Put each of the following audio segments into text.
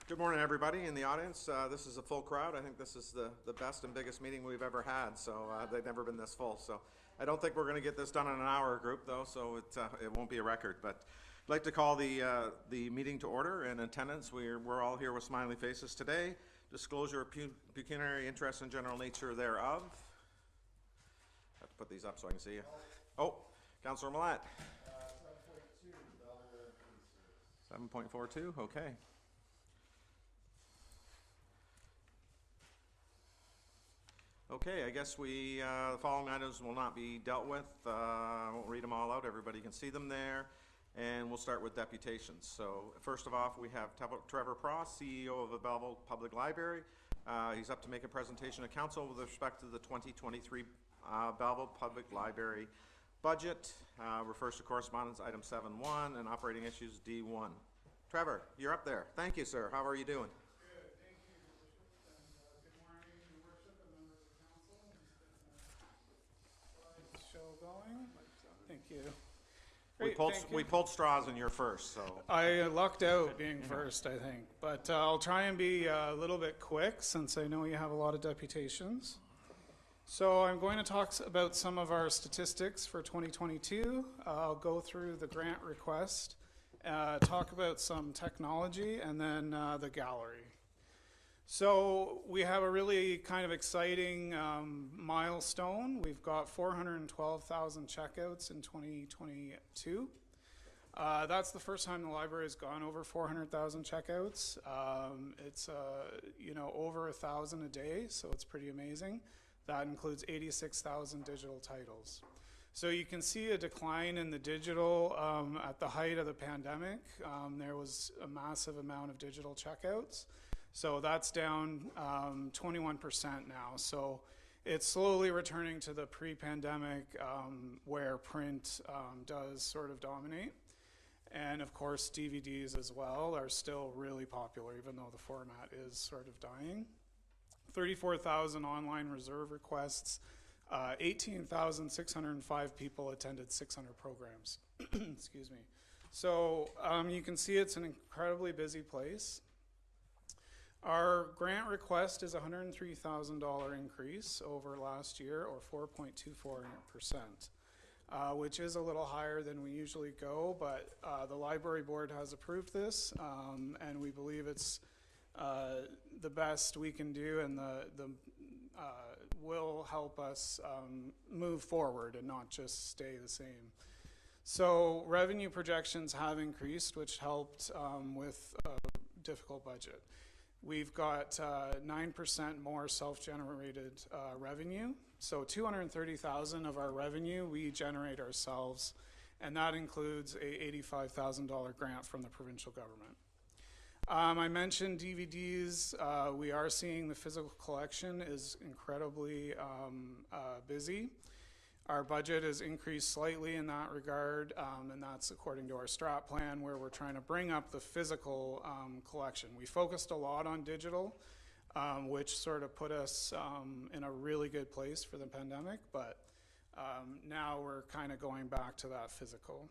Good morning, everybody in the audience. This is a full crowd. I think this is the best and biggest meeting we've ever had, so they've never been this full. So I don't think we're going to get this done in an hour group, though, so it won't be a record. But I'd like to call the meeting to order. In attendance, we're all here with smiley faces today. Disclosure of pecuniary interest and general nature thereof. I have to put these up so I can see you. Oh, Councillor Millett. 7.42, okay. Okay, I guess the following items will not be dealt with. I won't read them all out. Everybody can see them there. And we'll start with deputations. So first of all, we have Trevor Pross, CEO of the Belleville Public Library. He's up to make a presentation to council with respect to the 2023 Belleville Public Library budget. Refers to correspondence item 7.1 and operating issues D1. Trevor, you're up there. Thank you, sir. How are you doing? Thank you. We pulled straws and you're first, so. I lucked out being first, I think, but I'll try and be a little bit quick since I know you have a lot of deputations. So I'm going to talk about some of our statistics for 2022. I'll go through the grant request, talk about some technology, and then the gallery. So we have a really kind of exciting milestone. We've got 412,000 checkouts in 2022. That's the first time the library has gone over 400,000 checkouts. It's over 1,000 a day, so it's pretty amazing. That includes 86,000 digital titles. So you can see a decline in the digital at the height of the pandemic. There was a massive amount of digital checkouts. So that's down 21% now. So it's slowly returning to the pre-pandemic where print does sort of dominate. And of course, DVDs as well are still really popular, even though the format is sort of dying. 34,000 online reserve requests, 18,605 people attended 600 programs. Excuse me. So you can see it's an incredibly busy place. Our grant request is a $103,000 increase over last year, or 4.24%, which is a little higher than we usually go, but the library board has approved this, and we believe it's the best we can do, and the will help us move forward and not just stay the same. So revenue projections have increased, which helped with a difficult budget. We've got 9% more self-generated revenue. So 230,000 of our revenue we generate ourselves, and that includes a $85,000 grant from the provincial government. I mentioned DVDs. We are seeing the physical collection is incredibly busy. Our budget has increased slightly in that regard, and that's according to our strat plan, where we're trying to bring up the physical collection. We focused a lot on digital, which sort of put us in a really good place for the pandemic, but now we're kind of going back to that physical.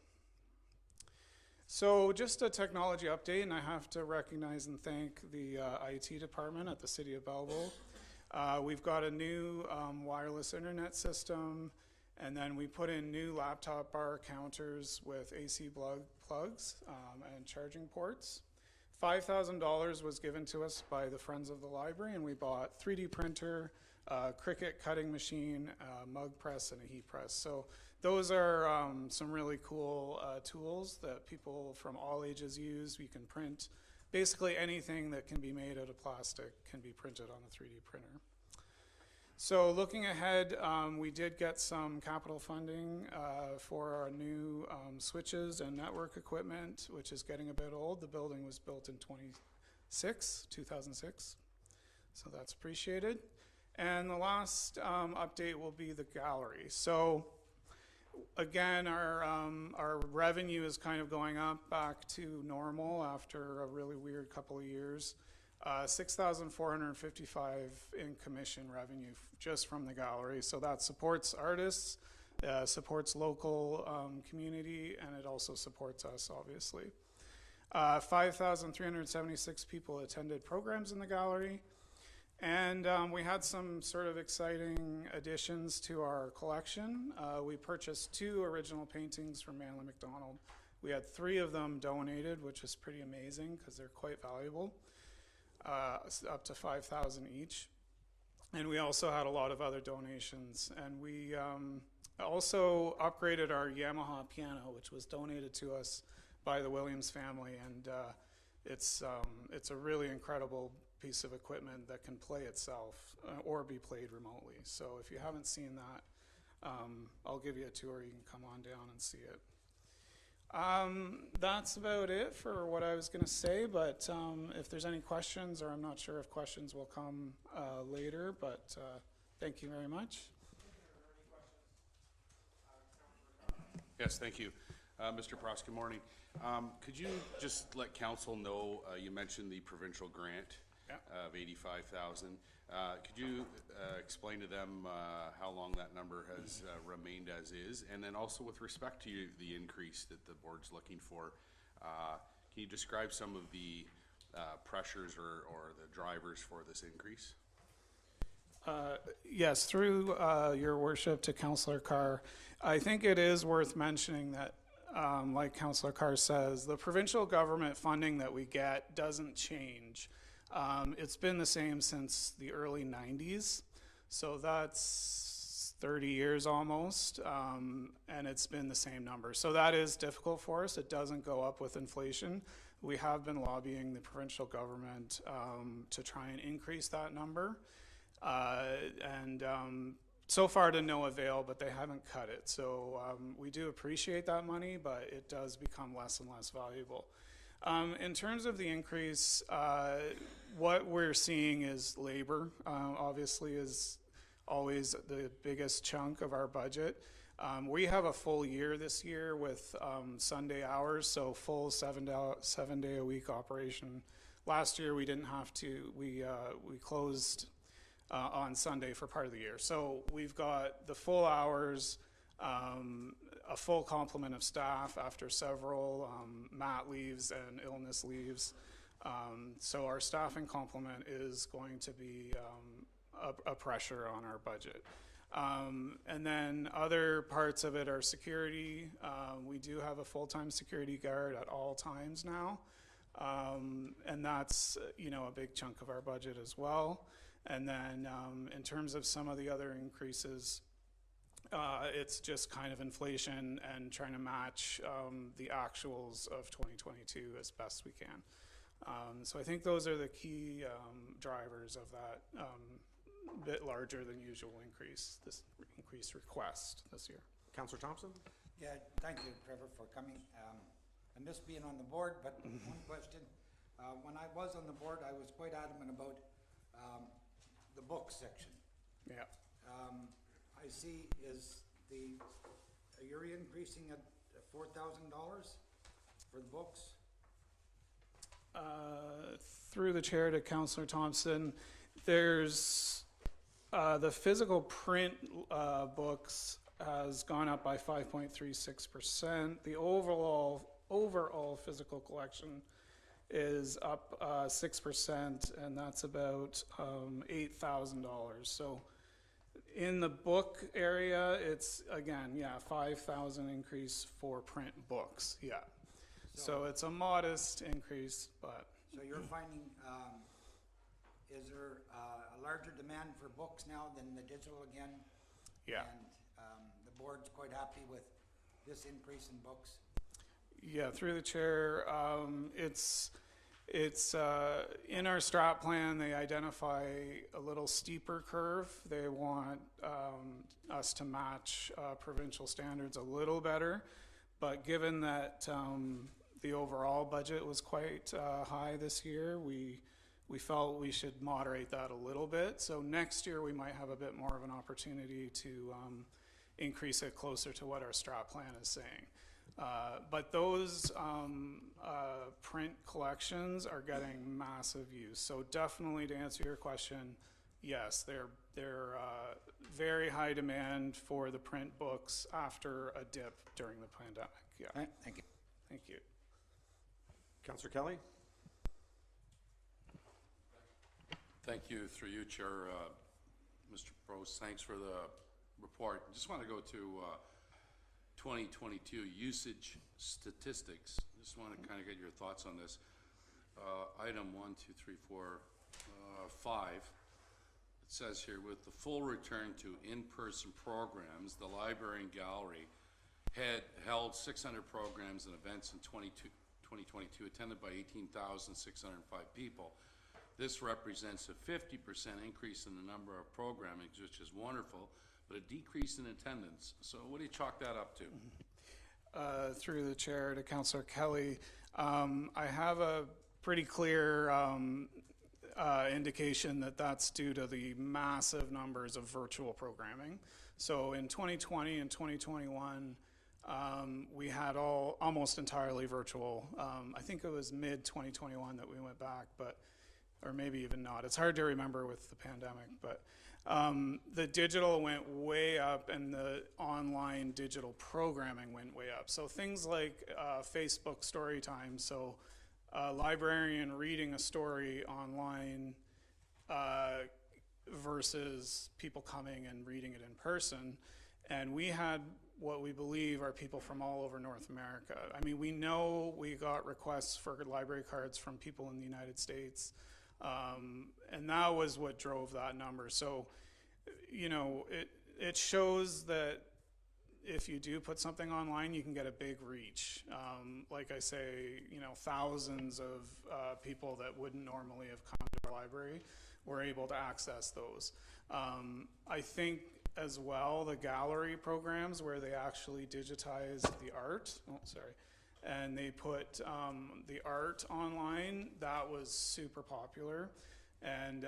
So just a technology update, and I have to recognize and thank the IT department at the City of Belleville. We've got a new wireless internet system, and then we put in new laptop bar counters with AC plugs and charging ports. $5,000 was given to us by the Friends of the Library, and we bought 3D printer, Cricut cutting machine, mug press, and a heat press. So those are some really cool tools that people from all ages use. We can print basically anything that can be made out of plastic can be printed on a 3D printer. So looking ahead, we did get some capital funding for our new switches and network equipment, which is getting a bit old. The building was built in 2006, so that's appreciated. And the last update will be the gallery. So again, our revenue is kind of going up back to normal after a really weird couple of years. 6,455 in commission revenue just from the gallery. So that supports artists, supports local community, and it also supports us, obviously. 5,376 people attended programs in the gallery. And we had some sort of exciting additions to our collection. We purchased 2 original paintings from Manly MacDonald. We had 3 of them donated, which is pretty amazing because they're quite valuable, up to 5,000 each. And we also had a lot of other donations. And we also upgraded our Yamaha piano, which was donated to us by the Williams family. And it's a really incredible piece of equipment that can play itself or be played remotely. So if you haven't seen that, I'll give you a tour. You can come on down and see it. That's about it for what I was going to say, but if there's any questions, or I'm not sure if questions will come later, but thank you very much. Yes, thank you. Mr. Pross, good morning. Could you just let council know, you mentioned the provincial grant of $85,000. Could you explain to them how long that number has remained as is? And then also with respect to the increase that the board's looking for, can you describe some of the pressures or the drivers for this increase? Yes, through your worship to Councillor Carr, I think it is worth mentioning that, like Councillor Carr says, the provincial government funding that we get doesn't change. It's been the same since the early 90s, so that's 30 years almost, and it's been the same number. So that is difficult for us. It doesn't go up with inflation. We have been lobbying the provincial government to try and increase that number, and so far to no avail, but they haven't cut it. So we do appreciate that money, but it does become less and less valuable. In terms of the increase, what we're seeing is labor, obviously is always the biggest chunk of our budget. We have a full year this year with Sunday hours, so full 7 day a week operation. Last year we didn't have to, we closed on Sunday for part of the year. So we've got the full hours, a full complement of staff after several mat leaves and illness leaves. So our staffing complement is going to be a pressure on our budget. And then other parts of it are security. We do have a full-time security guard at all times now. And that's, a big chunk of our budget as well. And then in terms of some of the other increases, it's just kind of inflation and trying to match the actuals of 2022 as best we can. So I think those are the key drivers of that bit larger than usual increase, this increased request this year. Councillor Thompson? Yeah, thank you, Trevor, for coming. I miss being on the board, but one question. When I was on the board, I was quite adamant about the book section. Yeah. I see you're increasing at $4,000 for the books? Through the chair to Councillor Thompson, there's the physical print books has gone up by 5.36%. The overall physical collection is up 6%, and that's about $8,000. So in the book area, it's again, 5,000 increase for print books. Yeah. So it's a modest increase, but. So you're finding, is there a larger demand for books now than the digital again? Yeah. And the board's quite happy with this increase in books? Yeah, through the chair, it's in our strat plan. They identify a little steeper curve. They want us to match provincial standards a little better, but given that the overall budget was quite high this year, we felt we should moderate that a little bit. So next year we might have a bit more of an opportunity to increase it closer to what our strat plan is saying. But those print collections are getting massive use. So definitely, to answer your question, yes, they're very high demand for the print books after a dip during the pandemic. Yeah. All right, thank you. Thank you. Councillor Kelly? Thank you, through you, Chair, Mr. Prost. Thanks for the report. Just want to go to 2022 usage statistics. Just want to kind of get your thoughts on this. Item 1, 2, 3, 4, 5. It says here, with the full return to in-person programs, the library and gallery had held 600 programs and events in 2022, attended by 18,605 people. This represents a 50% increase in the number of programming, which is wonderful, but a decrease in attendance. So what do you chalk that up to? Through the chair to Councillor Kelly, I have a pretty clear indication that that's due to the massive numbers of virtual programming. So in 2020 and 2021, we had almost entirely virtual. I think it was mid-2021 that we went back, or maybe even not. It's hard to remember with the pandemic, but the digital went way up and the online digital programming went way up. So things like Facebook story time, so a librarian reading a story online versus people coming and reading it in person. And we had what we believe are people from all over North America. I mean, we know we got requests for library cards from people in the United States. And that was what drove that number. So, you know, it shows that if you do put something online, you can get a big reach. Like I say, you know, thousands of people that wouldn't normally have come to our library were able to access those. I think as well, the gallery programs where they actually digitize the art, and they put the art online, that was super popular. And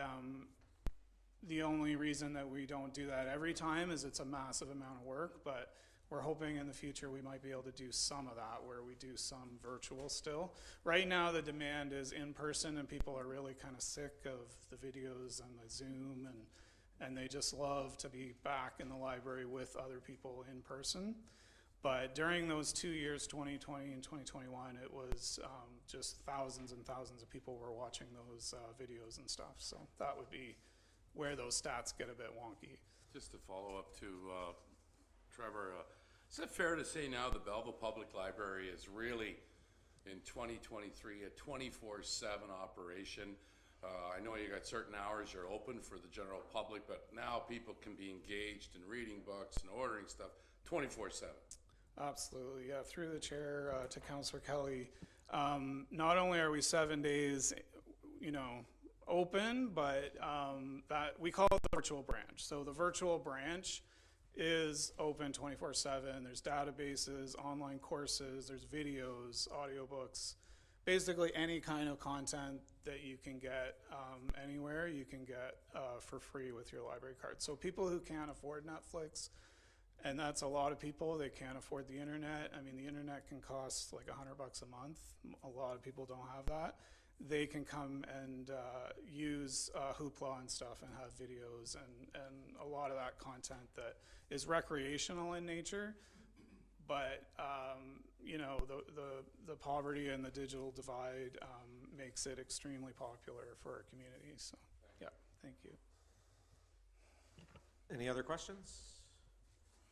the only reason that we don't do that every time is it's a massive amount of work, but we're hoping in the future we might be able to do some of that where we do some virtual still. Right now the demand is in person and people are really kind of sick of the videos and the Zoom, and they just love to be back in the library with other people in person. But during those 2 years, 2020 and 2021, it was just thousands and thousands of people were watching those videos and stuff. So that would be where those stats get a bit wonky. Just to follow up to Trevor, is it fair to say now the Belleville Public Library is really, in 2023, a 24/7 operation? I know you got certain hours you're open for the general public, but now people can be engaged in reading books and ordering stuff 24/7. Absolutely, yeah. Through the chair to Councillor Kelly, not only are we 7 days, you know, open, but that we call it the virtual branch. So the virtual branch is open 24/7. There's databases, online courses, there's videos, audiobooks, basically any kind of content that you can get anywhere, you can get for free with your library card. So people who can't afford Netflix, and that's a lot of people, they can't afford the internet. I mean, the internet can cost like $100 a month. A lot of people don't have that. They can come and use Hoopla and stuff and have videos and a lot of that content that is recreational in nature. But, you know, the poverty and the digital divide makes it extremely popular for our community. So, yeah, thank you. Any other questions?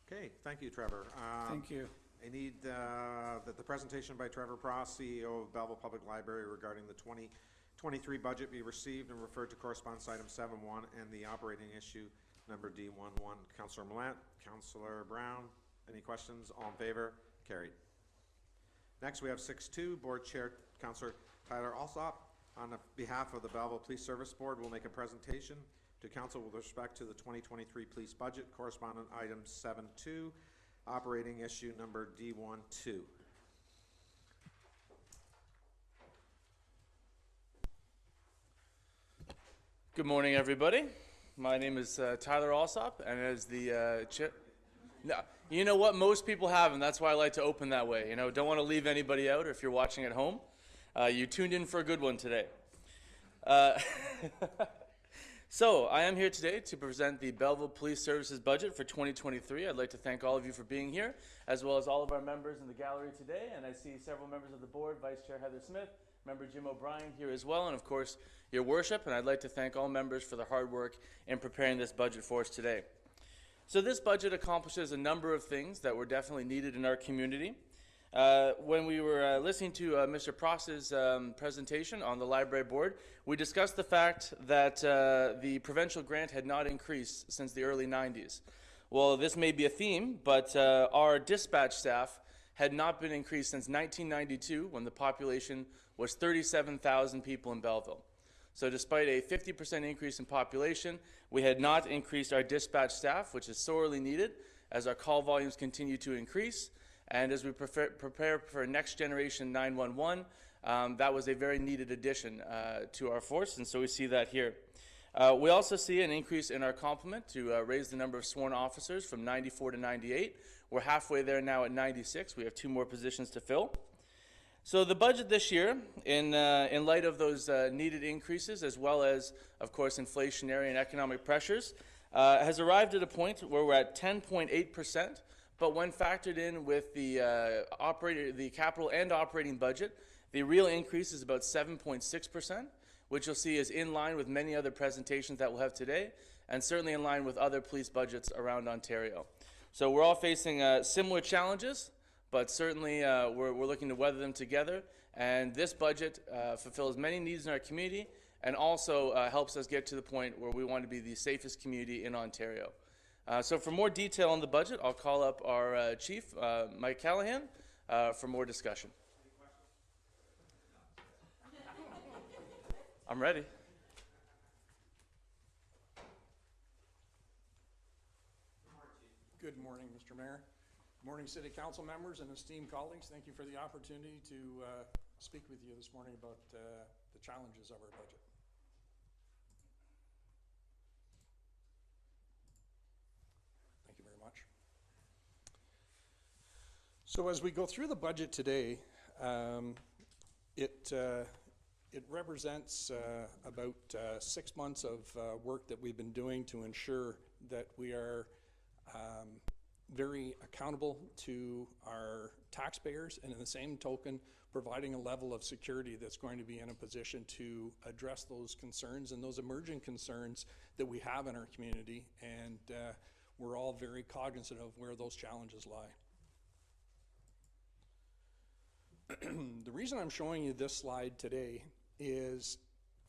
Okay, thank you, Trevor. Thank you. I need that the presentation by Trevor Pross, CEO of Belleville Public Library regarding the 2023 budget be received and referred to correspondence item 7.1 and the operating issue number D11. Councillor Millett, Councillor Brown, any questions? All in favor? Carried. Next we have 6.2, Board Chair Councillor Tyler Alsop, on behalf of the Belleville Police Service Board, will make a presentation to Council with respect to the 2023 police budget, correspondent item 7.2, operating issue number D12. Good morning, everybody. My name is Tyler Alsop, and as the chair, no, you know what? Most people have, and that's why I like to open that way. You know, don't want to leave anybody out. Or if you're watching at home, you tuned in for a good one today. So I am here today to present the Belleville Police Services budget for 2023. I'd like to thank all of you for being here, as well as all of our members in the gallery today. And I see several members of the board, Vice Chair Heather Smith, Member Jim O'Brien here as well, and of course, your worship, and I'd like to thank all members for their hard work in preparing this budget for us today. So this budget accomplishes a number of things that were definitely needed in our community. When we were listening to Mr. Prost's presentation on the library board, we discussed the fact that the provincial grant had not increased since the early 90s. Well, this may be a theme, but our dispatch staff had not been increased since 1992, when the population was 37,000 people in Belleville. So despite a 50% increase in population, we had not increased our dispatch staff, which is sorely needed as our call volumes continue to increase. And as we prepare for next generation 911, that was a very needed addition to our force, and so we see that here. We also see an increase in our complement to raise the number of sworn officers from 94 to 98. We're halfway there now at 96. We have 2 more positions to fill. So the budget this year, in light of those needed increases, as well as, of course, inflationary and economic pressures, has arrived at a point where we're at 10.8%. But when factored in with the capital and operating budget, the real increase is about 7.6%, which you'll see is in line with many other presentations that we'll have today, and certainly in line with other police budgets around Ontario. So we're all facing similar challenges, but certainly we're looking to weather them together. And this budget fulfills many needs in our community, and also helps us get to the point where we want to be the safest community in Ontario. So for more detail on the budget, I'll call up our Chief, Mike Callahan, for more discussion. I'm ready. Good morning, Mr. Mayor. Good morning, City Council members and esteemed colleagues. Thank you for the opportunity to speak with you this morning about the challenges of our budget. Thank you very much. So as we go through the budget today, it represents about 6 months of work that we've been doing to ensure that we are very accountable to our taxpayers, and in the same token, providing a level of security that's going to be in a position to address those concerns and those emerging concerns that we have in our community, and we're all very cognizant of where those challenges lie. The reason I'm showing you this slide today is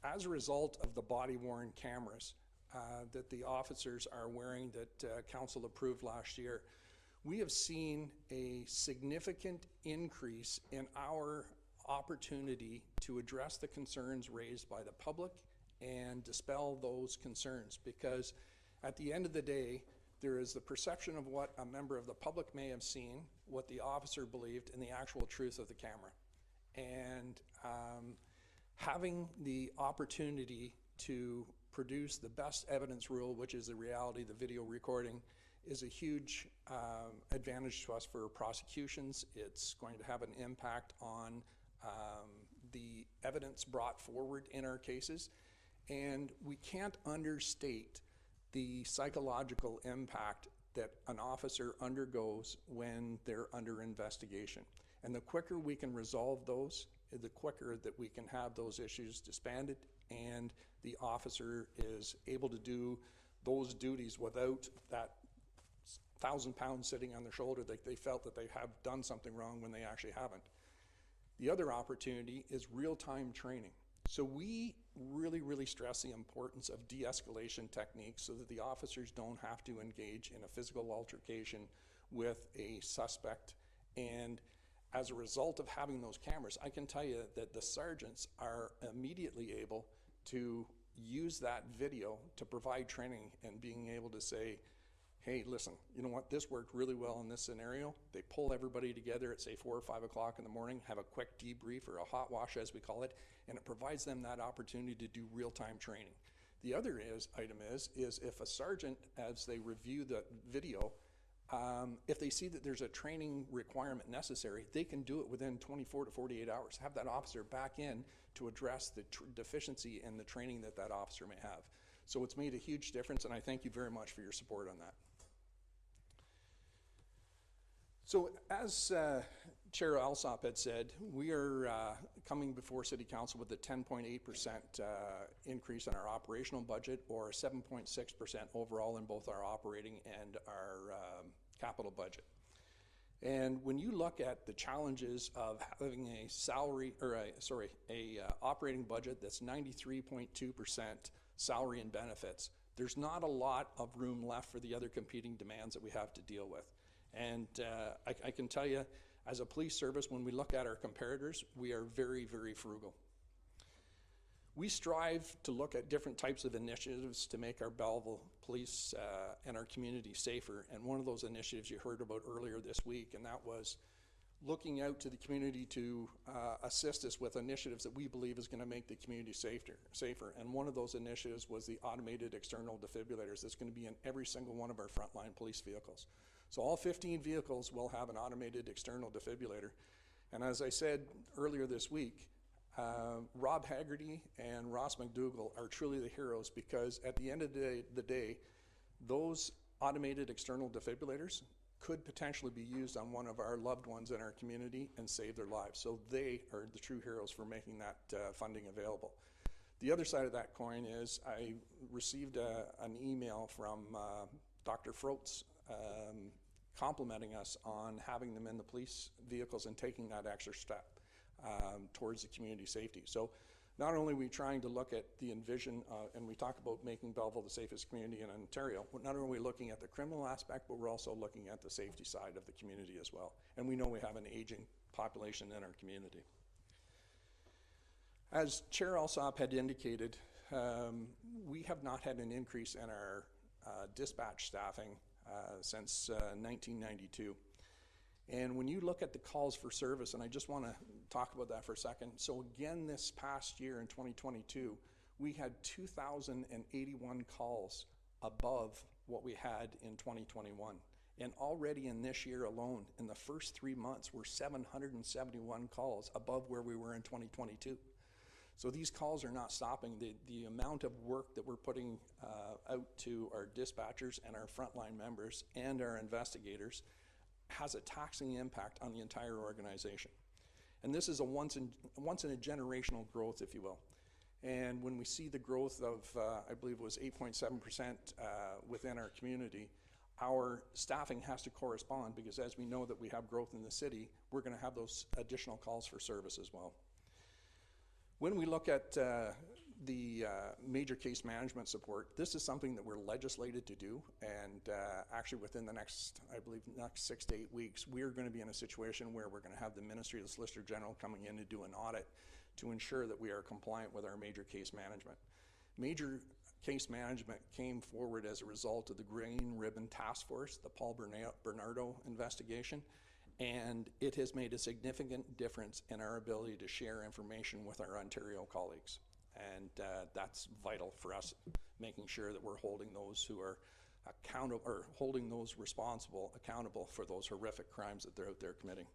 as a result of the body-worn cameras that the officers are wearing that council approved last year, we have seen a significant increase in our opportunity to address the concerns raised by the public and dispel those concerns, because at the end of the day, there is the perception of what a member of the public may have seen, what the officer believed, and the actual truth of the camera. And having the opportunity to produce the best evidence rule, which is the reality, the video recording, is a huge advantage to us for prosecutions. It's going to have an impact on the evidence brought forward in our cases. And we can't understate the psychological impact that an officer undergoes when they're under investigation. And the quicker we can resolve those, the quicker that we can have those issues disbanded, and the officer is able to do those duties without that 1,000 pounds sitting on their shoulder that they felt that they have done something wrong when they actually haven't. The other opportunity is real-time training. So we really stress the importance of de-escalation techniques so that the officers don't have to engage in a physical altercation with a suspect. And as a result of having those cameras, I can tell you that the sergeants are immediately able to use that video to provide training and being able to say, hey, listen, you know what, this worked really well in this scenario. They pull everybody together at say 4 or 5 o'clock in the morning, have a quick debrief or a hot wash as we call it, and it provides them that opportunity to do real-time training. The other item is if a sergeant, as they review the video, if they see that there's a training requirement necessary, they can do it within 24 to 48 hours, have that officer back in to address the deficiency in the training that that officer may have. So it's made a huge difference, and I thank you very much for your support on that. So as Chair Alsop had said, we are coming before City Council with a 10.8% increase in our operational budget, or 7.6% overall in both our operating and our capital budget. And when you look at the challenges of having a salary, or a operating budget that's 93.2% salary and benefits, there's not a lot of room left for the other competing demands that we have to deal with. And I can tell you, as a police service, when we look at our comparators, we are very, very frugal. We strive to look at different types of initiatives to make our Belleville police and our community safer. And one of those initiatives you heard about earlier this week, and that was looking out to the community to assist us with initiatives that we believe is going to make the community safer. And one of those initiatives was the automated external defibrillators that's going to be in every single one of our frontline police vehicles. So all 15 vehicles will have an automated external defibrillator. And as I said earlier this week, Rob Haggerty and Ross McDougall are truly the heroes, because at the end of the day, those automated external defibrillators could potentially be used on one of our loved ones in our community and save their lives. So they are the true heroes for making that funding available. The other side of that coin is I received an email from Dr. Froats complimenting us on having them in the police vehicles and taking that extra step towards the community safety. So not only are we trying to look at the envision, and we talk about making Belleville the safest community in Ontario, not only are we looking at the criminal aspect, but we're also looking at the safety side of the community as well. And we know we have an aging population in our community. As Chair Alsop had indicated, we have not had an increase in our dispatch staffing since 1992. And when you look at the calls for service, and I just want to talk about that for a second. So again, this past year in 2022, we had 2,081 calls above what we had in 2021. And already in this year alone, in the first 3 months, we're 771 calls above where we were in 2022. So these calls are not stopping. The amount of work that we're putting out to our dispatchers and our frontline members and our investigators has a taxing impact on the entire organization. And this is a once in a generational growth, if you will. And when we see the growth of, I believe it was 8.7% within our community, our staffing has to correspond, because as we know that we have growth in the city, we're going to have those additional calls for service as well. When we look at the major case management support, this is something that we're legislated to do, and actually within the next, I believe, next 6 to 8 weeks, we're going to be in a situation where we're going to have the Ministry of the Solicitor General coming in to do an audit to ensure that we are compliant with our major case management. Major case management came forward as a result of the Green Ribbon Task Force, the Paul Bernardo investigation, and it has made a significant difference in our ability to share information with our Ontario colleagues. And that's vital for us, making sure that we're holding those who are accountable, or holding those responsible accountable for those horrific crimes that they're out there committing.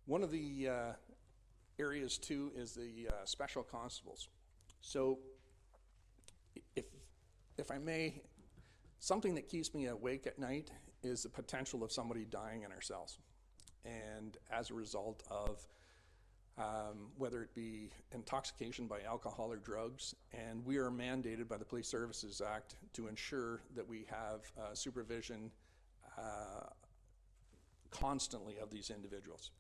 One of the areas too is the special constables. So if I may, something that keeps me awake at night is the potential of somebody dying in our cells. And as a result of whether it be intoxication by alcohol or drugs, and we are mandated by the Police Services Act to ensure that we have supervision constantly of these individuals.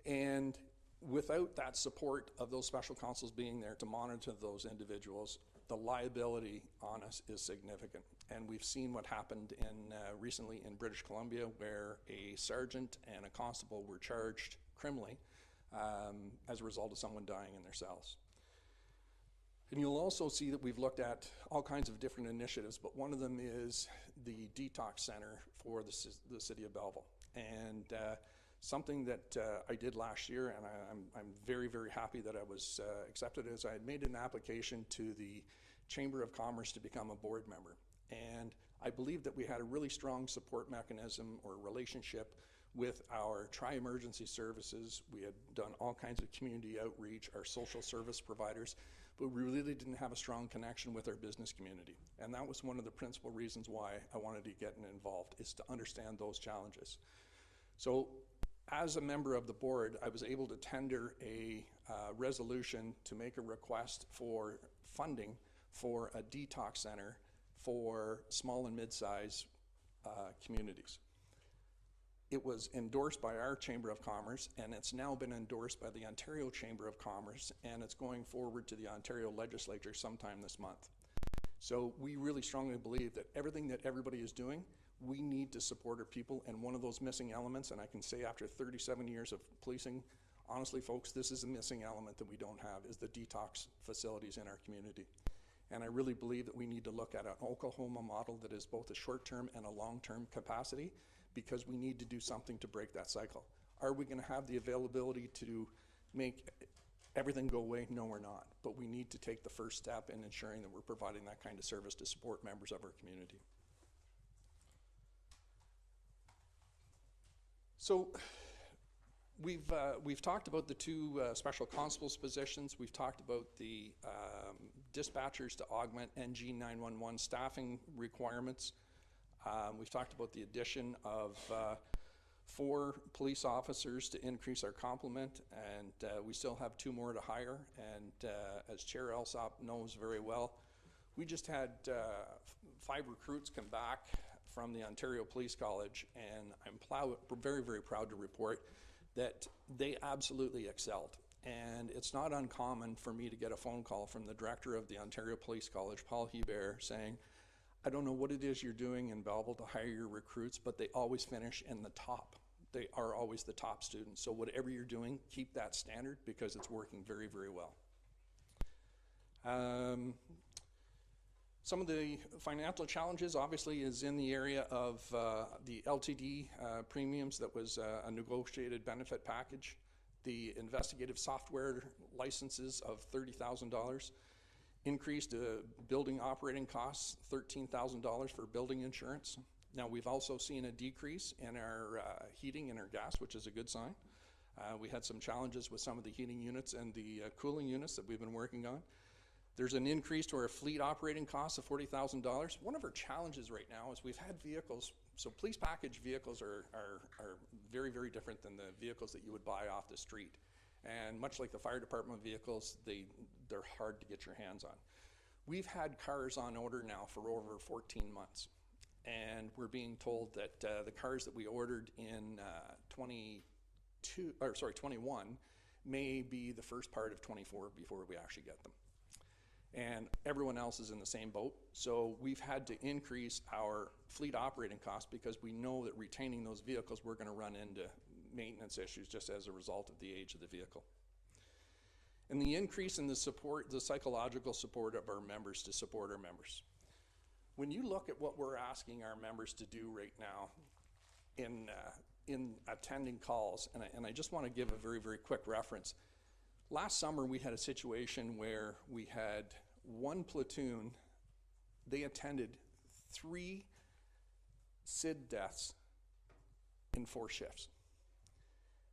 And without that support of those special constables being there to monitor those individuals, the liability on us is significant. And we've seen what happened recently in British Columbia, where a sergeant and a constable were charged criminally as a result of someone dying in their cells. And you'll also see that we've looked at all kinds of different initiatives, but one of them is the detox center for the city of Belleville. And something that I did last year, and I'm very, very happy that I was accepted, is I had made an application to the Chamber of Commerce to become a board member. And I believe that we had a really strong support mechanism or relationship with our tri-emergency services. We had done all kinds of community outreach, our social service providers, but we really didn't have a strong connection with our business community. And that was one of the principal reasons why I wanted to get involved, is to understand those challenges. So as a member of the board, I was able to tender a resolution to make a request for funding for a detox center for small and mid-size communities. It was endorsed by our Chamber of Commerce, and it's now been endorsed by the Ontario Chamber of Commerce, and it's going forward to the Ontario Legislature sometime this month. So we really strongly believe that everything that everybody is doing, we need to support our people, and one of those missing elements, and I can say after 37 years of policing, honestly folks, this is a missing element that we don't have, is the detox facilities in our community. And I really believe that we need to look at an Oklahoma model that is both a short-term and a long-term capacity, because we need to do something to break that cycle. Are we going to have the availability to make everything go away? No, we're not. But we need to take the first step in ensuring that we're providing that kind of service to support members of our community. So we've talked about the two special constables positions. We've talked about the dispatchers to augment NG 911 staffing requirements. We've talked about the addition of 4 police officers to increase our complement, and we still have 2 more to hire. And as Chair Alsop knows very well, we just had 5 recruits come back from the Ontario Police College, and I'm very, very proud to report that they absolutely excelled. And it's not uncommon for me to get a phone call from the director of the Ontario Police College, Paul Hebert, saying, I don't know what it is you're doing in Belleville to hire your recruits, but they always finish in the top. They are always the top students. So whatever you're doing, keep that standard, because it's working very, very well. Some of the financial challenges obviously is in the area of the LTD premiums. That was a negotiated benefit package. The investigative software licenses of $30,000. Increased building operating costs, $13,000 for building insurance. Now, we've also seen a decrease in our heating and our gas, which is a good sign. We had some challenges with some of the heating units and the cooling units that we've been working on. There's an increase to our fleet operating costs of $40,000. One of our challenges right now is we've had vehicles, so police package vehicles are very, very different than the vehicles that you would buy off the street. And much like the fire department vehicles, they're hard to get your hands on. We've had cars on order now for over 14 months. And we're being told that the cars that we ordered in 21 may be the first part of 24 before we actually get them. And everyone else is in the same boat. So we've had to increase our fleet operating costs because we know that retaining those vehicles, we're going to run into maintenance issues just as a result of the age of the vehicle. And the increase in the support, the psychological support of our members to support our members. When you look at what we're asking our members to do right now in attending calls, and I just want to give a very, very quick reference. Last summer, we had a situation where we had one platoon, they attended 3 SID deaths in 4 shifts.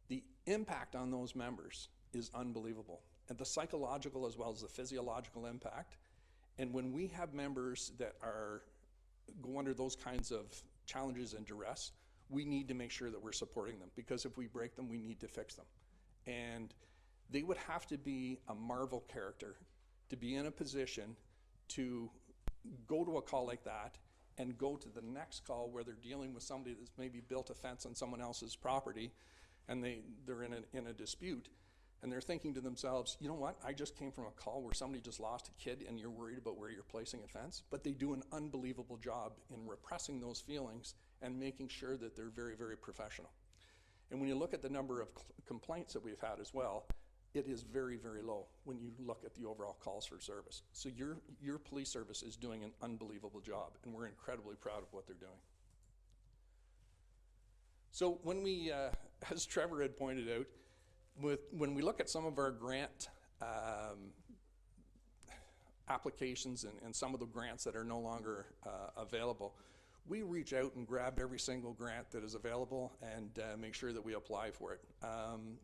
The impact on those members is unbelievable, and the psychological as well as the physiological impact. And when we have members that go under those kinds of challenges and duress, we need to make sure that we're supporting them, because if we break them, we need to fix them. And they would have to be a Marvel character to be in a position to go to a call like that and go to the next call where they're dealing with somebody that's maybe built a fence on someone else's property, and they're in a dispute, and they're thinking to themselves, you know what, I just came from a call where somebody just lost a kid and you're worried about where you're placing a fence. But they do an unbelievable job in repressing those feelings and making sure that they're very, very professional. And when you look at the number of complaints that we've had as well, it is very, very low when you look at the overall calls for service. So your police service is doing an unbelievable job, and we're incredibly proud of what they're doing. So when we, as Trevor had pointed out, when we look at some of our grant applications and some of the grants that are no longer available, we reach out and grab every single grant that is available and make sure that we apply for it.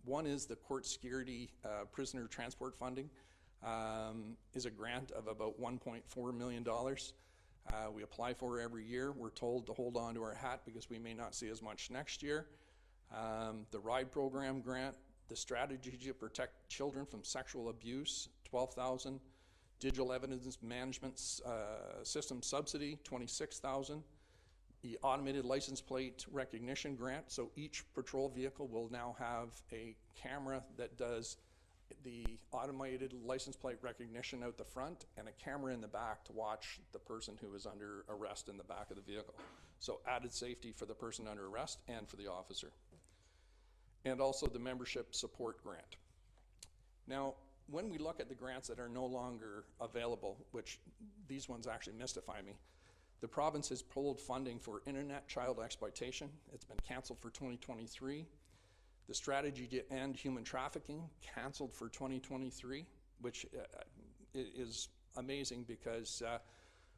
One is the Court Security Prisoner Transport Funding, is a grant of about $1.4 million. We apply for it every year. We're told to hold on to our hat because we may not see as much next year. The RIDE program grant, the strategy to protect children from sexual abuse, $12,000. Digital evidence management system subsidy, $26,000. The automated license plate recognition grant, so each patrol vehicle will now have a camera that does the automated license plate recognition out the front and a camera in the back to watch the person who is under arrest in the back of the vehicle. So added safety for the person under arrest and for the officer. And also the membership support grant. Now, when we look at the grants that are no longer available, which these ones actually mystify me, the province has pulled funding for internet child exploitation. It's been canceled for 2023. The strategy to end human trafficking, canceled for 2023, which is amazing because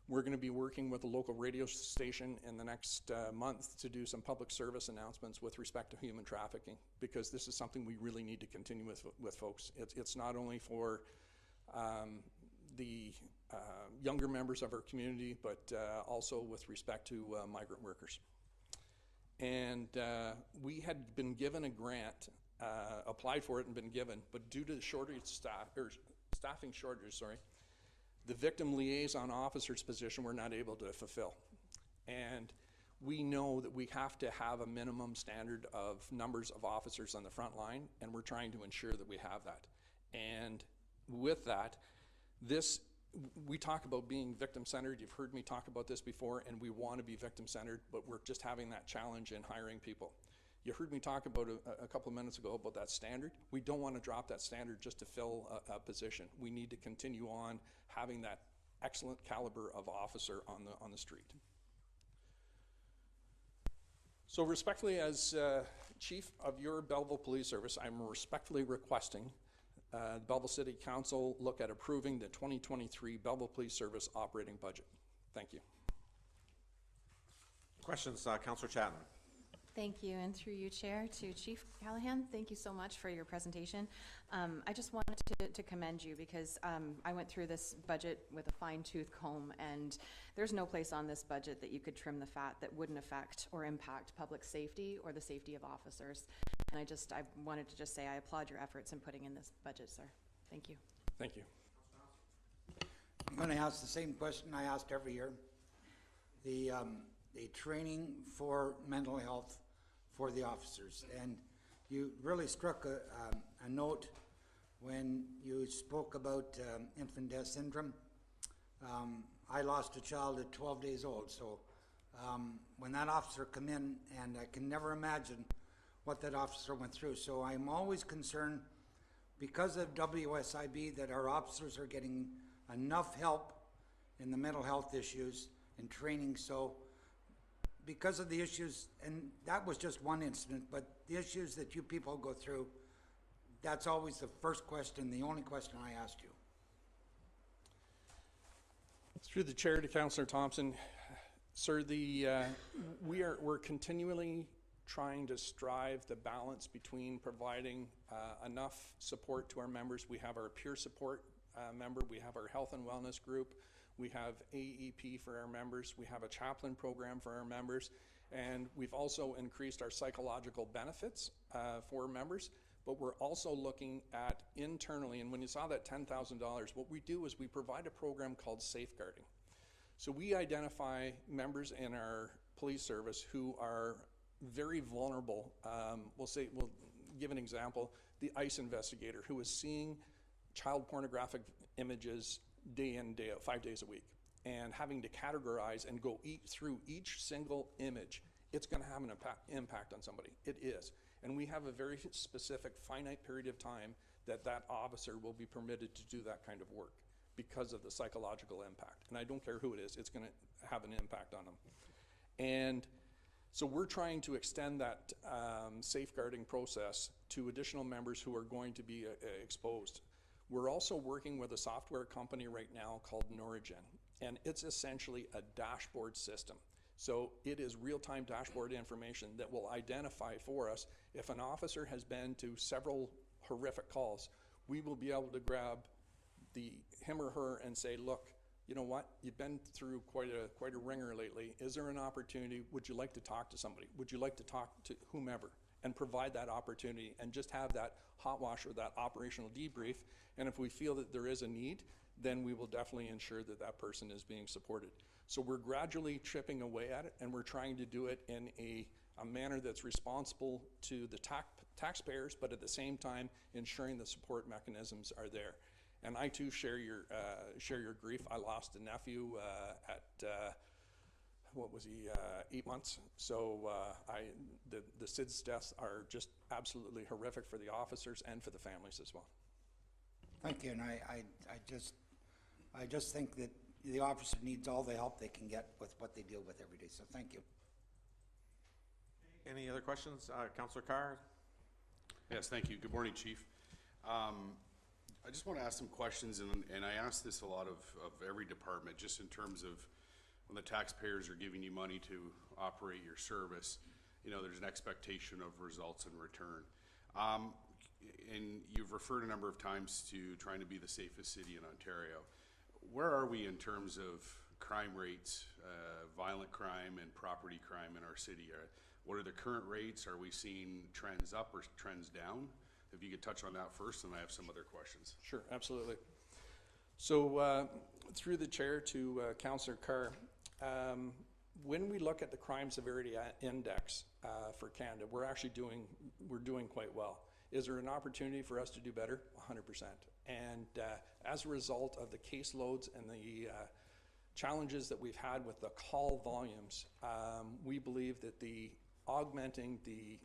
we're going to be working with a local radio station in the next month to do some public service announcements with respect to human trafficking, because this is something we really need to continue with folks. It's not only for the younger members of our community, but also with respect to migrant workers. And we had been given a grant, applied for it and been given, but due to the staffing shortage, the victim liaison officer's position we're not able to fulfill. And we know that we have to have a minimum standard of numbers of officers on the front line, and we're trying to ensure that we have that. And with that, we talk about being victim-centered. You've heard me talk about this before, and we want to be victim-centered, but we're just having that challenge in hiring people. You heard me talk about a couple of minutes ago about that standard. We don't want to drop that standard just to fill a position. We need to continue on having that excellent caliber of officer on the street. So respectfully, as Chief of your Belleville Police Service, I'm respectfully requesting the Belleville City Council look at approving the 2023 Belleville Police Service operating budget. Thank you. Questions, Councillor Chatton? Thank you, and through you, Chair, to Chief Callahan, thank you so much for your presentation. I just wanted to commend you because I went through this budget with a fine-tooth comb, and there's no place on this budget that you could trim the fat that wouldn't affect or impact public safety or the safety of officers. And I wanted to just say I applaud your efforts in putting in this budget, sir. Thank you. Thank you. I'm going to ask the same question I asked every year. The training for mental health for the officers. And you really struck a note when you spoke about infant death syndrome. I lost a child at 12 days old, so when that officer come in, and I can never imagine what that officer went through. So I'm always concerned, because of WSIB, that our officers are getting enough help in the mental health issues and training. So because of the issues, and that was just one incident, but the issues that you people go through, that's always the first question, the only question I asked you. Through the chair to Councillor Thompson, sir, we're continually trying to strive the balance between providing enough support to our members. We have our peer support member, we have our health and wellness group, we have AEP for our members, we have a chaplain program for our members, and we've also increased our psychological benefits for members. But we're also looking at internally, and when you saw that $10,000, what we do is we provide a program called safeguarding. So we identify members in our police service who are very vulnerable. We'll give an example, the ICE investigator who is seeing child pornographic images day in, day out, 5 days a week, and having to categorize and go through each single image. It's going to have an impact on somebody. It is. And we have a very specific finite period of time that that officer will be permitted to do that kind of work because of the psychological impact. And I don't care who it is, it's going to have an impact on them. And so we're trying to extend that safeguarding process to additional members who are going to be exposed. We're also working with a software company right now called Norigen, and it's essentially a dashboard system. So it is real-time dashboard information that will identify for us if an officer has been to several horrific calls. We will be able to grab him or her and say, look, you know what, you've been through quite a ringer lately. Is there an opportunity? Would you like to talk to somebody? Would you like to talk to whomever? and provide that opportunity and just have that hot wash or that operational debrief. And if we feel that there is a need, then we will definitely ensure that that person is being supported. So we're gradually chipping away at it, and we're trying to do it in a manner that's responsible to the taxpayers, but at the same time ensuring the support mechanisms are there. And I too share your grief. I lost a nephew at what was he, 8 months. So the SIDS deaths are just absolutely horrific for the officers and for the families as well. Thank you, and I just think that the officer needs all the help they can get with what they deal with every day, so thank you. Any other questions? Councillor Carr? Yes, thank you. Good morning, Chief. I just want to ask some questions, and I ask this a lot of every department, just in terms of when the taxpayers are giving you money to operate your service, you know, there's an expectation of results in return. And you've referred a number of times to trying to be the safest city in Ontario. Where are we in terms of crime rates, violent crime and property crime in our city? What are the current rates? Are we seeing trends up or trends down? If you could touch on that first, and I have some other questions. Sure, absolutely. So through the chair to Councillor Carr, when we look at the crime severity index for Canada, we're doing quite well. Is there an opportunity for us to do better? 100%. And as a result of the caseloads and the challenges that we've had with the call volumes, we believe that augmenting the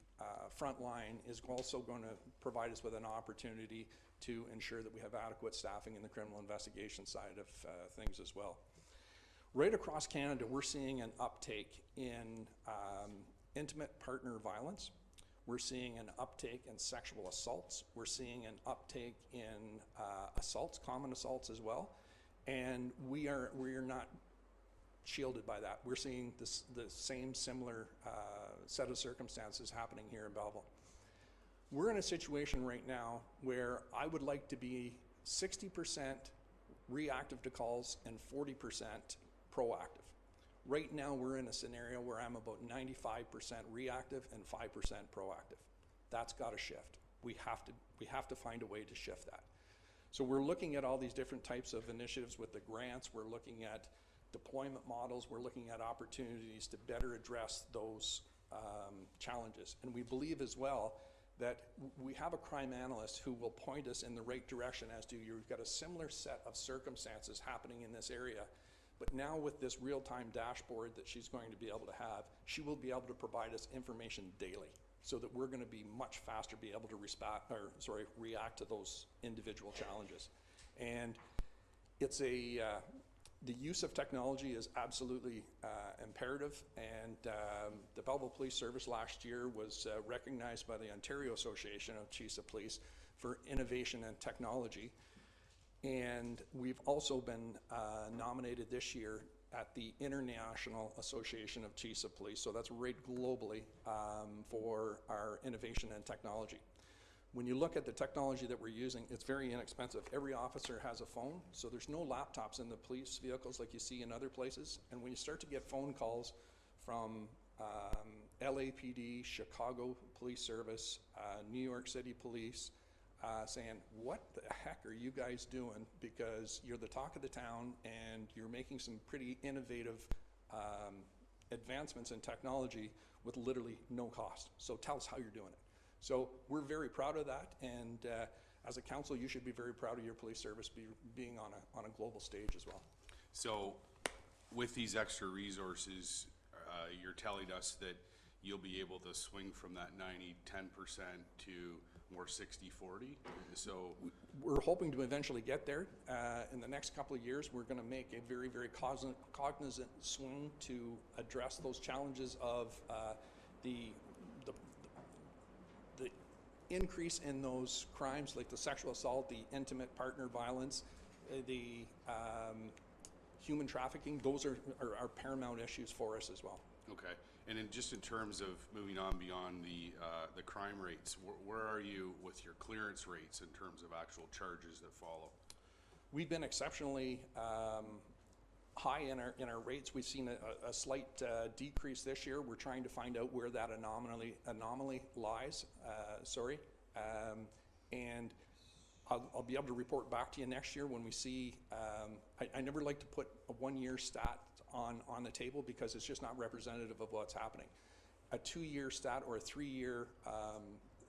front line is also going to provide us with an opportunity to ensure that we have adequate staffing in the criminal investigation side of things as well. Right across Canada, we're seeing an uptake in intimate partner violence. We're seeing an uptake in sexual assaults. We're seeing an uptake in assaults, common assaults as well. And we are not shielded by that. We're seeing the same similar set of circumstances happening here in Belleville. We're in a situation right now where I would like to be 60% reactive to calls and 40% proactive. Right now, we're in a scenario where I'm about 95% reactive and 5% proactive. That's got to shift. We have to find a way to shift that. So we're looking at all these different types of initiatives with the grants. We're looking at deployment models. We're looking at opportunities to better address those challenges. And we believe as well that we have a crime analyst who will point us in the right direction as to you've got a similar set of circumstances happening in this area. But now with this real-time dashboard that she's going to be able to have, she will be able to provide us information daily so that we're going to be much faster, be able to react to those individual challenges. And it's the use of technology is absolutely imperative, and the Belleville Police Service last year was recognized by the Ontario Association of Chiefs of Police for innovation and technology. And we've also been nominated this year at the International Association of Chiefs of Police, so that's right globally for our innovation and technology. When you look at the technology that we're using, it's very inexpensive. Every officer has a phone, so there's no laptops in the police vehicles like you see in other places. And when you start to get phone calls from LAPD, Chicago Police Service, New York City Police, saying, what the heck are you guys doing? Because you're the talk of the town and you're making some pretty innovative advancements in technology with literally no cost. So tell us how you're doing it. So we're very proud of that, and as a council, you should be very proud of your police service being on a global stage as well. So with these extra resources, you're telling us that you'll be able to swing from that 90-10% to more 60-40? So we're hoping to eventually get there. In the next couple of years, we're going to make a very, very cognizant swing to address those challenges of the increase in those crimes like the sexual assault, the intimate partner violence, the human trafficking. Those are paramount issues for us as well. okay, and just in terms of moving on beyond the crime rates, where are you with your clearance rates in terms of actual charges that follow? We've been exceptionally high in our rates. We've seen a slight decrease this year. We're trying to find out where that anomaly lies. And I'll be able to report back to you next year when we see. I never like to put a one-year stat on the table because it's just not representative of what's happening. A 2-year stat or a 3-year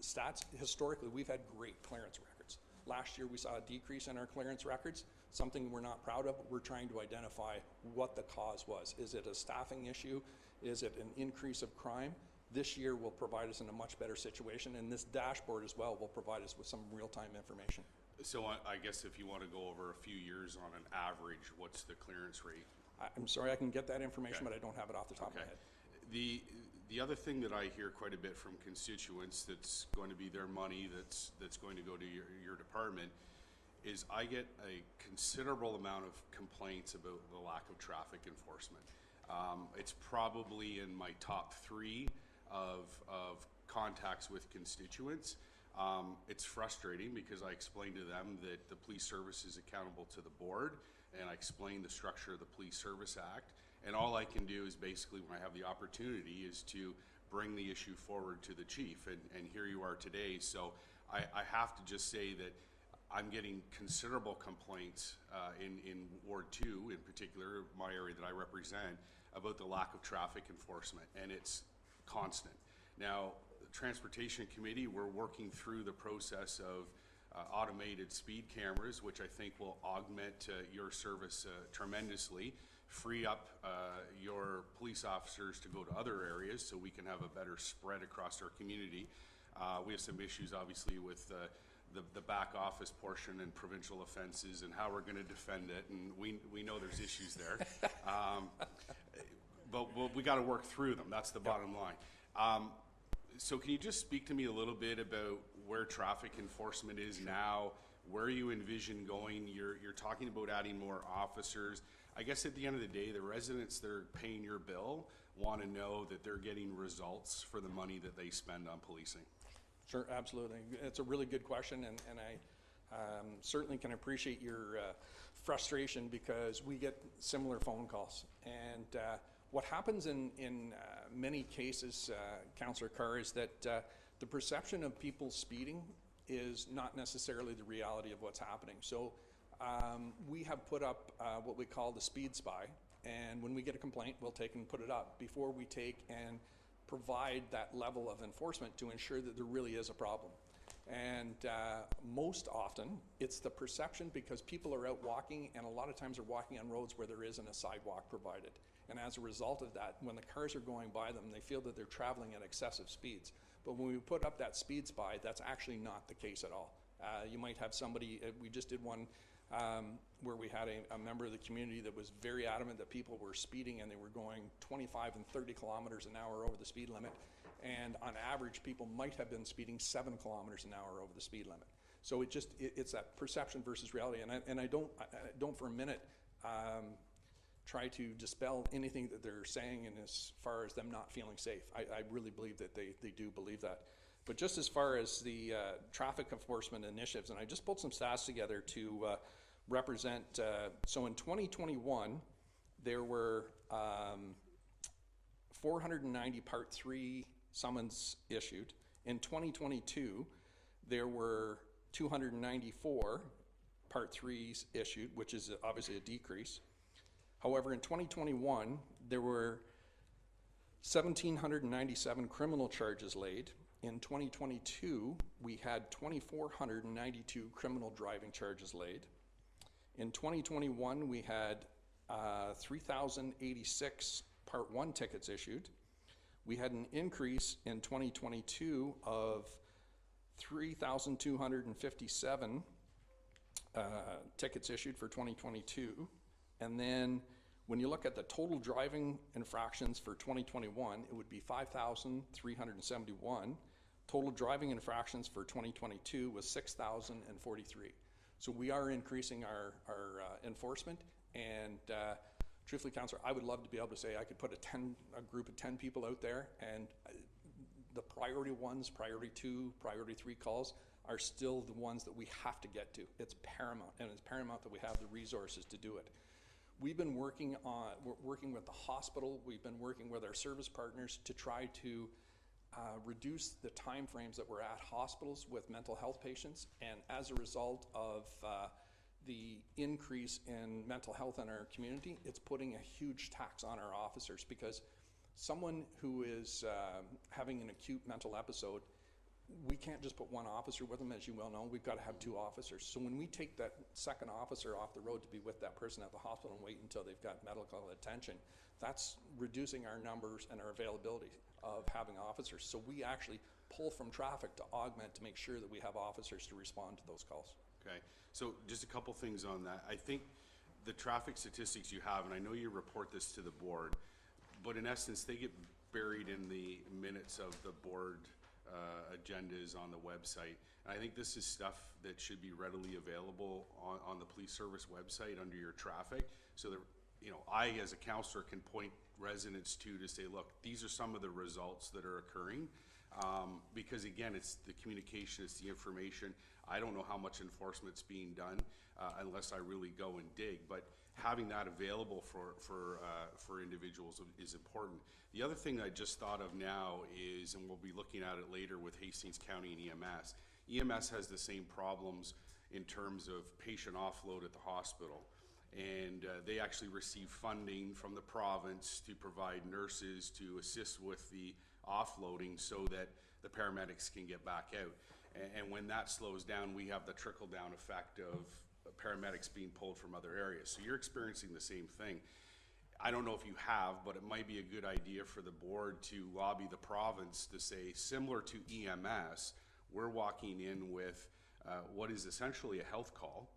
stats, historically, we've had great clearance records. Last year, we saw a decrease in our clearance records, something we're not proud of, but we're trying to identify what the cause was. Is it a staffing issue? Is it an increase of crime? This year will provide us in a much better situation, and this dashboard as well will provide us with some real-time information. So I guess if you want to go over a few years on an average, what's the clearance rate? I'm sorry, I can get that information, Okay. but I don't have it off the top of my head. The other thing that I hear quite a bit from constituents that's going to be their money that's going to go to your department is I get a considerable amount of complaints about the lack of traffic enforcement. It's probably in my top 3 of contacts with constituents. It's frustrating because I explain to them that the police service is accountable to the board, and I explain the structure of the Police Service Act, and all I can do is basically, when I have the opportunity, is to bring the issue forward to the chief, and here you are today. So I have to just say that I'm getting considerable complaints in Ward 2, in particular, my area that I represent, about the lack of traffic enforcement, and it's constant. Now, the Transportation Committee, we're working through the process of automated speed cameras, which I think will augment your service tremendously, free up your police officers to go to other areas so we can have a better spread across our community. We have some issues, obviously, with the back office portion and provincial offenses and how we're going to defend it, and we know there's issues there. But we got to work through them. That's the bottom line. So can you just speak to me a little bit about where traffic enforcement is now, where you envision going? You're talking about adding more officers. I guess at the end of the day, the residents that are paying your bill want to know that they're getting results for the money that they spend on policing. Sure, absolutely. It's a really good question, and I certainly can appreciate your frustration because we get similar phone calls. And what happens in many cases, Councillor Carr, is that the perception of people speeding is not necessarily the reality of what's happening. So we have put up what we call the speed spy, and when we get a complaint, we'll take and put it up before we take and provide that level of enforcement to ensure that there really is a problem. And most often, it's the perception because people are out walking, and a lot of times they're walking on roads where there isn't a sidewalk provided. And as a result of that, when the cars are going by them, they feel that they're traveling at excessive speeds. But when we put up that speed spy, that's actually not the case at all. You might have somebody, we just did one where we had a member of the community that was very adamant that people were speeding and they were going 25 and 30 kilometers an hour over the speed limit. And on average, people might have been speeding 7 kilometers an hour over the speed limit. So it's that perception versus reality. And I don't for a minute try to dispel anything that they're saying in as far as them not feeling safe. I really believe that they do believe that. But just as far as the traffic enforcement initiatives, and I just pulled some stats together to represent, so in 2021, there were 490 Part 3 summons issued. In 2022, there were 294 Part 3s issued, which is obviously a decrease. However, in 2021, there were 1,797 criminal charges laid. In 2022, we had 2,492 criminal driving charges laid. In 2021, we had 3,086 Part 1 tickets issued. We had an increase in 2022 of 3,257 tickets issued for 2022. And then when you look at the total driving infractions for 2021, it would be 5,371. Total driving infractions for 2022 was 6,043. So we are increasing our enforcement, and truthfully, Councillor, I would love to be able to say I could put a group of 10 people out there, and the priority ones, priority 2, priority 3 calls are still the ones that we have to get to. It's paramount, and it's paramount that we have the resources to do it. We've been working with the hospital, we've been working with our service partners to try to reduce the timeframes that we're at hospitals with mental health patients. And as a result of the increase in mental health in our community, it's putting a huge tax on our officers, because someone who is having an acute mental episode, we can't just put one officer with them, as you well know. We've got to have 2 officers. So when we take that second officer off the road to be with that person at the hospital and wait until they've got medical attention, that's reducing our numbers and our availability of having officers. So we actually pull from traffic to augment to make sure that we have officers to respond to those calls. Okay, so just a couple things on that. I think the traffic statistics you have, and I know you report this to the board, but in essence, they get buried in the minutes of the board agendas on the website. And I think this is stuff that should be readily available on the police service website under your traffic, so that, you know, I as a counselor can point residents to say, look, these are some of the results that are occurring. Because again, it's the communication, it's the information. I don't know how much enforcement's being done unless I really go and dig, but having that available for individuals is important. The other thing I just thought of now is, and we'll be looking at it later with Hastings County and EMS, EMS has the same problems in terms of patient offload at the hospital. And they actually receive funding from the province to provide nurses to assist with the offloading so that the paramedics can get back out. And when that slows down, we have the trickle-down effect of paramedics being pulled from other areas. So you're experiencing the same thing. I don't know if you have, but it might be a good idea for the board to lobby the province to say, similar to EMS, we're walking in with what is essentially a health call,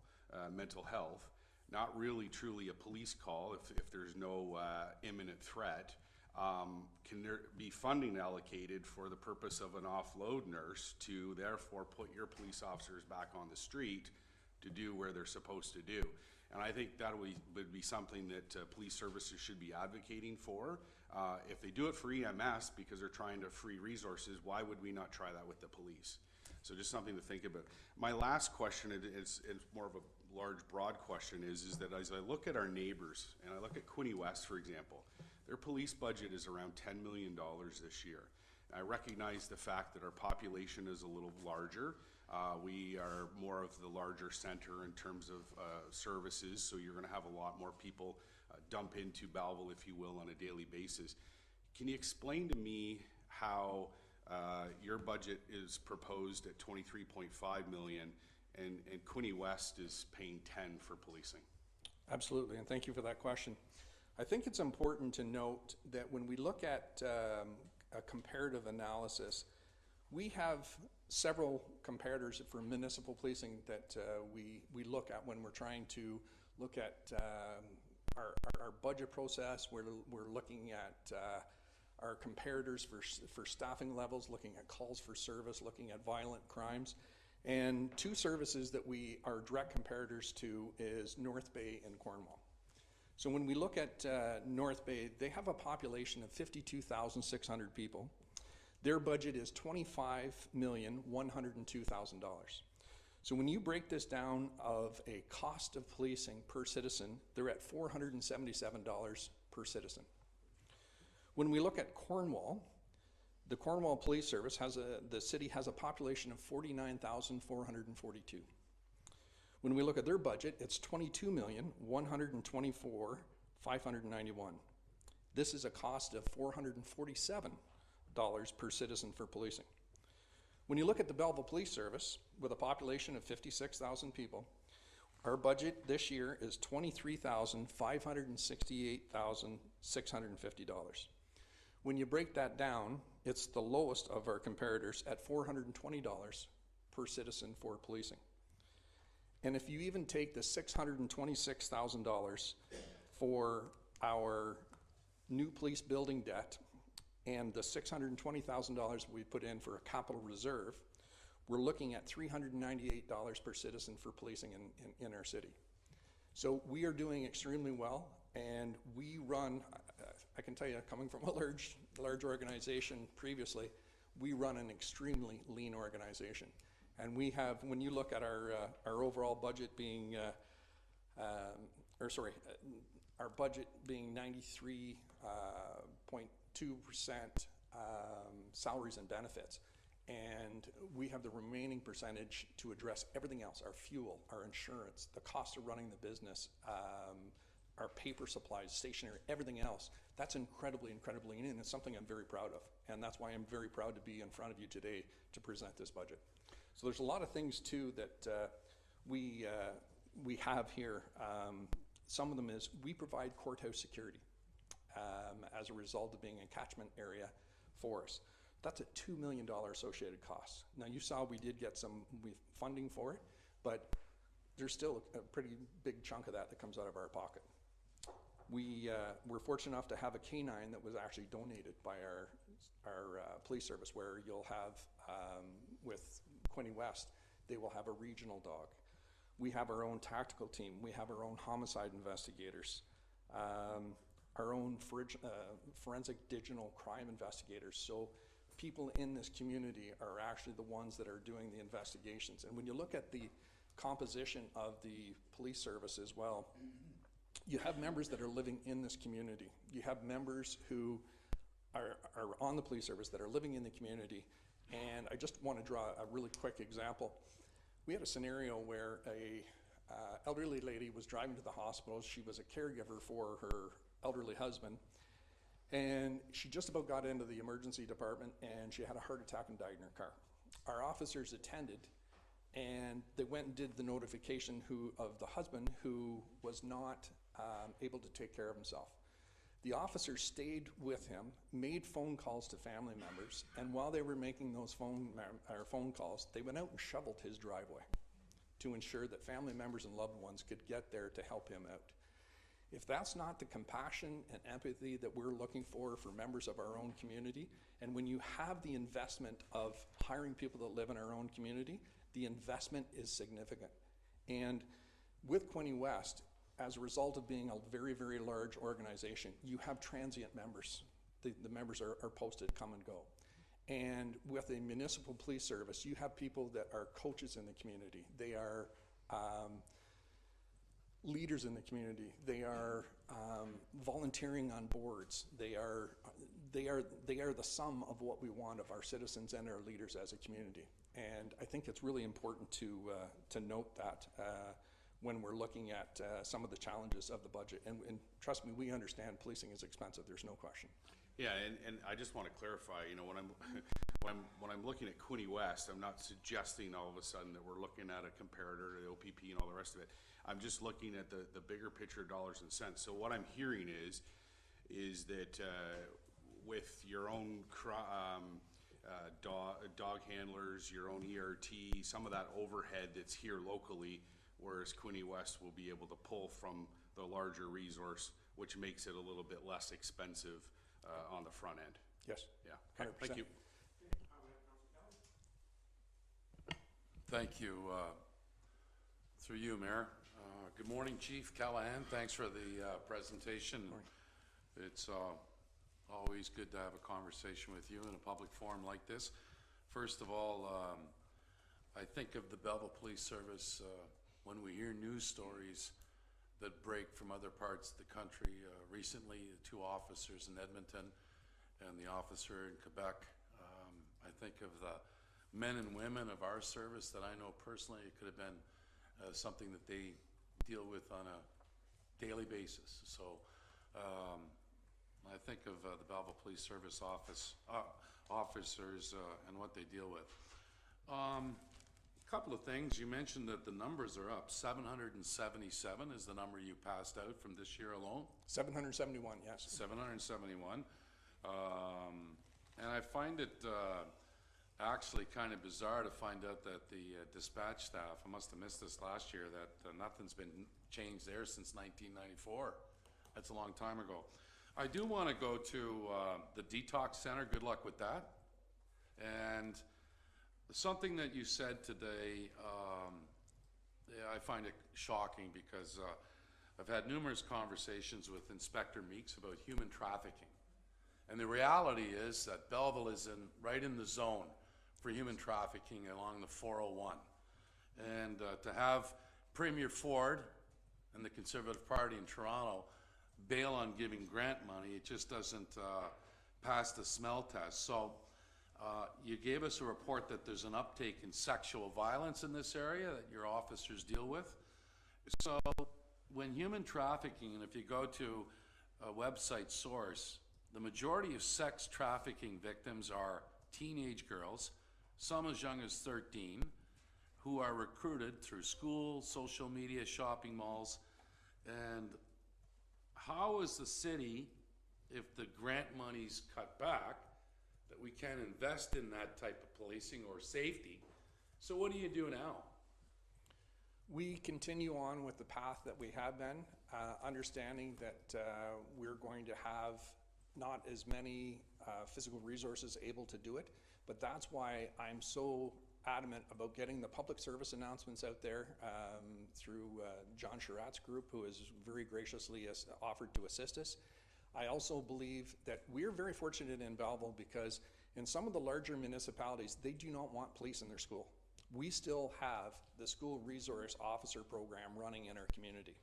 mental health, not really truly a police call if there's no imminent threat. Can there be funding allocated for the purpose of an offload nurse to therefore put your police officers back on the street to do where they're supposed to do? And I think that would be something that police services should be advocating for. If they do it for EMS because they're trying to free resources, why would we not try that with the police? So just something to think about. My last question, it's more of a large, broad question, is that as I look at our neighbors, and I look at Quinte West, for example, their police budget is around $10 million this year. I recognize the fact that our population is a little larger. We are more of the larger center in terms of services, so you're going to have a lot more people dump into Belleville, if you will, on a daily basis. Can you explain to me how your budget is proposed at $23.5 million and Quinte West is paying $10 million for policing? Absolutely, and thank you for that question. I think it's important to note that when we look at a comparative analysis, we have several comparators for municipal policing that we look at when we're trying to look at our budget process. We're looking at our comparators for staffing levels, looking at calls for service, looking at violent crimes. And 2 services that we are direct comparators to is North Bay and Cornwall. So when we look at North Bay, they have a population of 52,600 people. Their budget is $25,102,000. So when you break this down of a cost of policing per citizen, they're at $477 per citizen. When we look at Cornwall, the Cornwall Police Service the city has a population of 49,442. When we look at their budget, it's $22,124,591. This is a cost of $447 per citizen for policing. When you look at the Belleville Police Service, with a population of 56,000 people, our budget this year is $23,568,650. When you break that down, it's the lowest of our comparators at $420 per citizen for policing. And if you even take the $626,000 for our new police building debt and the $620,000 we put in for a capital reserve, we're looking at $398 per citizen for policing in our city. So we are doing extremely well, and we run, I can tell you, coming from a large organization previously, we run an extremely lean organization. And we have, when you look at our overall budget being, our budget being 93.2% salaries and benefits. And we have the remaining percentage to address everything else, our fuel, our insurance, the cost of running the business, our paper supplies, stationery, everything else. That's incredibly lean, and it's something I'm very proud of. And that's why I'm very proud to be in front of you today to present this budget. So there's a lot of things too that we have here. Some of them is we provide courthouse security as a result of being a catchment area for us. That's a $2 million associated cost. Now you saw we did get some funding for it, but there's still a pretty big chunk of that comes out of our pocket. We're fortunate enough to have a canine that was actually donated by our police service, where you'll have, with Quinte West, they will have a regional dog. We have our own tactical team. We have our own homicide investigators, our own forensic digital crime investigators. So people in this community are actually the ones that are doing the investigations. And when you look at the composition of the police service as well, you have members that are living in this community. You have members who are on the police service that are living in the community. And I just want to draw a really quick example. We had a scenario where a elderly lady was driving to the hospital. She was a caregiver for her elderly husband, and she just about got into the emergency department, and she had a heart attack and died in her car. Our officers attended, and they went and did the notification of the husband, who was not able to take care of himself. The officers stayed with him, made phone calls to family members, and while they were making those phone calls, they went out and shoveled his driveway to ensure that family members and loved ones could get there to help him out. If that's not the compassion and empathy that we're looking for members of our own community, and when you have the investment of hiring people that live in our own community, the investment is significant. And with Quinte West, as a result of being a very, very large organization, you have transient members. The members are posted, come and go. And with a municipal police service, you have people that are coaches in the community. They are leaders in the community. They are volunteering on boards. They are the sum of what we want of our citizens and our leaders as a community. And I think it's really important to note that when we're looking at some of the challenges of the budget. And trust me, we understand policing is expensive, there's no question. Yeah, and I just want to clarify, you know, when I'm looking at Quinte West, I'm not suggesting all of a sudden that we're looking at a comparator to the OPP and all the rest of it. I'm just looking at the bigger picture, dollars and cents. So what I'm hearing is that with your own dog handlers, your own ERT, some of that overhead that's here locally, whereas Quinte West will be able to pull from the larger resource, which makes it a little bit less expensive on the front end. Yes. Yeah. Okay. 100%. Thank you. Thank you. Through you, Mayor. Good morning, Chief Callahan. Thanks for the presentation. It's always good to have a conversation with you in a public forum like this. First of all, I think of the Belleville Police Service when we hear news stories that break from other parts of the country. Recently, the 2 officers in Edmonton and the officer in Quebec. I think of the men and women of our service that I know personally. It could have been something that they deal with on a daily basis. So I think of the Belleville Police Service officers and what they deal with. Couple of things. You mentioned that the numbers are up. 777 is the number you passed out from this year alone. 771, yes. 771. And I find it actually kind of bizarre to find out that the dispatch staff, I must have missed this last year, that nothing's been changed there since 1994. That's a long time ago. I do want to go to the detox center. Good luck with that. And something that you said today, I find it shocking because I've had numerous conversations with Inspector Meeks about human trafficking. And the reality is that Belleville is right in the zone for human trafficking along the 401. And to have Premier Ford and the Conservative Party in Toronto bail on giving grant money. It just doesn't pass the smell test. So you gave us a report that there's an uptake in sexual violence in this area that your officers deal with. So when human trafficking, and if you go to a website source, the majority of sex trafficking victims are teenage girls, some as young as 13, who are recruited through schools, social media, shopping malls. And how is the city, if the grant money's cut back, that we can't invest in that type of policing or safety? So what do you do now? We continue on with the path that we have been, understanding that we're going to have not as many physical resources able to do it, but that's why I'm so adamant about getting the public service announcements out there through John Sherratt's group, who has very graciously offered to assist us. I also believe that we're very fortunate in Belleville because in some of the larger municipalities, they do not want police in their school. We still have the school resource officer program running in our community.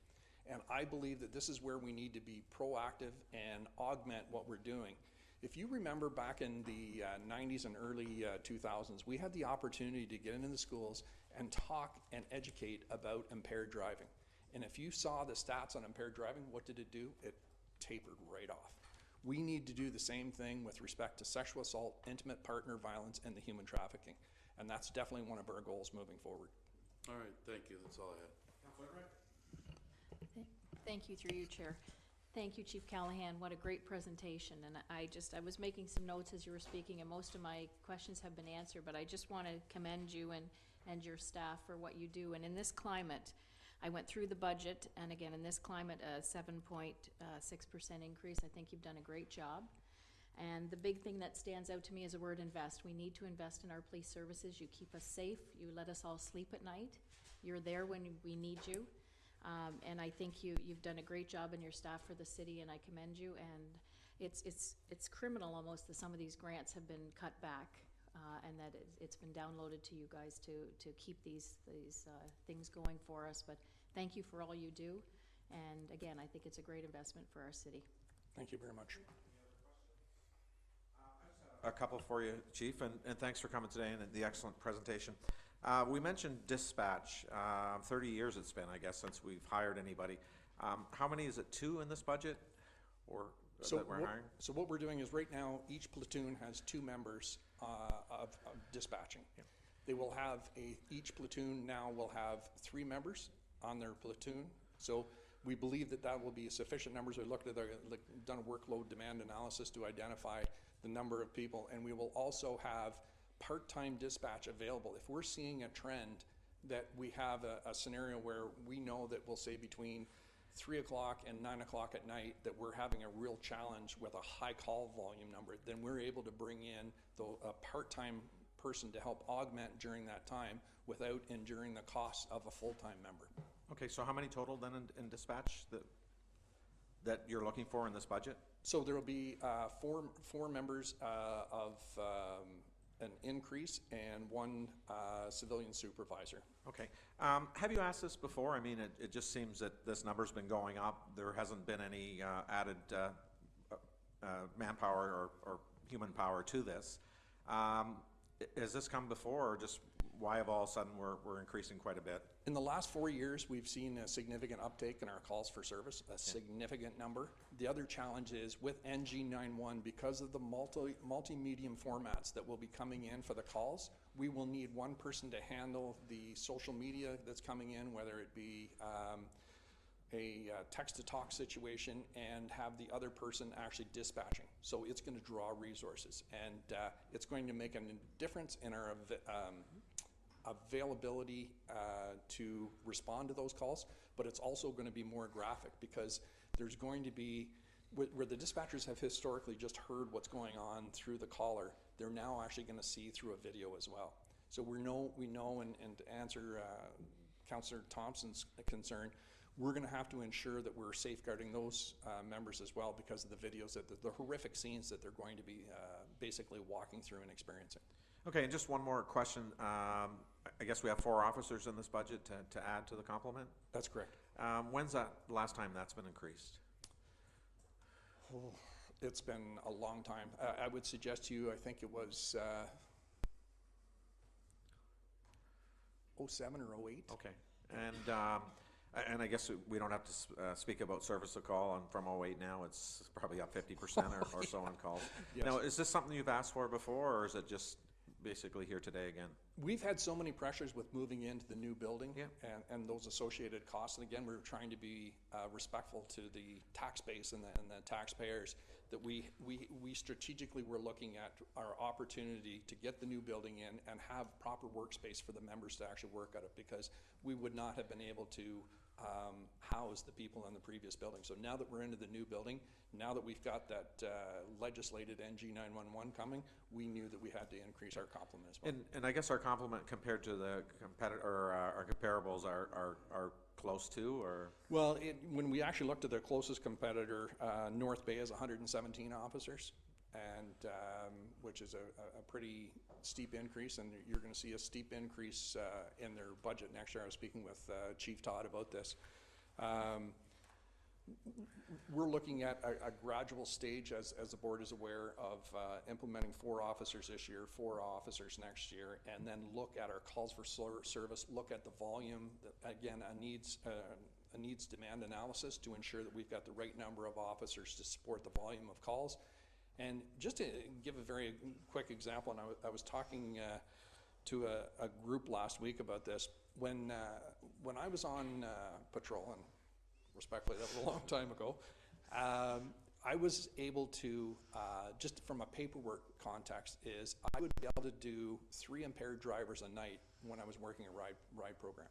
And I believe that this is where we need to be proactive and augment what we're doing. If you remember back in the 90s and early 2000s, we had the opportunity to get into the schools and talk and educate about impaired driving. And if you saw the stats on impaired driving, what did it do? It tapered right off. We need to do the same thing with respect to sexual assault, intimate partner violence, and the human trafficking. And that's definitely one of our goals moving forward. All right, thank you. That's all I had. Thank you, through you, Chair. Thank you, Chief Callahan. What a great presentation. And I was making some notes as you were speaking, and most of my questions have been answered, but I just want to commend you and your staff for what you do. And in this climate, I went through the budget, and again, in this climate, a 7.6% increase. I think you've done a great job. And the big thing that stands out to me is the word invest. We need to invest in our police services. You keep us safe. You let us all sleep at night. You're there when we need you. And I think you've done a great job in your staff for the city, and I commend you. And it's criminal almost that some of these grants have been cut back, and that it's been downloaded to you guys to keep these things going for us. But thank you for all you do. And again, I think it's a great investment for our city. Thank you very much. A couple for you, Chief, and thanks for coming today and the excellent presentation. We mentioned dispatch. 30 years it's been, I guess, since we've hired anybody. How many is it, 2 in this budget, or that we're hiring? So what we're doing is right now, each platoon has 2 members of dispatching. Yeah. They will have each platoon now will have 3 members on their platoon. So we believe that will be sufficient numbers. We looked at done a workload demand analysis to identify the number of people, and we will also have part-time dispatch available. If we're seeing a trend that we have a scenario where we know that we'll say between 3 o'clock and 9 o'clock at night that we're having a real challenge with a high call volume number, then we're able to bring in a part-time person to help augment during that time without enduring the cost of a full-time member. Okay, so how many total then in dispatch that you're looking for in this budget? So there will be four members of an increase and 1 civilian supervisor. Okay. Have you asked this before? I mean, it just seems that this number's been going up. There hasn't been any added manpower or human power to this. Has this come before, or just why of all of a sudden we're increasing quite a bit? In the last 4 years, we've seen a significant uptake in our calls for service, a significant number. The other challenge is with NG91, because of the multi-medium formats that will be coming in for the calls, we will need 1 person to handle the social media that's coming in, whether it be a text-to-talk situation, and have the other person actually dispatching. So it's going to draw resources, and it's going to make a difference in our availability to respond to those calls, but it's also going to be more graphic because there's going to be, where the dispatchers have historically just heard what's going on through the caller, they're now actually going to see through a video as well. So we know, and to answer Councillor Thompson's concern, we're going to have to ensure that we're safeguarding those members as well because of the videos, that the horrific scenes that they're going to be basically walking through and experiencing. Okay, and just one more question. I guess we have 4 officers in this budget to add to the complement? That's correct. When's that last time that's been increased? It's been a long time. I would suggest to you, I think it was 07 or 08. Okay. And I guess we don't have to speak about service of call, and from 08 now, it's probably up 50% or so on calls. Yes. Now, is this something you've asked for before, or is it just basically here today again? We've had so many pressures with moving into the new building Yeah. and those associated costs. And again, we're trying to be respectful to the tax base and the taxpayers, that we strategically were looking at our opportunity to get the new building in and have proper workspace for the members to actually work at it, because we would not have been able to house the people in the previous building. So now that we're into the new building, now that we've got that legislated NG 911 coming, we knew that we had to increase our complement as well. And I guess our complement compared to the competitor, or our comparables are close to, or? Well, when we actually looked at the closest competitor, North Bay has 117 officers, and which is a pretty steep increase, and you're going to see a steep increase in their budget next year. I was speaking with Chief Todd about this. We're looking at a gradual stage, as the board is aware, of implementing 4 officers this year, 4 officers next year, and then look at our calls for service, look at the volume, again, a needs demand analysis to ensure that we've got the right number of officers to support the volume of calls. And just to give a very quick example, and I was talking to a group last week about this. When I was on patrol, and respectfully, that was a long time ago, I was able to, just from a paperwork context, is I would be able to do 3 impaired drivers a night when I was working a ride program.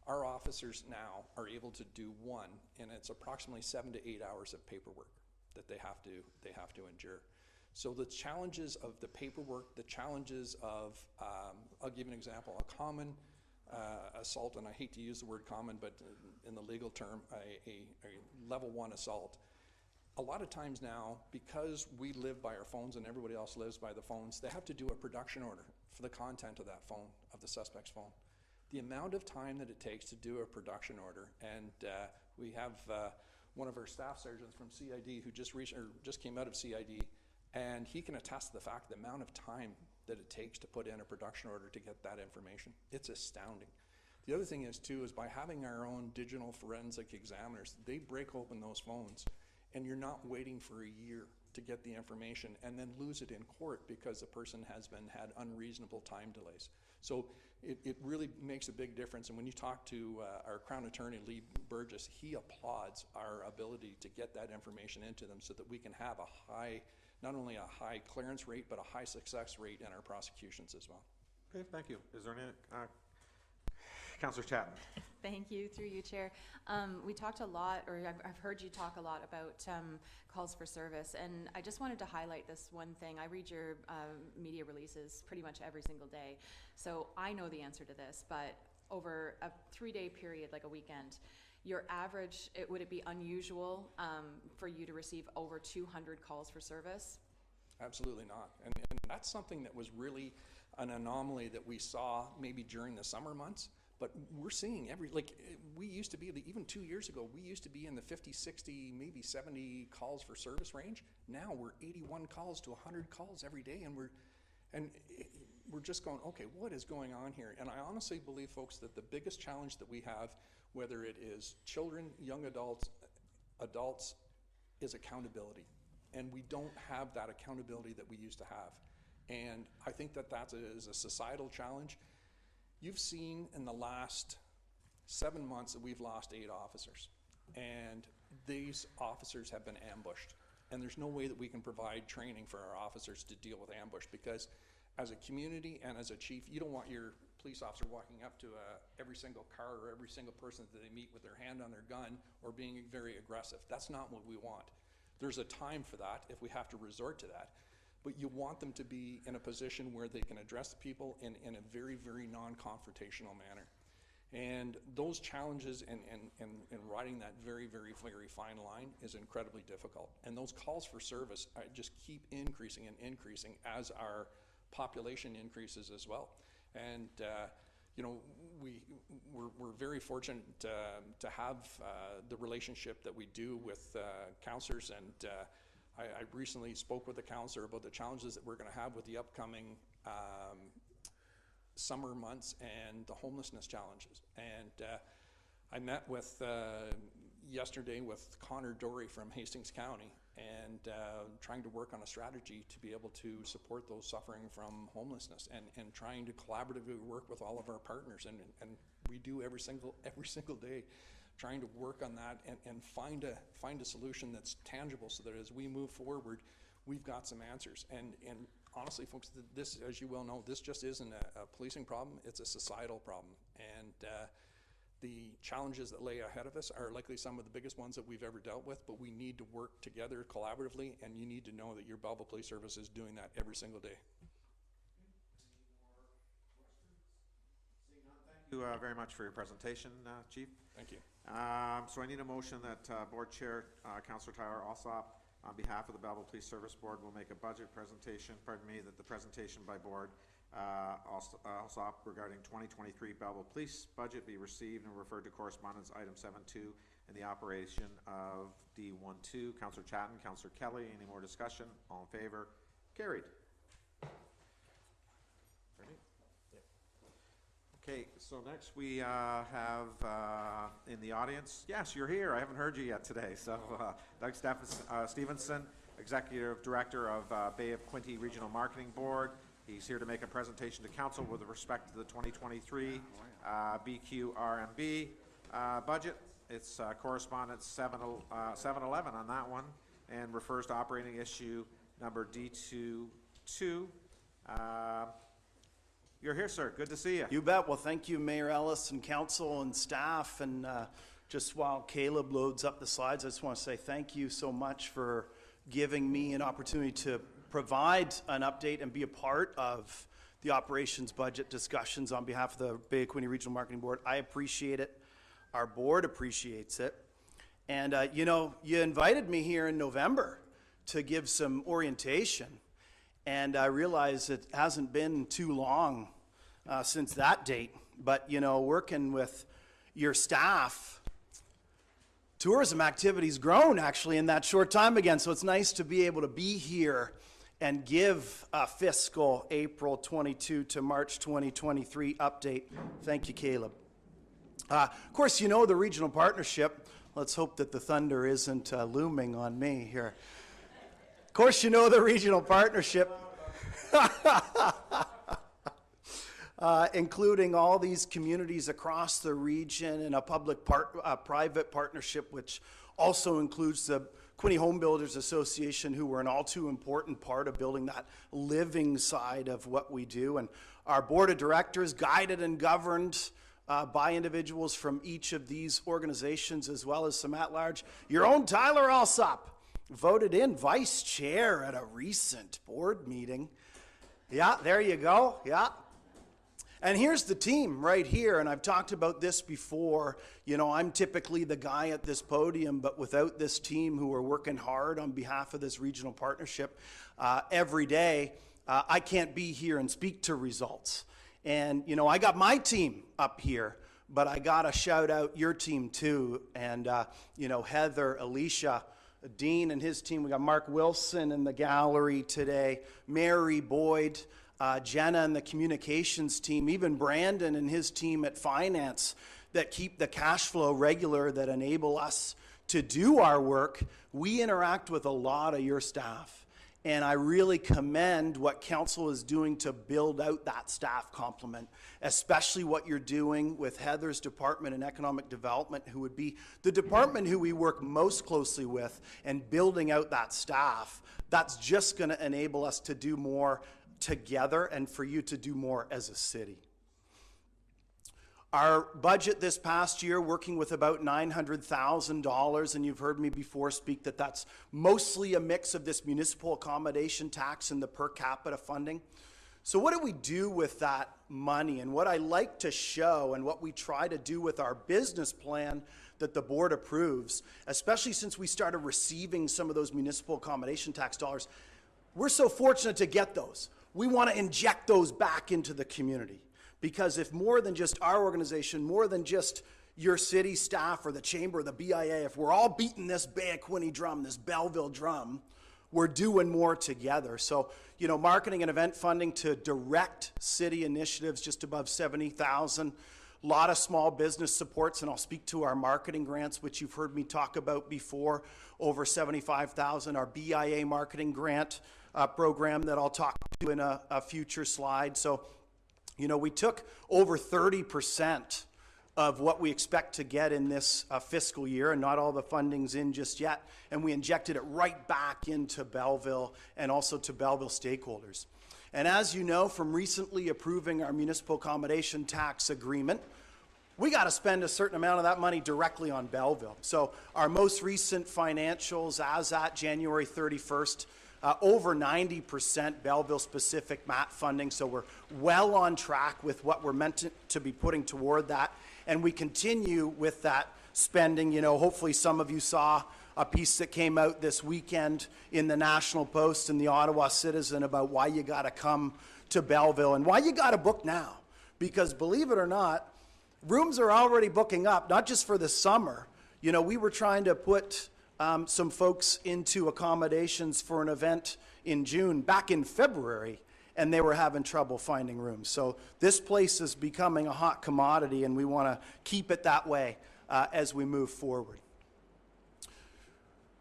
Our officers now are able to do 1, and it's approximately 7 to 8 hours of paperwork that they have to endure. So the challenges of the paperwork, the challenges of, I'll give you an example, a common assault, and I hate to use the word common, but in the legal term, a level 1 assault. A lot of times now, because we live by our phones and everybody else lives by the phones, they have to do a production order for the content of that phone, of the suspect's phone. The amount of time that it takes to do a production order, and we have one of our staff sergeants from CID who just came out of CID, and he can attest to the fact the amount of time that it takes to put in a production order to get that information. It's astounding. The other thing is too, is by having our own digital forensic examiners, they break open those phones, and you're not waiting for a year to get the information and then lose it in court because the person has had unreasonable time delays. So it really makes a big difference. And when you talk to our Crown Attorney, Lee Burgess, he applauds our ability to get that information into them so that we can have a high, not only a high clearance rate, but a high success rate in our prosecutions as well. Okay, thank you. Is there any, Councillor Chapman? Thank you, through you, Chair. We talked a lot, or I've heard you talk a lot about calls for service, and I just wanted to highlight this one thing. I read your media releases pretty much every single day, so I know the answer to this, but over a 3-day period, like a weekend, your average, would it be unusual for you to receive over 200 calls for service? Absolutely not. And that's something that was really an anomaly that we saw maybe during the summer months. But we're seeing we used to be, even 2 years ago, we used to be in the 50, 60, maybe 70 calls for service range. Now we're 81 calls to 100 calls every day, and we're just going, okay, what is going on here? And I honestly believe, folks, that the biggest challenge that we have, whether it is children, young adults, is accountability. And we don't have that accountability that we used to have. And I think that is a societal challenge. You've seen in the last 7 months that we've lost 8 officers, and these officers have been ambushed. And there's no way that we can provide training for our officers to deal with ambush, because as a community and as a chief, you don't want your police officer walking up to every single car or every single person that they meet with their hand on their gun or being very aggressive. That's not what we want. There's a time for that if we have to resort to that. But you want them to be in a position where they can address the people in a very, very non-confrontational manner. And those challenges and riding that very, very, very fine line is incredibly difficult. And those calls for service just keep increasing and increasing as our population increases as well. And we're very fortunate to have the relationship that we do with counselors, and I recently spoke with the councillor about the challenges that we're going to have with the upcoming summer months and the homelessness challenges. And I met with yesterday with Connor Dory from Hastings County, and trying to work on a strategy to be able to support those suffering from homelessness, and trying to collaboratively work with all of our partners, and we do every single day, trying to work on that and find a solution that's tangible, so that as we move forward, we've got some answers. And honestly, folks, this, as you well know, this just isn't a policing problem, it's a societal problem. And the challenges that lay ahead of us are likely some of the biggest ones that we've ever dealt with, but we need to work together collaboratively, and you need to know that your Belleville Police Service is doing that every single day. Thank you very much for your presentation, Chief. Thank you. So I need a motion that Board Chair, Councillor Tyler Alsop, on behalf of the Belleville Police Service Board, will make a budget presentation, that the presentation by Board Alsop regarding 2023 Belleville Police budget be received and referred to correspondence item 7.2 in the operation of D12. Councillor Chatton, Councillor Kelly, any more discussion? All in favor? Carried. Okay, so next we have in the audience, yes, you're here, I haven't heard you yet today, so Doug Stevenson, Executive Director of Bay of Quinte Regional Marketing Board. He's here to make a presentation to Council with respect to the 2023 BQRMB budget. It's correspondence 711 on that one, and refers to operating issue number D22. You're here, sir. Good to see you. You bet. Well, thank you, Mayor Ellis and council and staff. And just while Caleb loads up the slides, I just want to say thank you so much for giving me an opportunity to provide an update and be a part of the operations budget discussions on behalf of the Bay of Quinte Regional Marketing Board. I appreciate it. Our board appreciates it. And, you know, you invited me here in November to give some orientation. And I realize it hasn't been too long since that date. But, you know, working with your staff, tourism activity's grown actually in that short time again. So it's nice to be able to be here and give a fiscal April 22 to March 2023 update. Thank you, Caleb. Of course, you know the regional partnership. Let's hope that the thunder isn't looming on me here. Of course, you know the regional partnership, including all these communities across the region, and a public-private partnership, which also includes the Quinte Home Builders Association, who were an all too important part of building that living side of what we do. And our board of directors, guided and governed by individuals from each of these organizations, as well as some at-large. Your own Tyler Alsop voted in vice chair at a recent board meeting. Yeah, there you go. Yeah. And here's the team right here, and I've talked about this before. You know, I'm typically the guy at this podium, but without this team who are working hard on behalf of this regional partnership every day, I can't be here and speak to results. And, you know, I got my team up here, but I got to shout out your team too. And, you know, Heather, Alicia, Dean and his team. We got Mark Wilson in the gallery today, Mary Boyd, Jenna and the communications team, even Brandon and his team at finance that keep the cash flow regular, that enable us to do our work. We interact with a lot of your staff. And I really commend what council is doing to build out that staff complement, especially what you're doing with Heather's department in economic development, who would be the department who we work most closely with, and building out that staff. That's just going to enable us to do more together and for you to do more as a city. Our budget this past year, working with about $900,000, and you've heard me before speak that that's mostly a mix of this municipal accommodation tax and the per capita funding. So what do we do with that money? And what I like to show, and what we try to do with our business plan that the board approves, especially since we started receiving some of those municipal accommodation tax dollars, we're so fortunate to get those. We want to inject those back into the community. Because if more than just our organization, more than just your city staff or the chamber or the BIA, if we're all beating this Bay of Quinte drum, this Belleville drum, we're doing more together. So, you know, marketing and event funding to direct city initiatives, just above 70,000. A lot of small business supports, and I'll speak to our marketing grants, which you've heard me talk about before, over 75,000. Our BIA marketing grant program that I'll talk to in a future slide. So, you know, we took over 30% of what we expect to get in this fiscal year, and not all the funding's in just yet, and we injected it right back into Belleville and also to Belleville stakeholders. And as you know from recently approving our municipal accommodation tax agreement, we got to spend a certain amount of that money directly on Belleville. So our most recent financials as at January 31st, over 90% Belleville-specific MAT funding, so we're well on track with what we're meant to be putting toward that. And we continue with that spending. You know, hopefully some of you saw a piece that came out this weekend in the National Post and the Ottawa Citizen about why you got to come to Belleville and why you got to book now. Because believe it or not, rooms are already booking up, not just for the summer. You know, we were trying to put some folks into accommodations for an event in June, back in February, and they were having trouble finding rooms. So this place is becoming a hot commodity, and we want to keep it that way as we move forward.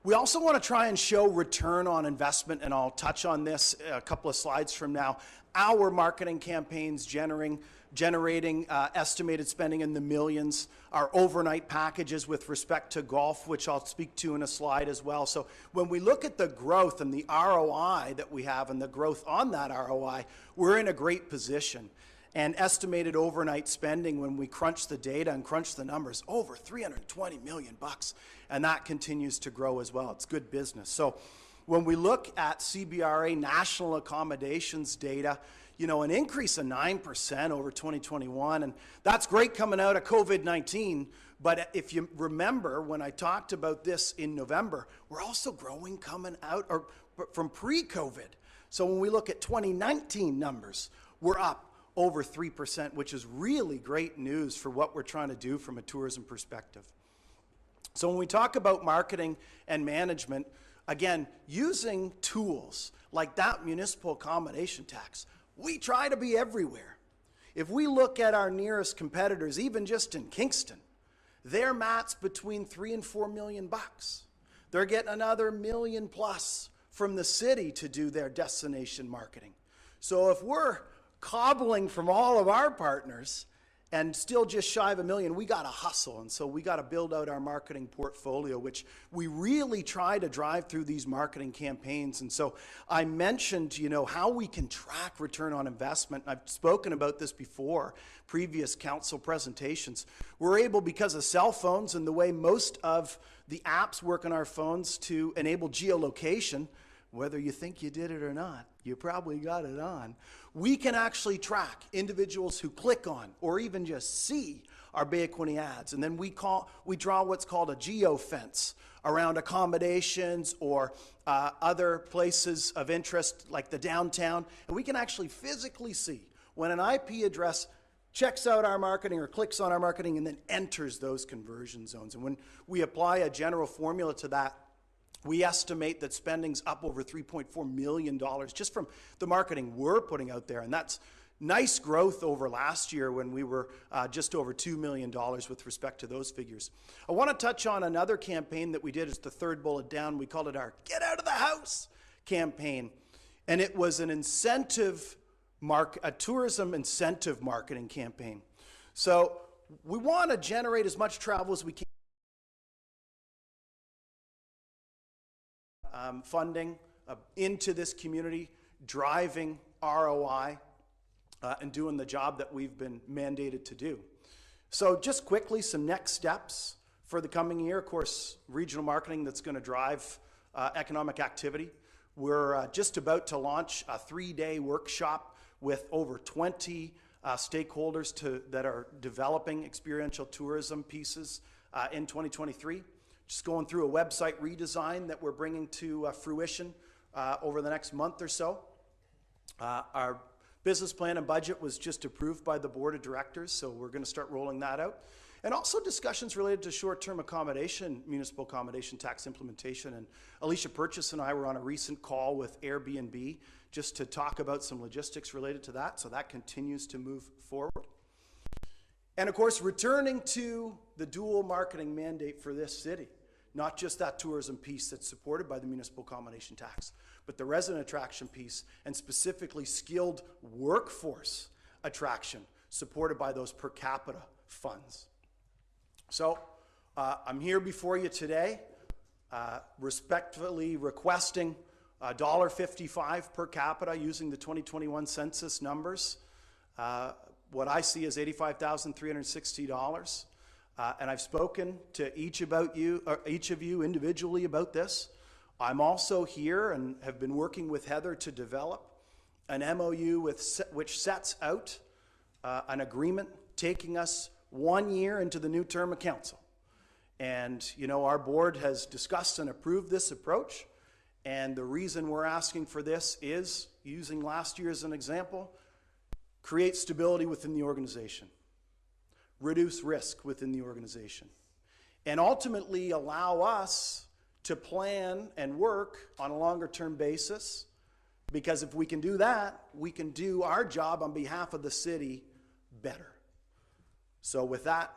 We also want to try and show return on investment, and I'll touch on this a couple of slides from now. Our marketing campaigns generating estimated spending in the millions, our overnight packages with respect to golf, which I'll speak to in a slide as well. So when we look at the growth and the ROI that we have and the growth on that ROI, we're in a great position. And estimated overnight spending, when we crunch the data and crunch the numbers, over $320 million bucks, and that continues to grow as well. It's good business. So when we look at CBRA national accommodations data, you know, an increase of 9% over 2021, and that's great coming out of COVID-19, but if you remember when I talked about this in November, we're also growing coming out or from pre-COVID. So when we look at 2019 numbers, we're up over 3%, which is really great news for what we're trying to do from a tourism perspective. So when we talk about marketing and management, again, using tools like that municipal accommodation tax, we try to be everywhere. If we look at our nearest competitors, even just in Kingston, their MAT's between 3 and 4 million bucks. They're getting another million plus from the city to do their destination marketing. So if we're cobbling from all of our partners and still just shy of $1 million, we got to hustle. And so we got to build out our marketing portfolio, which we really try to drive through these marketing campaigns. And so I mentioned, you know, how we can track return on investment. I've spoken about this before, previous council presentations. We're able, because of cell phones and the way most of the apps work on our phones, to enable geolocation. Whether you think you did it or not, you probably got it on. We can actually track individuals who click on or even just see our Bay of Quinte ads. And then we draw what's called a geofence around accommodations or other places of interest like the downtown. And we can actually physically see when an IP address checks out our marketing or clicks on our marketing and then enters those conversion zones. And when we apply a general formula to that, we estimate that spending's up over $3.4 million just from the marketing we're putting out there. And that's nice growth over last year when we were just over $2 million with respect to those figures. I want to touch on another campaign that we did. It's the third bullet down. We called it our Get Out of the House campaign. And it was an a tourism incentive marketing campaign. So we want to generate as much travel as we can. Funding into this community, driving ROI, and doing the job that we've been mandated to do. So just quickly, some next steps for the coming year. Of course, regional marketing that's going to drive economic activity. We're just about to launch a 3-day workshop with over 20 stakeholders that are developing experiential tourism pieces in 2023. Just going through a website redesign that we're bringing to fruition over the next month or so. Our business plan and budget was just approved by the board of directors, so we're going to start rolling that out. And also discussions related to short-term accommodation, municipal accommodation tax implementation. And Alicia Purchase and I were on a recent call with Airbnb just to talk about some logistics related to that. So that continues to move forward. And of course, returning to the dual marketing mandate for this city, not just that tourism piece that's supported by the municipal accommodation tax, but the resident attraction piece and specifically skilled workforce attraction supported by those per capita funds. So I'm here before you today, respectfully requesting $1.55 per capita using the 2021 census numbers. What I see is $85,360. And I've spoken to each of you individually about this. I'm also here and have been working with Heather to develop an MOU which sets out an agreement taking us 1 year into the new term of council. And, you know, our board has discussed and approved this approach. And the reason we're asking for this is, using last year as an example, create stability within the organization, reduce risk within the organization, and ultimately allow us to plan and work on a longer term basis. Because if we can do that, we can do our job on behalf of the city better. So with that,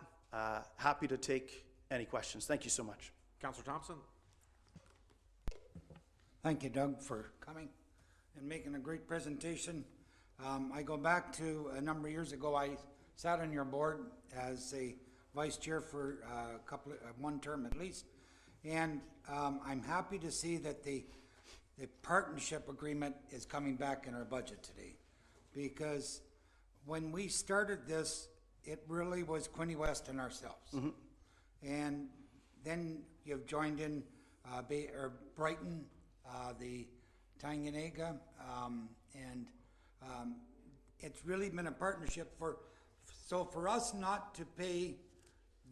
happy to take any questions. Thank you so much. Councillor Thompson? Thank you, Doug, for coming and making a great presentation. I go back to a number of years ago. I sat on your board as a vice chair for one term at least, and I'm happy to see that the partnership agreement is coming back in our budget today, because when we started this, it really was Quinte West and ourselves. Mm-hmm. And then you've joined in Brighton, the Tanganyika, and it's really been a partnership so for us not to pay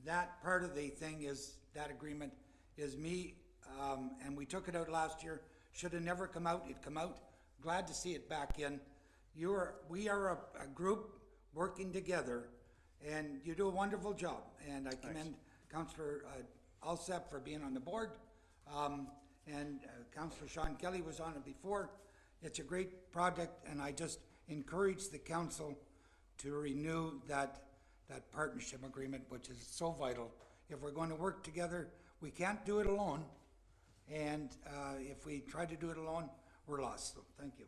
that part of the thing that agreement is me, and we took it out last year. Should have never come out. It come out. Glad to see it back in. We are a group working together, and you do a wonderful job. And I commend Councillor Alsep for being on the board, and Councillor Sean Kelly was on it before. It's a great project, and I just encourage the council to renew that partnership agreement, which is so vital. If we're going to work together, we can't do it alone. And if we try to do it alone, we're lost. So thank you.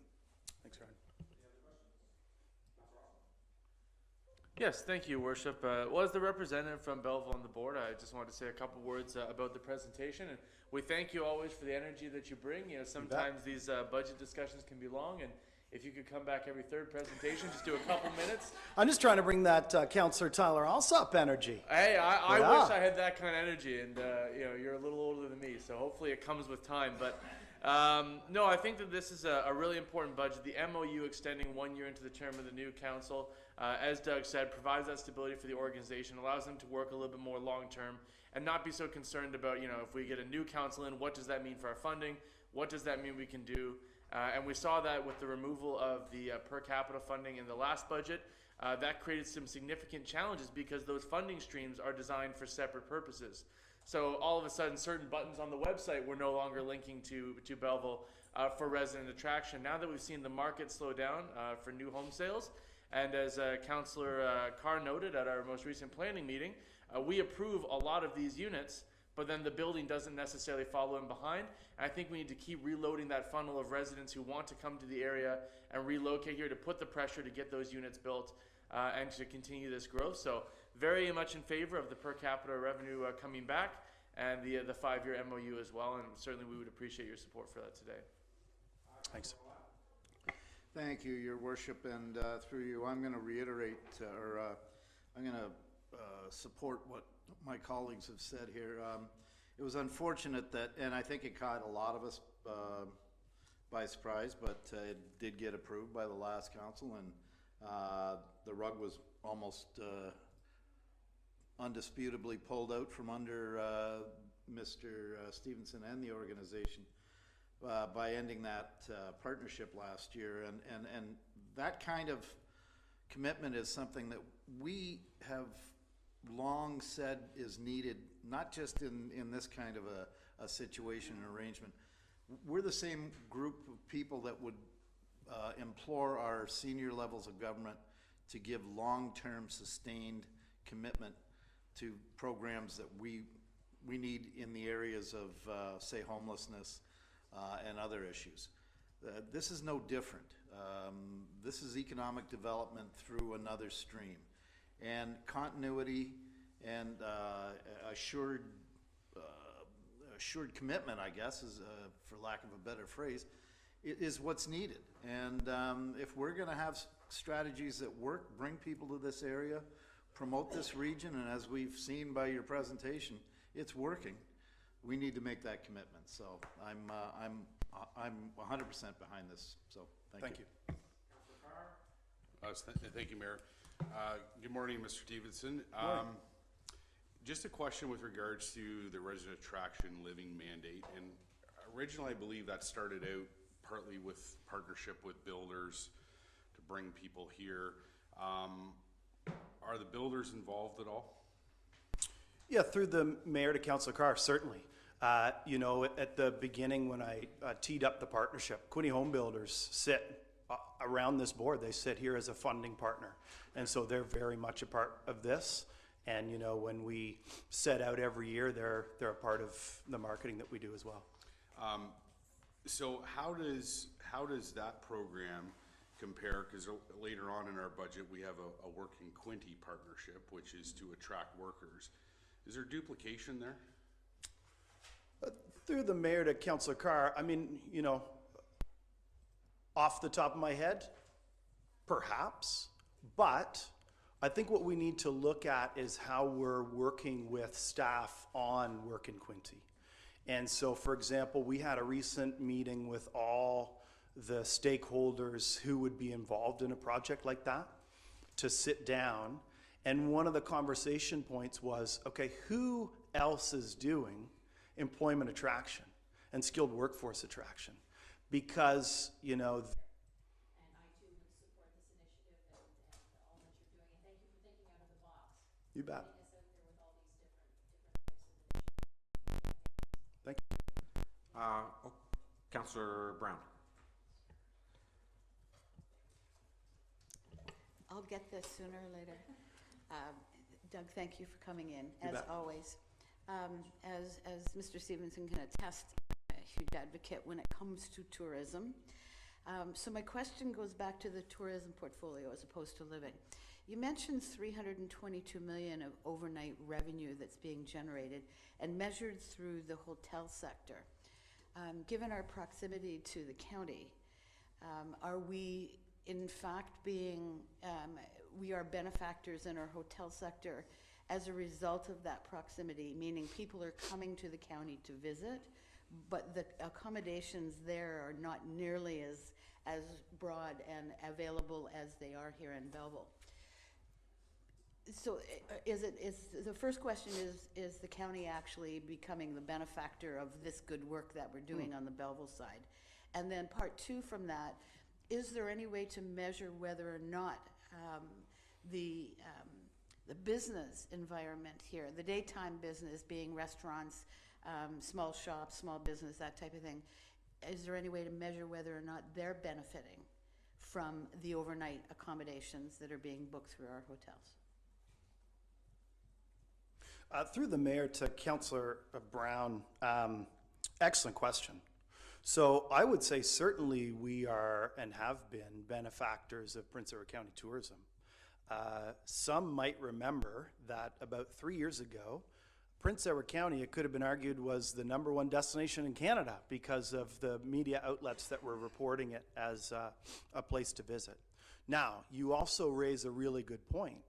Thanks, Ryan. Yes, thank you, Worship. Well, as the representative from Belleville on the board, I just wanted to say a couple words about the presentation. And we thank you always for the energy that you bring. You know, sometimes these budget discussions can be long, and if you could come back every third presentation, just do a couple minutes. I'm just trying to bring that Councillor Tyler Alsop energy. Hey, I wish I had that kind of energy, and you know, you're a little older than me, so hopefully it comes with time. But no, I think that this is a really important budget. The MOU extending 1 year into the term of the new council, as Doug said, provides that stability for the organization, allows them to work a little bit more long-term, and not be so concerned about, you know, if we get a new council in, what does that mean for our funding? What does that mean we can do? And we saw that with the removal of the per capita funding in the last budget. That created some significant challenges because those funding streams are designed for separate purposes. So all of a sudden, certain buttons on the website were no longer linking to Belleville for resident attraction. Now that we've seen the market slow down for new home sales, and as Councillor Carr noted at our most recent planning meeting, we approve a lot of these units, but then the building doesn't necessarily follow in behind. And I think we need to keep reloading that funnel of residents who want to come to the area and relocate here to put the pressure to get those units built and to continue this growth. So very much in favor of the per capita revenue coming back and the 5-year MOU as well. And certainly we would appreciate your support for that today. Thanks. Thank you, Your Worship, and through you, I'm going to reiterate, I'm going to support what my colleagues have said here. It was unfortunate that, and I think it caught a lot of us by surprise, but it did get approved by the last council, and the rug was almost undisputably pulled out from under Mr. Stevenson and the organization by ending that partnership last year. And that kind of commitment is something that we have long said is needed, not just in this kind of a situation and arrangement. We're the same group of people that would implore our senior levels of government to give long-term sustained commitment to programs that we need in the areas of, say, homelessness and other issues. This is no different. This is economic development through another stream. And continuity and assured commitment, I guess, is for lack of a better phrase, is what's needed. And if we're going to have strategies that work, bring people to this area, promote this region, and as we've seen by your presentation, it's working, we need to make that commitment. So I'm 100% behind this. So thank you. Thank you, Mayor. Good morning, Mr. Stevenson. Just a question with regards to the resident attraction living mandate. And originally, I believe that started out partly with partnership with builders to bring people here. Are the builders involved at all? Yeah, through the mayor to Councillor Carr, certainly. You know, at the beginning when I teed up the partnership, Quinte Home Builders sit around this board. They sit here as a funding partner. And so they're very much a part of this. And, you know, when we set out every year, they're a part of the marketing that we do as well. So how does that program compare? Because later on in our budget, we have a working Quinte partnership, which is to attract workers. Is there duplication there? Through the mayor to Councillor Carr, I mean, you know, off the top of my head, perhaps, but I think what we need to look at is how we're working with staff on work in Quinte. And so, for example, we had a recent meeting with all the stakeholders who would be involved in a project like that to sit down. And one of the conversation points was, okay, who else is doing employment attraction and skilled workforce attraction? Because, you know, And I too would support this initiative and all that you're doing. And thank you for thinking out of the box. you bet. Getting us out there with all these different types of initiatives. Thank you. Councillor Brown. I'll get this sooner or later. Doug, thank you for coming in, You as bet. always. As Mr. Stevenson can attest, I'm a huge advocate when it comes to tourism. So my question goes back to the tourism portfolio as opposed to living. You mentioned 322 million of overnight revenue that's being generated and measured through the hotel sector. Given our proximity to the county, are we in fact we are benefactors in our hotel sector as a result of that proximity, meaning people are coming to the county to visit, but the accommodations there are not nearly as broad and available as they are here in Belleville. So the first question is the county actually becoming the benefactor of this good work that we're doing on the Belleville side? And then part two from that, is there any way to measure whether or not the business environment here, the daytime business being restaurants, small shops, small business, that type of thing, is there any way to measure whether or not they're benefiting from the overnight accommodations that are being booked through our hotels? Through the mayor to Councillor Brown, excellent question. So I would say certainly we are and have been benefactors of Prince Edward County tourism. Some might remember that about 3 years ago, Prince Edward County, it could have been argued, was the #1 destination in Canada because of the media outlets that were reporting it as a place to visit. Now, you also raise a really good point.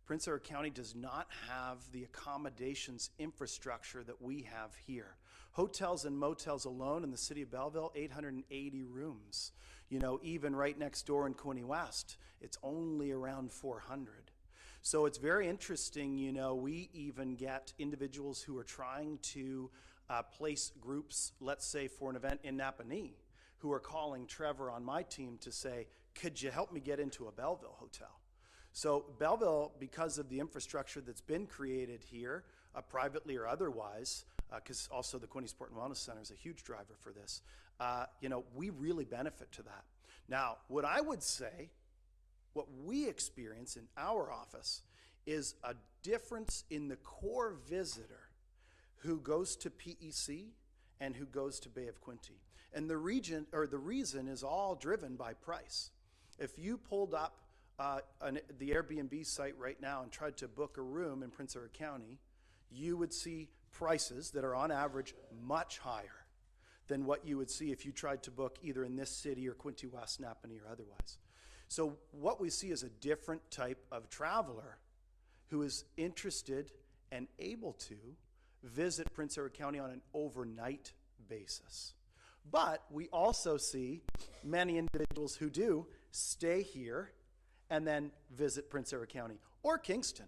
Prince Edward County does not have the accommodations infrastructure that we have here. Hotels and motels alone in the city of Belleville, 880 rooms. You know, even right next door in Quinte West, it's only around 400. So it's very interesting, you know, we even get individuals who are trying to place groups, let's say for an event in Napanee, who are calling Trevor on my team to say, could you help me get into a Belleville hotel? So Belleville, because of the infrastructure that's been created here, privately or otherwise, because also the Quinte Sport and Wellness Center is a huge driver for this, we really benefit to that. Now, what I would say, what we experience in our office is a difference in the core visitor who goes to PEC and who goes to Bay of Quinte. And the reason is all driven by price. If you pulled up the Airbnb site right now and tried to book a room in Prince Edward County, you would see prices that are on average much higher than what you would see if you tried to book either in this city or Quinte West, Napanee, or otherwise. So what we see is a different type of traveler who is interested and able to visit Prince Edward County on an overnight basis. But we also see many individuals who do stay here and then visit Prince Edward County or Kingston.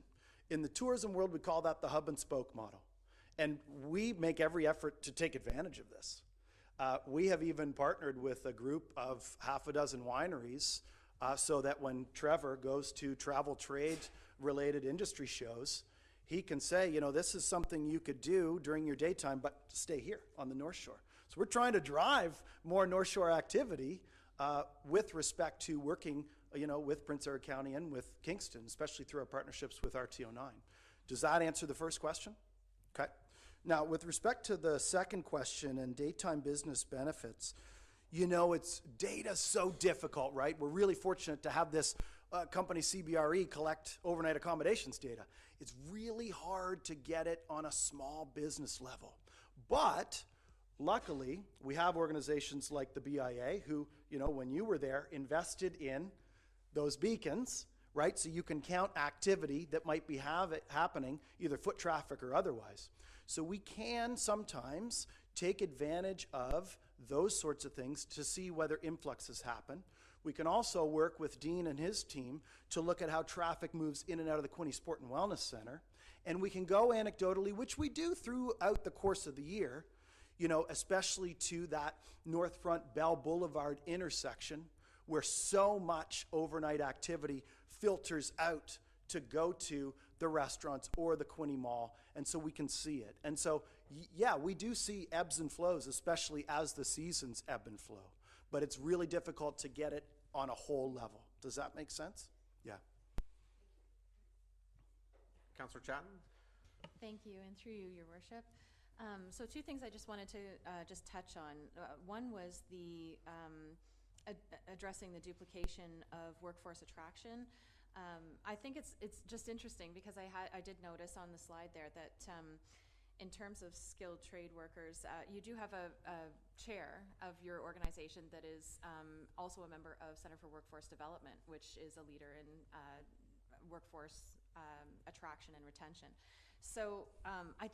In the tourism world, we call that the hub and spoke model. And we make every effort to take advantage of this. We have even partnered with a group of half a dozen wineries so that when Trevor goes to travel trade related industry shows, he can say, this is something you could do during your daytime, but stay here on the North Shore. So we're trying to drive more North Shore activity with respect to working, with Prince Edward County and with Kingston, especially through our partnerships with RTO9. Does that answer the first question? Okay. Now, with respect to the second question and daytime business benefits, it's data's so difficult, right? We're really fortunate to have this company CBRE collect overnight accommodations data. It's really hard to get it on a small business level. But luckily, we have organizations like the BIA who, when you were there, invested in those beacons, right? So you can count activity that might be happening, either foot traffic or otherwise. So we can sometimes take advantage of those sorts of things to see whether influxes happen. We can also work with Dean and his team to look at how traffic moves in and out of the Quinte Sport and Wellness Center. And we can go anecdotally, which we do throughout the course of the year, especially to that North Front Bell Boulevard intersection where so much overnight activity filters out to go to the restaurants or the Quinte Mall, and so we can see it. And so, yeah, we do see ebbs and flows, especially as the seasons ebb and flow, but it's really difficult to get it on a whole level. Does that make sense? Yeah. Councillor Chatton? Thank you, and through you, Your Worship. So two things I just wanted to just touch on. One was the addressing the duplication of workforce attraction. I think it's just interesting because I did notice on the slide there that in terms of skilled trade workers, you do have a chair of your organization that is also a member of Center for Workforce Development, which is a leader in workforce attraction and retention. So I'd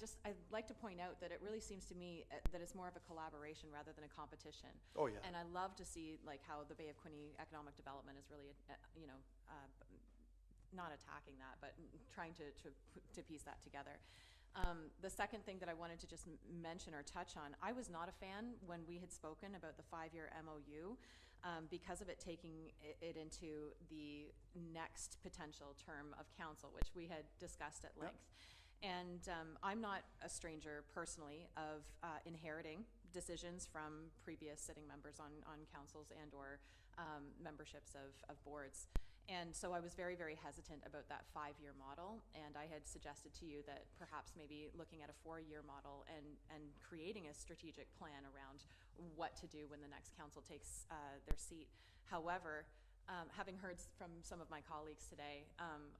like to point out that it really seems to me that it's more of a collaboration rather than a competition. Oh, yeah. And I love to see how the Bay of Quinte economic development is really, not attacking that, but trying to piece that together. The second thing that I wanted to just mention or touch on, I was not a fan when we had spoken about the 5-year MOU because of it taking it into the next potential term of council, which we had discussed at length. Yep. And I'm not a stranger personally of inheriting decisions from previous sitting members on councils and or memberships of boards. And so I was very, very hesitant about that 5-year model, and I had suggested to you that perhaps maybe looking at a 4-year model and creating a strategic plan around what to do when the next council takes their seat. However, having heard from some of my colleagues today,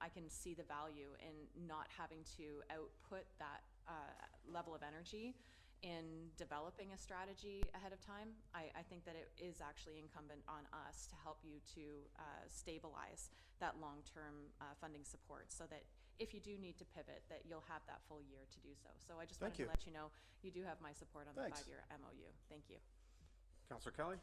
I can see the value in not having to output that level of energy in developing a strategy ahead of time. I think that it is actually incumbent on us to help you to stabilize that long-term funding support so that if you do need to pivot, that you'll have that full year to do so. So I just wanted to let you know you do have my support on the 5-year MOU. Thank you. Councillor Kelly?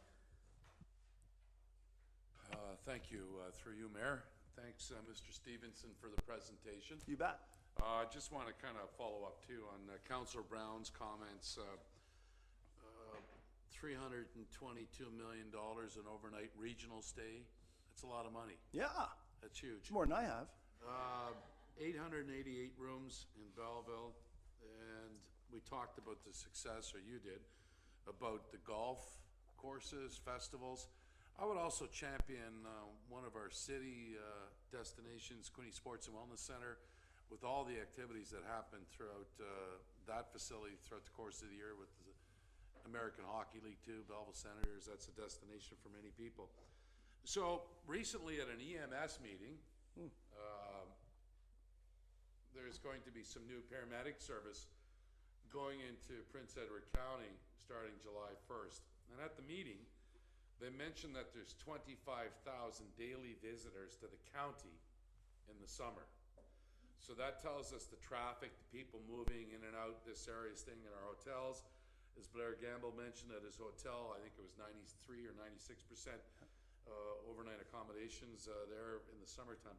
Thank you. Through you, Mayor. Thanks, Mr. Stevenson, for the presentation. You bet. I just want to kind of follow up too on Councillor Brown's comments. $322 million in overnight regional stay. That's a lot of money. Yeah. That's huge. More than I have. 888 rooms in Belleville, and we talked about the success, or you did, about the golf courses, festivals. I would also champion one of our city destinations, Quinte Sports and Wellness Center, with all the activities that happen throughout that facility throughout the course of the year with the American Hockey League too, Belleville Senators, that's a destination for many people. So recently at an EMS meeting, there's going to be some new paramedic service going into Prince Edward County starting July 1st. And at the meeting, they mentioned that there's 25,000 daily visitors to the county in the summer. So that tells us the traffic, the people moving in and out this area, staying in our hotels. As Blair Gamble mentioned at his hotel, I think it was 93 or 96% overnight accommodations there in the summertime.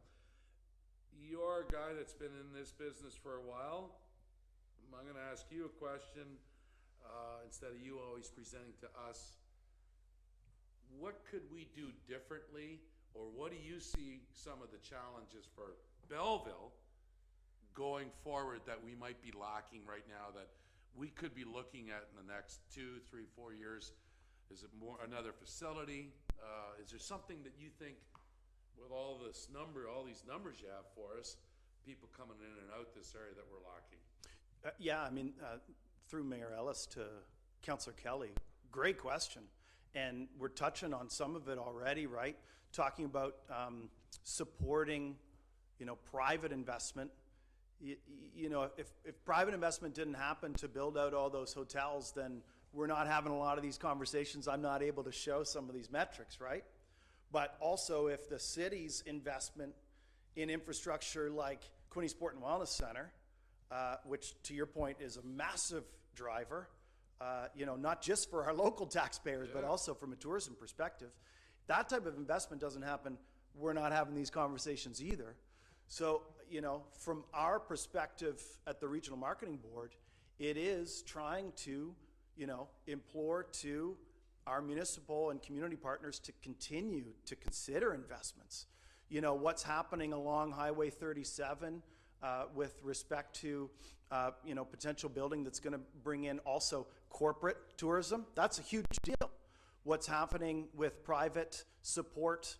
You're a guy that's been in this business for a while. I'm going to ask you a question instead of you always presenting to us. What could we do differently, or what do you see some of the challenges for Belleville going forward that we might be lacking right now that we could be looking at in the next 2, 3, 4 years? Is it more another facility? Is there something that you think, with all these numbers you have for us, people coming in and out this area, that we're lacking? Yeah, I mean, through Mayor Ellis to Councillor Kelly, great question. And we're touching on some of it already, right? Talking about supporting, private investment. If private investment didn't happen to build out all those hotels, then we're not having a lot of these conversations. I'm not able to show some of these metrics, right? But also, if the city's investment in infrastructure like Quinte Sport and Wellness Center, which to your point is a massive driver, not just for our local taxpayers, but also from a tourism perspective, that type of investment doesn't happen, we're not having these conversations either. So, from our perspective at the Regional Marketing Board, it is trying to, implore to our municipal and community partners to continue to consider investments. What's happening along Highway 37 with respect to, potential building that's going to bring in also corporate tourism. That's a huge deal. What's happening with private support,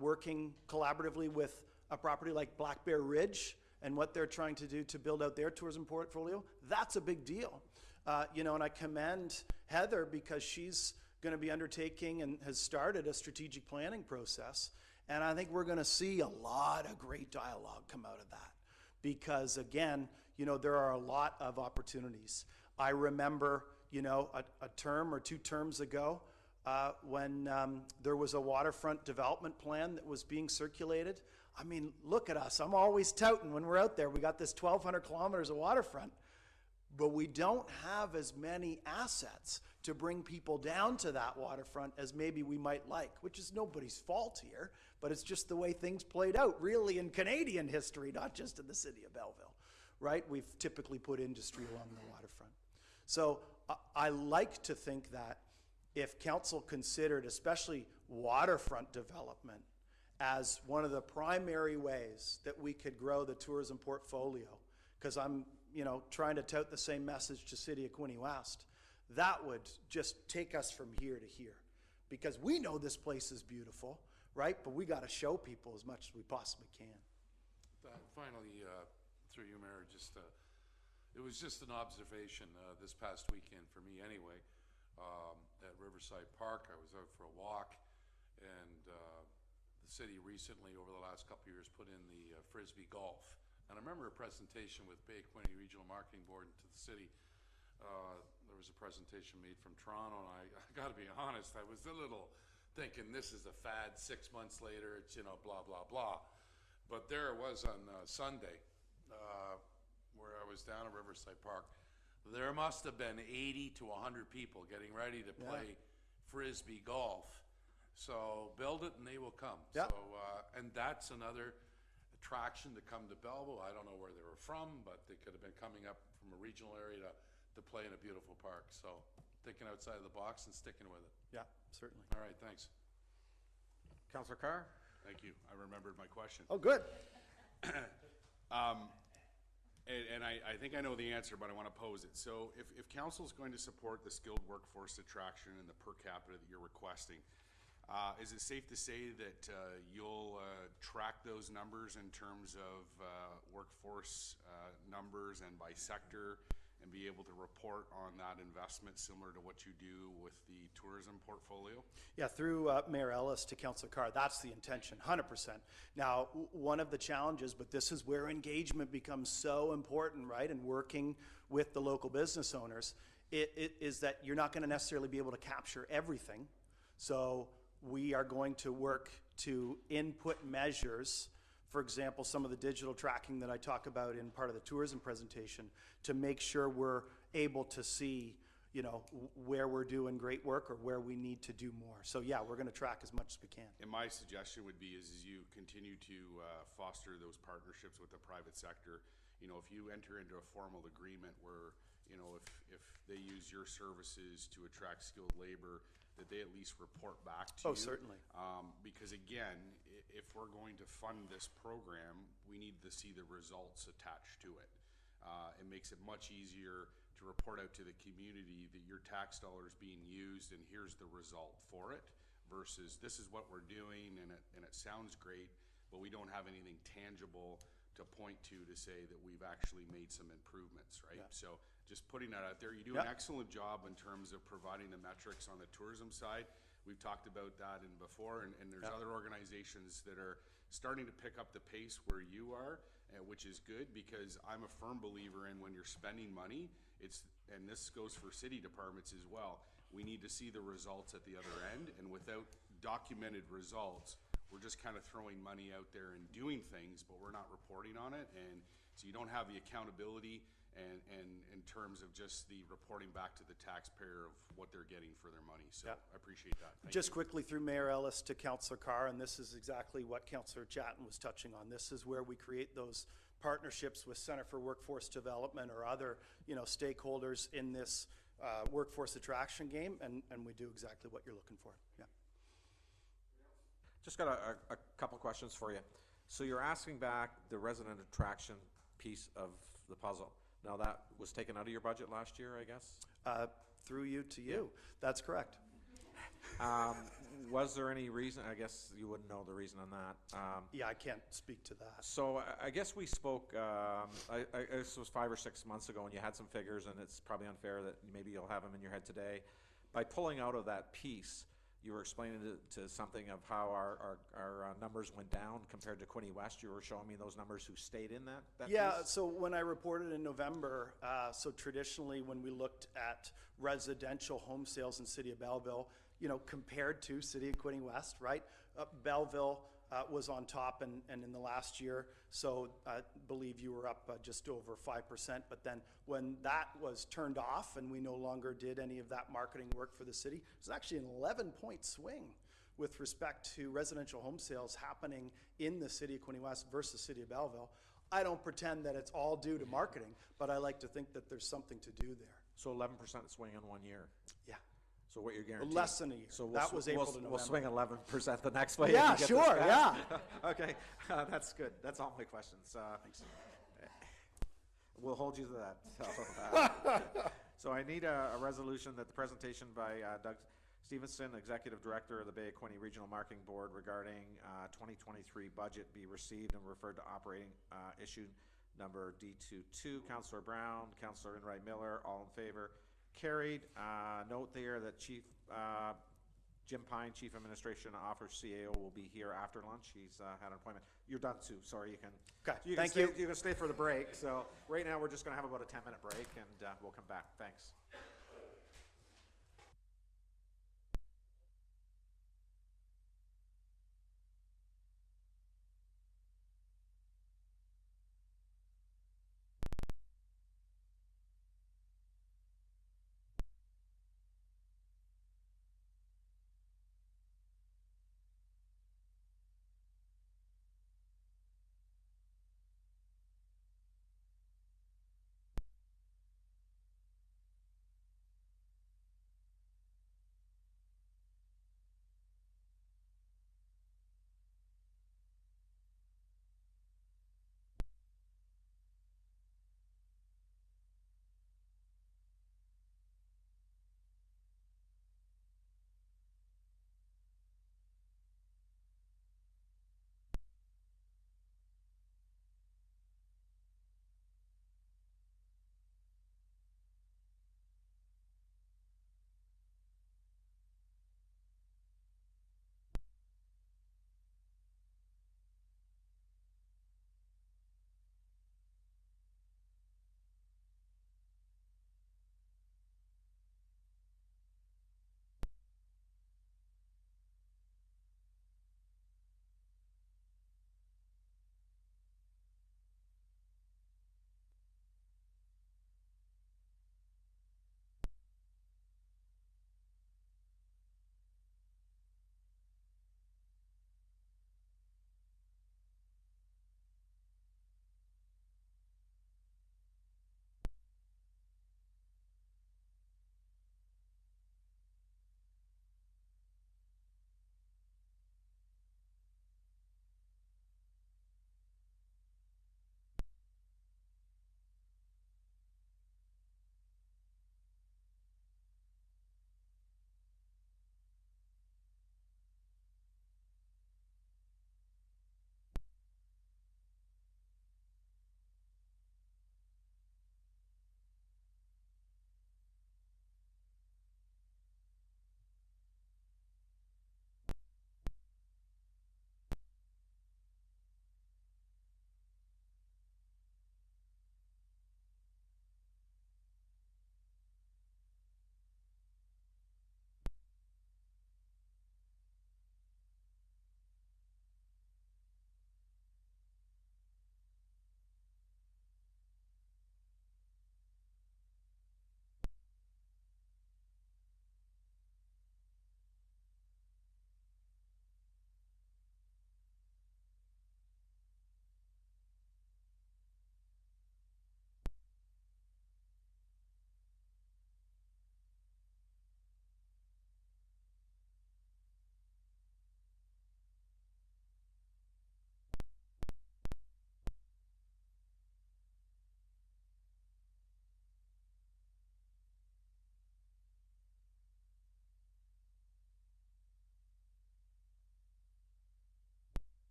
working collaboratively with a property like Black Bear Ridge and what they're trying to do to build out their tourism portfolio, that's a big deal. And I commend Heather because she's going to be undertaking and has started a strategic planning process. And I think we're going to see a lot of great dialogue come out of that. Because again, there are a lot of opportunities. I remember, a term or 2 terms ago, when there was a waterfront development plan that was being circulated. I mean, look at us. I'm always touting when we're out there. We got this 1,200 kilometers of waterfront, but we don't have as many assets to bring people down to that waterfront as maybe we might like, which is nobody's fault here, but it's just the way things played out, really, in Canadian history, not just in the city of Belleville, right? We've typically put industry along the waterfront. So I like to think that if council considered, especially waterfront development, as one of the primary ways that we could grow the tourism portfolio, because I'm, trying to tout the same message to City of Quinte West, that would just take us from here to here. Because we know this place is beautiful, right? But we got to show people as much as we possibly can. Finally, through you, Mayor, it was just an observation this past weekend for me anyway, at Riverside Park. I was out for a walk, and the city recently, over the last couple of years, put in the Frisbee golf. And I remember a presentation with Bay Quinte Regional Marketing Board to the city. There was a presentation made from Toronto, and I got to be honest, I was a little thinking this is a fad. 6 months later, it's, blah, blah, blah. But there it was on Sunday, where I was down at Riverside Park. There must have been 80 to 100 people getting ready to play Frisbee golf. So build it and they will come. Yeah. So, and that's another attraction to come to Belleville. I don't know where they were from, but they could have been coming up from a regional area to play in a beautiful park. So thinking outside of the box and sticking with it. Yeah, certainly. All right, thanks. Councillor Carr? Thank you. I remembered my question. Oh, good. And I think I know the answer, but I want to pose it. So if council's going to support the skilled workforce attraction and the per capita that you're requesting, is it safe to say that you'll track those numbers in terms of workforce numbers and by sector, and be able to report on that investment similar to what you do with the tourism portfolio? Yeah, through Mayor Ellis to Councillor Carr, that's the intention, 100%. Now, one of the challenges, but this is where engagement becomes so important, right, and working with the local business owners, it is that you're not going to necessarily be able to capture everything. So we are going to work to input measures, for example, some of the digital tracking that I talk about in part of the tourism presentation, to make sure we're able to see, you know, where we're doing great work or where we need to do more. So yeah, we're going to track as much as we can. And my suggestion would be is you continue to foster those partnerships with the private sector. You know, if you enter into a formal agreement where, you know, if they use your services to attract skilled labor, that they at least report back to you. Oh, certainly. Because again, if we're going to fund this program, we need to see the results attached to it. It makes it much easier to report out to the community that your tax dollar is being used and here's the result for it, versus this is what we're doing and it sounds great, but we don't have anything tangible to point to say that we've actually made some improvements, right? Yeah. So just putting that out there, you do an excellent job in terms of providing the metrics on the tourism side. We've talked about that before, and there's other organizations that are starting to pick up the pace where you are, which is good, because I'm a firm believer in when you're spending money, and this goes for city departments as well, we need to see the results at the other end, and without documented results, we're just kind of throwing money out there and doing things, but we're not reporting on it, and so you don't have the accountability and in terms of just the reporting back to the taxpayer of what they're getting for their money. So I appreciate that. Thank Just you. quickly through Mayor Ellis to Councillor Carr, and this is exactly what Councillor Chatton was touching on. This is where we create those partnerships with Center for Workforce Development or other, you know, stakeholders in this workforce attraction game, and we do exactly what you're looking for. Yeah. Just got a couple questions for you. So you're asking back the resident attraction piece of the puzzle. Now that was taken out of your budget last year, I guess? Through you to you. That's correct. Was there any reason? I guess you wouldn't know the reason on that. Yeah, I can't speak to that. So I guess we spoke, this was 5 or 6 months ago, and you had some figures, and it's probably unfair that maybe you'll have them in your head today. By pulling out of that piece, you were explaining to something of how our numbers went down compared to Quinte West. You were showing me those numbers who stayed in that Yeah, piece? so when I reported in November, so traditionally when we looked at residential home sales in City of Belleville, you know, compared to City of Quinte West, right? Belleville was on top and in the last year, so I believe you were up just over 5%, but then when that was turned off and we no longer did any of that marketing work for the city, it was actually an 11-point swing with respect to residential home sales happening in the City of Quinte West versus City of Belleville. I don't pretend that it's all due to marketing, but I like to think that there's something to do there. So 11% swing in 1 year? Yeah. So what you're guaranteeing? Less than a year. So That was April to We'll November. swing 11% the next way. Yeah, if you get sure, this yeah. passed. Okay, that's good. That's all my questions. Thanks. We'll hold you to that. So I need a resolution that the presentation by Doug Stevenson, Executive Director of the Bay of Quinte Regional Marketing Board regarding 2023 budget be received and referred to operating issue number D22. Councillor Brown, Councillor Enright Miller, all in favor. Carried. Note there that Chief Jim Pine, Chief Administration Officer CAO, will be here after lunch. He's had an appointment. You're done, Sue. Sorry, you can. Okay, You thank can you. stay, you can stay for the break. So right now we're just going to have about a 10-minute break, and we'll come back. Thanks.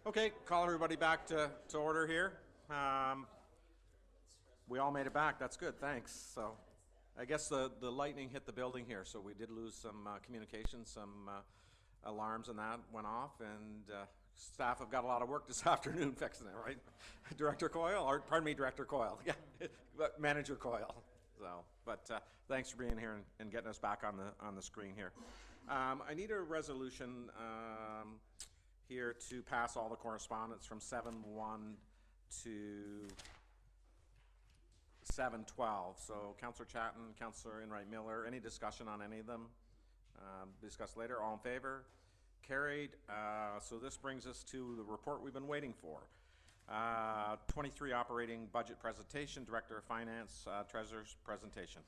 Okay, call everybody back to order here. We all made it back. That's good. Thanks. So I guess the lightning hit the building here, so we did lose some communication, some alarms and that went off, and staff have got a lot of work this afternoon fixing it, right? Director Coyle, or pardon me, Director Coyle, yeah, but Manager Coyle. So, but thanks for being here and getting us back on the screen here. I need a resolution here to pass all the correspondence from 7-1 to 7-12. So Councillor Chatton, Councillor Enright Miller, any discussion on any of them? Discuss later. All in favor? Carried. So this brings us to the report we've been waiting for. 23 operating budget presentation, Director of Finance, Treasurer's presentation.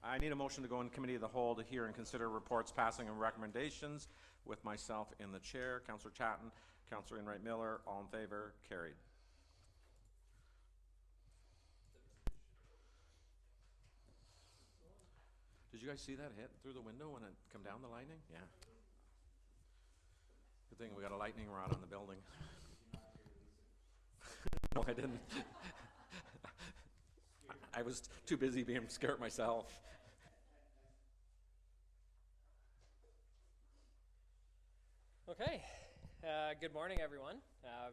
I need a motion to go in committee of the whole to hear and consider reports, passing, and recommendations with myself in the chair. Councillor Chatton, Councillor Enright Miller, all in favor, carried. Did you guys see that hit through the window when it come down, the lightning? Yeah. Good thing we got a lightning rod on the building. No, I didn't. I was too busy being scared myself. Okay, good morning, everyone.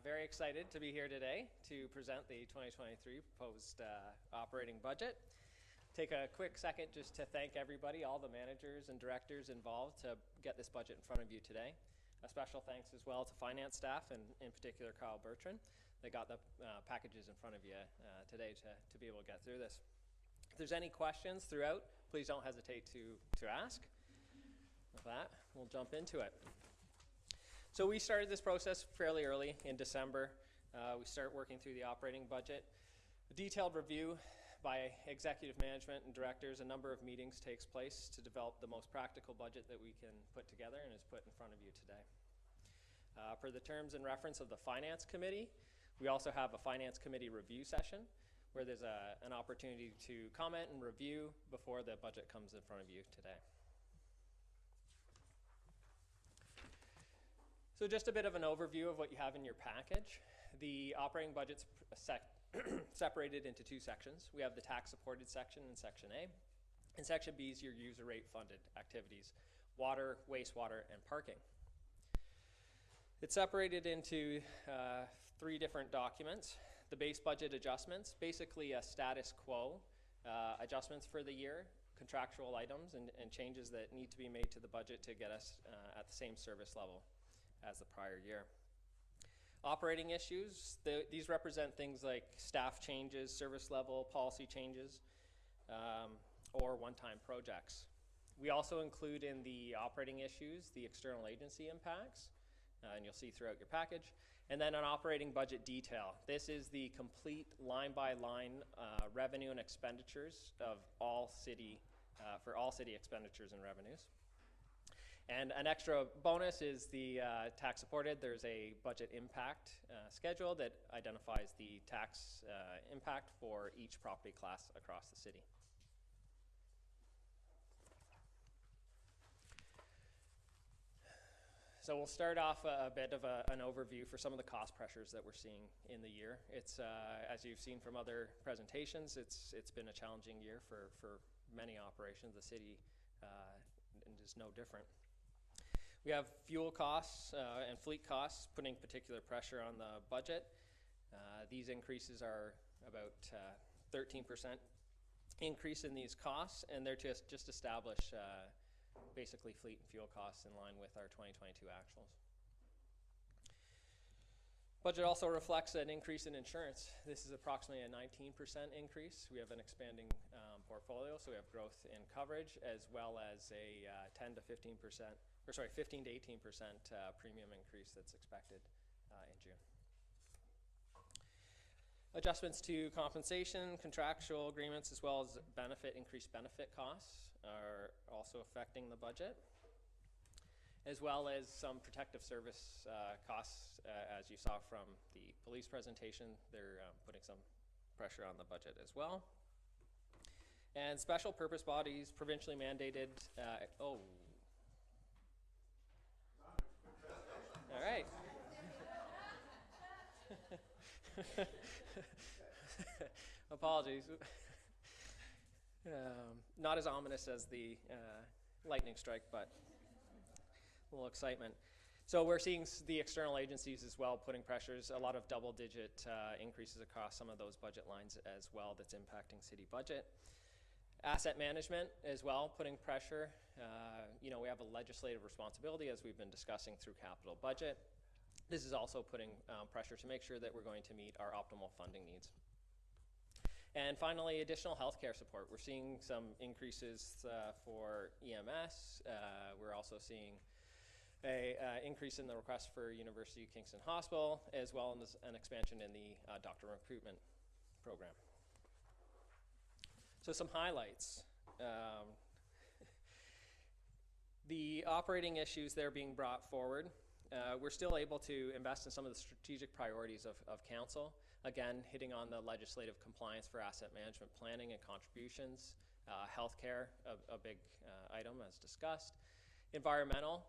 Very excited to be here today to present the 2023 proposed operating budget. Take a quick second just to thank everybody, all the managers and directors involved to get this budget in front of you today. A special thanks as well to finance staff and in particular Carl Bertrand. They got the packages in front of you today to be able to get through this. If there's any questions throughout, please don't hesitate to ask. With that, we'll jump into it. So we started this process fairly early in December. We start working through the operating budget. A detailed review by executive management and directors, a number of meetings takes place to develop the most practical budget that we can put together and is put in front of you today. Per the terms and reference of the Finance Committee, we also have a Finance Committee review session where there's an opportunity to comment and review before the budget comes in front of you today. So just a bit of an overview of what you have in your package. The operating budget's separated into two sections. We have the tax-supported section in Section A, and Section B is your user rate funded activities, water, wastewater, and parking. It's separated into three different documents. The base budget adjustments, basically a status quo adjustments for the year, contractual items and changes that need to be made to the budget to get us at the same service level as the prior year. Operating issues, these represent things like staff changes, service level, policy changes, or one-time projects. We also include in the operating issues the external agency impacts, and you'll see throughout your package. And then an operating budget detail. This is the complete line-by-line revenue and expenditures of all city, for all city expenditures and revenues. And an extra bonus is the tax supported. There's a budget impact schedule that identifies the tax impact for each property class across the city. So we'll start off a bit of an overview for some of the cost pressures that we're seeing in the year. It's, as you've seen from other presentations, it's been a challenging year for many operations. The city is no different. We have fuel costs and fleet costs putting particular pressure on the budget. These increases are about 13% increase in these costs, and they're just establish basically fleet and fuel costs in line with our 2022 actuals. Budget also reflects an increase in insurance. This is approximately a 19% increase. We have an expanding portfolio, so we have growth in coverage as well as a 15 to 18% premium increase that's expected in June. Adjustments to compensation, contractual agreements, as well as increased benefit costs are also affecting the budget, as well as some protective service costs, as you saw from the police presentation. They're putting some pressure on the budget as well. And special purpose bodies provincially mandated, all right. Apologies. Not as ominous as the lightning strike, but a little excitement. So we're seeing the external agencies as well putting pressures, a lot of double-digit increases across some of those budget lines as well that's impacting city budget. Asset management as well, putting pressure. You know, we have a legislative responsibility as we've been discussing through capital budget. This is also putting pressure to make sure that we're going to meet our optimal funding needs. And finally, additional healthcare support. We're seeing some increases for EMS. We're also seeing a increase in the request for University of Kingston Hospital, as well as an expansion in the doctor recruitment program. So some highlights. The operating issues that are being brought forward. We're still able to invest in some of the strategic priorities of council. Again, hitting on the legislative compliance for asset management planning and contributions. Healthcare, a big item as discussed. Environmental,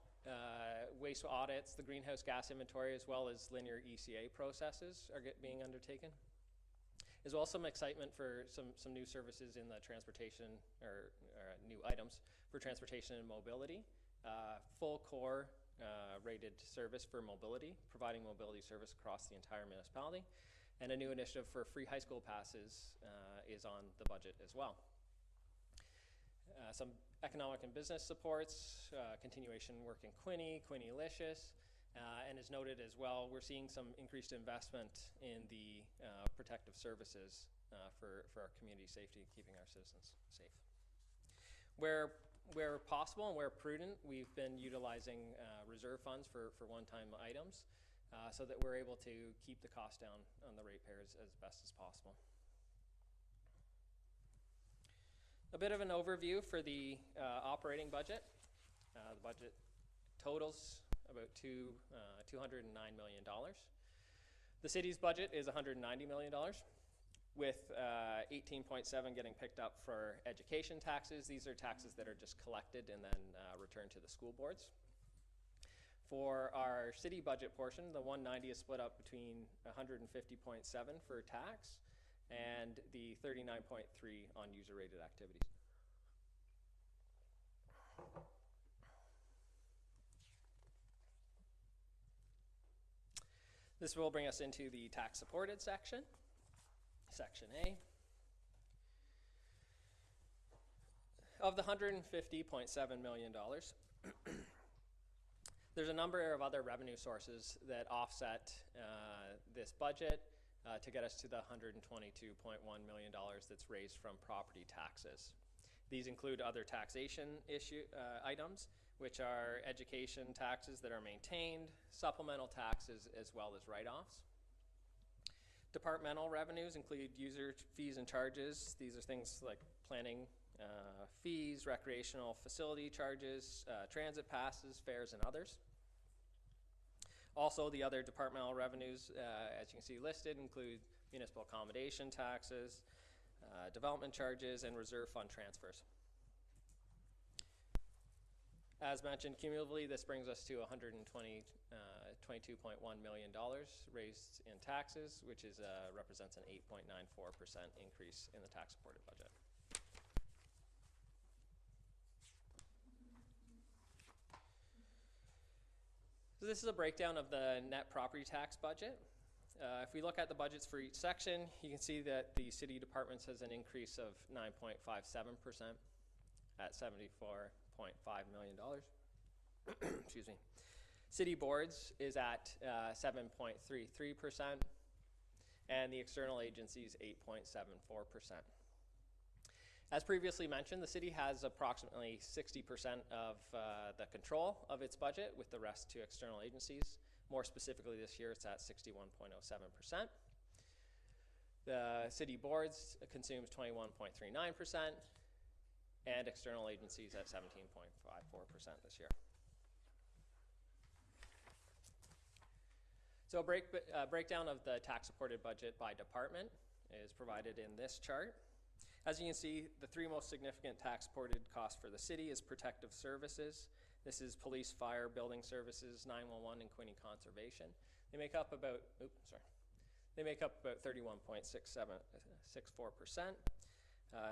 waste audits, the greenhouse gas inventory, as well as linear ECA processes are being undertaken. As well as some excitement for some new services in the transportation, or new items for transportation and mobility. Full core rated service for mobility, providing mobility service across the entire municipality. And a new initiative for free high school passes is on the budget as well. Some economic and business supports, continuation work in Quinny-licious, and as noted as well, we're seeing some increased investment in the protective services for our community safety, keeping our citizens safe. Where possible and where prudent, we've been utilizing reserve funds for one-time items so that we're able to keep the cost down on the ratepayers as best as possible. A bit of an overview for the operating budget. The budget totals about $209 million. The city's budget is $190 million, with 18.7 getting picked up for education taxes. These are taxes that are just collected and then returned to the school boards. For our city budget portion, the 190 is split up between 150.7 for tax and the 39.3 on user-rated activities. This will bring us into the tax-supported section, Section A. Of the $150.7 million, there's a number of other revenue sources that offset this budget to get us to the $122.1 million that's raised from property taxes. These include other taxation items, which are education taxes that are maintained, supplemental taxes, as well as write-offs. Departmental revenues include user fees and charges. These are things like planning fees, recreational facility charges, transit passes, fares, and others. Also, the other departmental revenues, as you can see listed, include municipal accommodation taxes, development charges, and reserve fund transfers. As mentioned, cumulatively, this brings us to $122.1 million raised in taxes, which is represents an 8.94% increase in the tax-supported budget. So this is a breakdown of the net property tax budget. If we look at the budgets for each section, you can see that the city departments has an increase of 9.57% at $74.5 million. Excuse me. City boards is at 7.33%, and the external agencies 8.74%. As previously mentioned, the city has approximately 60% of the control of its budget, with the rest to external agencies. More specifically this year, it's at 61.07%. The city boards consumes 21.39%, and external agencies at 17.54% this year. So a breakdown of the tax-supported budget by department is provided in this chart. As you can see, the three most significant tax-supported costs for the city is protective services. This is police, fire, building services, 911, and Quinte Conservation. They make up about, They make up about 31.64%.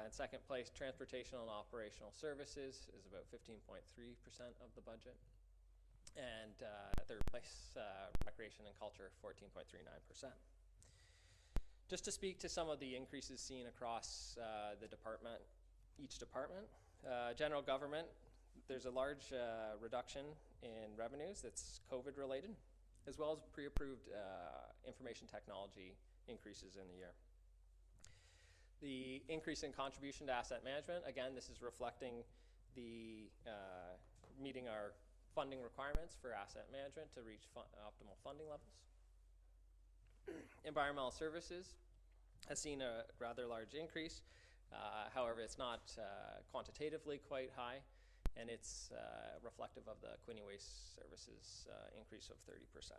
In second place, transportation and operational services is about 15.3% of the budget. And third place, recreation and culture, 14.39%. Just to speak to some of the increases seen across each department, general government, there's a large reduction in revenues that's COVID related, as well as pre-approved information technology increases in the year. The increase in contribution to asset management, again, this is reflecting the meeting our funding requirements for asset management to reach optimal funding levels. Environmental services has seen a rather large increase. However, it's not quantitatively quite high, and it's reflective of the Quinte Waste Services increase of 30%.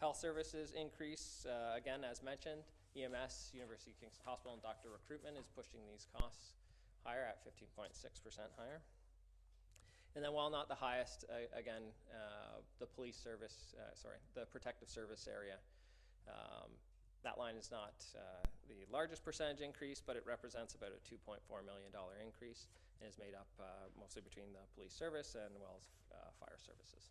Health services increase, again, as mentioned, EMS, University of Kingston Hospital, and doctor recruitment is pushing these costs higher at 15.6% higher. And then while not the highest, again, the police service, the protective service area, that line is not the largest percentage increase, but it represents about a $2.4 million increase and is made up mostly between the police service and well as fire services.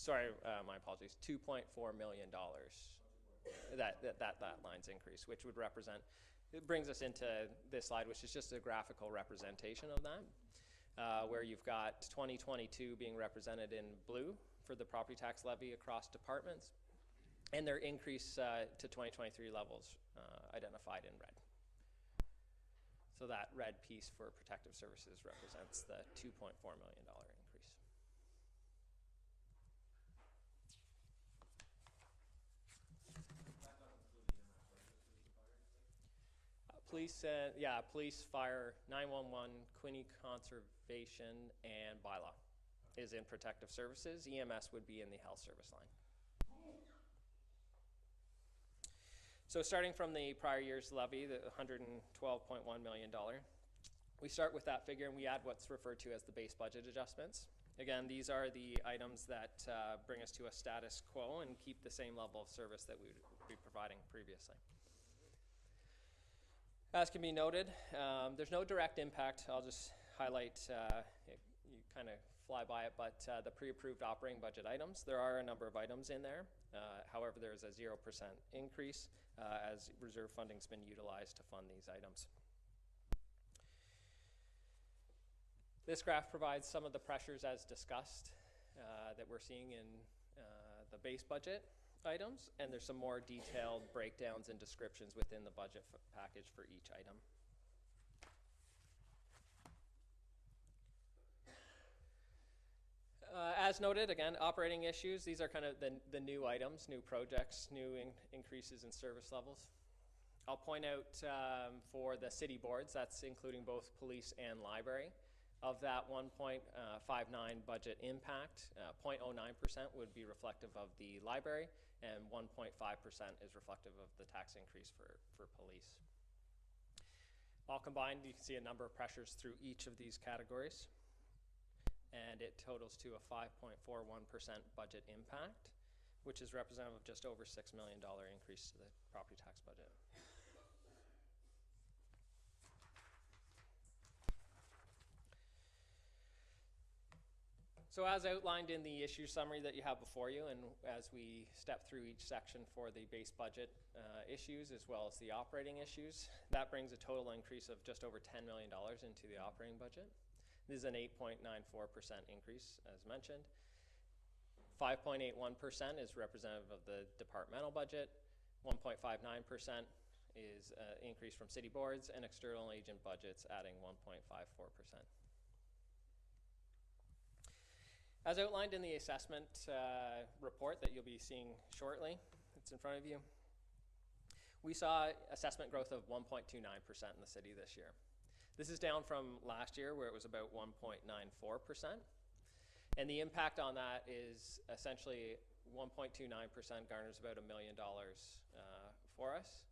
Sorry, my apologies, $2.4 million, that line's increase, which would represent, it brings us into this slide, which is just a graphical representation of that. Where you've got 2022 being represented in blue for the property tax levy across departments, and their increase to 2023 levels identified in red. So that red piece for protective services represents the $2.4 million increase. Police, fire, 911, Quinte Conservation, and bylaw is in protective services. EMS would be in the health service line. So starting from the prior year's levy, the $112.1 million, we start with that figure and we add what's referred to as the base budget adjustments. Again, these are the items that bring us to a status quo and keep the same level of service that we would be providing previously. As can be noted, there's no direct impact. I'll just highlight, you kind of fly by it, but the pre-approved operating budget items, there are a number of items in there. However, there's a 0% increase as reserve funding's been utilized to fund these items. This graph provides some of the pressures as discussed that we're seeing in the base budget items, and there's some more detailed breakdowns and descriptions within the budget package for each item. As noted, again, operating issues, these are kind of the new items, new projects, new increases in service levels. I'll point out for the city boards, that's including both police and library. Of that 1.59 budget impact, 0.09% would be reflective of the library, and 1.5% is reflective of the tax increase for police. All combined, you can see a number of pressures through each of these categories, and it totals to a 5.41% budget impact, which is representative of just over $6 million increase to the property tax budget. So as outlined in the issue summary that you have before you, and as we step through each section for the base budget issues as well as the operating issues, that brings a total increase of just over $10 million into the operating budget. This is an 8.94% increase, as mentioned. 5.81% is representative of the departmental budget. 1.59% is an increase from city boards, and external agent budgets adding 1.54%. As outlined in the assessment report that you'll be seeing shortly, it's in front of you, we saw assessment growth of 1.29% in the city this year. This is down from last year where it was about 1.94%. And the impact on that is essentially 1.29% garners about $1 million for us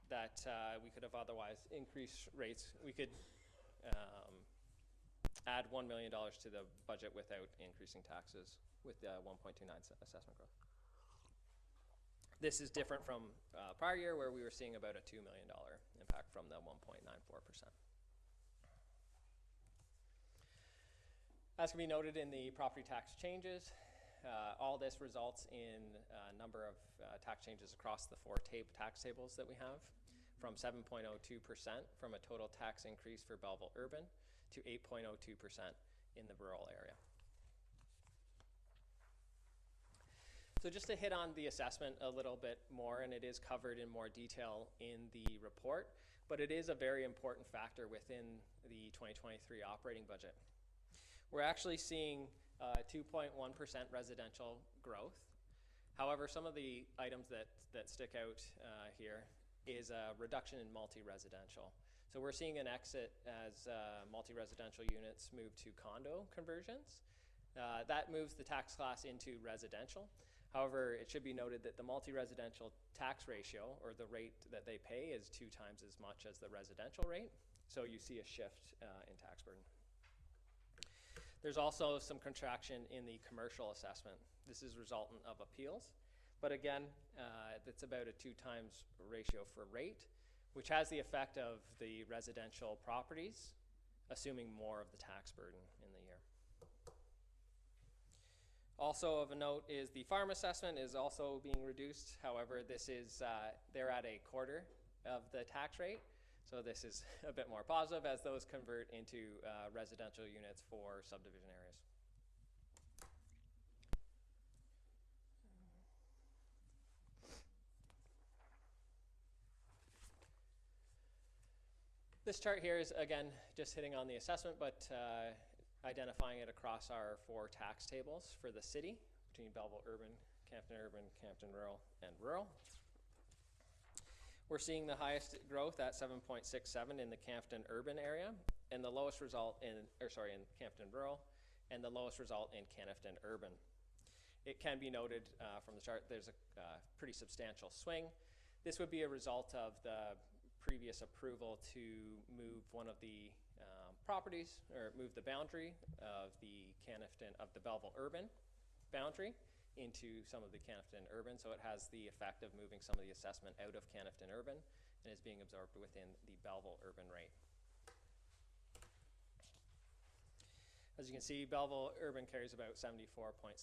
that we could have otherwise increased rates. We could add $1 million to the budget without increasing taxes with the 1.29 assessment growth. This is different from prior year where we were seeing about a $2 million impact from the 1.94%. As can be noted in the property tax changes, all this results in a number of tax changes across the four tax tables that we have, from 7.02% from a total tax increase for Belleville Urban to 8.02% in the rural area. So just to hit on the assessment a little bit more, and it is covered in more detail in the report, but it is a very important factor within the 2023 operating budget. We're actually seeing 2.1% residential growth. However, some of the items that stick out here is a reduction in multi-residential. So we're seeing an exit as multi-residential units move to condo conversions. That moves the tax class into residential. However, it should be noted that the multi-residential tax ratio, or the rate that they pay, is 2 times as much as the residential rate. So you see a shift in tax burden. There's also some contraction in the commercial assessment. This is resultant of appeals. But again, it's about a 2 times ratio for rate, which has the effect of the residential properties assuming more of the tax burden in the year. Also of a note is the farm assessment is also being reduced. However, this is, they're at a quarter of the tax rate. So this is a bit more positive as those convert into residential units for subdivision areas. This chart here is, again, just hitting on the assessment, but identifying it across our 4 tax tables for the city between Belleville Urban, Campton Rural, and Rural. We're seeing the highest growth at 7.67 in the Campton Urban area, and the lowest result in Campton Rural, and the lowest result in Canifton Urban. It can be noted from the chart there's a pretty substantial swing. This would be a result of the previous approval to move one of the properties, or move the boundary of the Belleville Urban boundary into some of the Canifton Urban. So it has the effect of moving some of the assessment out of Canifton Urban and is being absorbed within the Belleville Urban rate. As you can see, Belleville Urban carries about 74.61%,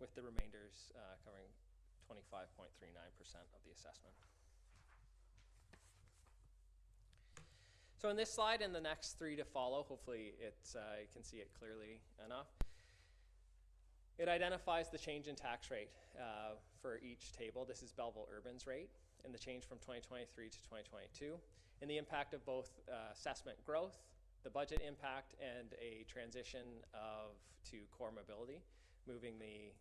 with the remainders covering 25.39% of the assessment. So in this slide and the next 3 to follow, hopefully you can see it clearly enough. It identifies the change in tax rate for each table. This is Belleville Urban's rate, and the change from 2023 to 2022, and the impact of both assessment growth, the budget impact, and a transition to core mobility, moving the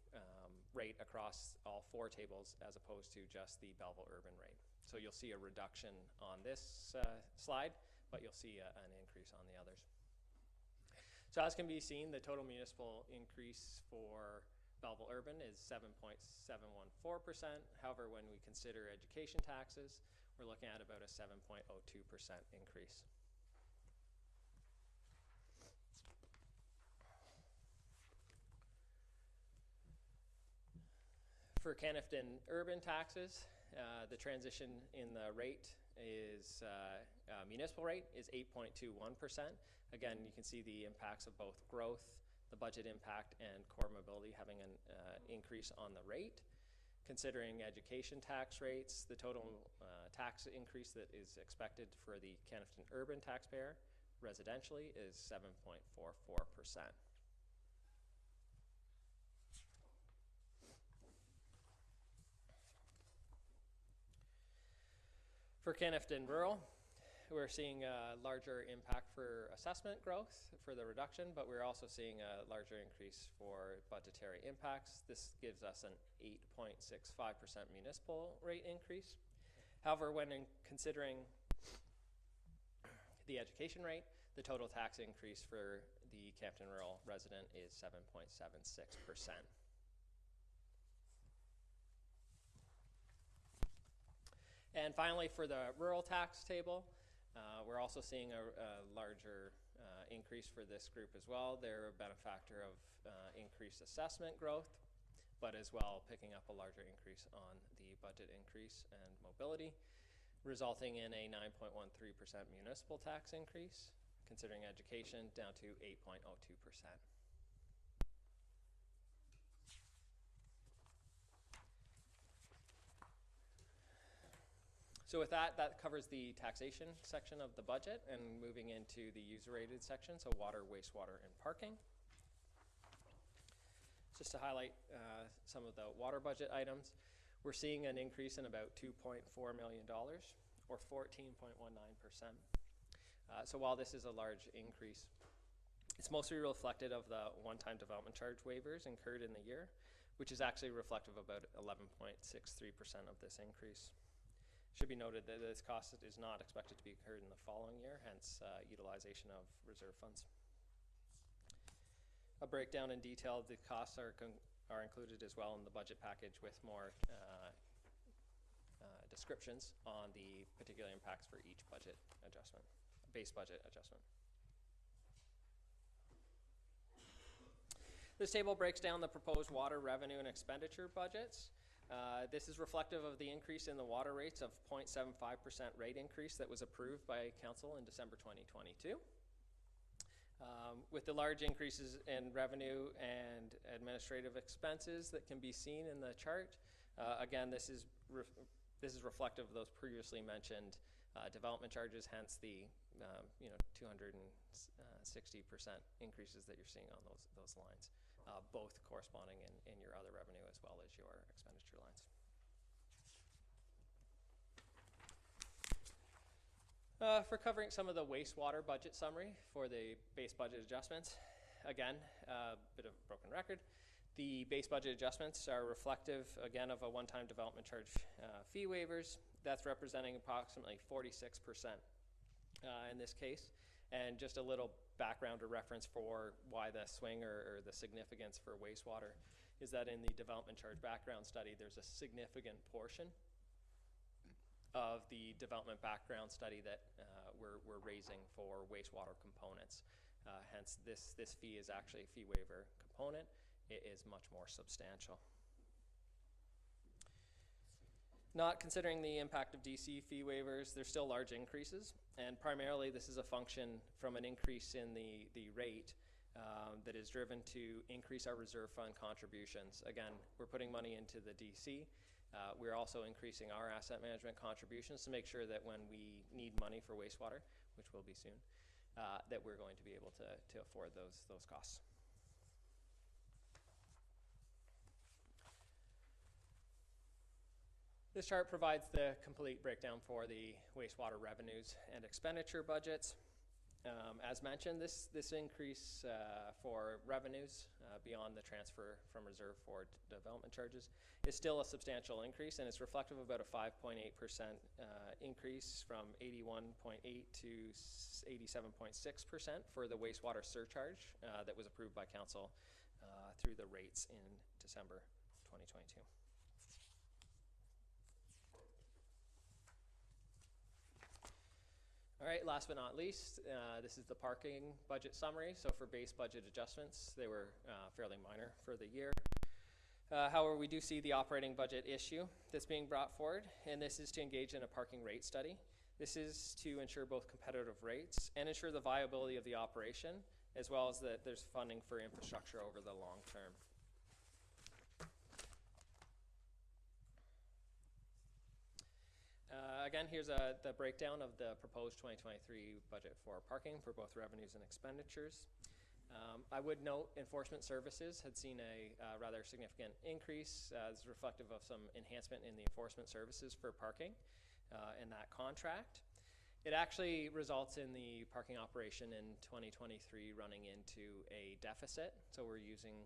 rate across all 4 tables as opposed to just the Belleville Urban rate. So you'll see a reduction on this slide, but you'll see an increase on the others. So as can be seen, the total municipal increase for Belleville Urban is 7.714%. However, when we consider education taxes, we're looking at about a 7.02% increase. For Canifton Urban taxes, the transition in the rate is municipal rate is 8.21%. Again, you can see the impacts of both growth, the budget impact, and core mobility having an increase on the rate. Considering education tax rates, the total tax increase that is expected for the Canifton Urban taxpayer residentially is 7.44%. For Canifton Rural, we're seeing a larger impact for assessment growth for the reduction, but we're also seeing a larger increase for budgetary impacts. This gives us an 8.65% municipal rate increase. However, when considering the education rate, the total tax increase for the Campton Rural resident is 7.76%. And finally, for the rural tax table, we're also seeing a larger increase for this group as well. They're a benefactor of increased assessment growth, but as well picking up a larger increase on the budget increase and mobility, resulting in a 9.13% municipal tax increase, considering education down to 8.02%. So with that, that covers the taxation section of the budget, and moving into the user-rated section, so water, wastewater, and parking. Just to highlight some of the water budget items, we're seeing an increase in about $2.4 million, or 14.19%. So while this is a large increase, it's mostly reflected of the one-time development charge waivers incurred in the year, which is actually reflective of about 11.63% of this increase. Should be noted that this cost is not expected to be incurred in the following year, hence utilization of reserve funds. A breakdown in detail of the costs are included as well in the budget package, with more descriptions on the particular impacts for each budget adjustment, base budget adjustment. This table breaks down the proposed water revenue and expenditure budgets. This is reflective of the increase in the water rates of 0.75% rate increase that was approved by Council in December 2022. With the large increases in revenue and administrative expenses that can be seen in the chart, again, this is reflective of those previously mentioned development charges, hence the 260% increases that you're seeing on those lines, both corresponding in your other revenue as well as your expenditure lines. For covering some of the wastewater budget summary for the base budget adjustments, again, a bit of a broken record. The base budget adjustments are reflective, again, of a one-time development charge fee waivers. That's representing approximately 46% in this case. And just a little background or reference for why the swing or the significance for wastewater is that in the development charge background study, there's a significant portion of the development background study that we're raising for wastewater components. Hence, this fee is actually a fee waiver component. It is much more substantial. Not considering the impact of DC fee waivers, there's still large increases, and primarily this is a function from an increase in the rate that is driven to increase our reserve fund contributions. Again, we're putting money into the DC. We're also increasing our asset management contributions to make sure that when we need money for wastewater, which will be soon, that we're going to be able to afford those costs. This chart provides the complete breakdown for the wastewater revenues and expenditure budgets. As mentioned, this increase for revenues beyond the transfer from reserve for development charges is still a substantial increase, and it's reflective of about a 5.8% increase from 81.8 to 87.6% for the wastewater surcharge that was approved by Council through the rates in December 2022. All right, last but not least, this is the parking budget summary. So for base budget adjustments, they were fairly minor for the year. However, we do see the operating budget issue that's being brought forward, and this is to engage in a parking rate study. This is to ensure both competitive rates and ensure the viability of the operation, as well as that there's funding for infrastructure over the long term. Again, here's the breakdown of the proposed 2023 budget for parking for both revenues and expenditures. I would note enforcement services had seen a rather significant increase as reflective of some enhancement in the enforcement services for parking in that contract. It actually results in the parking operation in 2023 running into a deficit. So we're using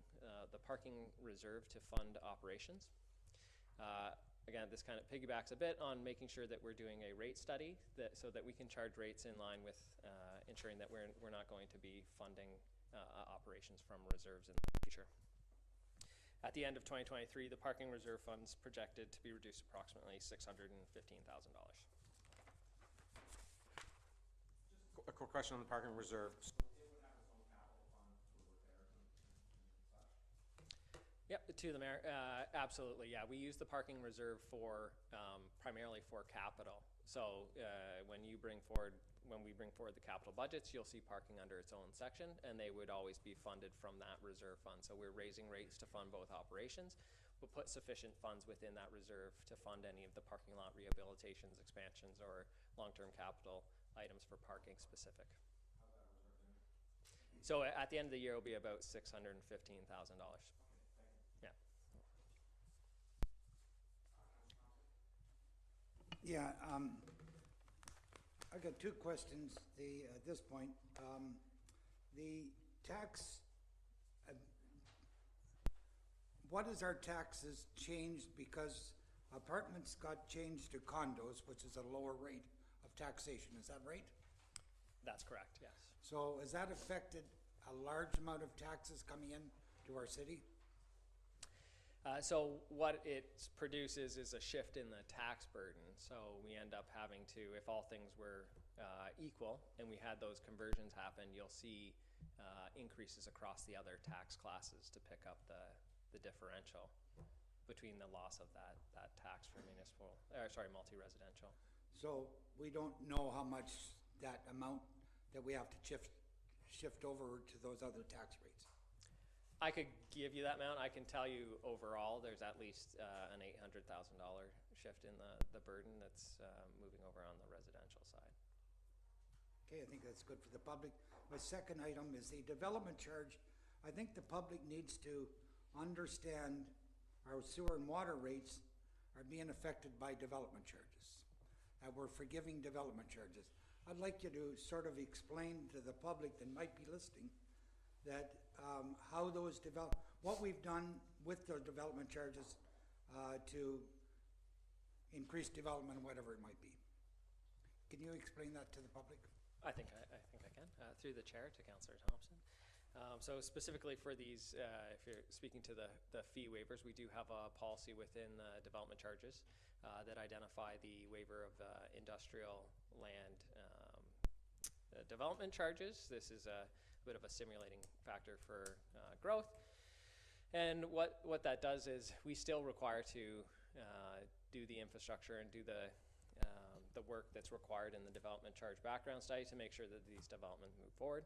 the parking reserve to fund operations. Again, this kind of piggybacks a bit on making sure that we're doing a rate study so that we can charge rates in line with ensuring that we're not going to be funding operations from reserves in the future. At the end of 2023, the parking reserve fund's projected to be reduced approximately $615,000. A quick question on the parking reserve. Yep, to the mayor, absolutely, yeah. We use the parking reserve for, primarily for capital. So when we bring forward the capital budgets, you'll see parking under its own section, and they would always be funded from that reserve fund. So we're raising rates to fund both operations. We'll put sufficient funds within that reserve to fund any of the parking lot rehabilitations, expansions, or long-term capital items for parking specific. So at the end of the year, it'll be about $615,000. Yeah. Yeah, I got two questions. At this point, the tax. What is our taxes changed because apartments got changed to condos, which is a lower rate of taxation? Is that right? That's correct. Yes. So has that affected a large amount of taxes coming in to our city? So what it produces is a shift in the tax burden. So we end up having to, if all things were equal and we had those conversions happen, you'll see increases across the other tax classes to pick up the differential between the loss of that tax for multi-residential. So we don't know how much that amount that we have to shift over to those other tax rates. I could give you that amount. I can tell you overall there's at least an $800,000 shift in the burden that's moving over on the residential side. Okay, I think that's good for the public. My second item is the development charge. I think the public needs to understand our sewer and water rates are being affected by development charges. We're forgiving development charges. I'd like you to sort of explain to the public that might be listening that how those what we've done with the development charges to increase development, whatever it might be. Can you explain that to the public? I think I can, through the chair to Councillor Thompson. So specifically for these, if you're speaking to the fee waivers, we do have a policy within the development charges that identify the waiver of industrial land development charges. This is a bit of a stimulating factor for growth. And what that does is we still require to do the infrastructure and do the work that's required in the development charge background study to make sure that these developments move forward.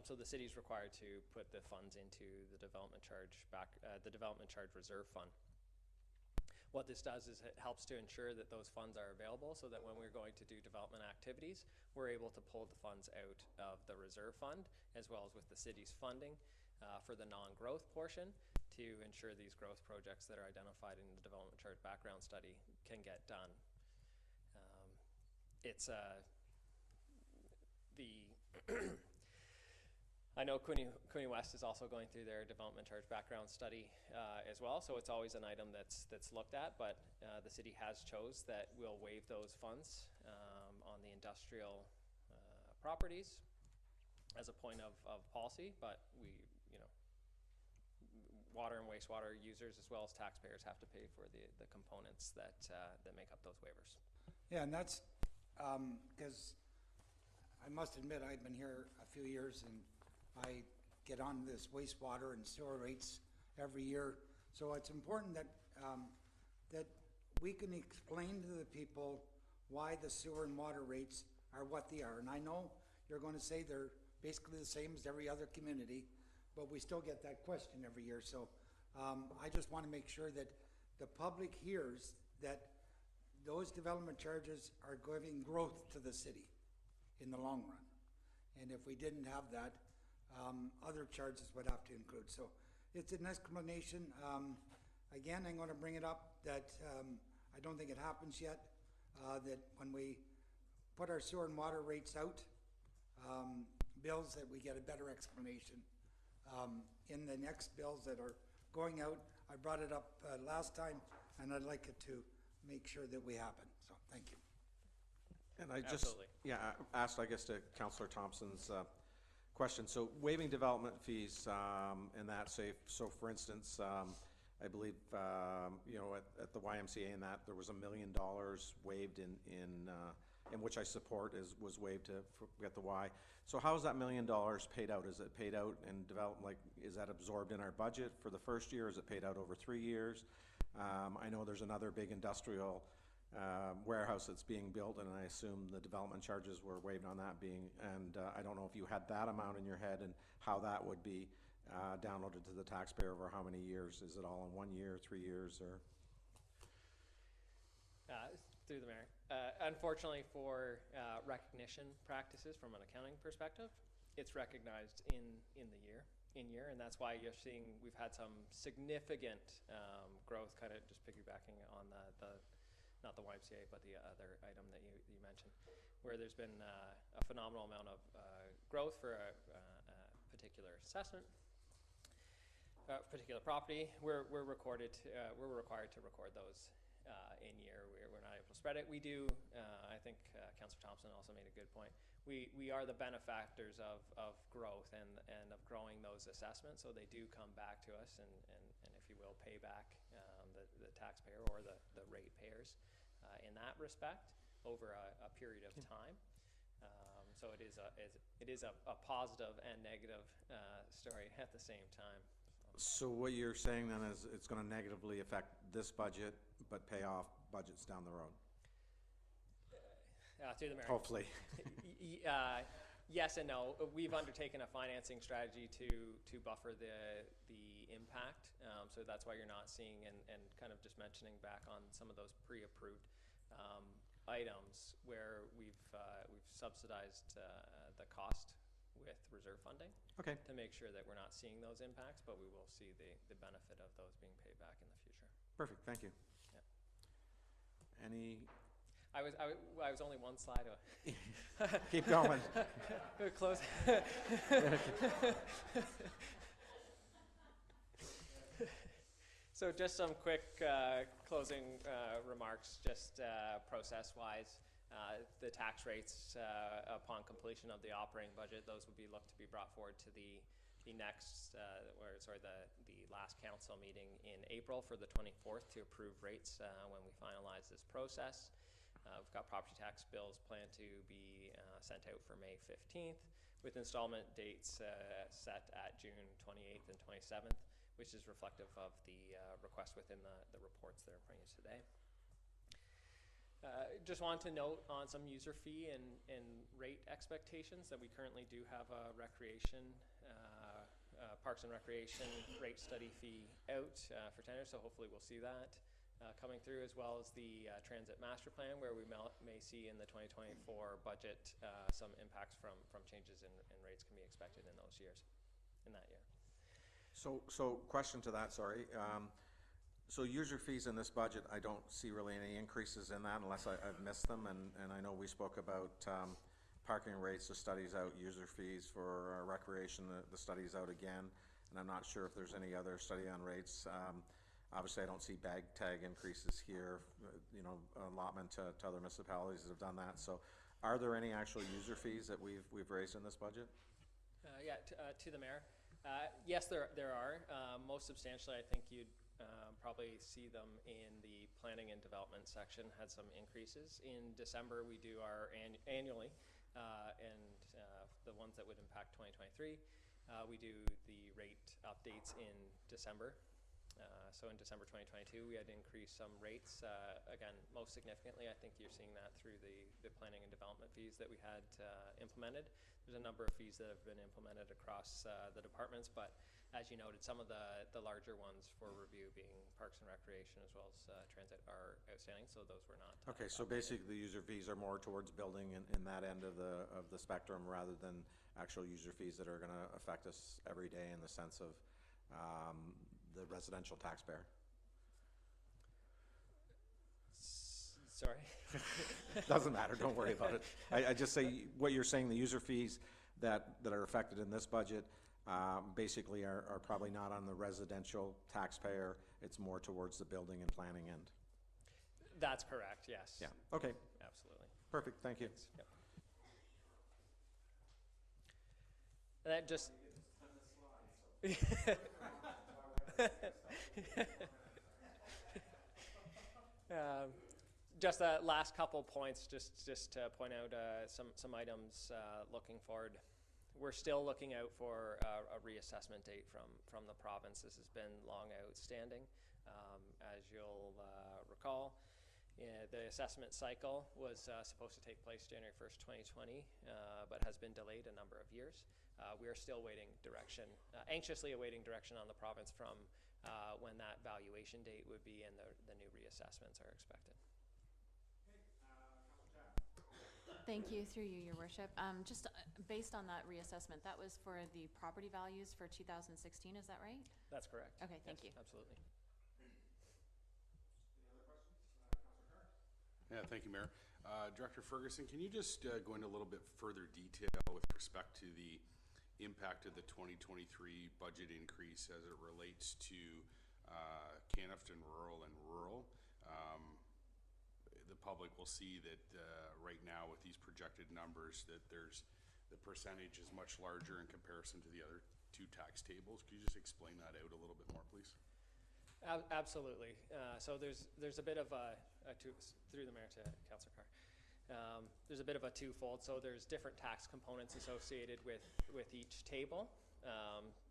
So the city is required to put the funds into the development charge reserve fund. What this does is it helps to ensure that those funds are available so that when we're going to do development activities, we're able to pull the funds out of the reserve fund as well as with the city's funding for the non-growth portion to ensure these growth projects that are identified in the development charge background study can get done. I know Quinte West is also going through their development charge background study as well, so it's always an item that's looked at, but the city has chose that we'll waive those funds on the industrial properties as a point of policy, but water and wastewater users as well as taxpayers have to pay for the components that make up those waivers. Yeah, and that's because I must admit I've been here a few years and I get on this wastewater and sewer rates every year. So it's important that that we can explain to the people why the sewer and water rates are what they are. And I know you're going to say they're basically the same as every other community, but we still get that question every year. So I just want to make sure that the public hears that those development charges are giving growth to the city in the long run. And if we didn't have that, other charges would have to include. So it's an explanation. Again, I'm going to bring it up that I don't think it happens yet, that when we put our sewer and water rates out, bills, that we get a better explanation. In the next bills that are going out, I brought it up last time, and I'd like it to make sure that we happen. So thank you. And I just, Absolutely. yeah, I asked, I guess, to Councillor Thompson's Question, so waiving development fees, and that, say, so for instance, I believe, you know, at the YMCA and that, there was $1 million waived in which I support, was waived to get the Y. So how is that $1 million paid out? Is it paid out and developed, like, is that absorbed in our budget for the first year? Is it paid out over 3 years? I know there's another big industrial warehouse that's being built, and I assume the development charges were waived on that and I don't know if you had that amount in your head and how that would be downloaded to the taxpayer over how many years? Is it all in 1 year, 3 years, or? Through the mayor. Unfortunately for recognition practices from an accounting perspective, it's recognized in year, and that's why you're seeing we've had some significant growth, kind of just piggybacking on the not the YMCA, but the other item that you mentioned, where there's been a phenomenal amount of growth for a particular assessment, particular property. We're required to record those in year. We're not able to spread it. We do. I think Councillor Thompson also made a good point. We are the benefactors of growth and of growing those assessments, so they do come back to us and if you will, pay back the taxpayer or the ratepayers in that respect over a period of time. So it is a positive and negative story at the same time. So what you're saying then is it's going to negatively affect this budget, but pay off budgets down the road? Through the mayor. Hopefully. Yes and no. We've undertaken a financing strategy to buffer the impact. So that's why you're not seeing and kind of just mentioning back on some of those pre-approved items where we've subsidized the cost with reserve funding. Okay. To make sure that we're not seeing those impacts, but we will see the benefit of those being paid back in the future. Perfect. Thank you. Yeah. Any? I was only one slide away. Keep going. Close. So just some quick closing remarks, just process-wise. The tax rates upon completion of the operating budget, those would be looked to be brought forward to the next, the last council meeting in April for the 24th to approve rates when we finalize this process. We've got property tax bills planned to be sent out for May 15th with installment dates set at June 28th and 27th, which is reflective of the request within the reports that are in front of you today. Just wanted to note on some user fee and rate expectations that we currently do have a Parks and Recreation rate study fee out for tender, so hopefully we'll see that coming through, as well as the Transit Master Plan, where we may see in the 2024 budget some impacts from changes in rates can be expected in those years, in that year. So question to that, sorry. So user fees in this budget, I don't see really any increases in that unless I've missed them. And I know we spoke about parking rates, the studies out, user fees for recreation, the studies out again. And I'm not sure if there's any other study on rates. Obviously, I don't see bag tag increases here, allotment to other municipalities that have done that. So are there any actual user fees that we've raised in this budget? To the mayor. Yes, there are. Most substantially, I think you'd probably see them in the planning and development section, had some increases. In December, we do our annually, and the ones that would impact 2023, we do the rate updates in December. So in December 2022, we had increased some rates. Again, most significantly, I think you're seeing that through the planning and development fees that we had implemented. There's a number of fees that have been implemented across the departments, but as you noted, some of the larger ones for review being Parks and Recreation as well as Transit are outstanding, so those were not. Okay, so basically the user fees are more towards building in that end of the spectrum rather than actual user fees that are going to affect us every day in the sense of the residential taxpayer. Sorry? Doesn't matter, don't worry about it. I just say what you're saying, the user fees that are affected in this budget basically are probably not on the residential taxpayer. It's more towards the building and planning end. That's correct, yes. Yeah, okay. Absolutely. Perfect, thank you. Thanks. Yep. That just. Just the last couple points, just to point out some items looking forward. We're still looking out for a reassessment date from the province. This has been long outstanding. As you'll recall, the assessment cycle was supposed to take place January 1st, 2020, but has been delayed a number of years. We are still waiting direction, anxiously awaiting direction on the province from when that valuation date would be and the new reassessments are expected. Thank you, through you, Your Worship. Just based on that reassessment, that was for the property values for 2016, is that right? That's correct. Okay, thank you. Absolutely. Any other questions? Councilor Carr? Yeah, thank you, Mayor. Director Ferguson, can you just go into a little bit further detail with respect to the impact of the 2023 budget increase as it relates to Canafton Rural and Rural? The public will see that right now with these projected numbers that the percentage is much larger in comparison to the other two tax tables. Could you just explain that out a little bit more, please? Absolutely. So there's a bit of through the mayor to Councillor Carr. There's a bit of a twofold. So there's different tax components associated with each table.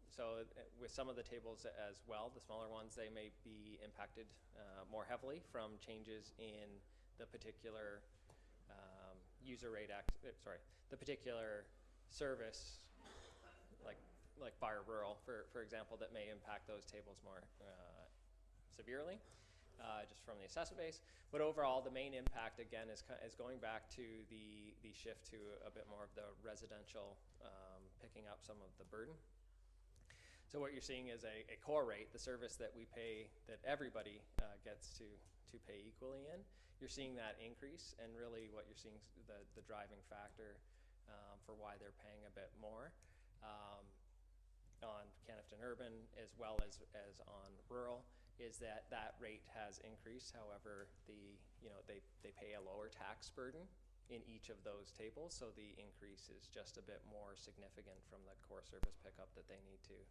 So with some of the tables as well, the smaller ones, they may be impacted more heavily from changes in the particular user rate the particular service, like fire rural, for example, that may impact those tables more severely, just from the assessment base. But overall, the main impact again is going back to the shift to a bit more of the residential, picking up some of the burden. So what you're seeing is a core rate, the service that we pay, that everybody gets to pay equally in. You're seeing that increase, and really what you're seeing, the driving factor for why they're paying a bit more on Canafton Urban as well as on rural, is that rate has increased. However, they pay a lower tax burden in each of those tables, so the increase is just a bit more significant from the core service pickup that they need to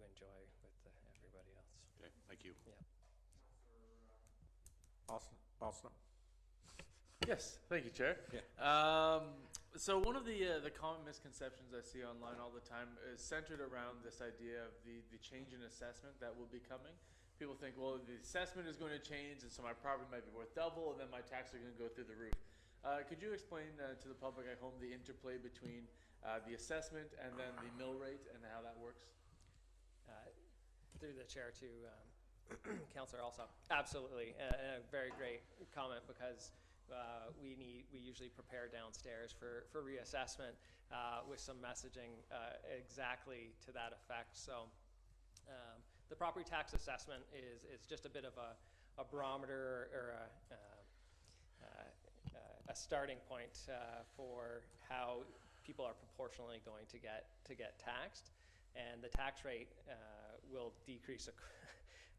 enjoy with everybody else. Okay, thank you. Yeah. Austin? Yes, thank you, Chair. Yeah. So one of the common misconceptions I see online all the time is centered around this idea of the change in assessment that will be coming. People think, well, the assessment is going to change, and so my property might be worth double, and then my taxes are going to go through the roof. Could you explain to the public at home the interplay between the assessment and then the mill rate and how that works? Through the chair to Councillor Alsop. Absolutely, and a very great comment, because we usually prepare downstairs for reassessment with some messaging exactly to that effect. So the property tax assessment is just a bit of a barometer or a starting point for how people are proportionally going to get taxed, and the tax rate will decrease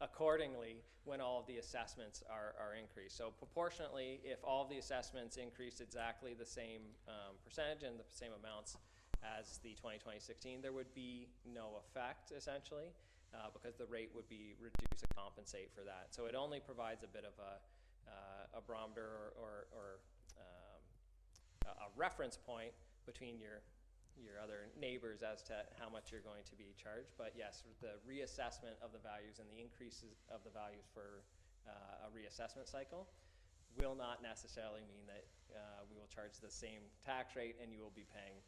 accordingly when all of the assessments are increased. So proportionately, if all of the assessments increase exactly the same percentage and the same amounts as the 2016, there would be no effect, essentially, because the rate would be reduced to compensate for that. So it only provides a bit of a barometer or a reference point between your other neighbors as to how much you're going to be charged. But yes, the reassessment of the values and the increases of the values for a reassessment cycle will not necessarily mean that we will charge the same tax rate and you will be paying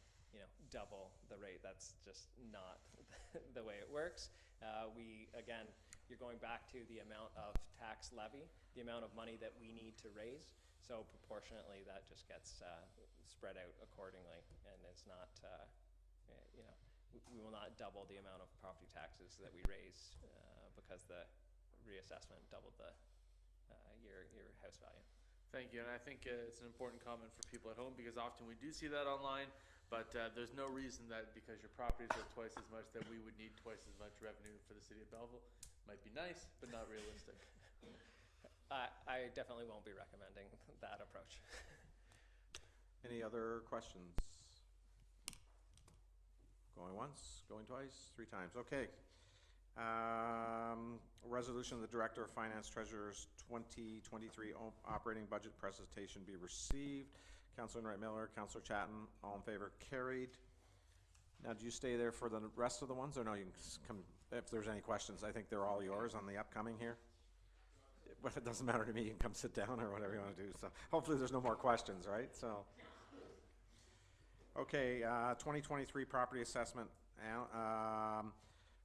double the rate. That's just not the way it works. Again, you're going back to the amount of tax levy, the amount of money that we need to raise. So proportionately, that just gets spread out accordingly, and it's not, we will not double the amount of property taxes that we raise because the reassessment doubled your house value. Thank you, and I think it's an important comment for people at home, because often we do see that online, but there's no reason that because your properties are twice as much that we would need twice as much revenue for the city of Belleville. Might be nice, but not realistic. I definitely won't be recommending that approach. Any other questions? Go Going once, going twice, 3 times, okay. Resolution of the Director of Finance Treasurer's 2023 operating budget presentation be received. Councilor Wright Miller, Councilor Chatton, all in favor, carried. Now, do you stay there for the rest of the ones, or no, you can come, if there's any questions, I think they're all yours on the upcoming here. But it doesn't matter to me, you can come sit down or whatever you want to do, so hopefully there's no more questions, right, so. Okay, 2023 property assessment,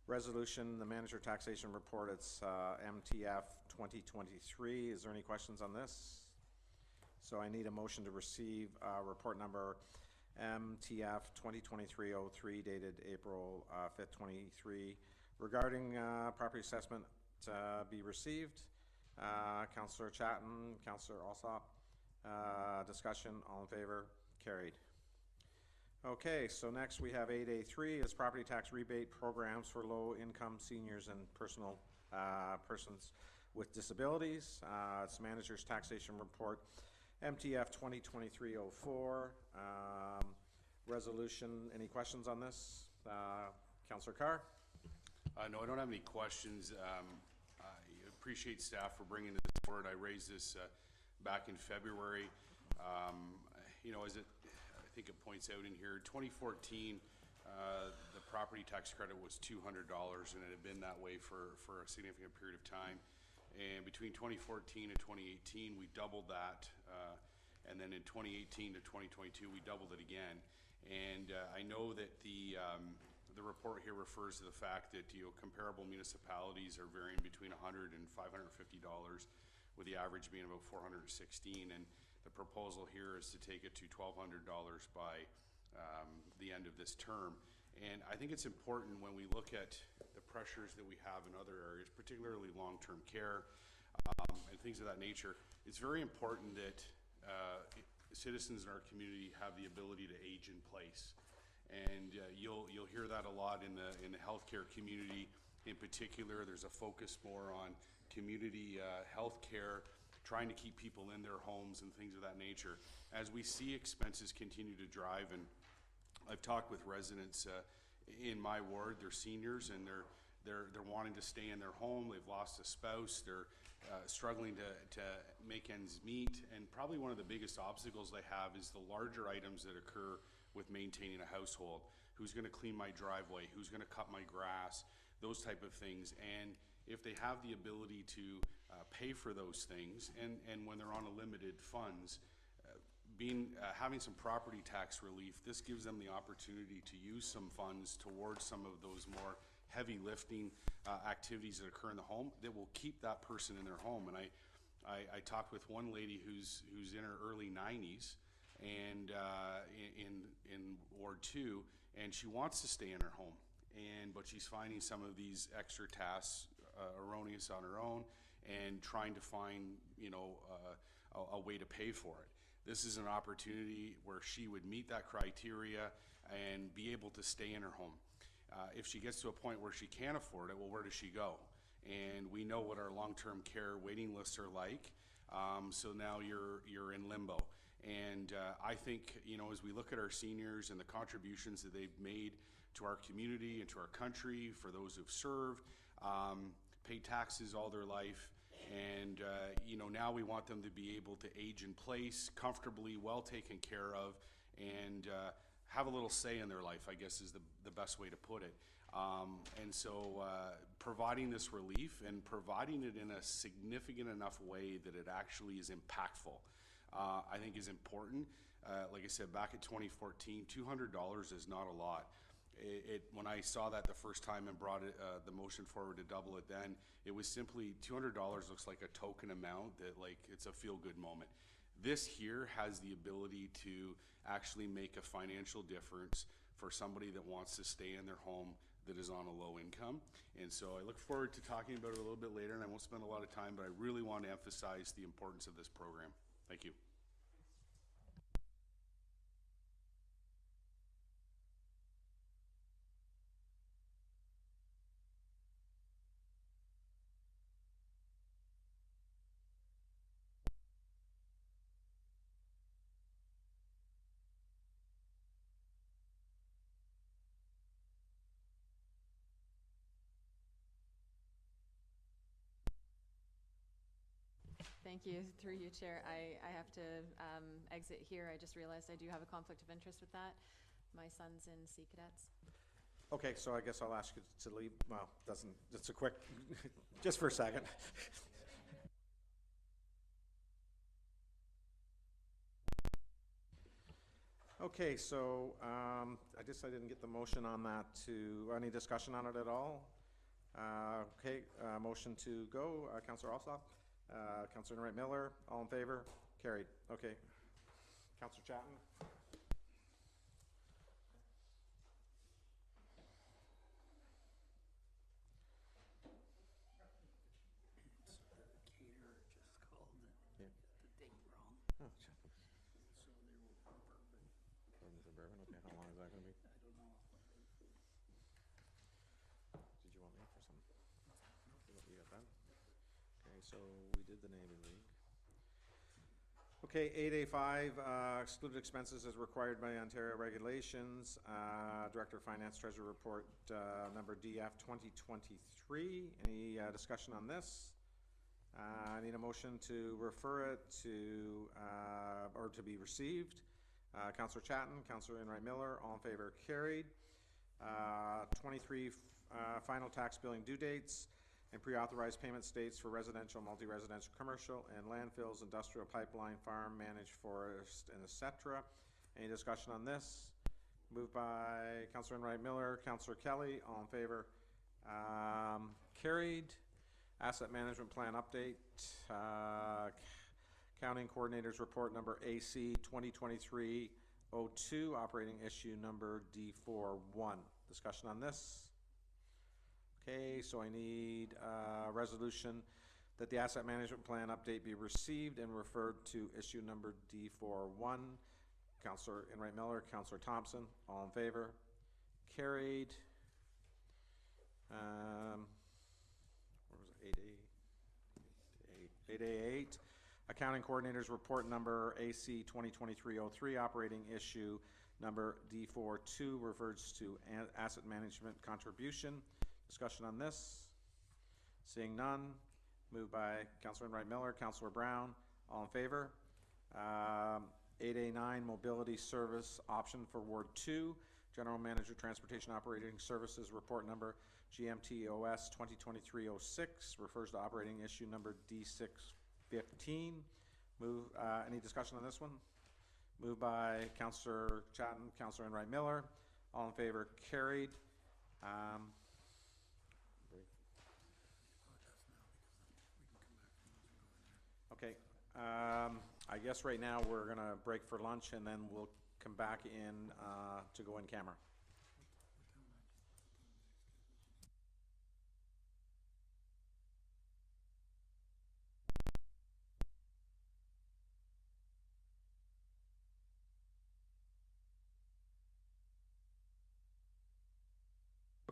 resolution, the manager taxation report, it's MTF 2023. Is there any questions on this? So I need a motion to receive report number MTF 2023-03 dated April 5th, 23 regarding property assessment be received. Councillor Chatton, Councillor Alsop, discussion, all in favor, carried. Okay, so next we have 8A3 is property tax rebate programs for low-income seniors and persons with disabilities. It's manager's taxation report, MTF 2023-04. Resolution, any questions on this? Councillor Carr? No, I don't have any questions. I appreciate staff for bringing this forward. I raised this back in February. You know, I think it points out in here, 2014, the property tax credit was $200, and it had been that way for a significant period of time. And between 2014 and 2018, we doubled that. And then in 2018 to 2022, we doubled it again. And I know that the report here refers to the fact that, you know, comparable municipalities are varying between $100 and $550, with the average being about $416. And the proposal here is to take it to $1,200 by the end of this term. And I think it's important when we look at the pressures that we have in other areas, particularly long-term care and things of that nature. It's very important that citizens in our community have the ability to age in place. And you'll hear that a lot in the healthcare community. In particular, there's a focus more on community healthcare, trying to keep people in their homes and things of that nature. As we see expenses continue to drive, and I've talked with residents in my ward, they're seniors and they're wanting to stay in their home. They've lost a spouse. They're struggling to make ends meet. And probably one of the biggest obstacles they have is the larger items that occur with maintaining a household. Who's going to clean my driveway? Who's going to cut my grass? Those type of things. And if they have the ability to pay for those things, and when they're on a limited funds, having some property tax relief, this gives them the opportunity to use some funds towards some of those more heavy lifting activities that occur in the home that will keep that person in their home. And I talked with one lady who's in her early 90s and in Ward 2, and she wants to stay in her home, but she's finding some of these extra tasks erroneous on her own and trying to find, you know, a way to pay for it. This is an opportunity where she would meet that criteria and be able to stay in her home. If she gets to a point where she can't afford it, well, where does she go? And we know what our long-term care waiting lists are like. So now you're in limbo. And I think, you know, as we look at our seniors and the contributions that they've made to our community and to our country, for those who've served, paid taxes all their life, and you know, now we want them to be able to age in place, comfortably, well taken care of, and have a little say in their life, I guess is the best way to put it. And so providing this relief and providing it in a significant enough way that it actually is impactful, I think is important. Like I said, back in 2014, $200 is not a lot. When I saw that the first time and brought the motion forward to double it, then it was simply $200 looks like a token amount that, like, it's a feel-good moment. This here has the ability to actually make a financial difference for somebody that wants to stay in their home that is on a low income. And so I look forward to talking about it a little bit later, and I won't spend a lot of time, but I really want to emphasize the importance of this program. Thank you. Thank you. Through you, Chair. I have to exit here. I just realized I do have a conflict of interest with that. My son's in Sea Cadets. Okay, so I guess I'll ask you to leave. Well, doesn't, it's a quick, just for a second. Okay, so I guess I didn't get the motion on that to, any discussion on it at all? Okay, motion to go, Councillor Alsop, Councillor Enright Miller, all in favor? Carried. Okay. Councillor Chatton? Suburban, okay, how long is that gonna be? I don't know. Did you want me for some? You got that? Okay, so we did the Navy League. Okay, 8A5, excluded expenses as required by Ontario regulations. Director of Finance Treasurer Report, number DF 2023. Any discussion on this? I need a motion to refer it to, or to be received. Councillor Chatton, Councillor Enright Miller, all in favor, carried. 23 final tax billing due dates and pre-authorized payment dates for residential, multi-residential, commercial, and landfills, industrial pipeline, farm, managed forest, and etc. Any discussion on this? Moved by Councillor Enright Miller, Councillor Kelly, all in favor, carried. Asset management plan update. Accounting Coordinator's Report number AC 2023-02, operating issue number D41. Discussion on this? Okay, so I need a resolution that the asset management plan update be received and referred to issue number D41. Councillor Enright Miller, Councillor Thompson, all in favor? Carried. What was it, 8A8. Accounting Coordinator's Report number AC 2023-03, operating issue number D42 refers to asset management contribution. Discussion on this? Seeing none. Moved by Councillor Enright Miller, Councillor Brown, all in favor. 8A9, Mobility Service Option for Ward 2, General Manager Transportation Operating Services Report number GMTOS 2023-06 refers to operating issue number D615. Any discussion on this one? Moved by Councillor Chatton, Councillor Enright Miller. All in favor, carried. Okay, I guess right now we're gonna break for lunch and then we'll come back in to go in camera.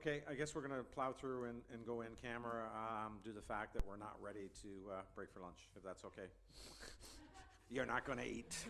Okay, I guess we're gonna plow through and go in camera due to the fact that we're not ready to break for lunch, if that's okay. You're not gonna eat.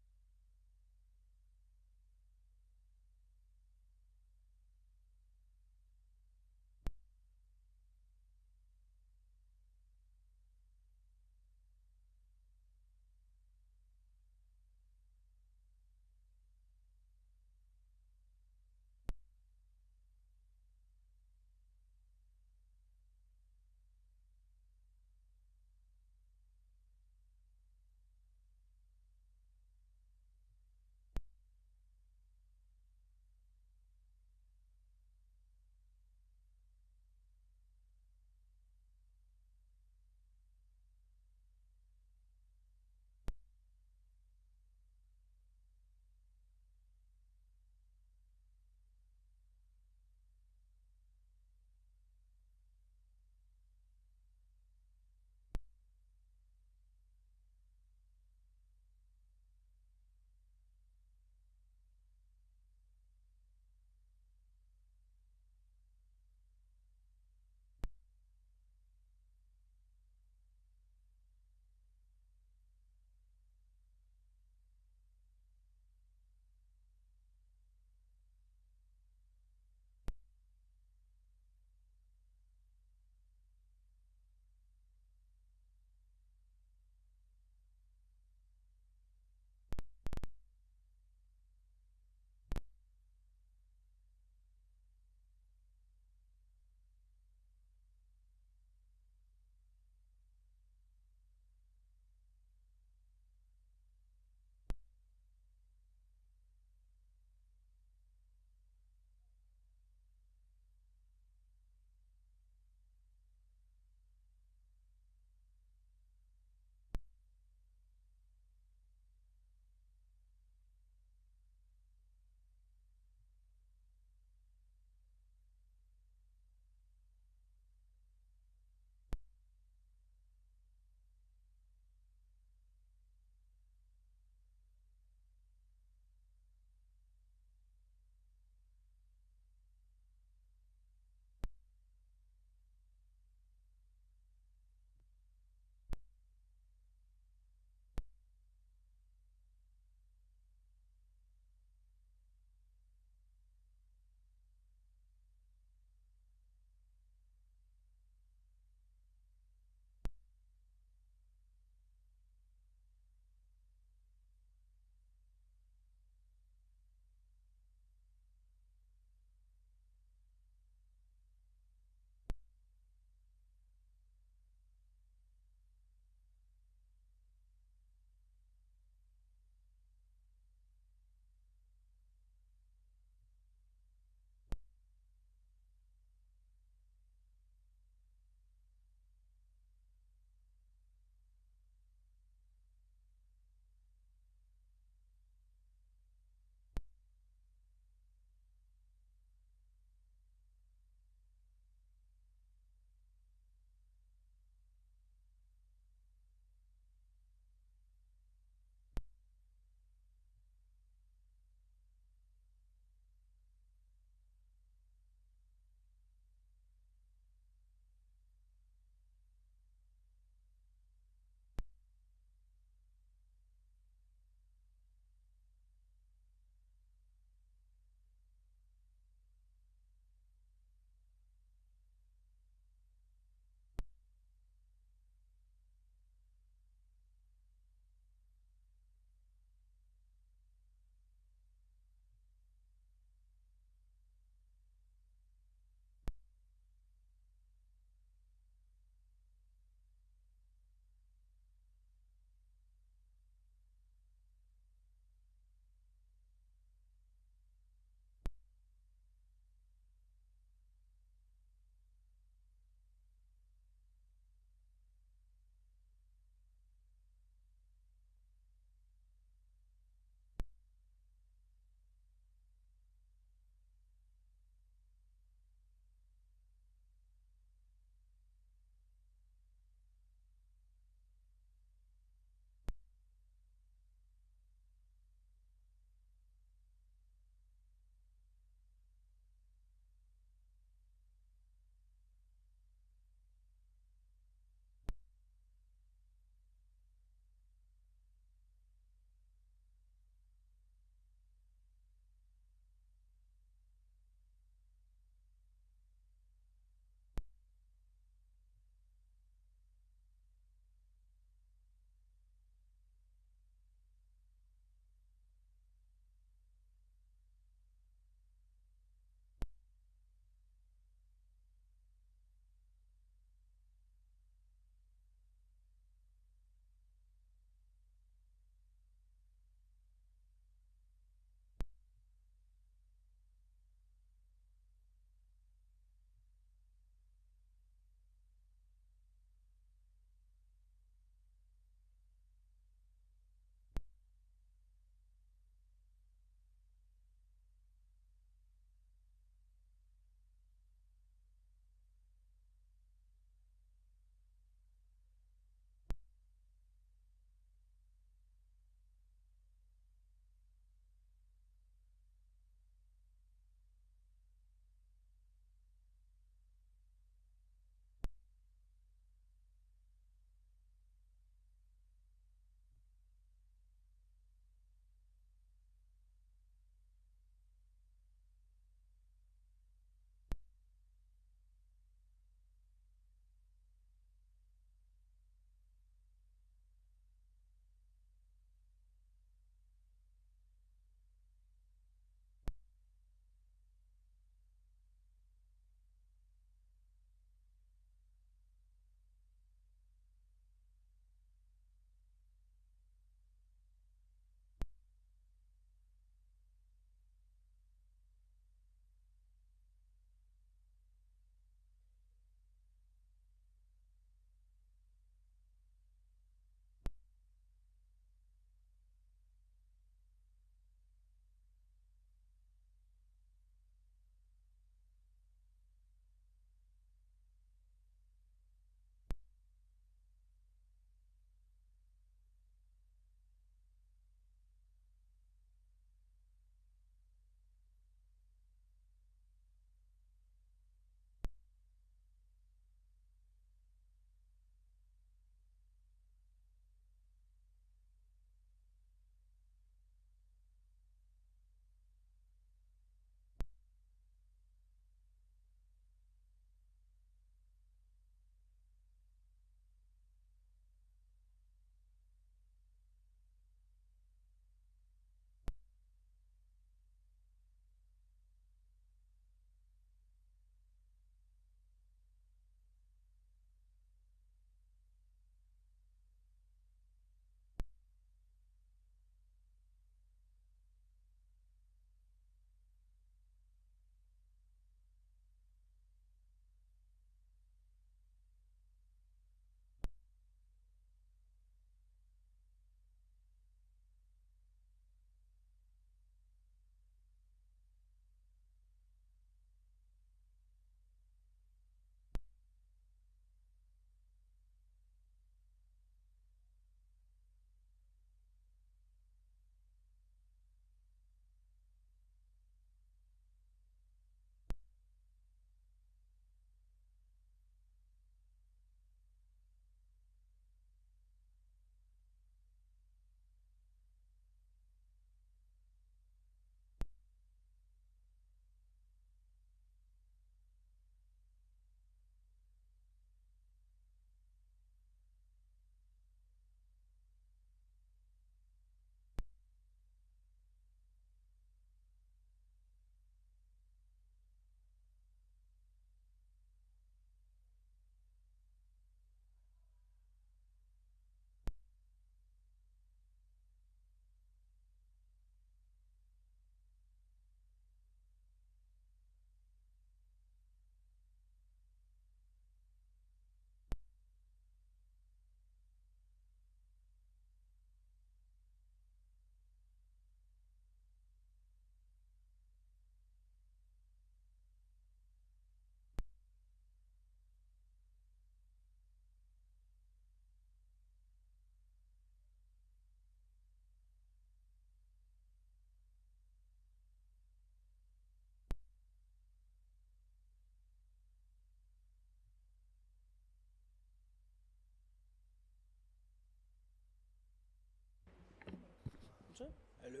Hello?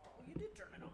Oh, you did turn it on.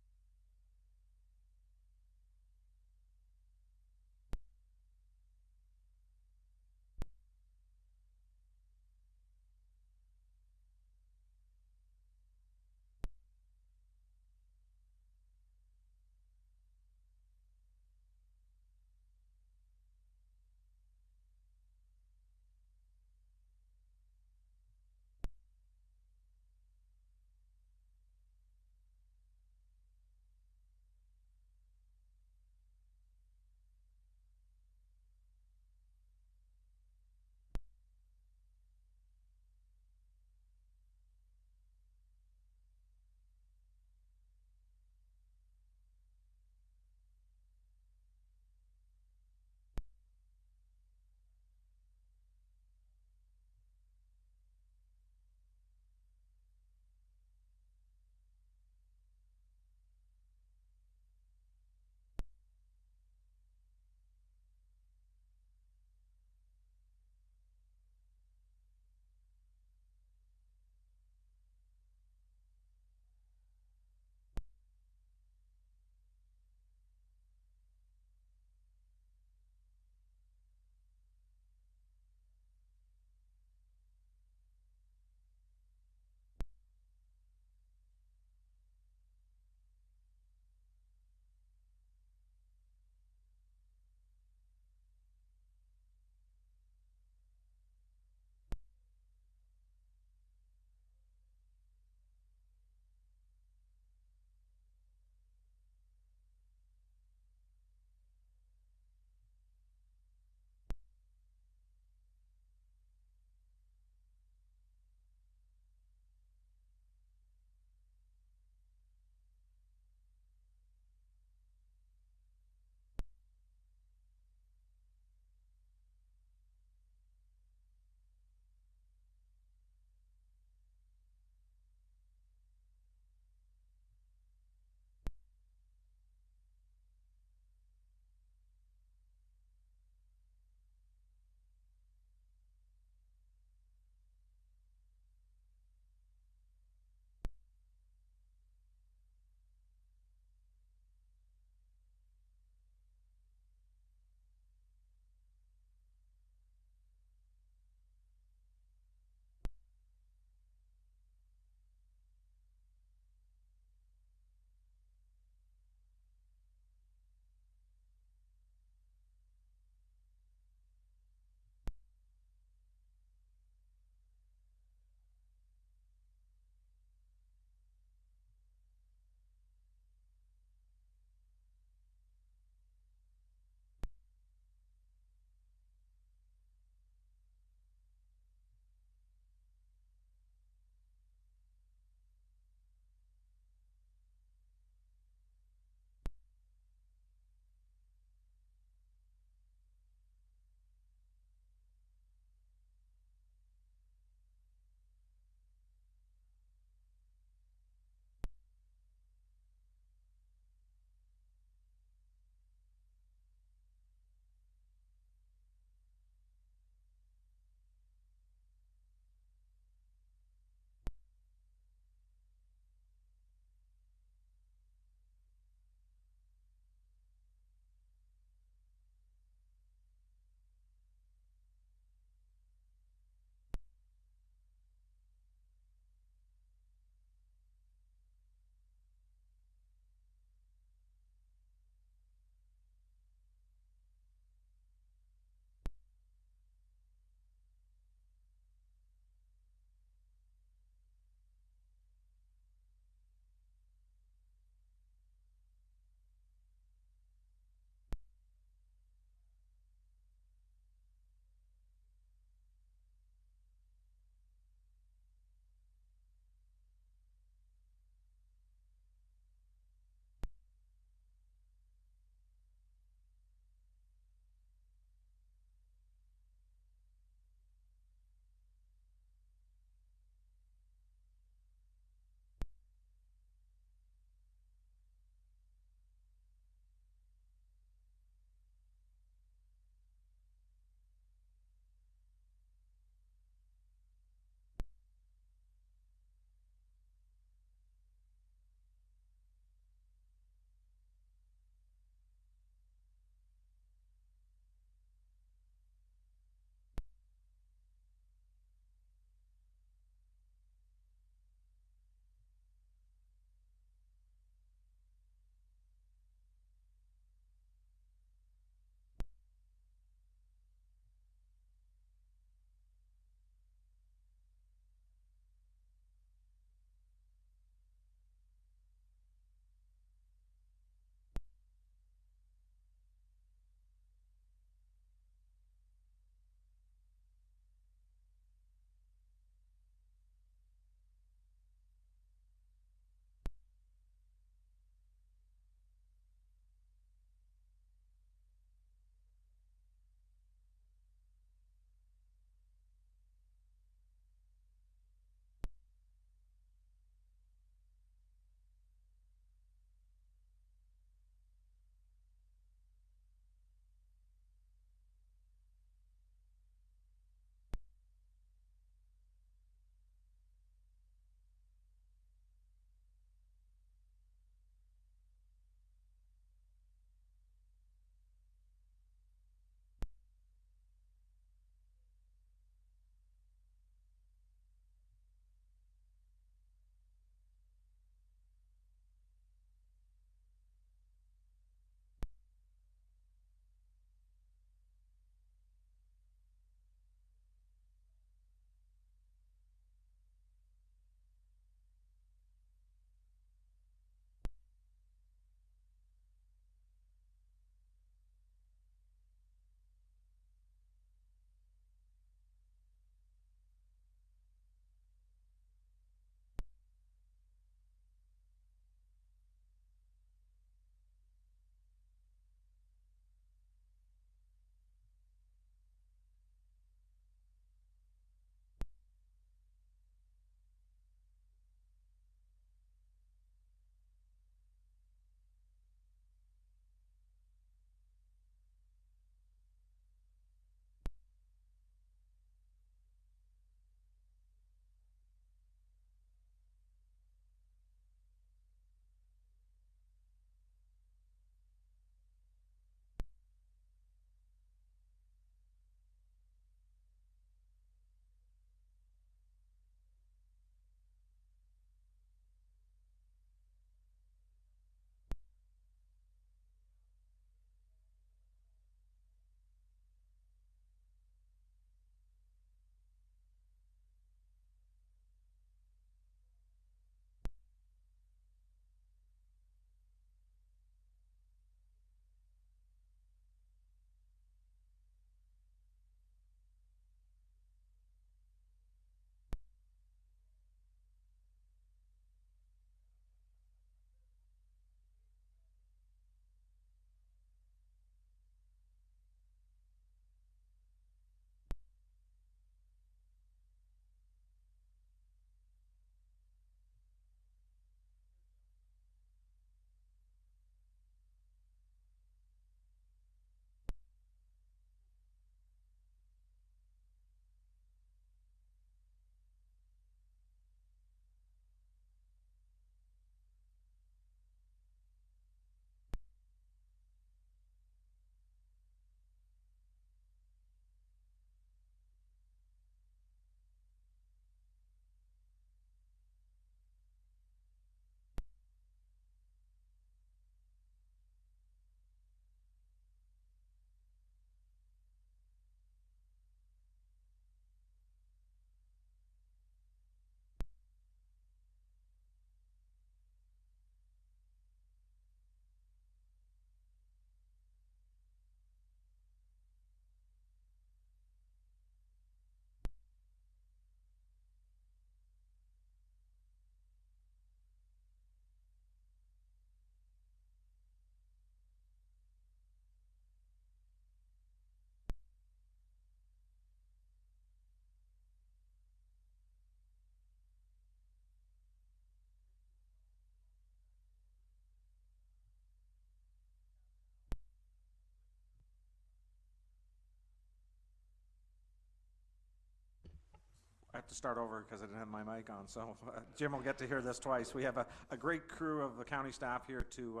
I have to start over because I didn't have my mic on, so Jim will get to hear this twice. We have a great crew of the county staff here to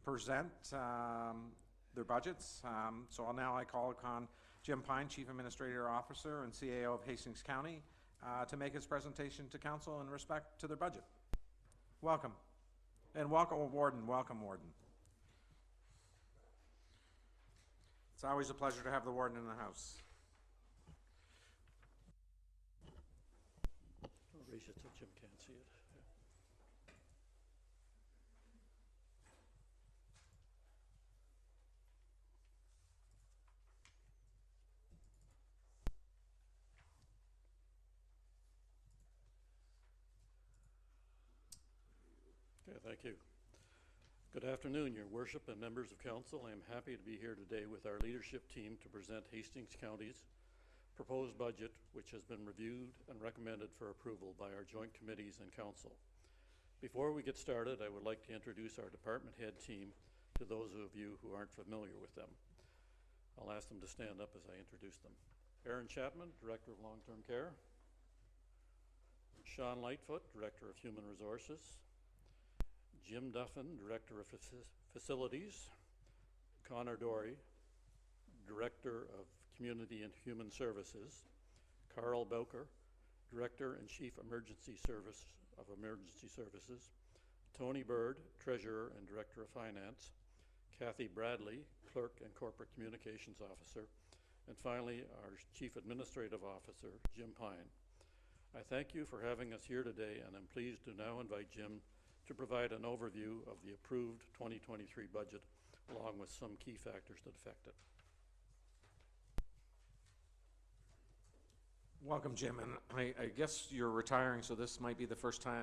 present their budgets. So now I call upon Jim Pine, Chief Administrative Officer and CAO of Hastings County, to make his presentation to council in respect to their budget. Welcome. And welcome, Warden. Welcome, Warden. It's always a pleasure to have the Warden in the house. Raise it so Jim can't see it. Okay, thank you. Good afternoon, Your Worship and members of council. I am happy to be here today with our leadership team to present Hastings County's proposed budget, which has been reviewed and recommended for approval by our joint committees and council. Before we get started, I would like to introduce our department head team to those of you who aren't familiar with them. I'll ask them to stand up as I introduce them. Aaron Chapman, Director of Long-Term Care. Sean Lightfoot, Director of Human Resources. Jim Duffin, Director of Facilities. Connor Dory, Director of Community and Human Services. Carl Bowker, Director and Chief Emergency Services. Tony Bird, Treasurer and Director of Finance. Kathy Bradley, Clerk and Corporate Communications Officer. And finally, our Chief Administrative Officer, Jim Pine. I thank you for having us here today, and I'm pleased to now invite Jim to provide an overview of the approved 2023 budget, along with some key factors that affect it. Welcome, Jim, and I guess you're retiring, so this might be the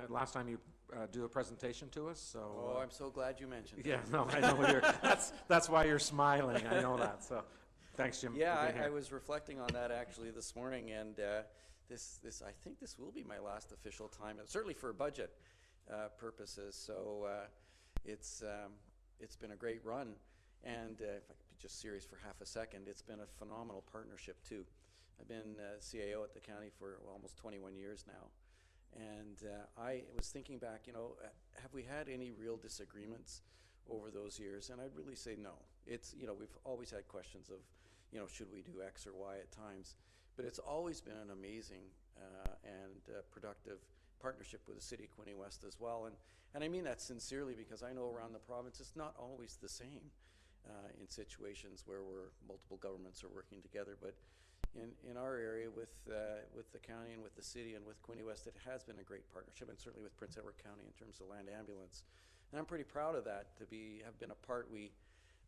last time you do a presentation to us. So. Oh, I'm so glad you mentioned Yeah, that. no, I know that's why you're smiling. I know that. So, thanks, Jim. Yeah, for being I here. was reflecting on that actually this morning, and I think this will be my last official time, certainly for budget purposes. So it's been a great run, and if I could be just serious for half a second, it's been a phenomenal partnership too. I've been CAO at the county for almost 21 years now, and I was thinking back, have we had any real disagreements over those years? And I'd really say no. It's, we've always had questions of, should we do X or Y at times, but it's always been an amazing and productive partnership with the city of Quinte West as well. And I mean that sincerely, because I know around the province it's not always the same in situations where multiple governments are working together, but in our area with the county and with the city and with Quinte West, it has been a great partnership, and certainly with Prince Edward County in terms of land ambulance. And I'm pretty proud of that, to have been a part.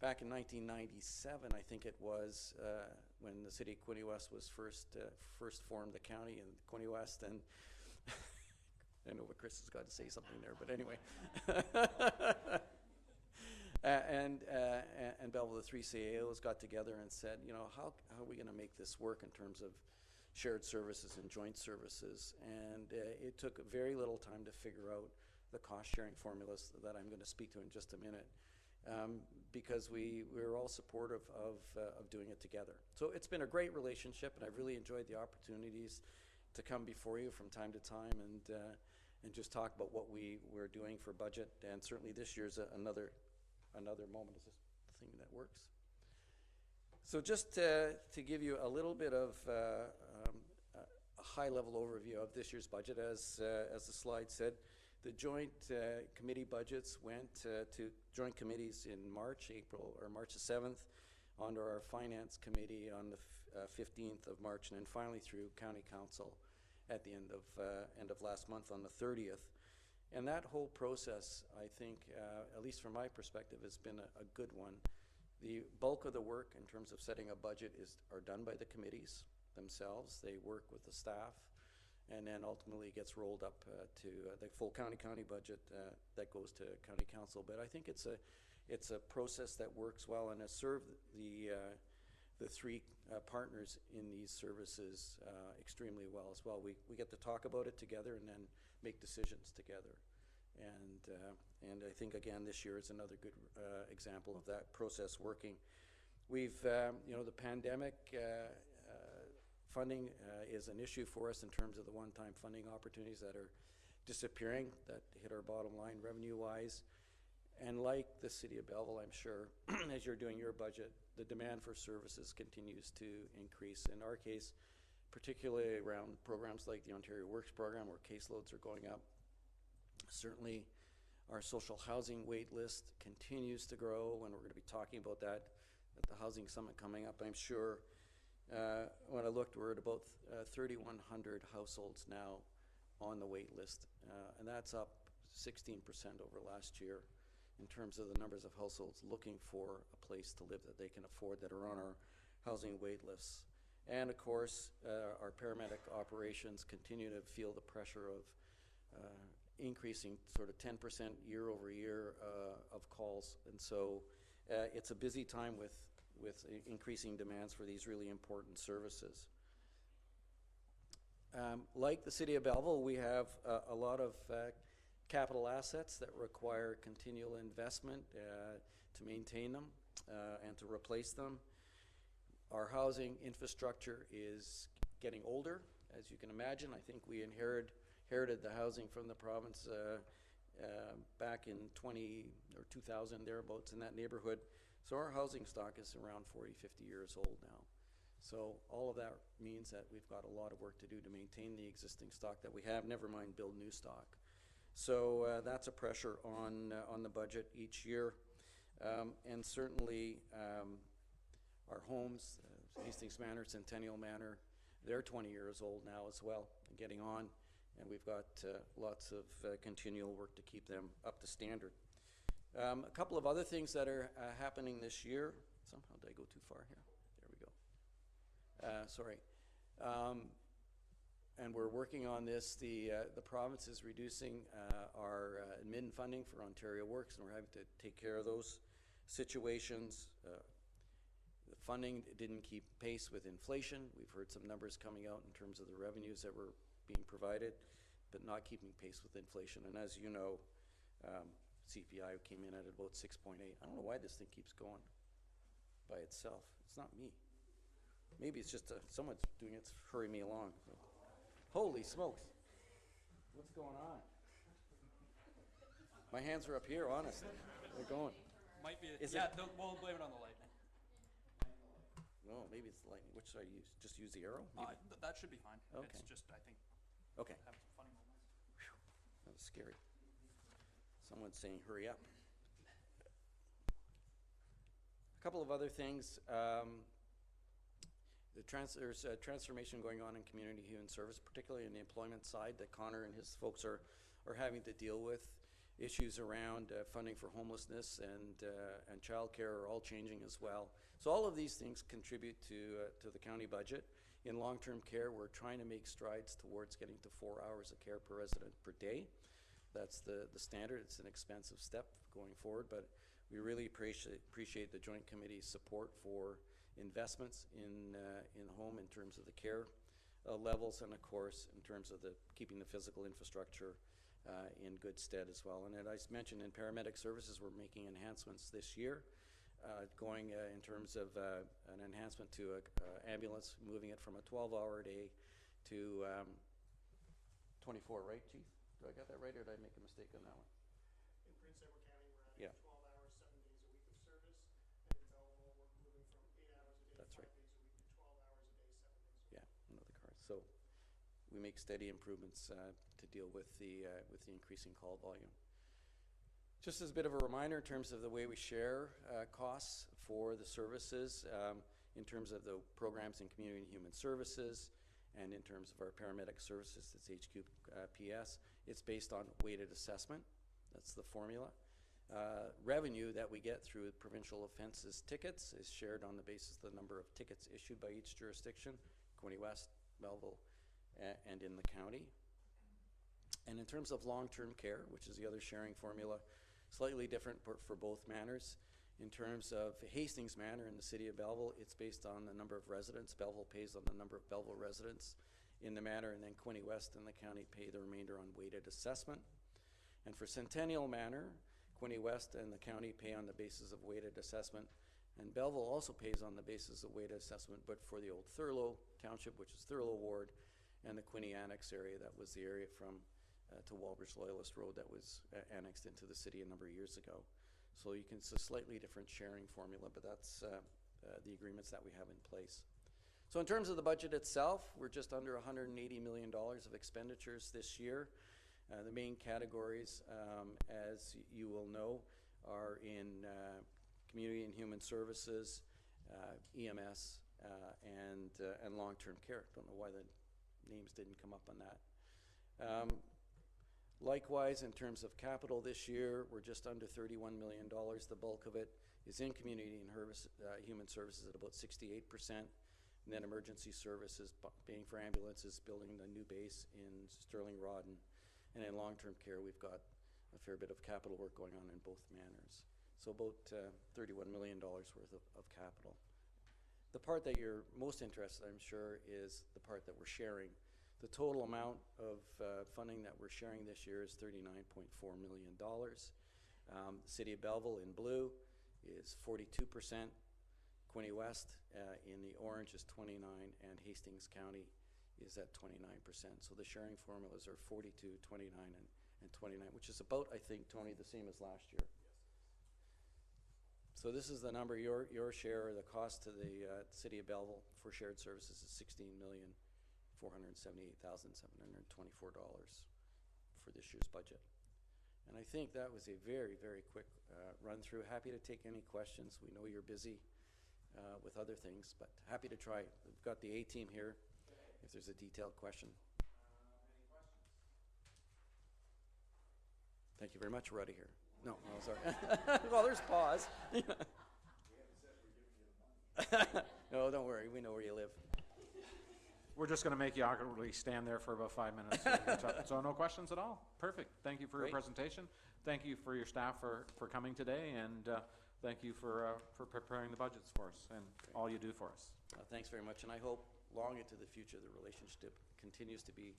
Back in 1997, I think it was, when the city of Quinte West was first formed, the county in Quinte West, and I know what Chris has got to say something there, but anyway. And Belleville, the three CAOs got together and said, how are we going to make this work in terms of shared services and joint services? And it took very little time to figure out the cost-sharing formulas that I'm going to speak to in just a minute, because we were all supportive of doing it together. So it's been a great relationship, and I've really enjoyed the opportunities to come before you from time to time and just talk about what we're doing for budget. And certainly this year's another moment. Is this the thing that works? So just to give you a little bit of a high-level overview of this year's budget, as the slide said, the joint committee budgets went to joint committees in March the 7th, onto our finance committee on the 15th of March, and then finally through county council at the end of last month on the 30th. And that whole process, I think, at least from my perspective, has been a good one. The bulk of the work in terms of setting a budget are done by the committees themselves. They work with the staff, and then ultimately gets rolled up to the full county budget that goes to county council. But I think it's a process that works well and has served the three partners in these services extremely well as well. We get to talk about it together and then make decisions together. And I think, again, this year is another good example of that process working. We've, the pandemic Funding is an issue for us in terms of the one-time funding opportunities that are disappearing, that hit our bottom line revenue-wise. And like the city of Belleville, I'm sure, as you're doing your budget, the demand for services continues to increase. In our case, particularly around programs like the Ontario Works program, where caseloads are going up. Certainly, our social housing wait list continues to grow, and we're going to be talking about that at the Housing Summit coming up, I'm sure. When I looked, we're at about 3,100 households now on the wait list, and that's up 16% over last year in terms of the numbers of households looking for a place to live that they can afford that are on our housing wait lists. And of course, our paramedic operations continue to feel the pressure of increasing sort of 10% year over year of calls. And so it's a busy time with increasing demands for these really important services. Like the city of Belleville, we have a lot of capital assets that require continual investment to maintain them and to replace them. Our housing infrastructure is getting older, as you can imagine. I think we inherited the housing from the province back in 2000, thereabouts in that neighborhood. So our housing stock is around 40, 50 years old now. So all of that means that we've got a lot of work to do to maintain the existing stock that we have, never mind build new stock. So that's a pressure on the budget each year. And certainly our homes, Hastings Manor, Centennial Manor, they're 20 years old now as well, and getting on. And we've got lots of continual work to keep them up to standard. A couple of other things that are happening this year. Somehow did I go too far here? There we go. Sorry. And we're working on this. The province is reducing our admin funding for Ontario Works, and we're having to take care of those situations. The funding didn't keep pace with inflation. We've heard some numbers coming out in terms of the revenues that were being provided, but not keeping pace with inflation. And as you know, CPI came in at about 6.8. I don't know why this thing keeps going by itself. It's not me. Maybe it's just someone's doing it to hurry me along. So. Holy smokes. What's going on? My hands are up here, honestly. They're going. Might be. Is Yeah, it? we'll blame it on the lightning. No, maybe it's the lightning. Which should I use? Just use the arrow? That should be fine. Okay. It's just, I think, Okay. having some funny moments. Whew. That was scary. Someone's saying, hurry up. A couple of other things. There's a transformation going on in community human service, particularly in the employment side that Connor and his folks are having to deal with. Issues around funding for homelessness and childcare are all changing as well. So all of these things contribute to the county budget. In long-term care, we're trying to make strides towards getting to 4 hours of care per resident per day. That's the standard. It's an expensive step going forward, but we really appreciate the Joint Committee's support for investments in home in terms of the care levels, and of course in terms of keeping the physical infrastructure in good stead as well. And as I mentioned, in paramedic services, we're making enhancements this year, going in terms of an enhancement to an ambulance, moving it from a 12-hour day to 24, right, Chief? Do I got that right, or did I make a mistake on that one? In Prince Edward County, we're at 12 hours, 7 days a week of service. And in Belleville, we're moving from 8 hours a day, That's 5 right. days a week, to 12 hours a day, 7 days a week. Yeah, another car. So we make steady improvements to deal with the increasing call volume. Just as a bit of a reminder in terms of the way we share costs for the services, in terms of the programs in community and human services, and in terms of our paramedic services, it's HQPS, it's based on weighted assessment. That's the formula. Revenue that we get through provincial offenses tickets is shared on the basis of the number of tickets issued by each jurisdiction, Quinte West, Belleville, and in the county. And in terms of long-term care, which is the other sharing formula, slightly different for both manors. In terms of Hastings Manor in the city of Belleville, it's based on the number of residents. Belleville pays on the number of Belleville residents in the manor, and then Quinte West and the county pay the remainder on weighted assessment. And for Centennial Manor, Quinte West and the county pay on the basis of weighted assessment, And Belleville also pays on the basis of weighted assessment, but for the old Thurlow Township, which is Thurlow Ward, and the Quinte Annex area, that was the area from to Walbridge Loyalist Road that was annexed into the city a number of years ago. So it's a slightly different sharing formula, but that's the agreements that we have in place. So in terms of the budget itself, we're just under $180 million of expenditures this year. The main categories, as you will know, are in community and human services, EMS, and long-term care. Don't know why the names didn't come up on that. Likewise, in terms of capital this year, we're just under $31 million. The bulk of it is in community and human services at about 68%. And then emergency services, paying for ambulances, building a new base in Sterling Rawdon. And in long-term care, we've got a fair bit of capital work going on in both manners. So about $31 million worth of capital. The part that you're most interested, I'm sure, is the part that we're sharing. The total amount of funding that we're sharing this year is $39.4 million. The City of Belleville in blue is 42%. Quinte West in the orange is 29%, and Hastings County is at 29%. So the sharing formulas are 42, 29, and 29, which is about, I think, Tony, the same as last year. So this is the number, your share, the cost to the City of Belleville for shared services is $16,478,724 for this year's budget. And I think that was a very, very quick run through. Happy to take any questions. We know you're busy with other things, but happy to try. We've got the A-team here if there's a detailed question. Any questions? Thank you very much. We're out of here. No, sorry. Well, there's pause. No, don't worry. We know where you live. We're just going to make you awkwardly stand there for about 5 minutes. So no questions at all? Perfect. Thank you for your presentation. Thank you for your staff for coming today, and thank you for preparing the budgets for us and all you do for us. Thanks very much, and I hope long into the future the relationship continues to be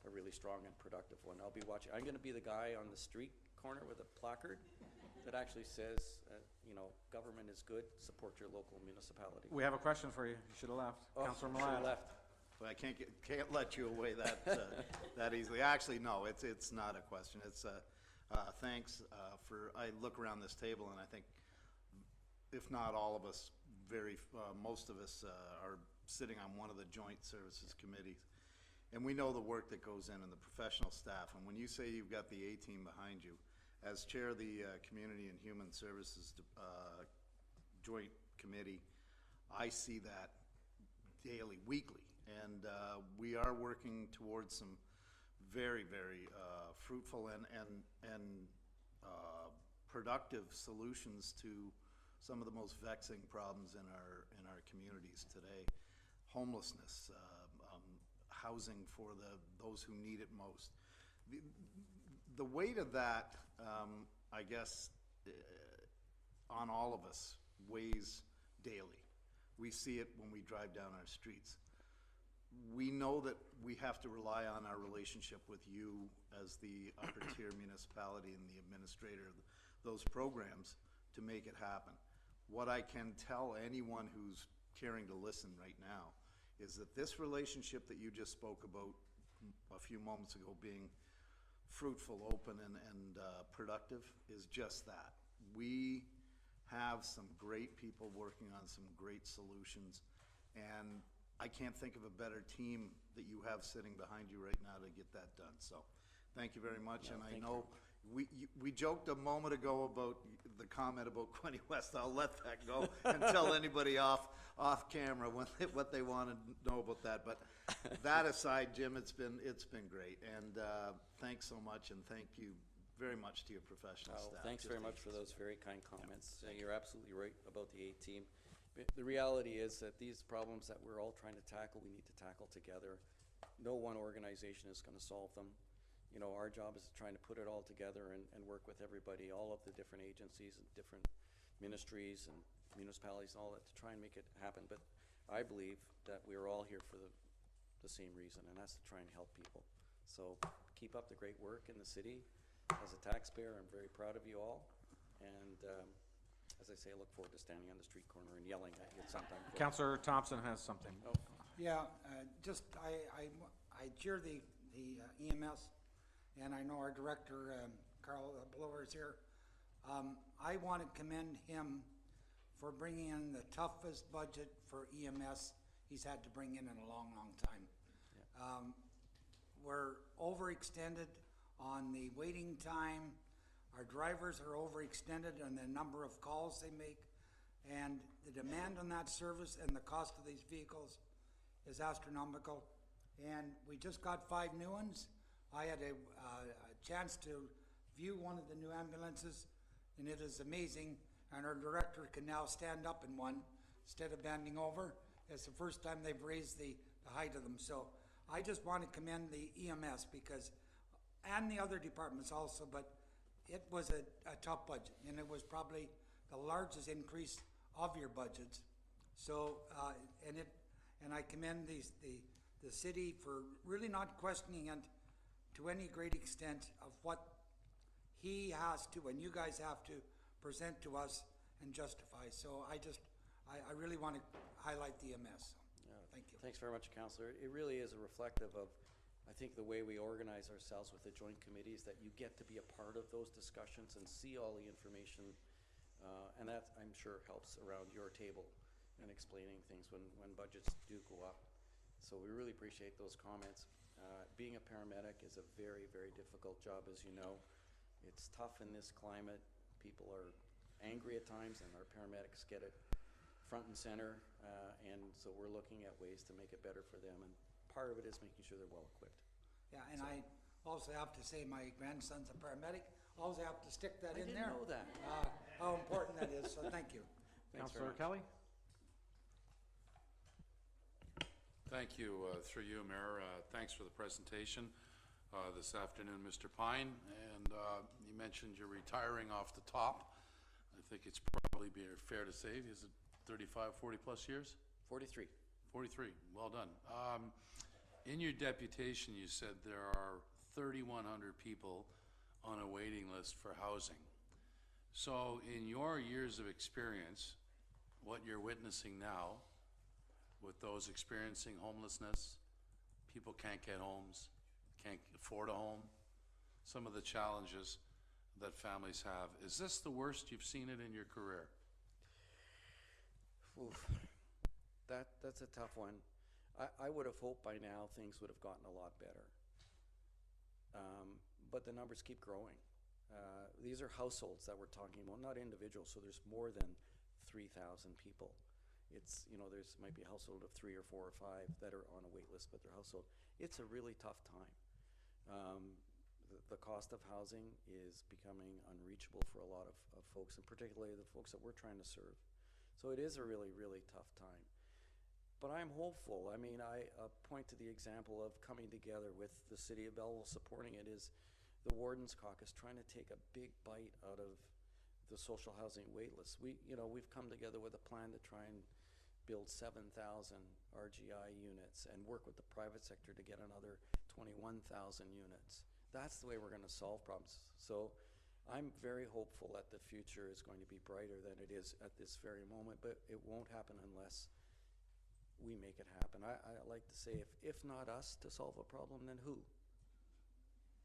a really strong and productive one. I'll be watching. I'm going to be the guy on the street corner with a placard that actually says, government is good, support your local municipality. We have a question for you. You should have left. Oh, Councillor should have Malad. left. But I can't let you away that easily. Actually, no, it's not a question. It's thanks for. I look around this table and I think, if not all of us, most of us are sitting on one of the joint services committees, and we know the work that goes in and the professional staff. And when you say you've got the A-team behind you, as chair of the Community and Human Services Joint Committee, I see that daily, weekly. And we are working towards some very, very fruitful and productive solutions to some of the most vexing problems in our communities today: homelessness, housing for those who need it most. The weight of that, I guess, on all of us weighs daily. We see it when we drive down our streets. We know that we have to rely on our relationship with you as the upper tier municipality and the administrator of those programs to make it happen. What I can tell anyone who's caring to listen right now is that this relationship that you just spoke about a few moments ago being fruitful, open, and productive is just that. We have some great people working on some great solutions, and I can't think of a better team that you have sitting behind you right now to get that done. So thank you very much. And I know we joked a moment ago about the comment about Quinte West. I'll let that go and tell anybody off camera what they want to know about that. But that aside, Jim, it's been great. And thanks so much, and thank you very much to your professional staff. Thanks very much for those very kind comments. You're absolutely right about the A-team. The reality is that these problems that we're all trying to tackle, we need to tackle together. No one organization is going to solve them. Our job is trying to put it all together and work with everybody, all of the different agencies and different ministries and municipalities and all that to try and make it happen. But I believe that we're all here for the same reason, and that's to try and help people. So keep up the great work in the city. As a taxpayer, I'm very proud of you all. And as I say, I look forward to standing on the street corner and yelling at you sometime. Councillor Thompson has something. Yeah, I cheer the EMS, and I know our director, Carl Blower is here. I want to commend him for bringing in the toughest budget for EMS he's had to bring in a long, long time. We're overextended on the waiting time. Our drivers are overextended on the number of calls they make, and the demand on that service and the cost of these vehicles is astronomical. And we just got 5 new ones. I had a chance to view one of the new ambulances, and it is amazing. And our director can now stand up in one instead of bending over. It's the first time they've raised the height of them. So I just want to commend the EMS because, and the other departments also, but it was a tough budget, and it was probably the largest increase of your budgets. So, and I commend the city for really not questioning it to any great extent of what he has to, and you guys have to present to us and justify. So I really want to highlight the EMS. So, thank you. Thanks very much, Councillor. It really is a reflective of, I think, the way we organize ourselves with the joint committees, that you get to be a part of those discussions and see all the information, and that, I'm sure, helps around your table and explaining things when budgets do go up. So we really appreciate those comments. Being a paramedic is a very, very difficult job, as you know. It's tough in this climate. People are angry at times, and our paramedics get it front and center, and so we're looking at ways to make it better for them, and part of it is making sure they're well equipped. Yeah, and I also have to say my grandson's a paramedic. Also have to stick that in there. I didn't know that. How important that is, so thank you. Councillor Kelly? Thank you, through you, Mayor. Thanks for the presentation this afternoon, Mr. Pine. And you mentioned you're retiring off the top. I think it's probably fair to say, is it 35, 40 plus years? 43. 43, well done. In your deputation, you said there are 3,100 people on a waiting list for housing. So in your years of experience, what you're witnessing now with those experiencing homelessness, people can't get homes, can't afford a home, some of the challenges that families have, is this the worst you've seen it in your career? Oof. That's a tough one. I would have hoped by now things would have gotten a lot better. But the numbers keep growing. These are households that we're talking about, not individuals, so there's more than 3,000 people. It's, you know, there's might be a household of 3 or 4 or 5 that are on a wait list, but they're household. It's a really tough time. The cost of housing is becoming unreachable for a lot of folks, and particularly the folks that we're trying to serve. So it is a really, really tough time. But I'm hopeful. I mean, I point to the example of coming together with the city of Belleville supporting it is the Warden's Caucus trying to take a big bite out of the social housing wait list. We've come together with a plan to try and build 7,000 RGI units and work with the private sector to get another 21,000 units. That's the way we're going to solve problems. So I'm very hopeful that the future is going to be brighter than it is at this very moment, but it won't happen unless we make it happen. I like to say, if not us to solve a problem, then who?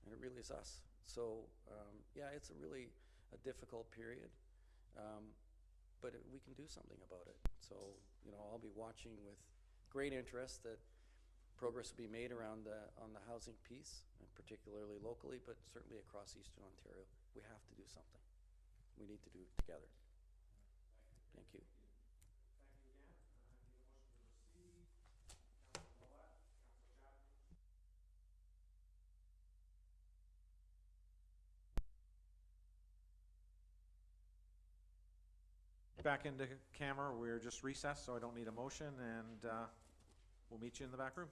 And it really is us. So yeah, it's a really difficult period, but we can do something about it. So, I'll be watching with great interest that progress will be made around on the housing piece, and particularly locally, but certainly across Eastern Ontario. We have to do something. We need to do it together. Thank you. Back into camera. We're just recessed, so I don't need a motion, and we'll meet you in the back room.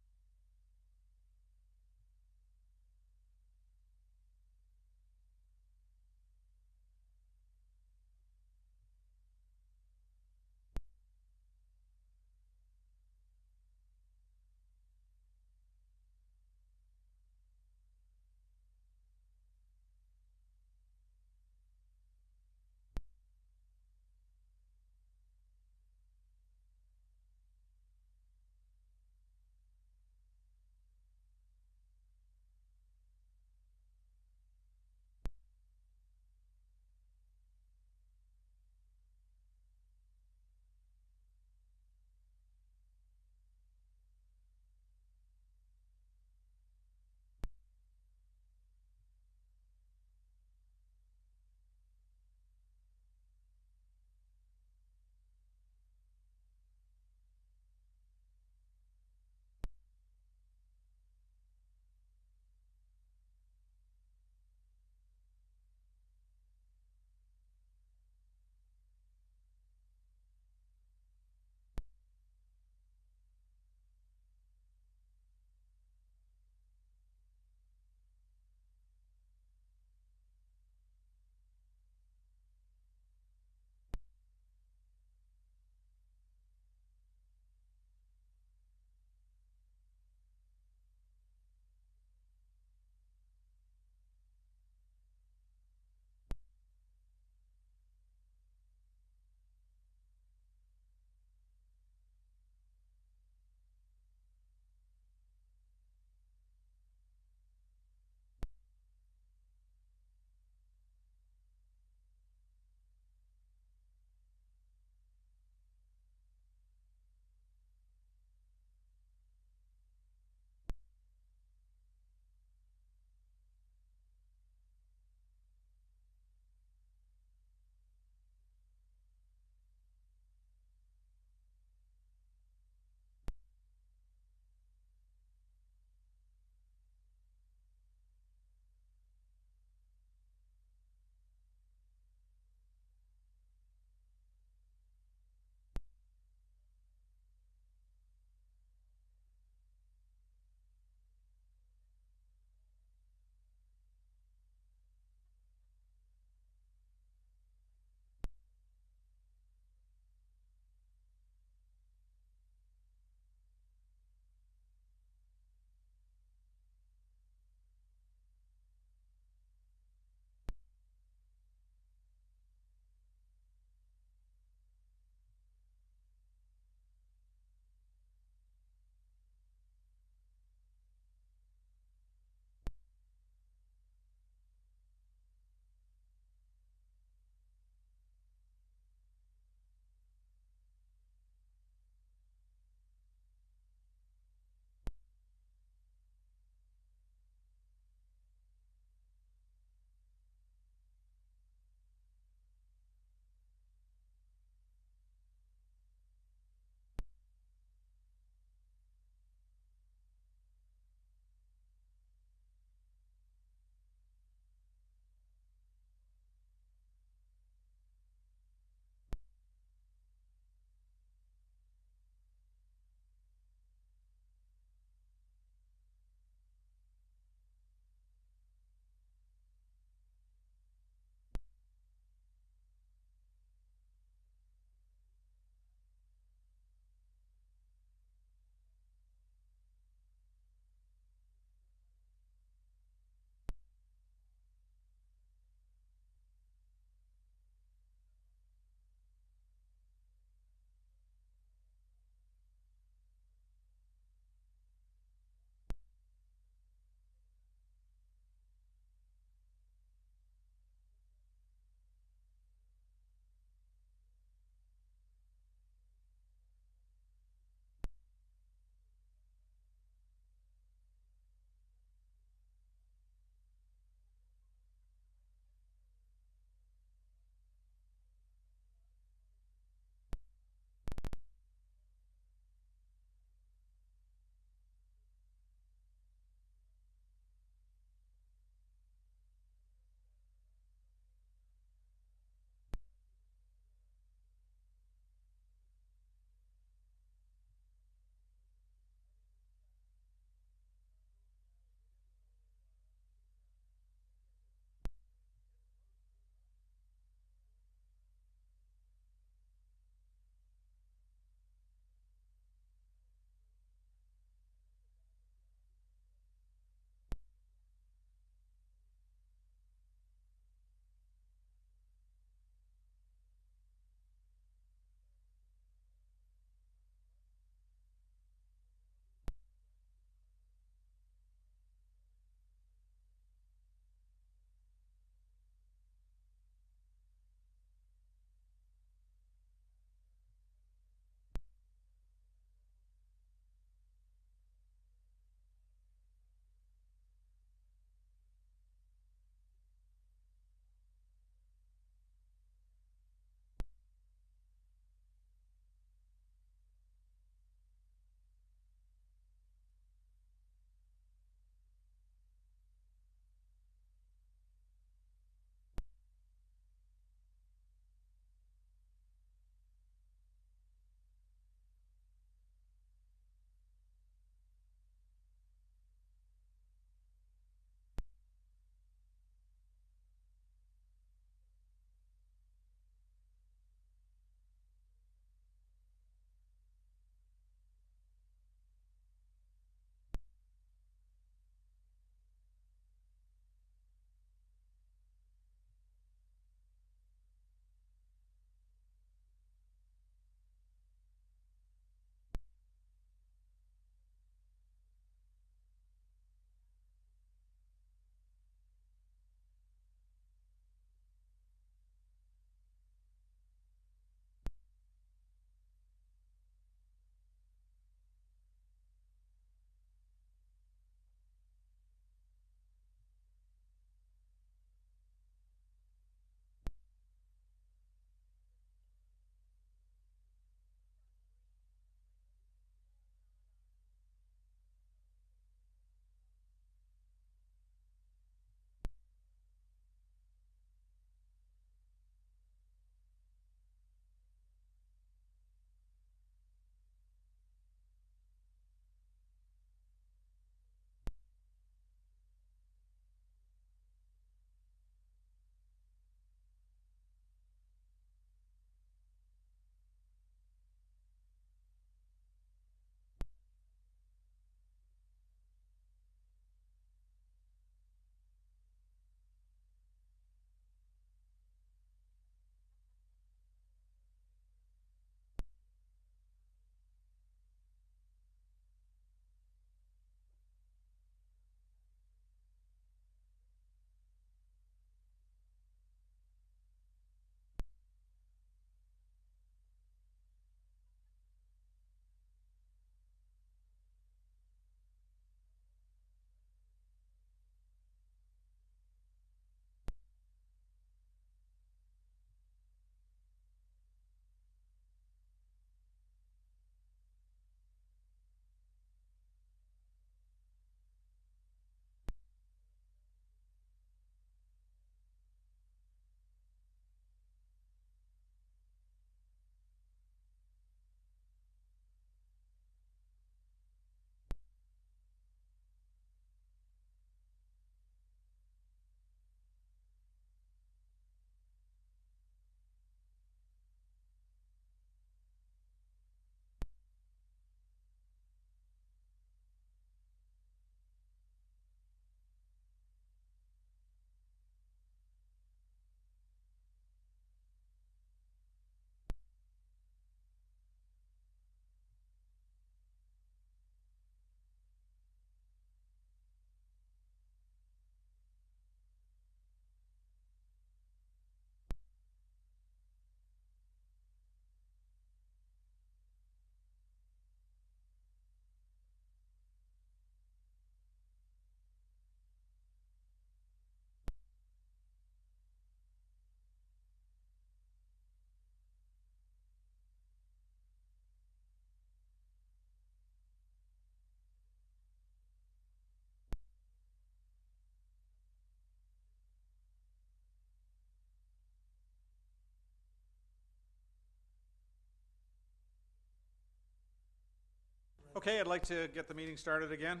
Okay, I'd like to get the meeting started again.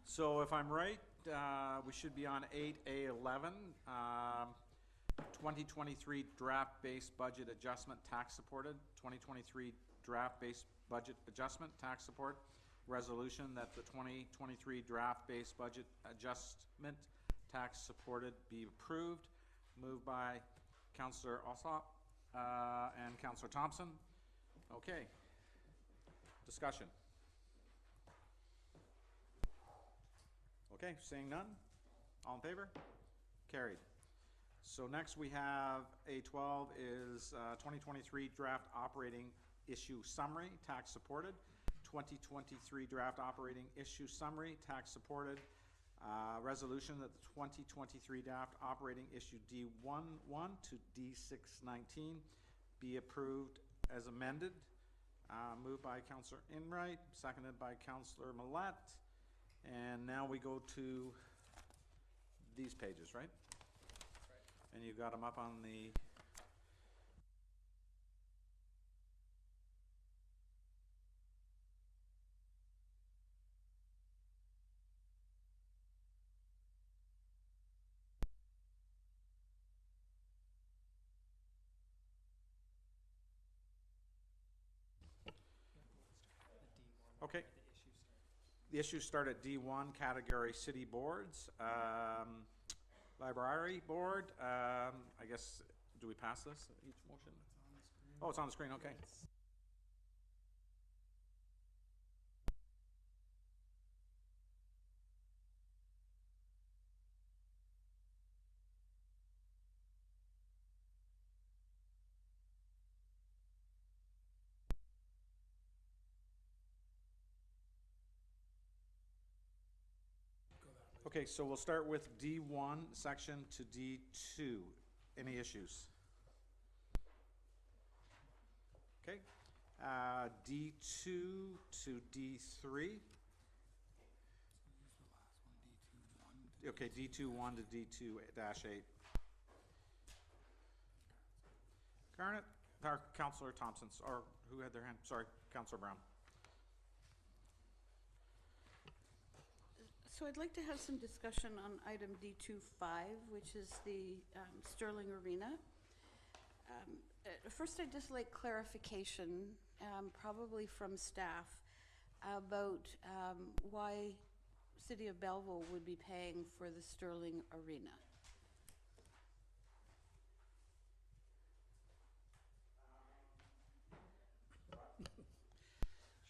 So if I'm right, we should be on 8A11, 2023 draft-based budget adjustment tax supported, 2023 draft-based budget adjustment tax support, resolution that the 2023 draft-based budget adjustment tax supported be approved. Moved by Councillor Alsop and Councillor Thompson. Okay. Discussion. Okay, seeing none. All in favor? Carried. So next we have A12 is 2023 draft operating issue summary, tax supported. 2023 draft operating issue summary, tax supported. Resolution that the 2023 draft operating issue D11 to D619 be approved as amended. Moved by Councillor Enright, seconded by Councillor Millette. And now we go to these pages, right? And you've got them up on the... Okay. The issues start at D1, category city boards. Library board, I guess, do we pass this, each motion? Oh, it's on the screen, okay. Okay, so we'll start with D1 section to D2. Any issues? Okay. D2 to D3. Okay, D2-1 to D2-8. Garnet, or Councillor Thompson, or who had their hand? Sorry, Councillor Brown. So I'd like to have some discussion on item D25, which is the Sterling Arena. First, I'd just like clarification, probably from staff, about why City of Belleville would be paying for the Sterling Arena.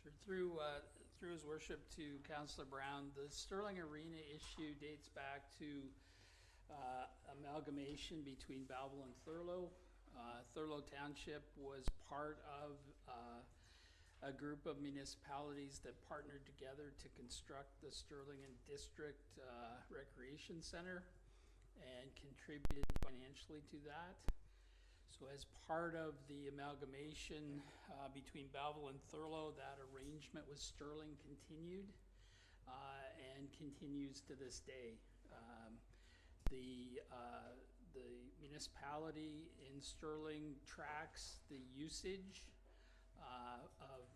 Sure. Through his worship to Councillor Brown, the Sterling Arena issue dates back to amalgamation between Belleville and Thurlow. Thurlow Township was part of a group of municipalities that partnered together to construct the Sterling and District Recreation Center and contributed financially to that. So as part of the amalgamation between Belleville and Thurlow, that arrangement with Sterling continued and continues to this day. The municipality in Sterling tracks the usage of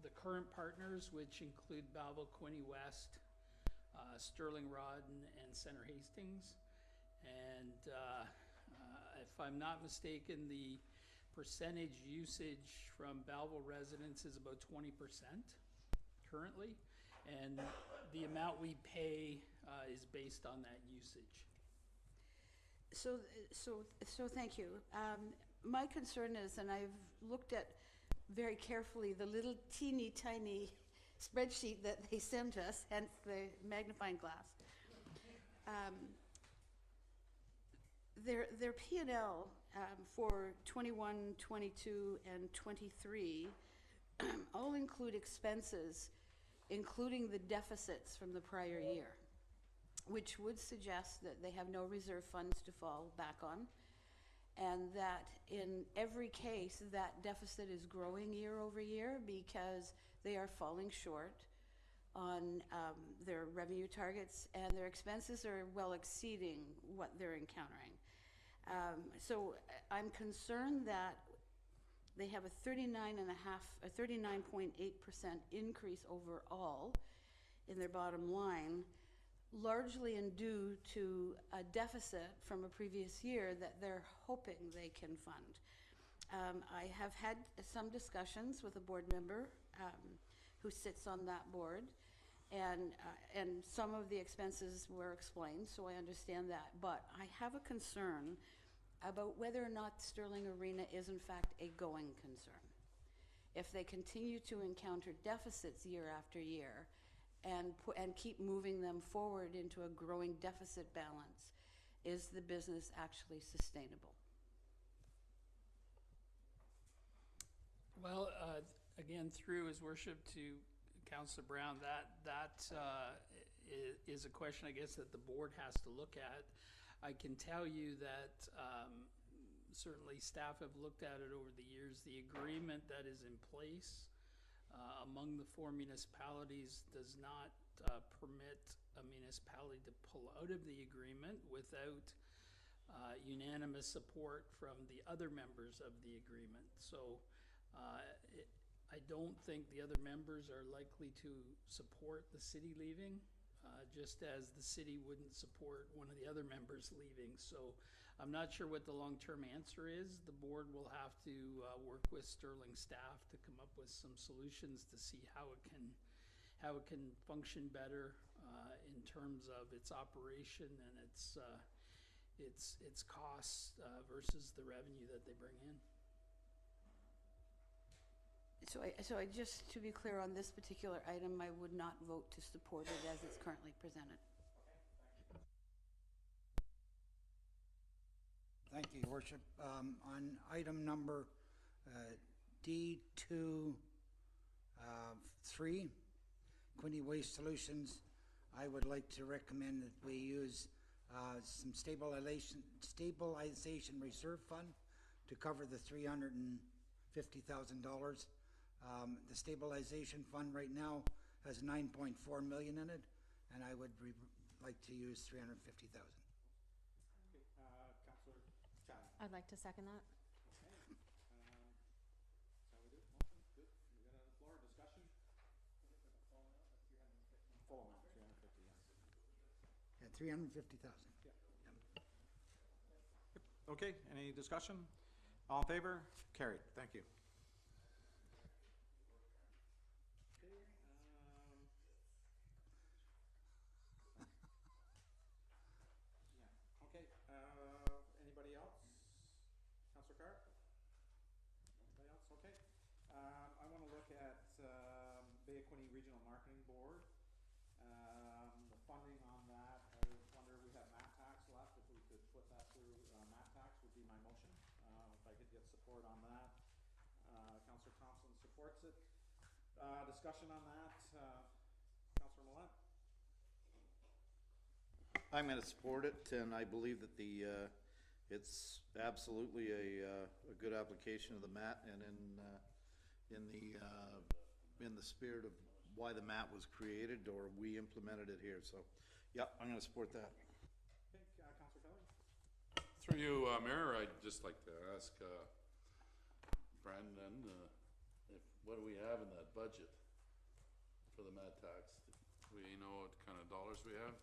the current partners, which include Belleville, Quinte West, Sterling Rawdon, and Center Hastings. And if I'm not mistaken, the percentage usage from Belleville residents is about 20% currently, and the amount we pay is based on that usage. So thank you. My concern is, and I've looked at very carefully the little teeny tiny spreadsheet that they sent us, hence the magnifying glass. Their P&L for 21, 22, and 23 all include expenses, including the deficits from the prior year, which would suggest that they have no reserve funds to fall back on, and that in every case that deficit is growing year over year because they are falling short on their revenue targets, and their expenses are well exceeding what they're encountering. So I'm concerned that they have a 39.8% increase overall in their bottom line, largely due to a deficit from a previous year that they're hoping they can fund. I have had some discussions with a board member who sits on that board, and some of the expenses were explained, so I understand that. But I have a concern about whether or not Sterling Arena is in fact a going concern. If they continue to encounter deficits year after year and keep moving them forward into a growing deficit balance, is the business actually sustainable? Well, again, through his worship to Councillor Brown, that is a question, I guess, that the board has to look at. I can tell you that certainly staff have looked at it over the years. The agreement that is in place among the 4 municipalities does not permit a municipality to pull out of the agreement without unanimous support from the other members of the agreement. So I don't think the other members are likely to support the city leaving, just as the city wouldn't support one of the other members leaving. So I'm not sure what the long-term answer is. The board will have to work with Sterling staff to come up with some solutions to see how it can function better in terms of its operation and its costs versus the revenue that they bring in. So I just, to be clear on this particular item, I would not vote to support it as it's currently presented. Thank you, Your Worship. On item number D2 3, Quinte Waste Solutions, I would like to recommend that we use some stabilization reserve fund to cover the $350,000. The stabilization fund right now has $9.4 million in it, and I would like to use $350,000. Councillor Chapman. I'd like to second that. Okay. How we do? Motion? Good. We got it on the floor. Discussion? Full amount, 350, yes. Yeah, $350,000. Yeah. Okay, any discussion? All in favor? Carried. Thank you. Anybody else? Councillor Carr? Anybody else? Okay. I want to look at Bay of Quinte Regional Marketing Board. The funding on that, I wonder, we have MAT tax left. If we could put that through MAT tax would be my motion. If I could get support on that. Councillor Thompson supports it. Discussion on that. Councillor Millette? I'm going to support it, and I believe that it's absolutely a good application of the MAT, and in the spirit of why the MAT was created, or we implemented it here. So, yeah, I'm going to support that. Okay, Councillor Kelly? Through you, Mayor, I'd just like to ask Brandon, what do we have in that budget for the MAT tax? Do we know what kind of dollars we have?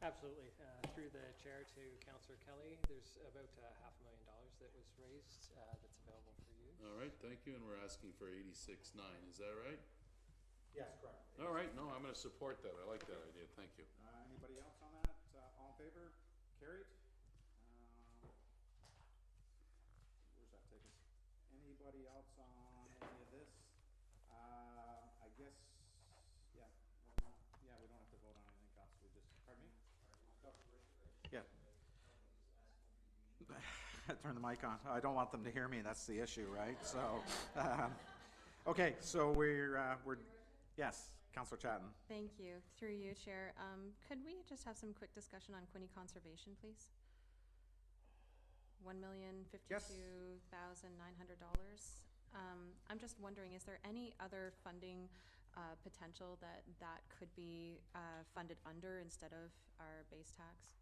Absolutely. Through the chair to Councillor Kelly, there's about $500,000 that was raised that's available for use. All right, thank you, and we're asking for 86.9, is that right? Yes, correct. All right, no, I'm going to support that. I like that idea, thank you. Anybody else on that? All in favor? Carried. Where's that take us? Anybody else on any of this? I guess, yeah, we don't have to vote on anything else. We just, pardon me? Yeah. Turn the mic on. I don't want them to hear me. That's the issue, right? So, okay. So we're yes, Councillor Chatton. Thank you. Through you, Chair. Could we just have some quick discussion on Quinte Conservation, please? $1,052,900. I'm just wondering, is there any other funding potential that could be funded under instead of our base tax?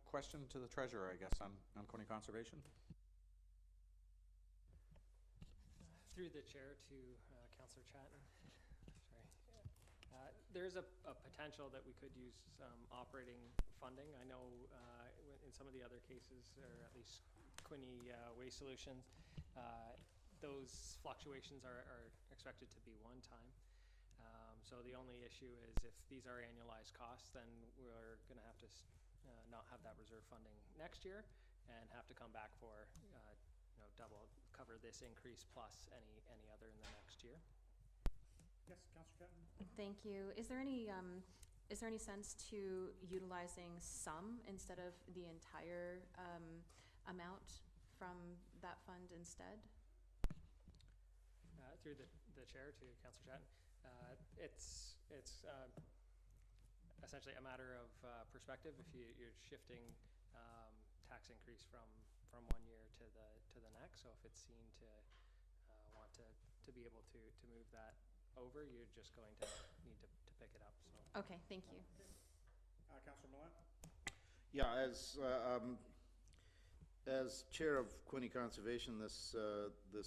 Question to the treasurer, I guess, on Coney Conservation. Through the chair to Councillor Chatton. Sorry. There's a potential that we could use some operating funding. I know in some of the other cases, or at least Quinny Waste Solutions, those fluctuations are expected to be one time. So the only issue is if these are annualized costs, then we're going to have to not have that reserve funding next year and have to come back for double cover this increase plus any other in the next year. Yes, Councillor Chatton. Thank you. Is there any sense to utilizing some instead of the entire amount from that fund instead? Through the chair to Councillor Chatton, it's essentially a matter of perspective. If you're shifting tax increase from one year to the next, so if it's seen to want to be able to move that over, you're just going to need to pick it up. So. Okay, thank you. Councillor Millett? Yeah, as chair of Quinny Conservation this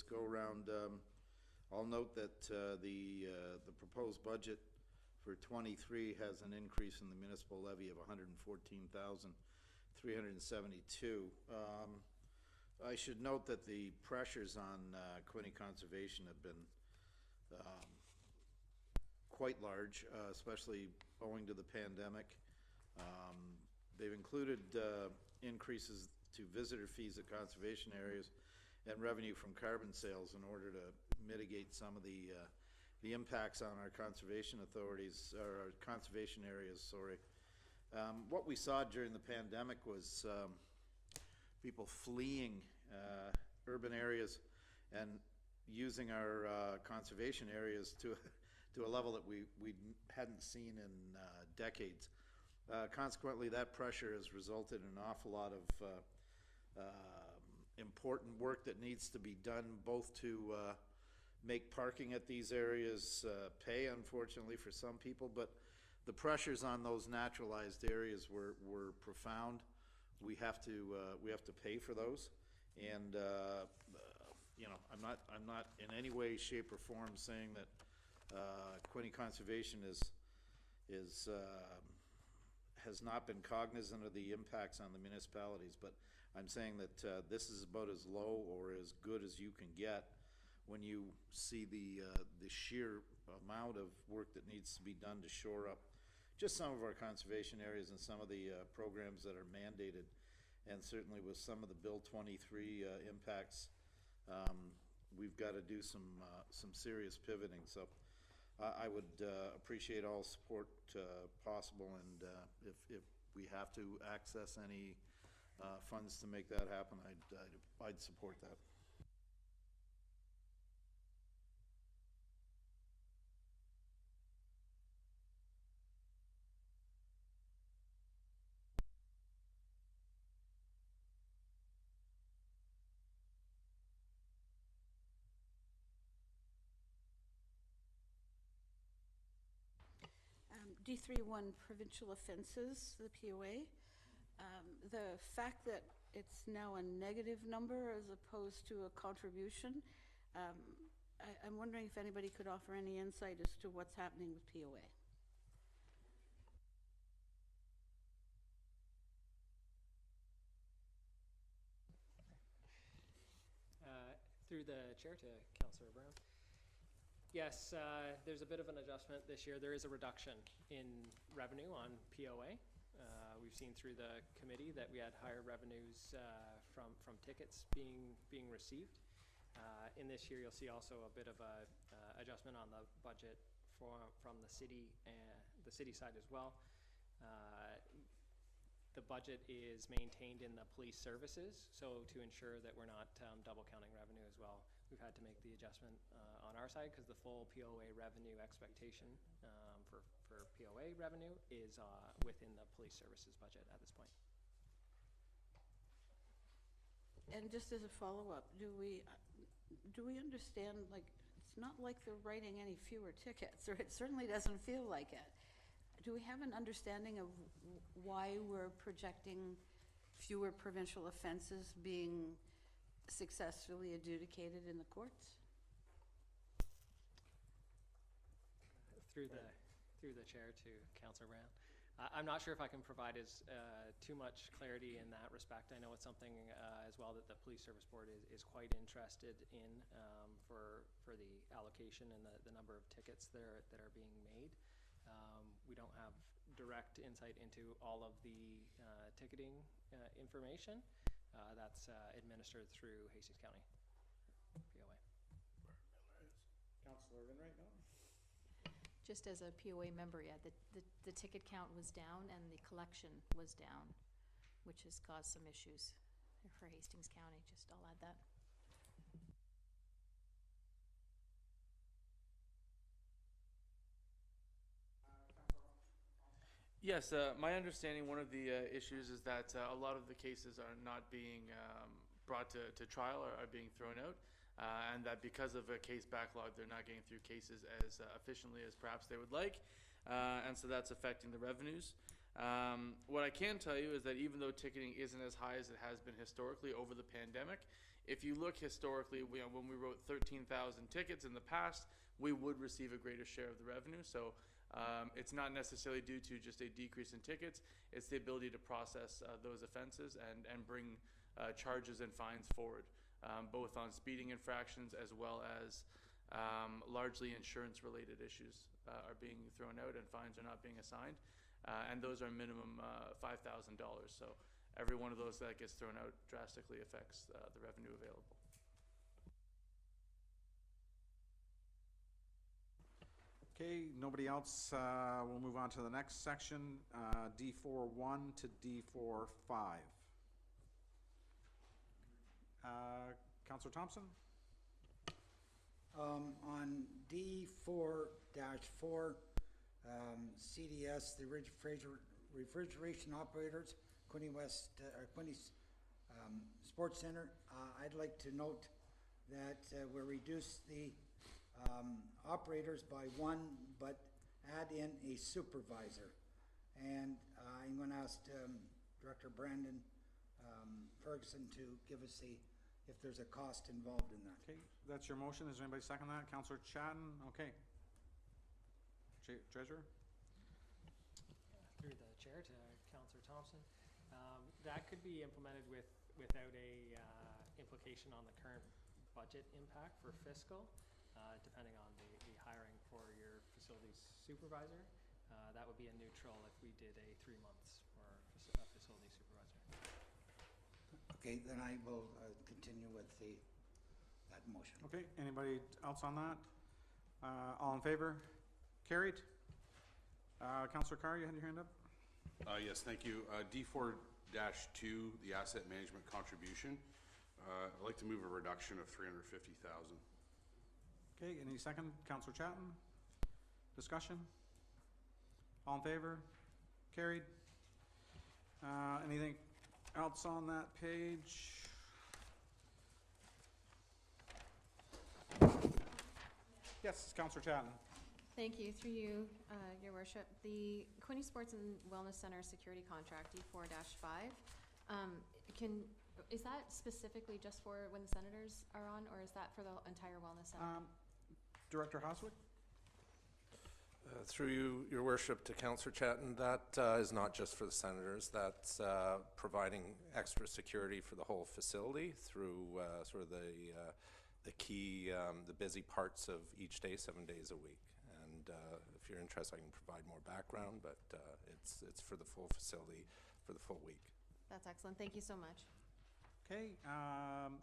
go-round, I'll note that the proposed budget for 23 has an increase in the municipal levy of $114,372. I should note that the pressures on Quinny Conservation have been quite large, especially owing to the pandemic. They've included increases to visitor fees at conservation areas and revenue from carbon sales in order to mitigate some of the impacts on our conservation authorities, or our conservation areas, sorry. What we saw during the pandemic was people fleeing urban areas and using our conservation areas to a level that we hadn't seen in decades. Consequently, that pressure has resulted in an awful lot of important work that needs to be done, both to make parking at these areas pay, unfortunately, for some people, but the pressures on those naturalized areas were profound. We have to pay for those, and I'm not in any way, shape, or form saying that Quinny Conservation has not been cognizant of the impacts on the municipalities, but I'm saying that this is about as low or as good as you can get when you see the sheer amount of work that needs to be done to shore up just some of our conservation areas and some of the programs that are mandated, and certainly with some of the Bill 23 impacts, we've got to do some serious pivoting. So I would appreciate all support possible, and if we have to access any funds to make that happen, I'd support that. D31 provincial offenses, the POA. The fact that it's now a negative number as opposed to a contribution, I'm wondering if anybody could offer any insight as to what's happening with POA. Through the chair to Councillor Brown. Yes, there's a bit of an adjustment this year. There is a reduction in revenue on POA. We've seen through the committee that we had higher revenues from tickets being received. In this year, you'll see also a bit of a adjustment on the budget from the city side as well. The budget is maintained in the police services, so to ensure that we're not double counting revenue as well, we've had to make the adjustment on our side, because the full POA revenue expectation for POA revenue is within the police services budget at this point. And just as a follow-up, do we understand, like, it's not like they're writing any fewer tickets, or it certainly doesn't feel like it. do we have an understanding of why we're projecting fewer provincial offenses being successfully adjudicated in the courts? Through the chair to Councillor Brown. I'm not sure if I can provide too much clarity in that respect. I know it's something as well that the Police Service Board is quite interested in for the allocation and the number of tickets that are being made. We don't have direct insight into all of the ticketing information. That's administered through Hastings County POA. Councillor Enright, no? Just as a POA member, yeah, the ticket count was down and the collection was down, which has caused some issues for Hastings County. Just I'll add that. Yes, my understanding, one of the issues is that a lot of the cases are not being brought to trial or are being thrown out. And that because of a case backlog, they're not getting through cases as efficiently as perhaps they would like, and so that's affecting the revenues. What I can tell you is that even though ticketing isn't as high as it has been historically over the pandemic, if you look historically, when we wrote 13,000 tickets in the past, we would receive a greater share of the revenue. So it's not necessarily due to just a decrease in tickets, it's the ability to process those offenses and bring charges and fines forward. Both on speeding infractions as well as largely insurance-related issues are being thrown out and fines are not being assigned. And those are minimum $5,000. So every one of those that gets thrown out drastically affects the revenue available. Okay, nobody else, we'll move on to the next section, D4.1 to D4.5. Councillor Thompson? On D4-4, CDS, the refrigeration operators, Quinte West, Quinte Sports Center, I'd like to note that we reduce the operators by one, but add in a supervisor. And I'm going to ask Director Brandon Ferguson to give us if there's a cost involved in that. Okay, that's your motion. Is anybody second that? Councillor Chatton? Okay. Treasurer? Through the chair to Councillor Thompson. That could be implemented without a implication on the current budget impact for fiscal, depending on the hiring for your facilities supervisor. That would be a neutral if we did a 3 months for a facility supervisor. Okay, then I will continue with that motion. Okay, anybody else on that? All in favor? Carried. Councillor Carr, you had your hand up? Yes, thank you. D4-2, the asset management contribution. I'd like to move a reduction of $350,000. Okay, any second? Councillor Chatton? Discussion? All in favor? Carried. Anything else on that page? Yes, Councillor Chatton. Thank you. Through you, Your Worship. The Quinte Sports and Wellness Center security contract, D4-5, is that specifically just for when the Senators are on, or is that for the entire Wellness Center? Director Hoswick? Through you, Your Worship, to Councillor Chatton, that is not just for the Senators. That's providing extra security for the whole facility through sort of the key, the busy parts of each day, 7 days a week. And if you're interested, I can provide more background, but it's for the full facility for the full week. That's excellent. Thank you so much. Okay,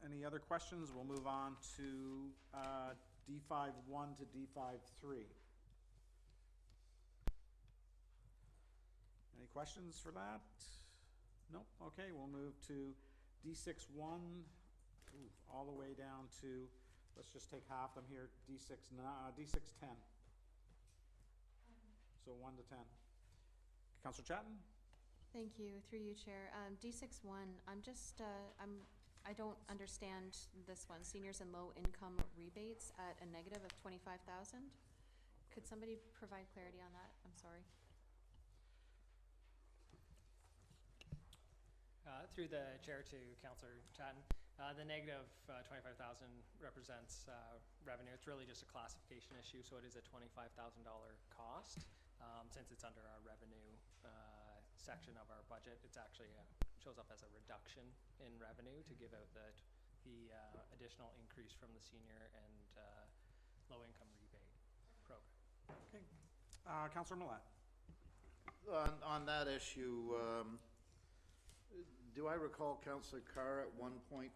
any other questions? We'll move on to D5-1 to D5-3. Any questions for that? Nope. Okay, we'll move to D6-1 all the way down to, let's just take half them here, D6-10. So 1 to 10. Councillor Chatton? Thank you. Through you, Chair. D6-1, I don't understand this one. Seniors and low income rebates at a negative of 25,000. Could somebody provide clarity on that? I'm sorry. Through the chair to Councillor Chatton, the negative 25,000 represents revenue. It's really just a classification issue, so it is a $25,000 cost. Since it's under our revenue section of our budget, it's actually shows up as a reduction in revenue to give out the additional increase from the senior and low-income rebate program. Okay. Councillor Millet. On that issue, do I recall Councillor Carr at one point,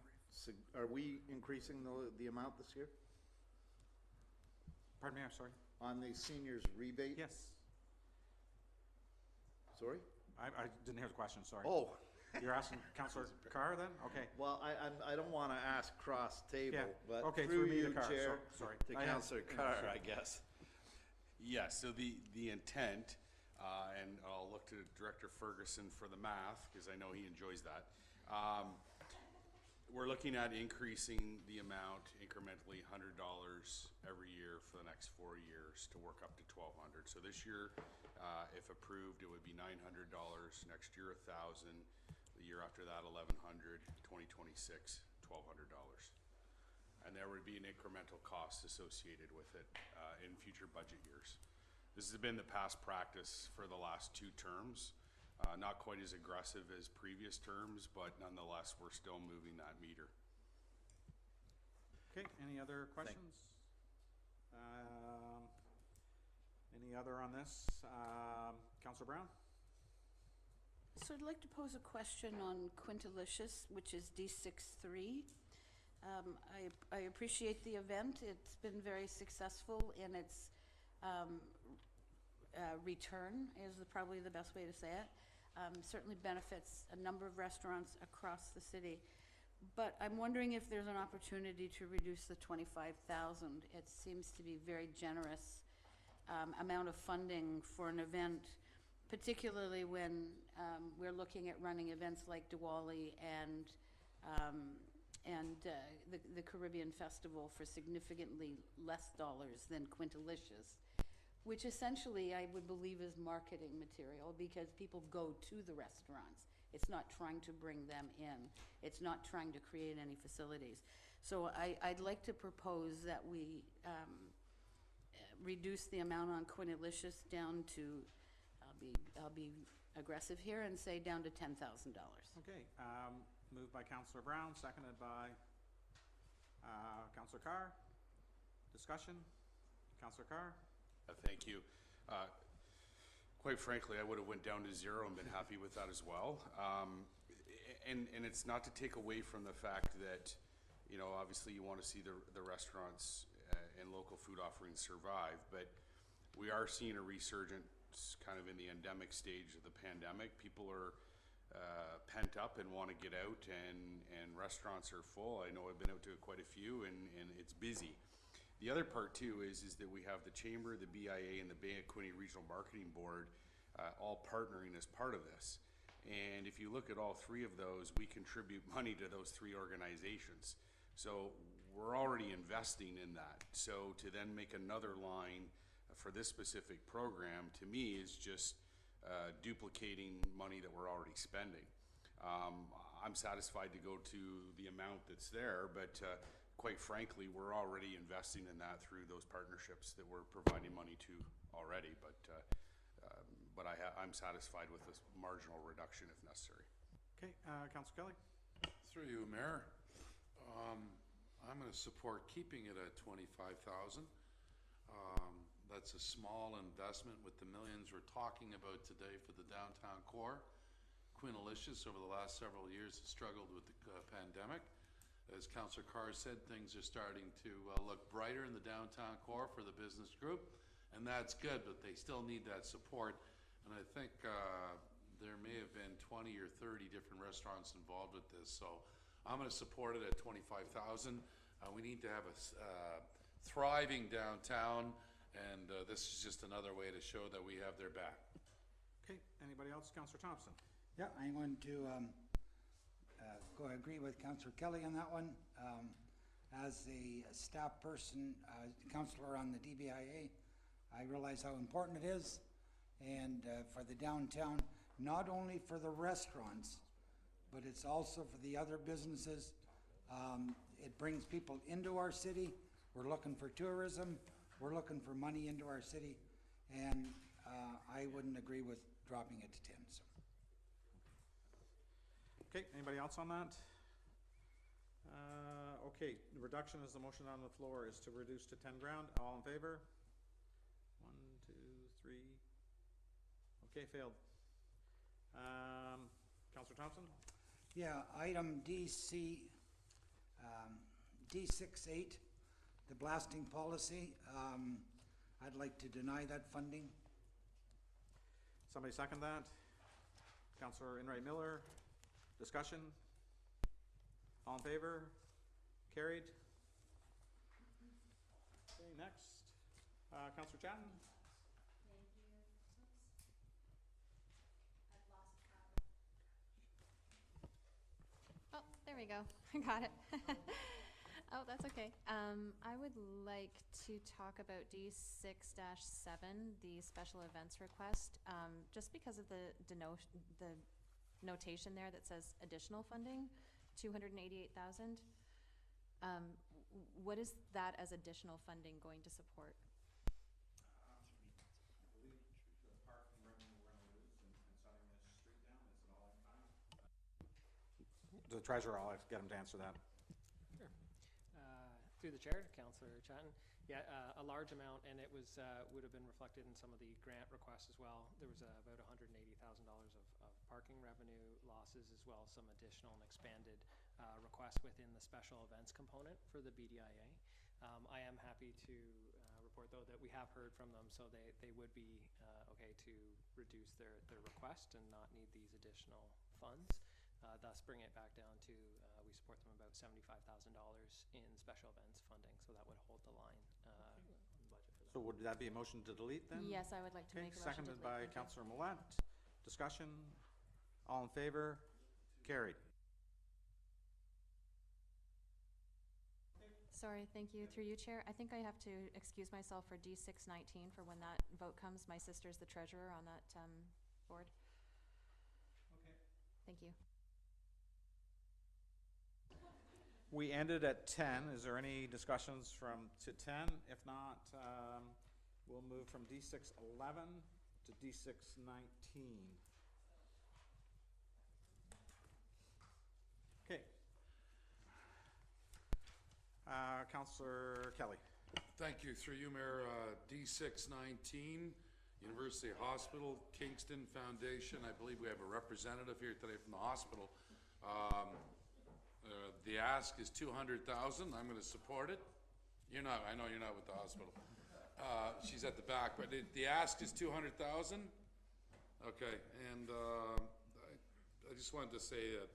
are we increasing the amount this year? Pardon me, I'm sorry. On the seniors rebate? Yes. Sorry? I didn't hear the question, sorry. Oh. You're asking Councillor Carr then? Okay. Well, I don't want to ask cross table, Yeah. but Okay, through me to you, Carr. Chair, Sorry. to I have- Councillor Carr, I guess. Yes, so the intent, and I'll look to Director Ferguson for the math, because I know he enjoys that. We're looking at increasing the amount incrementally $100 every year for the next 4 years to work up to $1,200. So this year, if approved, it would be $900, next year $1,000, the year after that $1,100, 2026 $1,200. And there would be an incremental cost associated with it in future budget years. This has been the past practice for the last 2 terms. Not quite as aggressive as previous terms, but nonetheless, we're still moving that meter. Okay, any other questions? Any other on this? Councillor Brown? So I'd like to pose a question on Quintilicious, which is D63. I appreciate the event. It's been very successful in its return, is probably the best way to say it. Certainly benefits a number of restaurants across the city. But I'm wondering if there's an opportunity to reduce the 25,000. It seems to be very generous amount of funding for an event, particularly when we're looking at running events like Diwali and the Caribbean Festival for significantly less dollars than Quintilicious, which essentially I would believe is marketing material because people go to the restaurants. It's not trying to bring them in. It's not trying to create any facilities. So I'd like to propose that we reduce the amount on Quintilicious down to, I'll be aggressive here and say down to $10,000. Okay, moved by Councillor Brown, seconded by Councillor Carr. Discussion? Councillor Carr? Thank you. Quite frankly, I would have went down to 0 and been happy with that as well. And it's not to take away from the fact that, you know, obviously you want to see the restaurants and local food offerings survive, but we are seeing a resurgence kind of in the endemic stage of the pandemic. People are pent up and want to get out, and restaurants are full. I know I've been out to quite a few, and it's busy. The other part too is that we have the Chamber, the BIA, and the Bay of Quinte Regional Marketing Board all partnering as part of this. And if you look at all 3 of those, we contribute money to those 3 organizations. So we're already investing in that. So to then make another line for this specific program, to me, is just duplicating money that we're already spending. I'm satisfied to go to the amount that's there, but quite frankly, we're already investing in that through those partnerships that we're providing money to already. But I'm satisfied with this marginal reduction if necessary. Okay, Councillor Kelly? Through you, Mayor. I'm going to support keeping it at 25,000. That's a small investment with the millions we're talking about today for the downtown core. Quintilicious over the last several years has struggled with the pandemic. As Councillor Carr said, things are starting to look brighter in the downtown core for the business group, and that's good, but they still need that support. And I think there may have been 20 or 30 different restaurants involved with this, so I'm going to support it at 25,000. We need to have a thriving downtown, and this is just another way to show that we have their back. Okay, anybody else? Councillor Thompson? Yeah, I'm going to agree with Councillor Kelly on that one. As a staff person, councillor on the DBIA, I realize how important it is, and for the downtown, not only for the restaurants, but it's also for the other businesses. It brings people into our city. We're looking for tourism. We're looking for money into our city. And I wouldn't agree with dropping it to 10. So. Okay, anybody else on that? Okay, the reduction is the motion on the floor is to reduce to 10 grand. All in favor? 1, 2, 3. Okay, failed. Councillor Thompson? Yeah, item D68, the blasting policy. I'd like to deny that funding. Somebody second that? Councillor Enright Miller, discussion? All in favor? Carried. Okay, next. Councillor Chatton? Oh, there we go. I got it. Oh, that's okay. I would like to talk about D6-7, the special events request, just because of the notation there that says additional funding, $288,000. What is that as additional funding going to support? The treasurer, I'll get him to answer that. Sure. Through the chair, Councillor Chatton. Yeah, a large amount, and it was would have been reflected in some of the grant requests as well. There was about $180,000 of parking revenue losses, as well as some additional and expanded requests within the special events component for the BDIA. I am happy to report, though, that we have heard from them, so they would be okay to reduce their request and not need these additional funds. Thus bring it back down to, we support them about $75,000 in special events funding, so that would hold the line on the budget for that. So would that be a motion to delete then? Yes, I would like to Okay, make a motion to seconded delete. by Councillor Millette. Discussion? All in favor? Carried. Sorry, thank you. Through you, Chair. I think I have to excuse myself for D6-19 for when that vote comes. My sister's the treasurer on that board. Okay. Thank you. We ended at 10. Is there any discussions to 10? If not, we'll move from D6-11 to D6-19. Okay. Councillor Kelly. Thank you. Through you, Mayor, D619, University Hospital, Kingston Foundation. I believe we have a representative here today from the hospital. The ask is $200,000. I'm going to support it. You're not. I know you're not with the hospital. She's at the back, but the ask is $200,000. Okay, and I just wanted to say that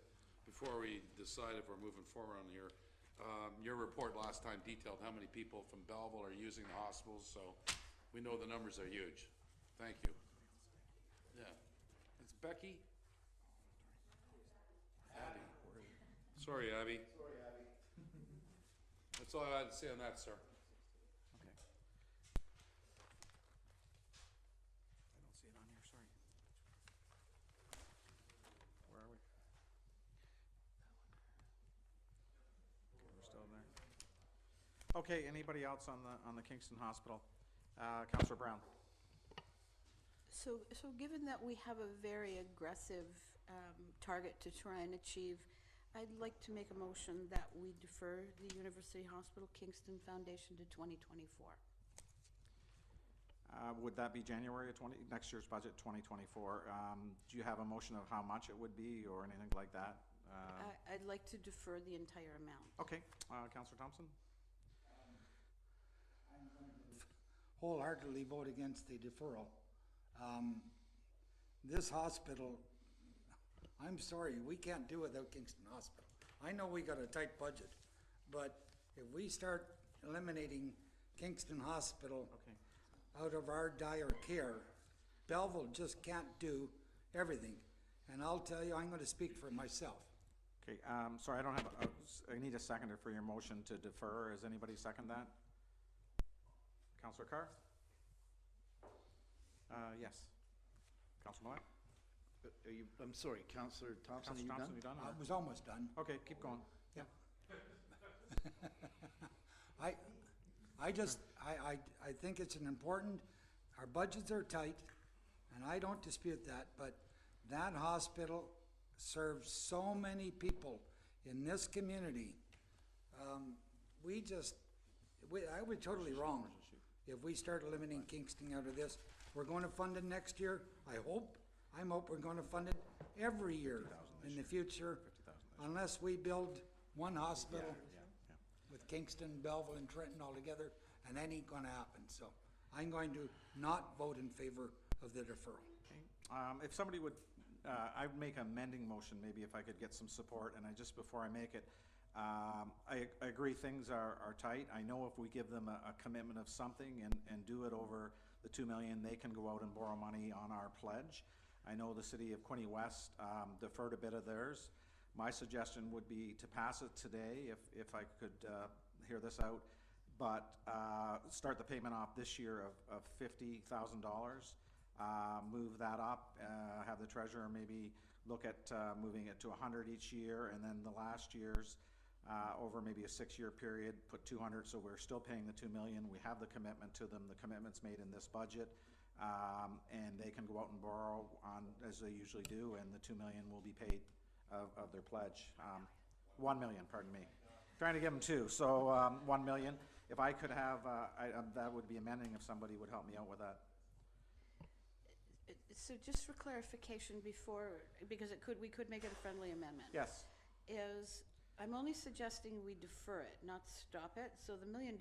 before we decide if we're moving forward on here, your report last time detailed how many people from Belleville are using the hospitals, so we know the numbers are huge. Thank you. Yeah, it's Becky. Abby. Sorry, Abby. Sorry, Abby. That's all I had to say on that, sir. Okay. I don't see it on here, sorry. Where are we? Okay, we're still there. Okay, anybody else on the Kingston Hospital? Councillor Brown. So given that we have a very aggressive target to try and achieve, I'd like to make a motion that we defer the University Hospital Kingston Foundation to 2024. Would that be January of next year's budget, 2024? Do you have a motion of how much it would be or anything like that? I'd like to defer the entire amount. Okay, Councillor Thompson? I'm going to wholeheartedly vote against the deferral. This hospital, I'm sorry, we can't do without Kingston Hospital. I know we got a tight budget, but if we start eliminating Kingston Hospital out of our dire care, Belleville just can't do everything. And I'll tell you, I'm going to speak for myself. Okay, sorry, I don't have, I need a seconder for your motion to defer. Is anybody second that? Councillor Carr? Yes. Councillor Millette? I'm sorry, Councillor Thompson, are you Councillor done? Thompson, you done? I was almost done. Okay, keep going. Yeah. I think it's an important, our budgets are tight, and I don't dispute that, but that hospital serves so many people in this community. I would totally wrong if we start eliminating Kingston out of this. We're going to fund it next year, I hope. I hope we're going to fund it every year in the future, unless we build one hospital with Kingston, Belleville, and Trenton all together, and that ain't gonna happen. So I'm going to not vote in favor of the deferral. If somebody would, I would make an amending motion, maybe if I could get some support, and just before I make it, I agree things are tight. I know if we give them a commitment of something and do it over the 2 million, they can go out and borrow money on our pledge. I know the city of Quinte West deferred a bit of theirs. My suggestion would be to pass it today, if I could hear this out, but start the payment off this year of $50,000. Move that up, have the treasurer maybe look at moving it to 100 each year, and then the last year's over maybe a 6-year period, put 200, so we're still paying the 2 million. We have the commitment to them, the commitment's made in this budget, and they can go out and borrow on, as they usually do, and the 2 million will be paid of their pledge. 1 million, pardon me. Trying to give them 2, so 1 million. If I could have, that would be amending if somebody would help me out with that. So just for clarification before, because we could make it a friendly amendment. Yes. I'm only suggesting we defer it, not stop it. So the $1 million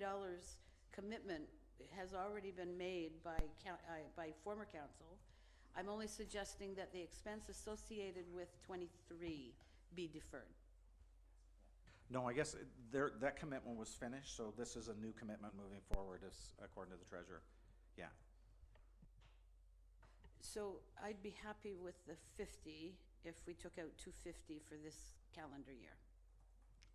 commitment has already been made by former council. I'm only suggesting that the expense associated with 23 be deferred. No, I guess that commitment was finished, so this is a new commitment moving forward, according to the treasurer. Yeah. So I'd be happy with the 50 if we took out 250 for this calendar year.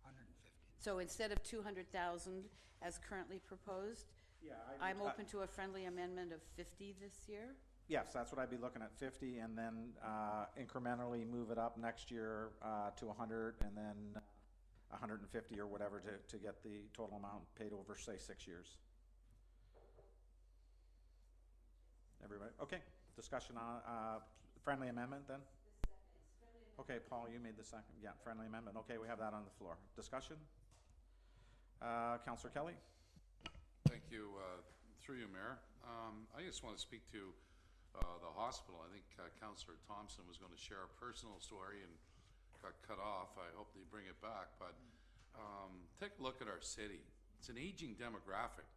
150. So instead of 200,000 as currently proposed, I'm open to a friendly amendment of 50 this year. Yes, that's what I'd be looking at, 50, and then incrementally move it up next year to 100, and then 150 or whatever to get the total amount paid over, say, 6 years. Everybody, okay. Discussion on friendly amendment then? Okay, Paul, you made the second. Yeah, friendly amendment. Okay, we have that on the floor. Discussion? Councillor Kelly? Thank you. Through you, Mayor. I just want to speak to the hospital. I think Councillor Thompson was going to share a personal story and got cut off. I hope they bring it back. But take a look at our city. It's an aging demographic.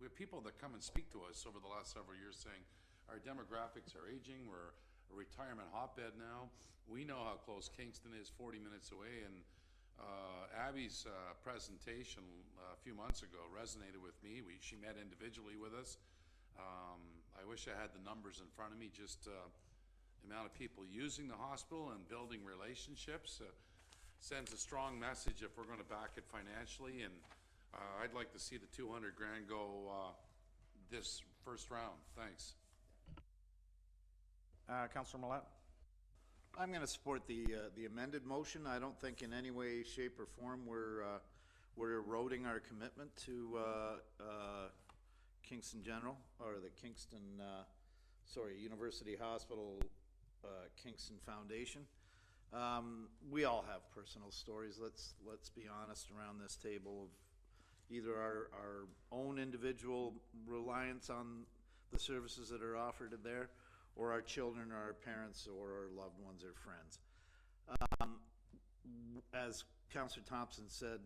We have people that come and speak to us over the last several years saying, our demographics are aging, we're a retirement hotbed now. We know how close Kingston is, 40 minutes away, and Abby's presentation a few months ago resonated with me. She met individually with us. I wish I had the numbers in front of me, just the amount of people using the hospital and building relationships. Sends a strong message if we're going to back it financially, and I'd like to see the 200 grand go this first round. Thanks. Councillor Millette? I'm going to support the amended motion. I don't think in any way, shape, or form we're eroding our commitment to Kingston General, or the Kingston, University Hospital Kingston Foundation. We all have personal stories, let's be honest, around this table, of either our own individual reliance on the services that are offered there, or our children, or our parents, or our loved ones, or friends. As Councillor Thompson said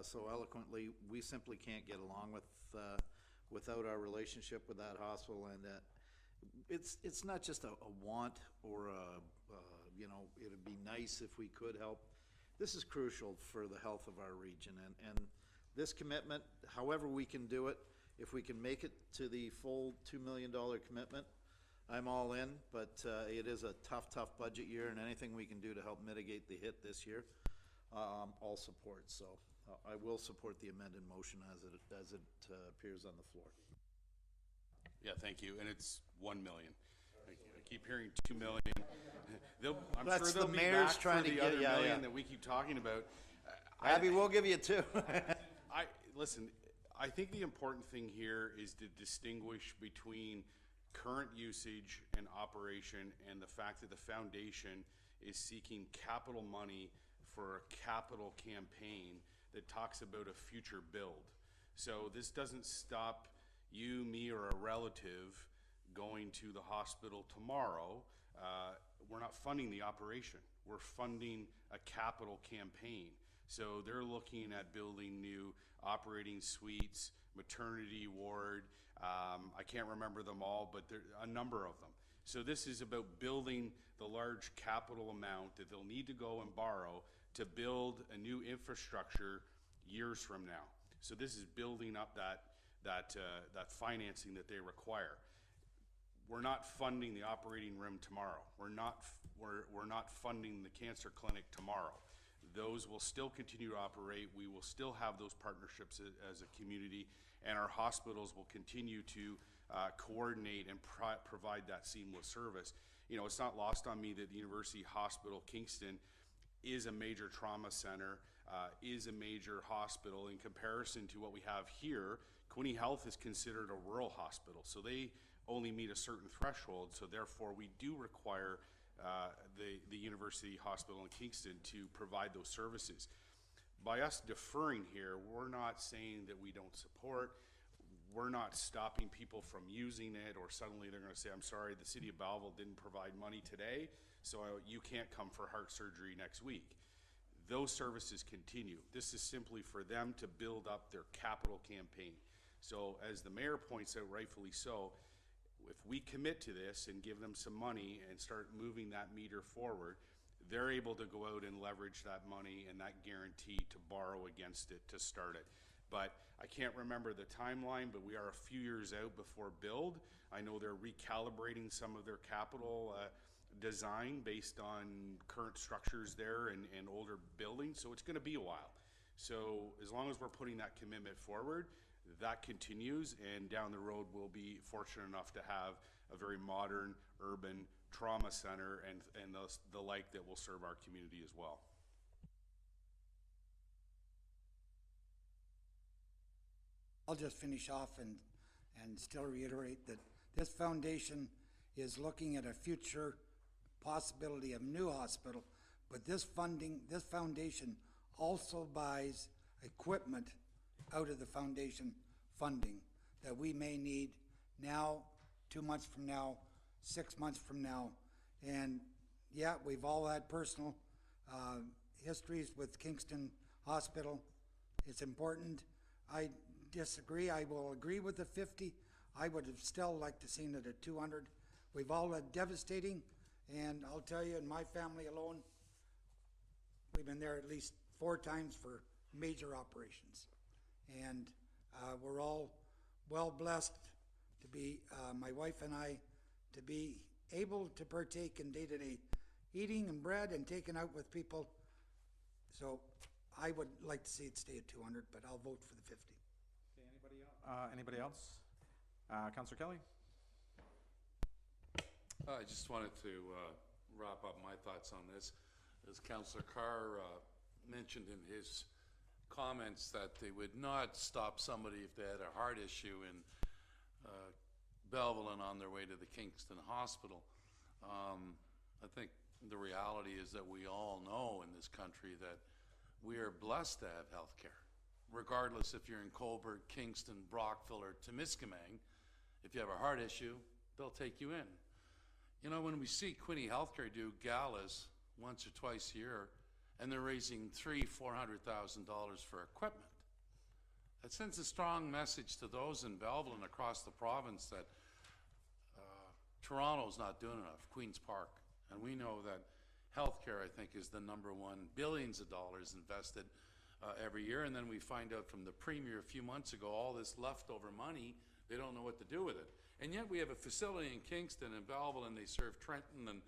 so eloquently, we simply can't get along without our relationship with that hospital, and it's not just a want or it'd be nice if we could help. This is crucial for the health of our region, and this commitment, however we can do it, if we can make it to the full $2 million commitment, I'm all in, but it is a tough budget year, and anything we can do to help mitigate the hit this year, I'll support. So I will support the amended motion as it appears on the floor. Yeah, thank you, and it's 1 million. Thank you. keep hearing 2 million. I'm That's sure they'll the be mayor's back trying for to the get- other yeah, million yeah. that we keep talking about. Abby, we'll give you 2. Listen, I think the important thing here is to distinguish between current usage and operation and the fact that the foundation is seeking capital money for a capital campaign that talks about a future build. So this doesn't stop you, me, or a relative going to the hospital tomorrow. We're not funding the operation. We're funding a capital campaign. So they're looking at building new operating suites, maternity ward. I can't remember them all, but there are a number of them. So this is about building the large capital amount that they'll need to go and borrow to build a new infrastructure years from now. So this is building up that financing that they require. We're not funding the operating room tomorrow. We're not funding the cancer clinic tomorrow. Those will still continue to operate. We will still have those partnerships as a community, and our hospitals will continue to coordinate and provide that seamless service. You know, it's not lost on me that the University Hospital Kingston is a major trauma center, is a major hospital in comparison to what we have here. Quinte Health is considered a rural hospital, so they only meet a certain threshold, so therefore we do require the University Hospital in Kingston to provide those services. By us deferring here, we're not saying that we don't support, we're not stopping people from using it, or suddenly they're gonna say, I'm sorry, the city of Belleville didn't provide money today, so you can't come for heart surgery next week. Those services continue. This is simply for them to build up their capital campaign. So as the mayor points out, rightfully so, if we commit to this and give them some money and start moving that meter forward, they're able to go out and leverage that money and that guarantee to borrow against it to start it. But I can't remember the timeline, but we are a few years out before build. I know they're recalibrating some of their capital design based on current structures there and older buildings, so it's gonna be a while. So as long as we're putting that commitment forward, that continues, and down the road we'll be fortunate enough to have a very modern urban trauma center and the like that will serve our community as well. I'll just finish off and still reiterate that this foundation is looking at a future possibility of new hospital, but this foundation also buys equipment out of the foundation funding that we may need now, 2 months from now, 6 months from now. And yeah, we've all had personal histories with Kingston Hospital. It's important. I disagree. I will agree with the 50. I would have still liked to seen it at 200. We've all had devastating, and I'll tell you, in my family alone, we've been there at least 4 times for major operations. And we're all well blessed to be, my wife and I, to be able to partake in day-to-day eating and bread and taking out with people. So I would like to see it stay at 200, but I'll vote for the 50. Okay, anybody else? Councillor Kelly? I just wanted to wrap up my thoughts on this. As Councillor Carr mentioned in his comments that they would not stop somebody if they had a heart issue in Belleville and on their way to the Kingston Hospital. I think the reality is that we all know in this country that we are blessed to have health care. Regardless if you're in Cobourg, Kingston, Brockville, or Temiskaming, if you have a heart issue, they'll take you in. You know, when we see Quinte Healthcare do galas once or twice a year, and they're raising $300,000–400,000 for equipment, that sends a strong message to those in Belleville and across the province that Toronto's not doing enough, Queen's Park. And we know that healthcare, I think, is the #1, billions of dollars invested every year. And then we find out from the Premier a few months ago, all this leftover money, they don't know what to do with it. And yet we have a facility in Kingston and Belleville, and they serve Trenton and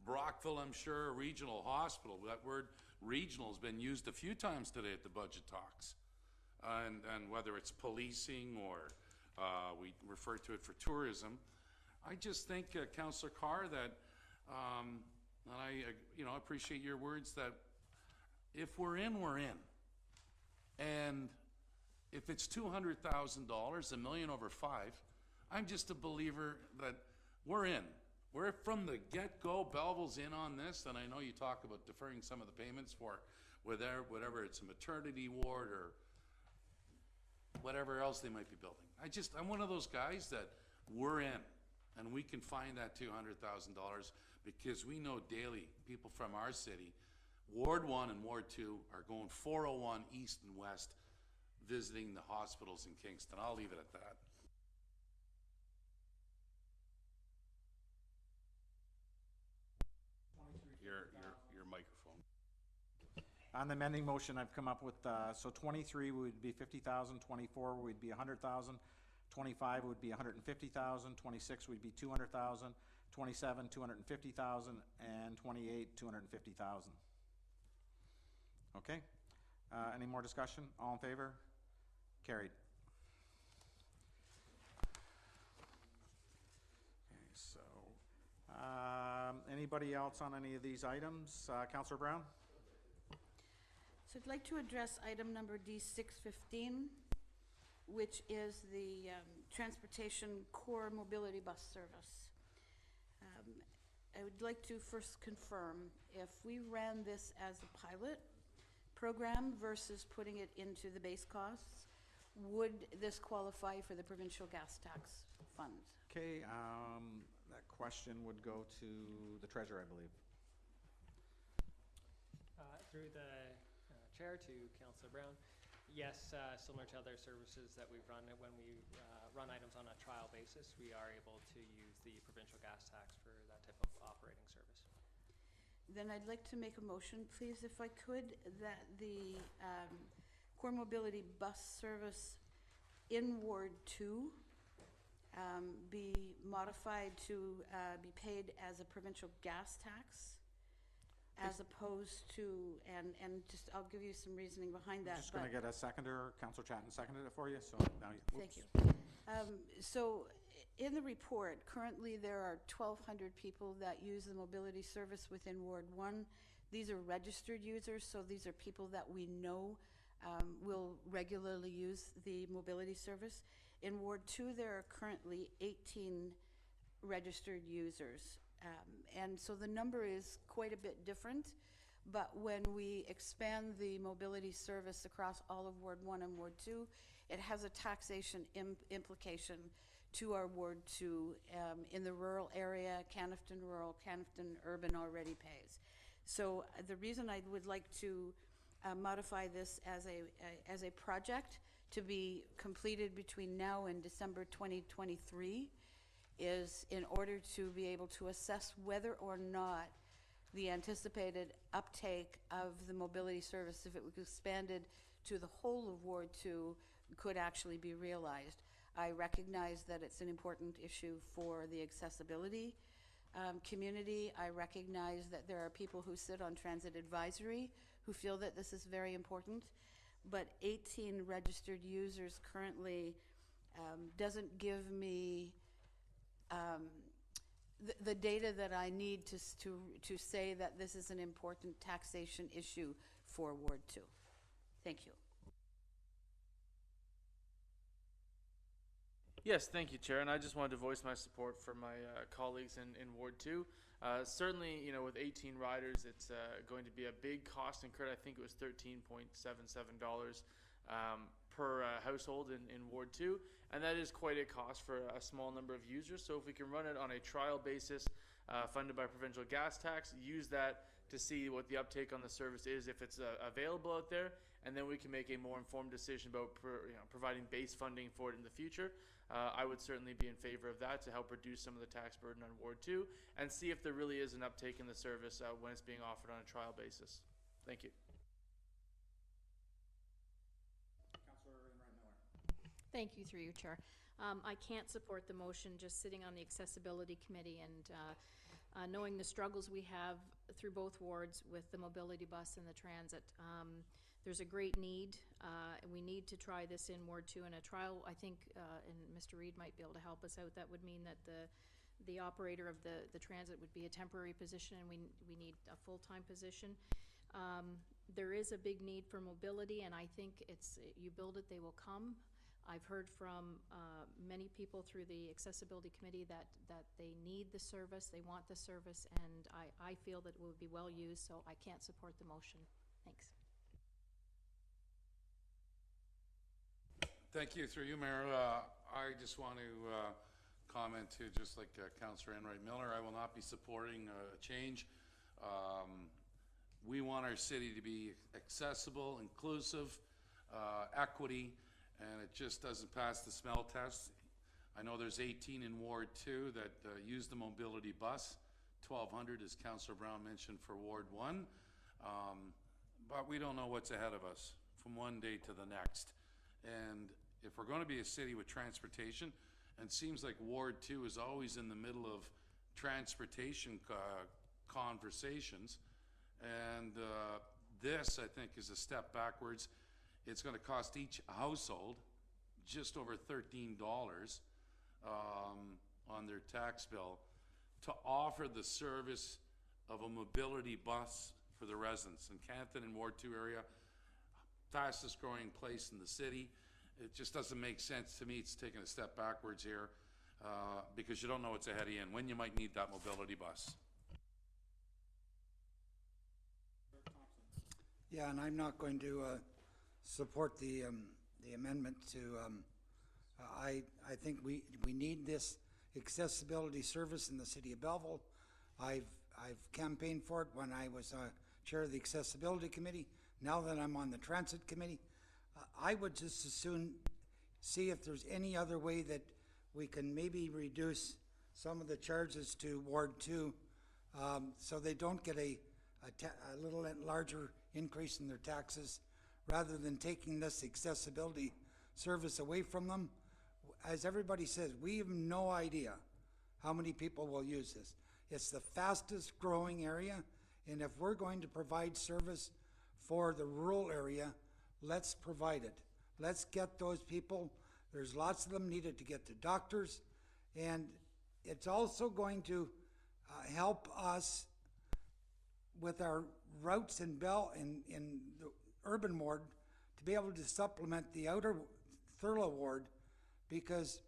Brockville, I'm sure, a regional hospital. That word regional has been used a few times today at the budget talks. And whether it's policing or we refer to it for tourism, I just think, Councillor Carr, that, and I, appreciate your words, that if we're in, we're in. And if it's $200,000, $1 million over 5, I'm just a believer that we're in. We're from the get-go, Belleville's in on this, and I know you talk about deferring some of the payments for whatever it's a maternity ward or whatever else they might be building. I'm one of those guys that we're in, and we can find that $200,000 because we know daily people from our city, Ward 1 and Ward 2, are going 401 east and west visiting the hospitals in Kingston. I'll leave it at that. Your microphone. On the amending motion, I've come up with, so 23 would be 50,000, 24 would be 100,000, 25 would be 150,000, 26 would be 200,000, 27, 250,000, and 28, 250,000. Okay, any more discussion? All in favor? Carried. Okay, so, anybody else on any of these items? Councillor Brown? So I'd like to address item number D615, which is the Transportation Core Mobility Bus Service. I would like to first confirm if we ran this as a pilot program versus putting it into the base costs, would this qualify for the provincial gas tax funds? Okay, that question would go to the treasurer, I believe. Through the chair to Councillor Brown, yes, similar to other services that we've run, when we run items on a trial basis, we are able to use the provincial gas tax for that type of operating service. Then I'd like to make a motion, please, if I could, that the Core Mobility Bus Service in Ward 2 be modified to be paid as a provincial gas tax, as opposed to, and just, I'll give you some reasoning behind that. I'm just going to get a seconder. Councillor Chatton seconded it for you, so now you. Thank you. So in the report, currently there are 1,200 people that use the mobility service within Ward 1. These are registered users, so these are people that we know will regularly use the mobility service. In Ward 2, there are currently 18 registered users. And so the number is quite a bit different, but when we expand the mobility service across all of Ward 1 and Ward 2, it has a taxation implication to our Ward 2. In the rural area, Canafton Rural, Canafton Urban already pays. So the reason I would like to modify this as a project to be completed between now and December 2023 is in order to be able to assess whether or not the anticipated uptake of the mobility service, if it was expanded to the whole of Ward 2, could actually be realized. I recognize that it's an important issue for the accessibility community. I recognize that there are people who sit on transit advisory who feel that this is very important, but 18 registered users currently doesn't give me the data that I need to say that this is an important taxation issue for Ward 2. Thank you. Yes, thank you, Chair, and I just wanted to voice my support for my colleagues in Ward 2. Certainly, with 18 riders, it's going to be a big cost incurred. I think it was $13.77 per household in Ward 2, and that is quite a cost for a small number of users. So if we can run it on a trial basis, funded by provincial gas tax, use that to see what the uptake on the service is, if it's available out there, and then we can make a more informed decision about providing base funding for it in the future. I would certainly be in favor of that to help reduce some of the tax burden on Ward 2 and see if there really is an uptake in the service when it's being offered on a trial basis. Thank you. Thank you, through you, Chair. I can't support the motion just sitting on the Accessibility Committee, and knowing the struggles we have through both wards with the mobility bus and the transit. There's a great need, and we need to try this in Ward 2 in a trial. I think, and Mr. Reid might be able to help us out, that would mean that the operator of the transit would be a temporary position, and we need a full-time position. There is a big need for mobility, and I think it's, you build it, they will come. I've heard from many people through the accessibility committee that they need the service, they want the service, and I feel that it would be well used, so I can't support the motion. Thanks. Thank you. Through you, Mayor, I just want to comment too, just like Councillor Enright Miller, I will not be supporting a change. We want our city to be accessible, inclusive, equity, and it just doesn't pass the smell test. I know there's 18 in Ward 2 that use the mobility bus, 1,200, as Councillor Brown mentioned, for Ward 1. But we don't know what's ahead of us from one day to the next. And if we're going to be a city with transportation, and it seems like Ward 2 is always in the middle of transportation conversations, and this, I think, is a step backwards. It's going to cost each household just over $13 on their tax bill to offer the service of a mobility bus for the residents. In Canton and Ward 2 area, fastest growing place in the city. It just doesn't make sense to me. It's taking a step backwards here because you don't know what's ahead of you and when you might need that mobility bus. Yeah, and I'm not going to support the amendment to, I think we need this accessibility service in the city of Belleville. I've campaigned for it when I was chair of the accessibility committee. Now that I'm on the transit committee, I would just as soon see if there's any other way that we can maybe reduce some of the charges to Ward 2 so they don't get a little larger increase in their taxes, rather than taking this accessibility service away from them. As everybody says, we have no idea how many people will use this. It's the fastest growing area, and if we're going to provide service for the rural area, let's provide it. Let's get those people. There's lots of them needed to get to doctors, and it's also going to help us with our routes in in the urban ward to be able to supplement the outer Thurlow ward, because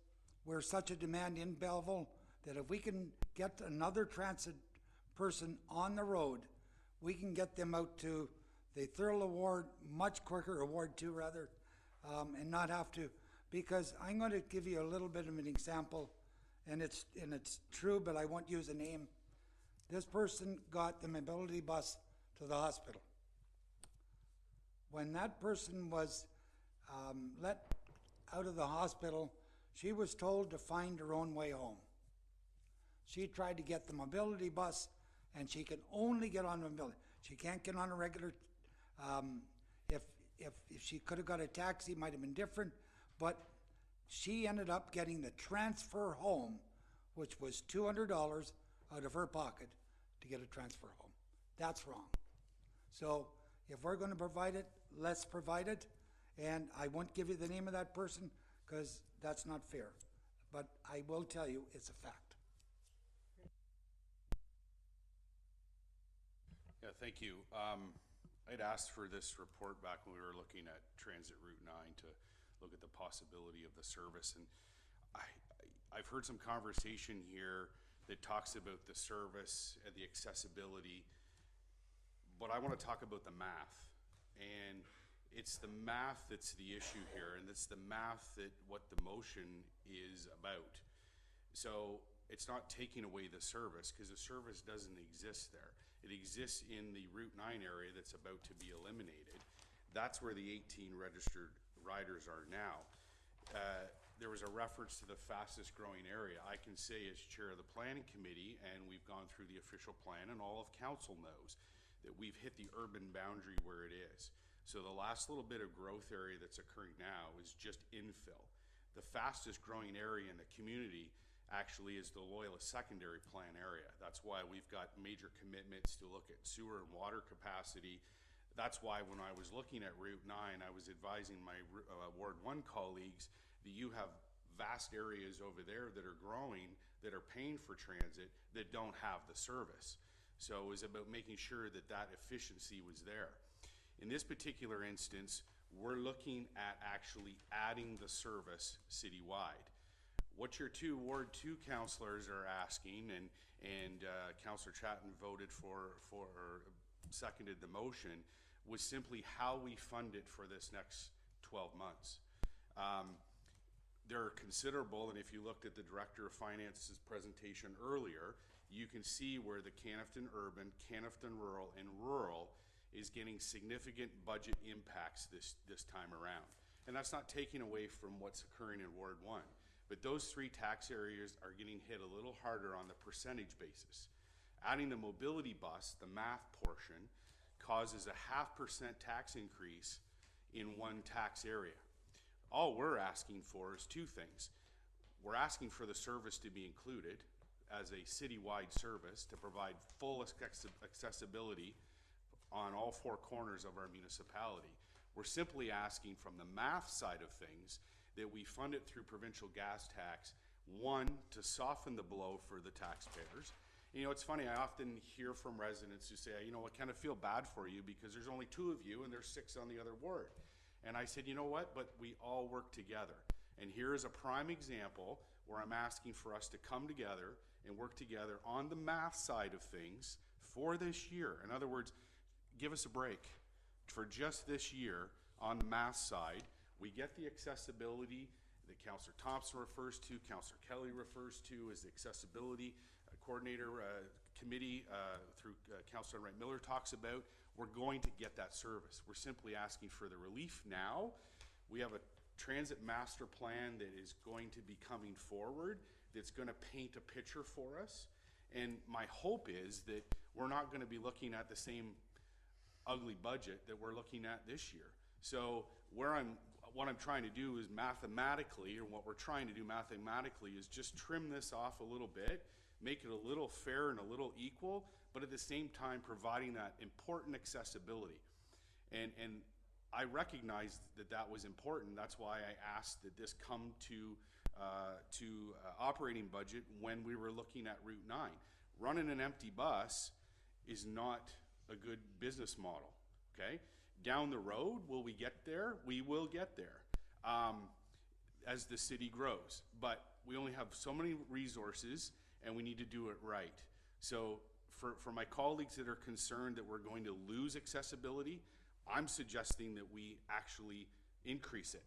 we're such a demand in Belleville that if we can get another transit person on the road, we can get them out to the Thurlow ward much quicker, or Ward 2 rather, and not have to, because I'm going to give you a little bit of an example, and it's true, but I won't use a name. This person got the mobility bus to the hospital. When that person was let out of the hospital, she was told to find her own way home. She tried to get the mobility bus, and she can only get on the mobility. She can't get on a regular, if she could have got a taxi, it might have been different, but she ended up getting the transfer home, which was $200 out of her pocket to get a transfer home. That's wrong. So if we're going to provide it, let's provide it. And I won't give you the name of that person because that's not fair. But I will tell you it's a fact. Yeah, thank you. I'd asked for this report back when we were looking at Transit Route 9 to look at the possibility of the service. And I've heard some conversation here that talks about the service and the accessibility, but I want to talk about the math. And it's the math that's the issue here, and it's the math that what the motion is about. So it's not taking away the service, because the service doesn't exist there. It exists in the Route 9 area that's about to be eliminated. That's where the 18 registered riders are now. There was a reference to the fastest growing area. I can say as chair of the planning committee, and we've gone through the official plan, and all of council knows that we've hit the urban boundary where it is. So the last little bit of growth area that's occurring now is just infill. The fastest growing area in the community actually is the Loyalist secondary plan area. That's why we've got major commitments to look at sewer and water capacity. That's why when I was looking at Route 9, I was advising my Ward 1 colleagues that you have vast areas over there that are growing, that are paying for transit, that don't have the service. So it was about making sure that that efficiency was there. In this particular instance, we're looking at actually adding the service citywide. What your two Ward 2 councillors are asking, and Councillor Chatton voted for or seconded the motion, was simply how we fund it for this next 12 months. They're considerable, and if you looked at the Director of Finance's presentation earlier, you can see where the Canafton Urban, Canafton Rural, and Rural is getting significant budget impacts this time around. And that's not taking away from what's occurring in Ward 1. But those three tax areas are getting hit a little harder on the percentage basis. Adding the mobility bus, the math portion, causes a 0.5% tax increase in one tax area. All we're asking for is two things. We're asking for the service to be included as a citywide service to provide full accessibility on all four corners of our municipality. We're simply asking from the math side of things that we fund it through provincial gas tax, one, to soften the blow for the taxpayers. You know, it's funny, I often hear from residents who say, you know, I kind of feel bad for you because there's only 2 of you and there's 6 on the other ward. And I said, you know what, but we all work together. And here is a prime example where I'm asking for us to come together and work together on the math side of things for this year. In other words, give us a break for just this year on the math side. We get the accessibility that Councillor Thompson refers to, Councillor Kelly refers to as the accessibility coordinator committee through Councillor Wright Miller talks about. We're going to get that service. We're simply asking for the relief now. We have a transit master plan that is going to be coming forward that's going to paint a picture for us. And my hope is that we're not going to be looking at the same ugly budget that we're looking at this year. So what I'm trying to do is mathematically, or what we're trying to do mathematically, is just trim this off a little bit, make it a little fair and a little equal, but at the same time providing that important accessibility. And I recognized that that was important. That's why I asked that this come to operating budget when we were looking at Route 9. Running an empty bus is not a good business model, okay? Down the road, will we get there? We will get there as the city grows. But we only have so many resources, and we need to do it right. So for my colleagues that are concerned that we're going to lose accessibility, I'm suggesting that we actually increase it.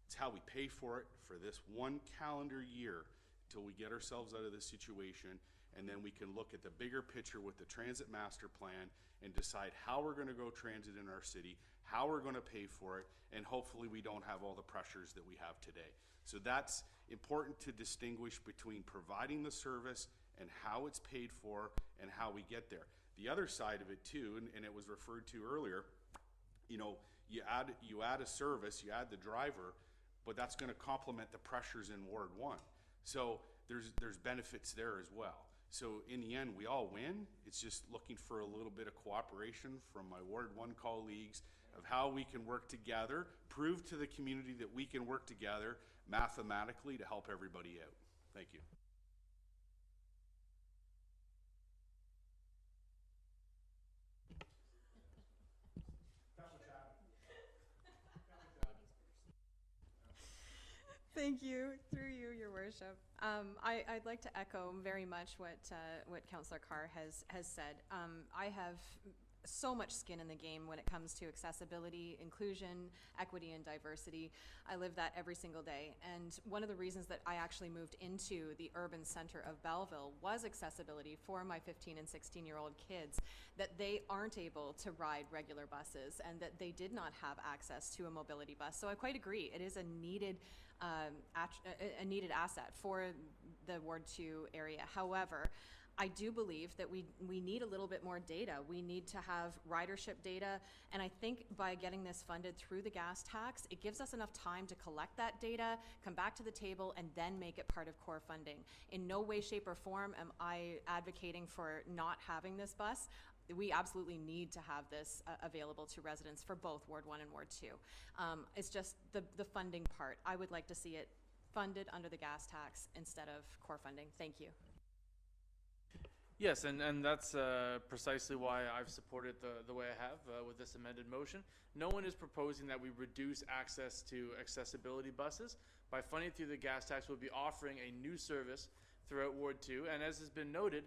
It's how we pay for it for this one calendar year till we get ourselves out of this situation, and then we can look at the bigger picture with the transit master plan and decide how we're going to go transit in our city, how we're going to pay for it, and hopefully we don't have all the pressures that we have today. So that's important to distinguish between providing the service and how it's paid for and how we get there. The other side of it too, and it was referred to earlier, you know, you add a service, you add the driver, but that's going to complement the pressures in Ward 1. So there's benefits there as well. So in the end, we all win. It's just looking for a little bit of cooperation from my Ward 1 colleagues of how we can work together, prove to the community that we can work together mathematically to help everybody out. Thank you. Thank you, through you, Your Worship. I'd like to echo very much what Councillor Carr has said. I have so much skin in the game when it comes to accessibility, inclusion, equity, and diversity. I live that every single day. And one of the reasons that I actually moved into the urban center of Belleville was accessibility for my 15 and 16-year-old kids, that they aren't able to ride regular buses and that they did not have access to a mobility bus. So I quite agree. It is a needed asset for the Ward 2 area. However, I do believe that we need a little bit more data. We need to have ridership data, and I think by getting this funded through the gas tax, it gives us enough time to collect that data, come back to the table, and then make it part of core funding. In no way, shape, or form am I advocating for not having this bus. We absolutely need to have this available to residents for both Ward 1 and Ward 2. It's just the funding part. I would like to see it funded under the gas tax instead of core funding. Thank you. Yes, and that's precisely why I've supported the way I have with this amended motion. No one is proposing that we reduce access to accessibility buses. By funding through the gas tax, we'll be offering a new service throughout Ward 2. And as has been noted,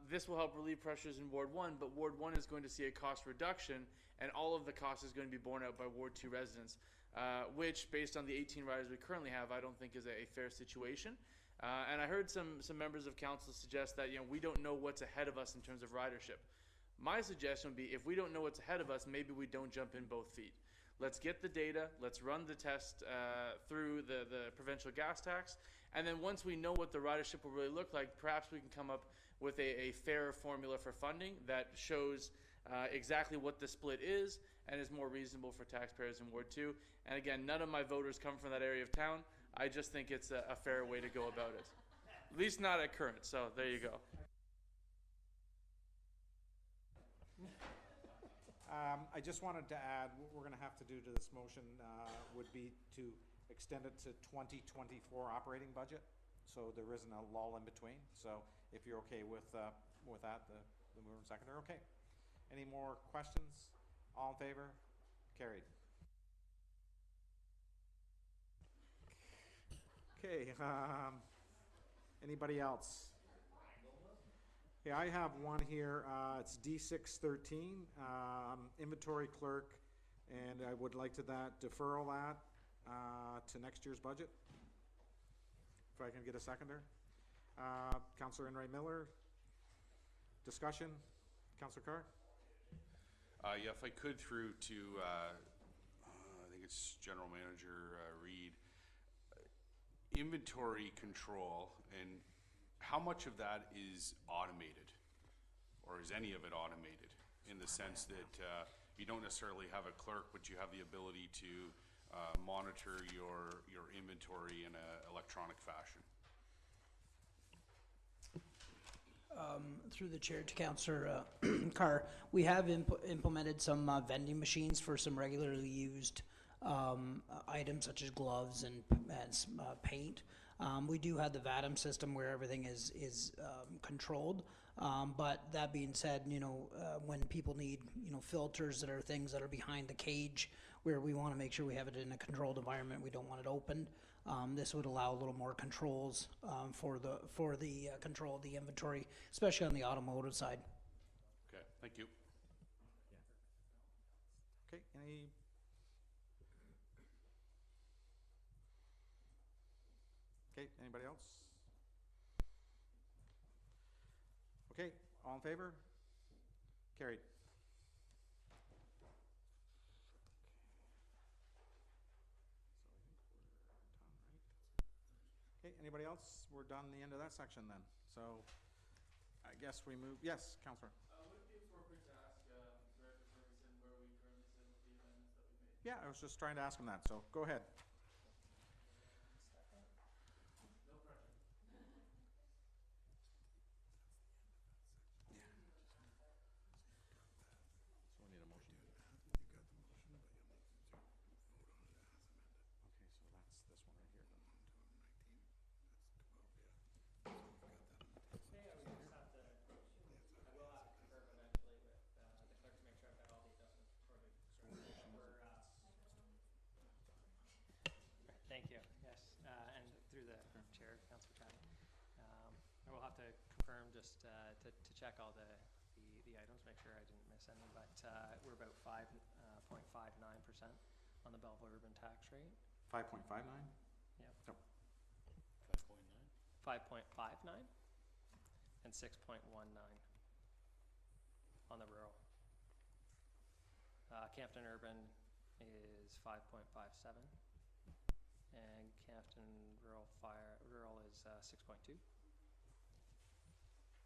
this will help relieve pressures in Ward 1, but Ward 1 is going to see a cost reduction, and all of the cost is going to be borne out by Ward 2 residents, which, based on the 18 riders we currently have, I don't think is a fair situation. And I heard some members of council suggest that, we don't know what's ahead of us in terms of ridership. My suggestion would be, if we don't know what's ahead of us, maybe we don't jump in both feet. Let's get the data, let's run the test through the provincial gas tax, and then once we know what the ridership will really look like, perhaps we can come up with a fairer formula for funding that shows exactly what the split is and is more reasonable for taxpayers in Ward 2. And again, none of my voters come from that area of town. I just think it's a fair way to go about it. At least not at current, so there you go. I just wanted to add, what we're going to have to do to this motion would be to extend it to 2024 operating budget, so there isn't a lull in between. So if you're okay with that, the mover and seconder, okay. Any more questions? All in favor? Carried. Okay, anybody else? Yeah, I have one here. It's D613, inventory clerk, and I would like to deferral that to next year's budget. If I can get a seconder. Councillor Enright Miller. Discussion. Councillor Carr. Yeah, if I could through to, I think it's General Manager Reed. Inventory control, and how much of that is automated, or is any of it automated, in the sense that you don't necessarily have a clerk, but you have the ability to monitor your inventory in an electronic fashion? Through the chair to Councillor Carr, we have implemented some vending machines for some regularly used items such as gloves and paint. We do have the VATM system where everything is controlled. But that being said, when people need, filters that are things that are behind the cage, where we want to make sure we have it in a controlled environment, we don't want it opened. This would allow a little more controls for the control of the inventory, especially on the automotive side. Okay, thank you. Okay, anybody else? Okay, all in favor? Carried. Okay, anybody else? We're done the end of that section then. So I guess we move, yes, Councillor. Would it be appropriate to ask Director Ferguson where we currently sit with the amendments that we made? Yeah, I was just trying to ask him that, so go ahead. No pressure. So we need a motion. Okay, so that's this one right here. Thank you, yes, and through the chair, Councillor Chapman. I will have to confirm just to check all the items, make sure I didn't miss any, but we're about 5.59% on the Belleville urban tax rate. 5.59? Yep. No. 5.59 and 6.19 on the rural. Campton urban is 5.57. And Campton rural is 6.2.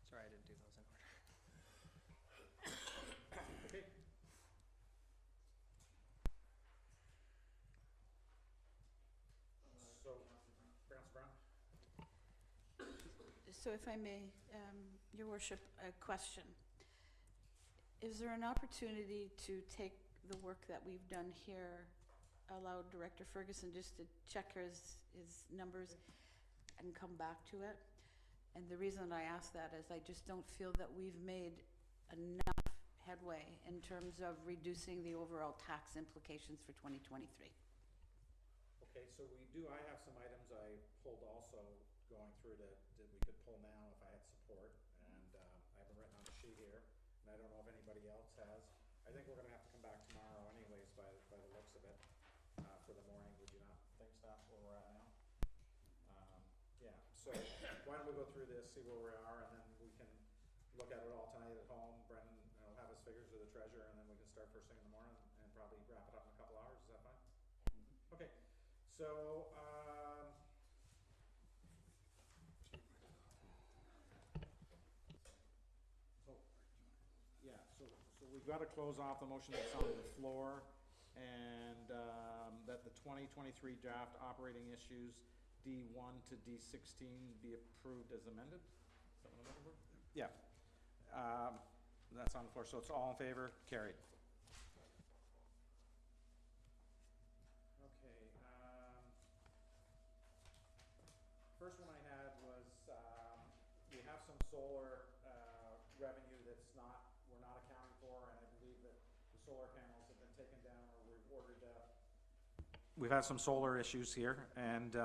Sorry, I didn't do those in order. Okay. So, Councillor Brown? So if I may, Your Worship, a question. Is there an opportunity to take the work that we've done here allow Director Ferguson just to check his numbers and come back to it. And the reason I ask that is I just don't feel that we've made enough headway in terms of reducing the overall tax implications for 2023. Okay, so I have some items I pulled also going through that we could pull now if I had support, and I have them written on the sheet here, and I don't know if anybody else has. I think we're gonna have to come back tomorrow anyways by the looks of it, for the morning, would you not think, staff, where we're at now? Yeah, so why don't we go through this, see where we are, and then we can look at it all tonight at home. Brendan will have his figures with the treasurer, and then we can start first thing in the morning and probably wrap it up in a couple hours, is that fine? Okay, so, so we've got to close off the motion that's on the floor, and that the 2023 draft operating issues D1 to D16 be approved as amended? Is that what I'm looking for? Yeah. That's on the floor, so it's all in favor, carried. Okay, first one I had was, we have some solar revenue that's we're not accounting for, and I believe that the solar panels have been taken down, or we've ordered, we've had some solar issues here, and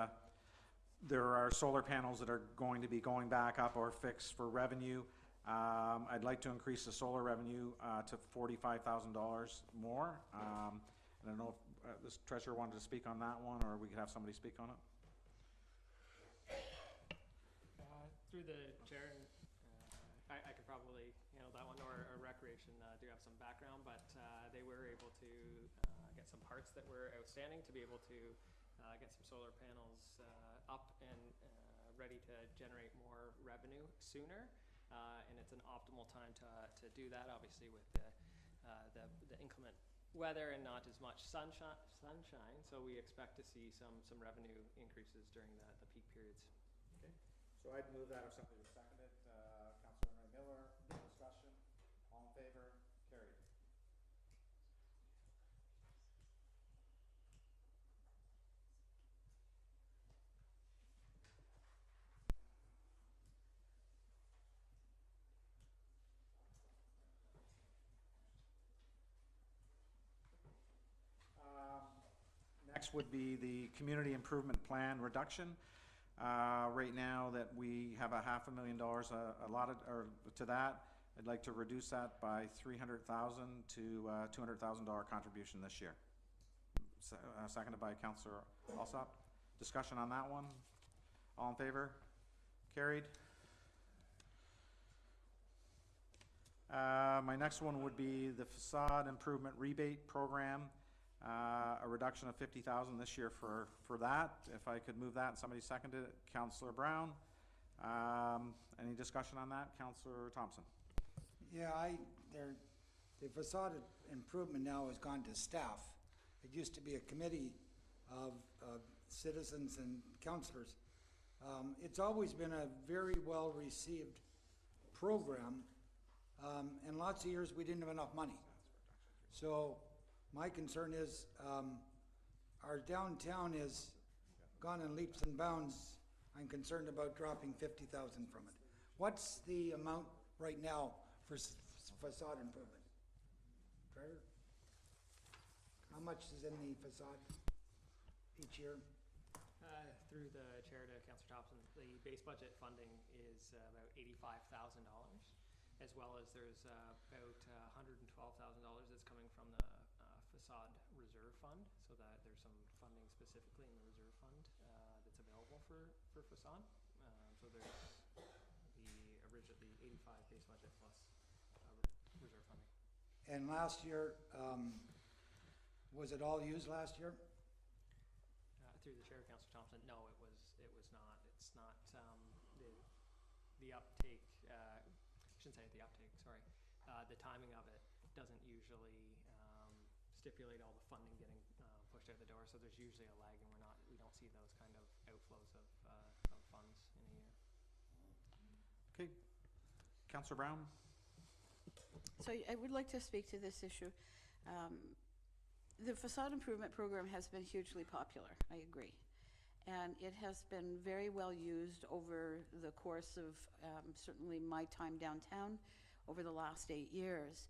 there are solar panels that are going to be going back up or fixed for revenue. I'd like to increase the solar revenue to $45,000 more. I don't know if this treasurer wanted to speak on that one, or we could have somebody speak on it. Through the chair, and I could probably handle that one, or Recreation do have some background, but they were able to get some parts that were outstanding to be able to get some solar panels up and ready to generate more revenue sooner. And it's an optimal time to do that, obviously with the inclement weather and not as much sunshine. So we expect to see some revenue increases during the peak periods. Okay, so I'd move that if somebody would second it. Councilor Ray Miller, no discussion, all in favor, carried. Next would be the community improvement plan reduction. Right now that we have $500,000 allotted to that, I'd like to reduce that by $300,000 to $200,000 contribution this year. Seconded by Councillor Alsop. Discussion on that one. All in favor? Carried. My next one would be the facade improvement rebate program. A reduction of $50,000 this year for that. If I could move that, and somebody seconded it. Councillor Brown. Any discussion on that? Councillor Thompson. Yeah, the facade improvement now has gone to staff. It used to be a committee of citizens and councillors. It's always been a very well-received program, and lots of years we didn't have enough money. So my concern is our downtown has gone in leaps and bounds. I'm concerned about dropping $50,000 from it. What's the amount right now for facade improvement? Trevor? How much is in the facade each year? Through the chair to Councillor Thompson, the base budget funding is about $85,000, as well as there's about $112,000 that's coming from the facade reserve fund, so that there's some funding specifically in the reserve fund that's available for facade. So there's the 85 base budget plus reserve funding. And last year, was it all used last year? Through the chair, Councillor Thompson, no, it was not. It's not the uptake. I shouldn't say the uptake. Sorry, the timing of it doesn't usually stipulate all the funding getting pushed out the door. So there's usually a lag, and we don't see those kind of outflows of funds in a year. Okay, Councillor Brown. So I would like to speak to this issue. The facade improvement program has been hugely popular, I agree. And it has been very well used over the course of certainly my time downtown over the last 8 years.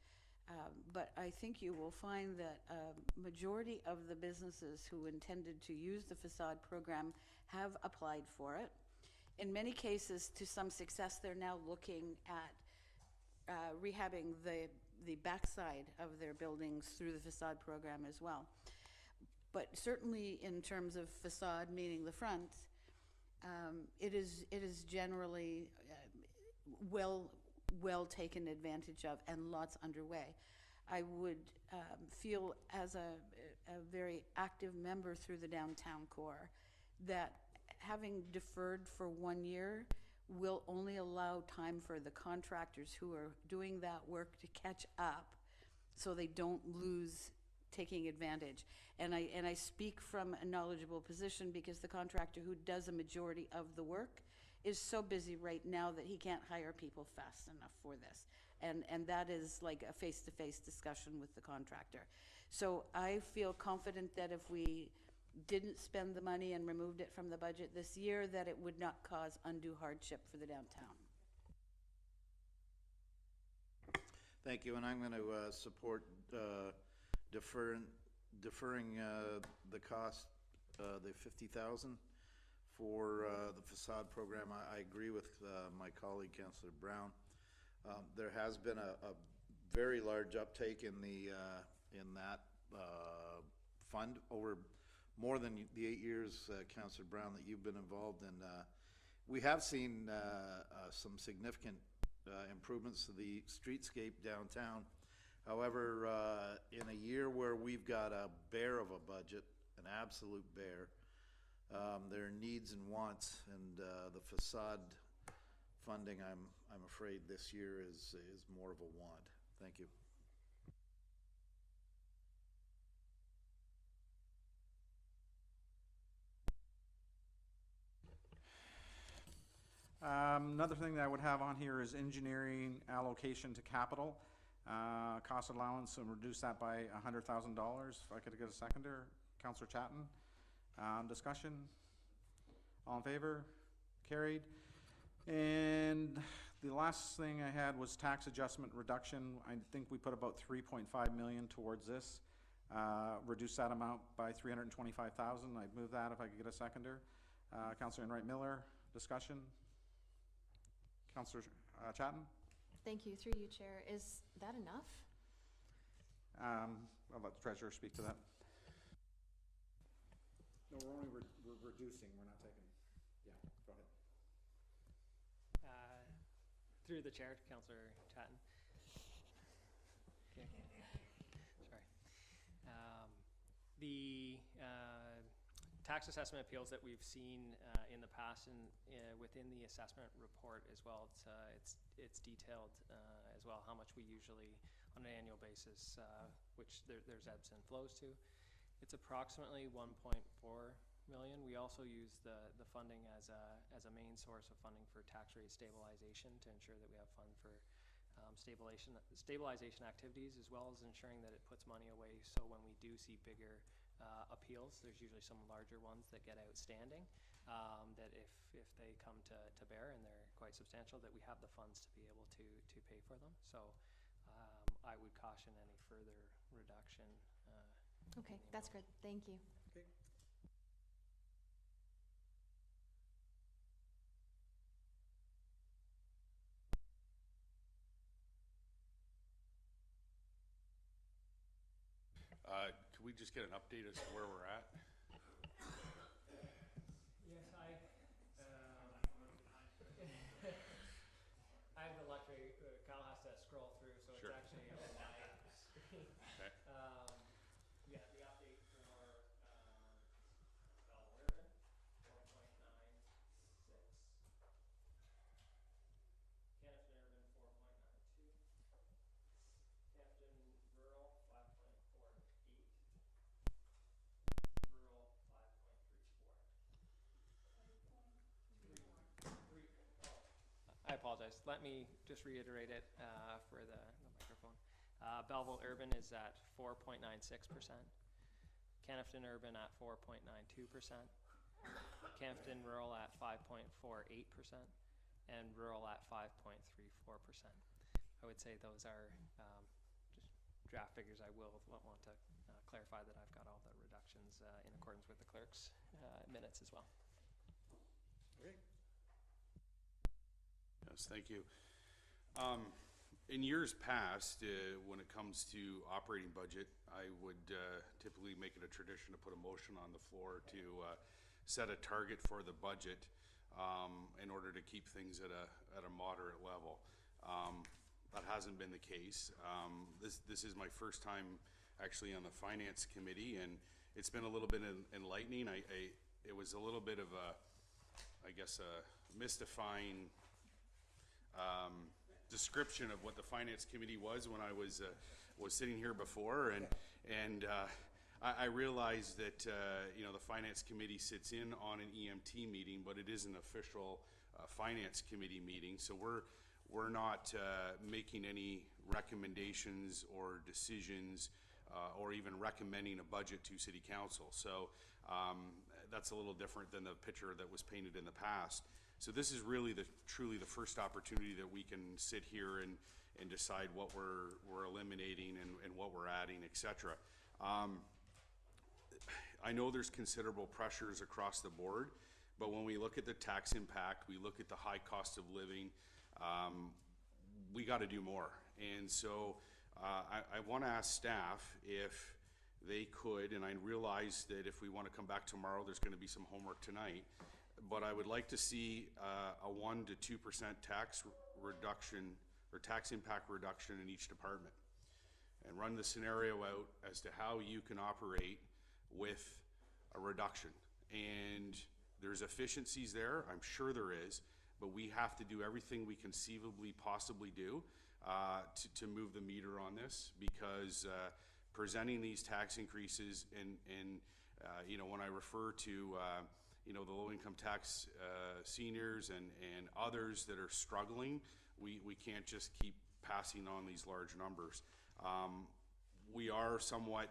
But I think you will find that a majority of the businesses who intended to use the facade program have applied for it. In many cases, to some success, they're now looking at rehabbing the backside of their buildings through the facade program as well. But certainly in terms of facade, meaning the front, it is generally well taken advantage of and lots underway. I would feel as a very active member through the downtown core that having deferred for 1 year will only allow time for the contractors who are doing that work to catch up so they don't lose taking advantage. And I speak from a knowledgeable position because the contractor who does a majority of the work is so busy right now that he can't hire people fast enough for this. And that is like a face-to-face discussion with the contractor. So I feel confident that if we didn't spend the money and removed it from the budget this year, that it would not cause undue hardship for the downtown. Thank you, and I'm going to support deferring the cost, the $50,000 for the facade program. I agree with my colleague, Councillor Brown. There has been a very large uptake in that fund over more than the 8 years, Councillor Brown, that you've been involved in. We have seen some significant improvements to the streetscape downtown. However, in a year where we've got a bear of a budget, an absolute bear, there are needs and wants, and the facade funding, I'm afraid this year is more of a want. Thank you. Another thing that I would have on here is engineering allocation to capital. Cost allowance, and reduce that by $100,000. If I could get a seconder. Councillor Chatton. Discussion? All in favor? Carried. And the last thing I had was tax adjustment reduction. I think we put about $3.5 million towards this. Reduce that amount by $325,000. I'd move that if I could get a seconder. Councillor Enright Miller. Discussion? Councillor Chatton? Thank you. Through you, Chair. Is that enough? I'll let the treasurer speak to that. No, we're only we're reducing. We're not taking. Yeah, go ahead. Through the chair, Councillor Chatton. Okay. Sorry. The tax assessment appeals that we've seen in the past and within the assessment report as well, it's detailed as well how much we usually on an annual basis, which there's ebbs and flows to. It's approximately 1.4 million. We also use the funding as a main source of funding for tax rate stabilization to ensure that we have fund for stabilization activities, as well as ensuring that it puts money away so when we do see bigger appeals, there's usually some larger ones that get outstanding, that if they come to bear and they're quite substantial, that we have the funds to be able to pay for them. So I would caution any further reduction. Okay, that's good. Thank you. Okay. Could we just get an update as to where we're at? Yes, I have the luxury, Kyle has to scroll through, so Sure. it's actually on my screen. Okay. Yeah, the update for Belleville Urban, 4.96. Canafton Urban, 4.92. Canafton Rural, 5.48. Rural, 5.34. I apologize. Let me just reiterate it for the microphone. Belleville Urban is at 4.96%. Canafton Urban at 4.92%, Canafton Rural at 5.48%, and Rural at 5.34%. I would say those are just draft figures. I will want to clarify that I've got all the reductions in accordance with the clerk's minutes as well. Yes, thank you. In years past, when it comes to operating budget, I would typically make it a tradition to put a motion on the floor to set a target for the budget in order to keep things at a moderate level. That hasn't been the case. This is my first time actually on the finance committee, and it's been a little bit enlightening. It was a little bit of a mystifying description of what the finance committee was when I was sitting here before, and I realized that the finance committee sits in on an EMT meeting, but it is an official finance committee meeting, so we're not making any recommendations or decisions or even recommending a budget to city council. So that's a little different than the picture that was painted in the past. So this is really truly the first opportunity that we can sit here and decide what we're eliminating and what we're adding, etc. I know there's considerable pressures across the board, but when we look at the tax impact, we look at the high cost of living, we got to do more. And so I want to ask staff if they could, and I realize that if we want to come back tomorrow, there's going to be some homework tonight, but I would like to see a 1 to 2% tax reduction or tax impact reduction in each department, and run the scenario out as to how you can operate with a reduction. And there's efficiencies there, I'm sure there is, but we have to do everything we conceivably possibly do to move the meter on this, because presenting these tax increases and when I refer to the low-income tax seniors and others that are struggling, we can't just keep passing on these large numbers. We are somewhat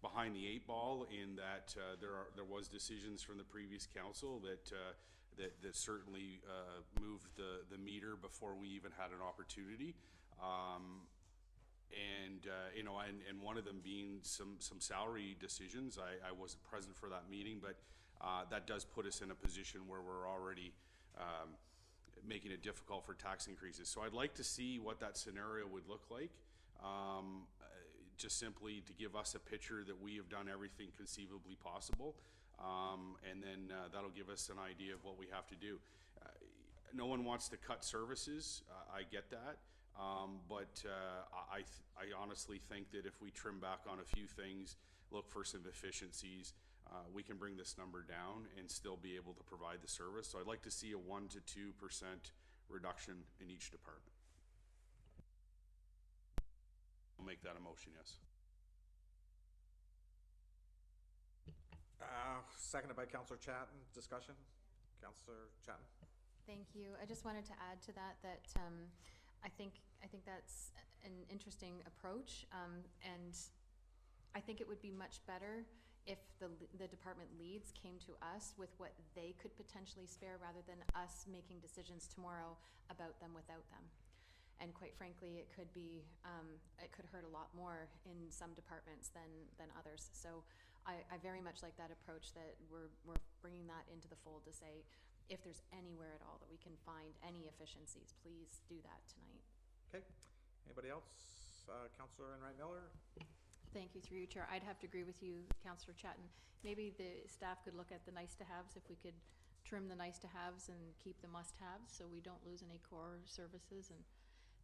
behind the 8 ball in that there was decisions from the previous council that certainly moved the meter before we even had an opportunity. And one of them being some salary decisions. I wasn't present for that meeting, but that does put us in a position where we're already making it difficult for tax increases. So I'd like to see what that scenario would look like, just simply to give us a picture that we have done everything conceivably possible, and then that'll give us an idea of what we have to do. No one wants to cut services, I get that, but I honestly think that if we trim back on a few things, look for some efficiencies, we can bring this number down and still be able to provide the service. So I'd like to see a 1 to 2% reduction in each department. I'll make that a motion, yes. Seconded by Councillor Chatton. Discussion? Councillor Chatton. Thank you. I just wanted to add to that I think that's an interesting approach, and I think it would be much better if the department leads came to us with what they could potentially spare, rather than us making decisions tomorrow about them without them. And quite frankly, it could be it could hurt a lot more in some departments than others. So I very much like that approach, that we're bringing that into the fold to say, if there's anywhere at all that we can find any efficiencies, please do that tonight. Okay. Anybody else? Councillor Enright Miller. Thank you, through you, Chair. I'd have to agree with you, Councillor Chatton. Maybe the staff could look at the nice-to-haves, if we could trim the nice-to-haves and keep the must-haves, so we don't lose any core services. And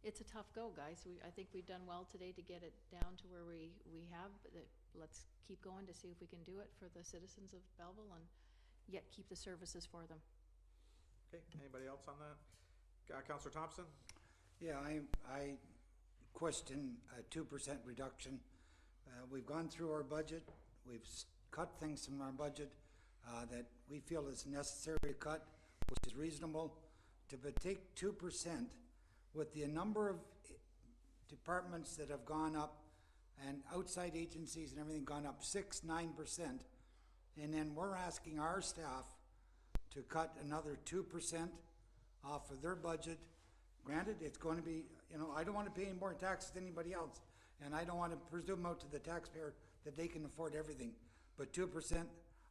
it's a tough go, guys. I think we've done well today to get it down to where we have, but let's keep going to see if we can do it for the citizens of Belleville and yet keep the services for them. Okay. Anybody else on that? Councillor Thompson. Yeah, I question a 2% reduction. We've gone through our budget. We've cut things from our budget that we feel is necessary to cut, which is reasonable. To take 2% with the number of departments that have gone up and outside agencies and everything gone up 6-9%. And then we're asking our staff to cut another 2% off of their budget. Granted, it's going to be, I don't want to pay any more taxes than anybody else, and I don't want to presume out to the taxpayer that they can afford everything. But 2%,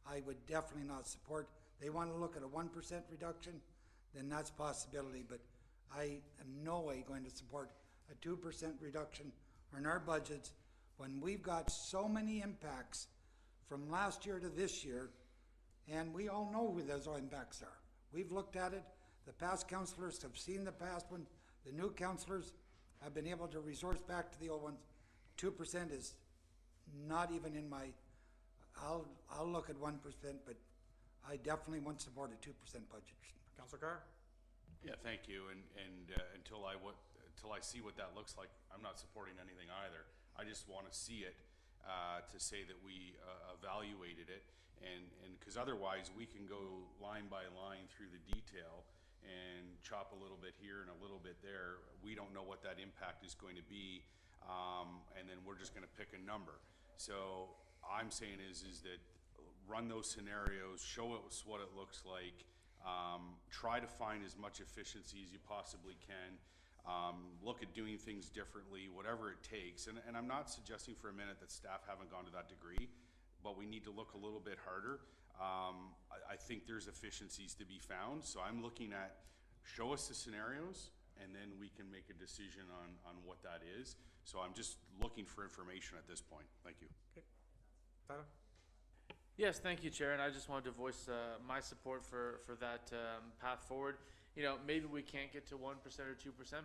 I would definitely not support. They want to look at a 1% reduction, then that's a possibility, but I am no way going to support a 2% reduction on our budgets when we've got so many impacts from last year to this year, and we all know who those impacts are. We've looked at it. The past councillors have seen the past one. The new councillors have been able to resource back to the old ones. 2% is not even in my, I'll look at 1%, but I definitely won't support a 2% budget. Councillor Carr? Yeah, thank you, and until I see what that looks like, I'm not supporting anything either. I just want to see it, to say that we evaluated it, and because otherwise we can go line by line through the detail and chop a little bit here and a little bit there. We don't know what that impact is going to be, and then we're just going to pick a number. So I'm saying is that run those scenarios, show us what it looks like, try to find as much efficiency as you possibly can, look at doing things differently, whatever it takes. And I'm not suggesting for a minute that staff haven't gone to that degree, but we need to look a little bit harder. I think there's efficiencies to be found, so I'm looking at, show us the scenarios, and then we can make a decision on what that is. So I'm just looking for information at this point. Thank you. Okay. Tyler? Yes, thank you, Chair, and I just wanted to voice my support for that path forward. Maybe we can't get to 1% or 2%,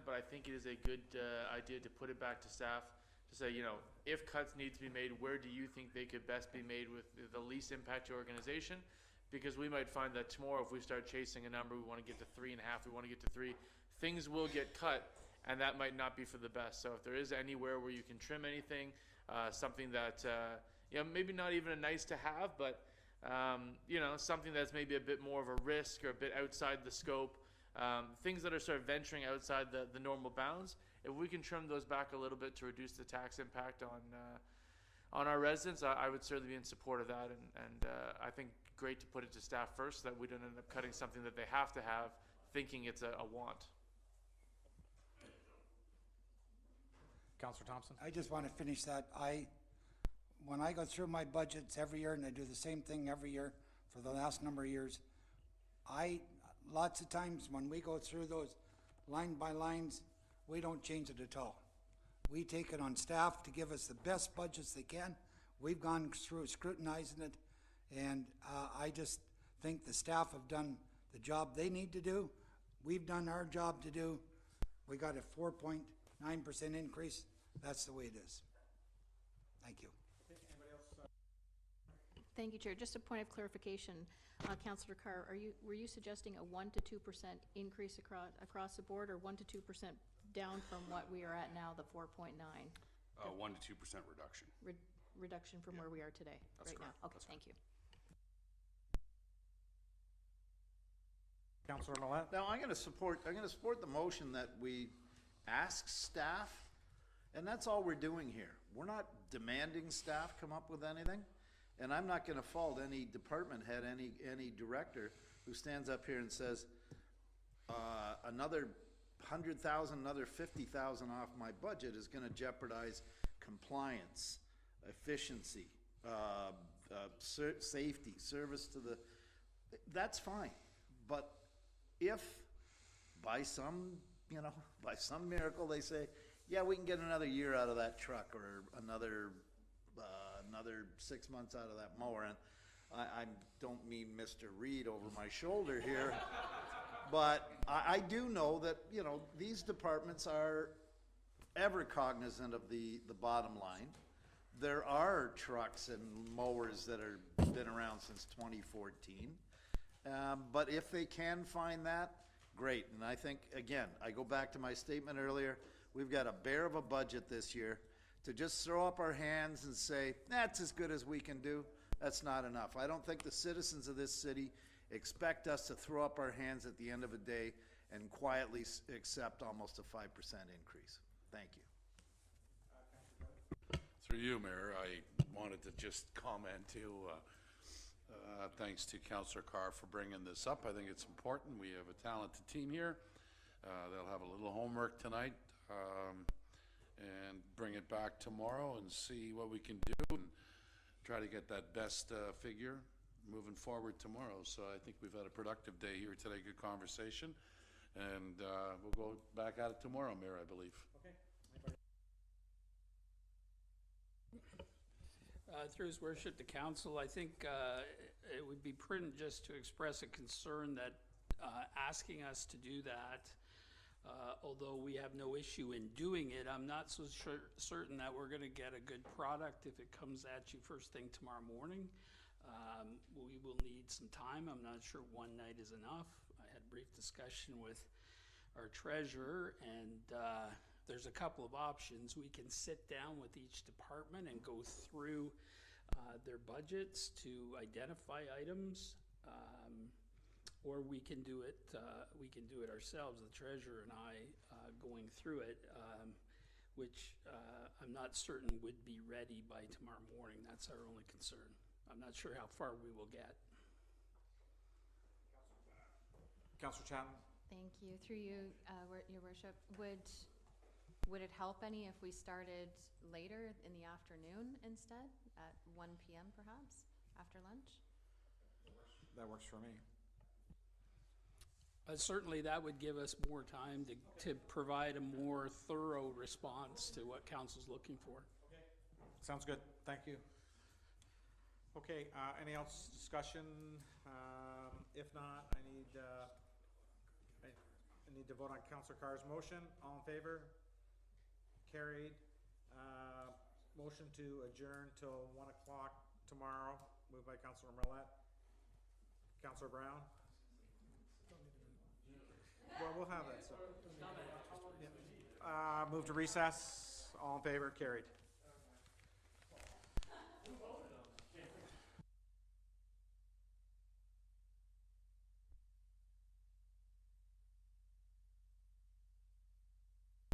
but I think it is a good idea to put it back to staff to say, if cuts need to be made, where do you think they could best be made with the least impact to your organization? Because we might find that tomorrow, if we start chasing a number, we want to get to 3.5, we want to get to 3, things will get cut, and that might not be for the best. So if there is anywhere where you can trim anything, something that, maybe not even a nice to have, but, something that's maybe a bit more of a risk or a bit outside the scope, things that are sort of venturing outside the normal bounds, if we can trim those back a little bit to reduce the tax impact on our residents, I would certainly be in support of that, and I think great to put it to staff first so that we don't end up cutting something that they have to have, thinking it's a want. Councillor Thompson? I just want to finish that. When I go through my budgets every year, and I do the same thing every year for the last number of years, lots of times when we go through those line by lines, we don't change it at all. We take it on staff to give us the best budgets they can. We've gone through scrutinizing it, and I just think the staff have done the job they need to do. We've done our job to do. We got a 4.9% increase. That's the way it is. Thank you. Thank you, Chair. Just a point of clarification, Councillor Carr, were you suggesting a 1 to 2% increase across the board, or 1 to 2% down from what we are at now, the 4.9? 1 to 2% reduction. Reduction from where we are today, That's right correct. now? Okay, thank you. Councillor Millette? Now, I'm gonna support the motion that we ask staff, and that's all we're doing here. We're not demanding staff come up with anything, and I'm not gonna fault any department head, any director who stands up here and says, another 100,000, another 50,000 off my budget is gonna jeopardize compliance, efficiency, safety, service to the, that's fine. But if by some miracle they say, yeah, we can get another year out of that truck, or another 6 months out of that mower, and I don't mean Mr. Reed over my shoulder here, but I do know that, these departments are ever cognizant of the bottom line. There are trucks and mowers that have been around since 2014. But if they can find that, great. And I think, again, I go back to my statement earlier, we've got a bear of a budget this year. To just throw up our hands and say, that's as good as we can do, that's not enough. I don't think the citizens of this city expect us to throw up our hands at the end of a day and quietly accept almost a 5% increase. Thank you. Through you, Mayor, I wanted to just comment too, thanks to Councillor Carr for bringing this up. I think it's important. We have a talented team here. They'll have a little homework tonight, and bring it back tomorrow and see what we can do and try to get that best figure moving forward tomorrow. So I think we've had a productive day here today, good conversation, and we'll go back at it tomorrow, Mayor, I believe. Okay. Through His Worship to Council, I think it would be prudent just to express a concern that asking us to do that, although we have no issue in doing it, I'm not so certain that we're going to get a good product if it comes at you first thing tomorrow morning. We will need some time. I'm not sure one night is enough. I had a brief discussion with our treasurer, and there's a couple of options. We can sit down with each department and go through their budgets to identify items, or we can do it ourselves, the treasurer and I, going through it, which I'm not certain would be ready by tomorrow morning. That's our only concern. I'm not sure how far we will get. Councillor Chapman? Thank you. Through you, Your Worship, would it help any if we started later in the afternoon instead, at 1 p.m. perhaps, after lunch? That works for me. Certainly, that would give us more time to provide a more thorough response to what council's looking for. Okay. Sounds good. Thank you. Okay, any else discussion? If not, I need to vote on Councillor Carr's motion. All in favor? Carried. Motion to adjourn till 1 o'clock tomorrow, moved by Councillor Millet. Councillor Brown? Well, we'll have it. So. Yeah. Move to recess. All in favor? Carried.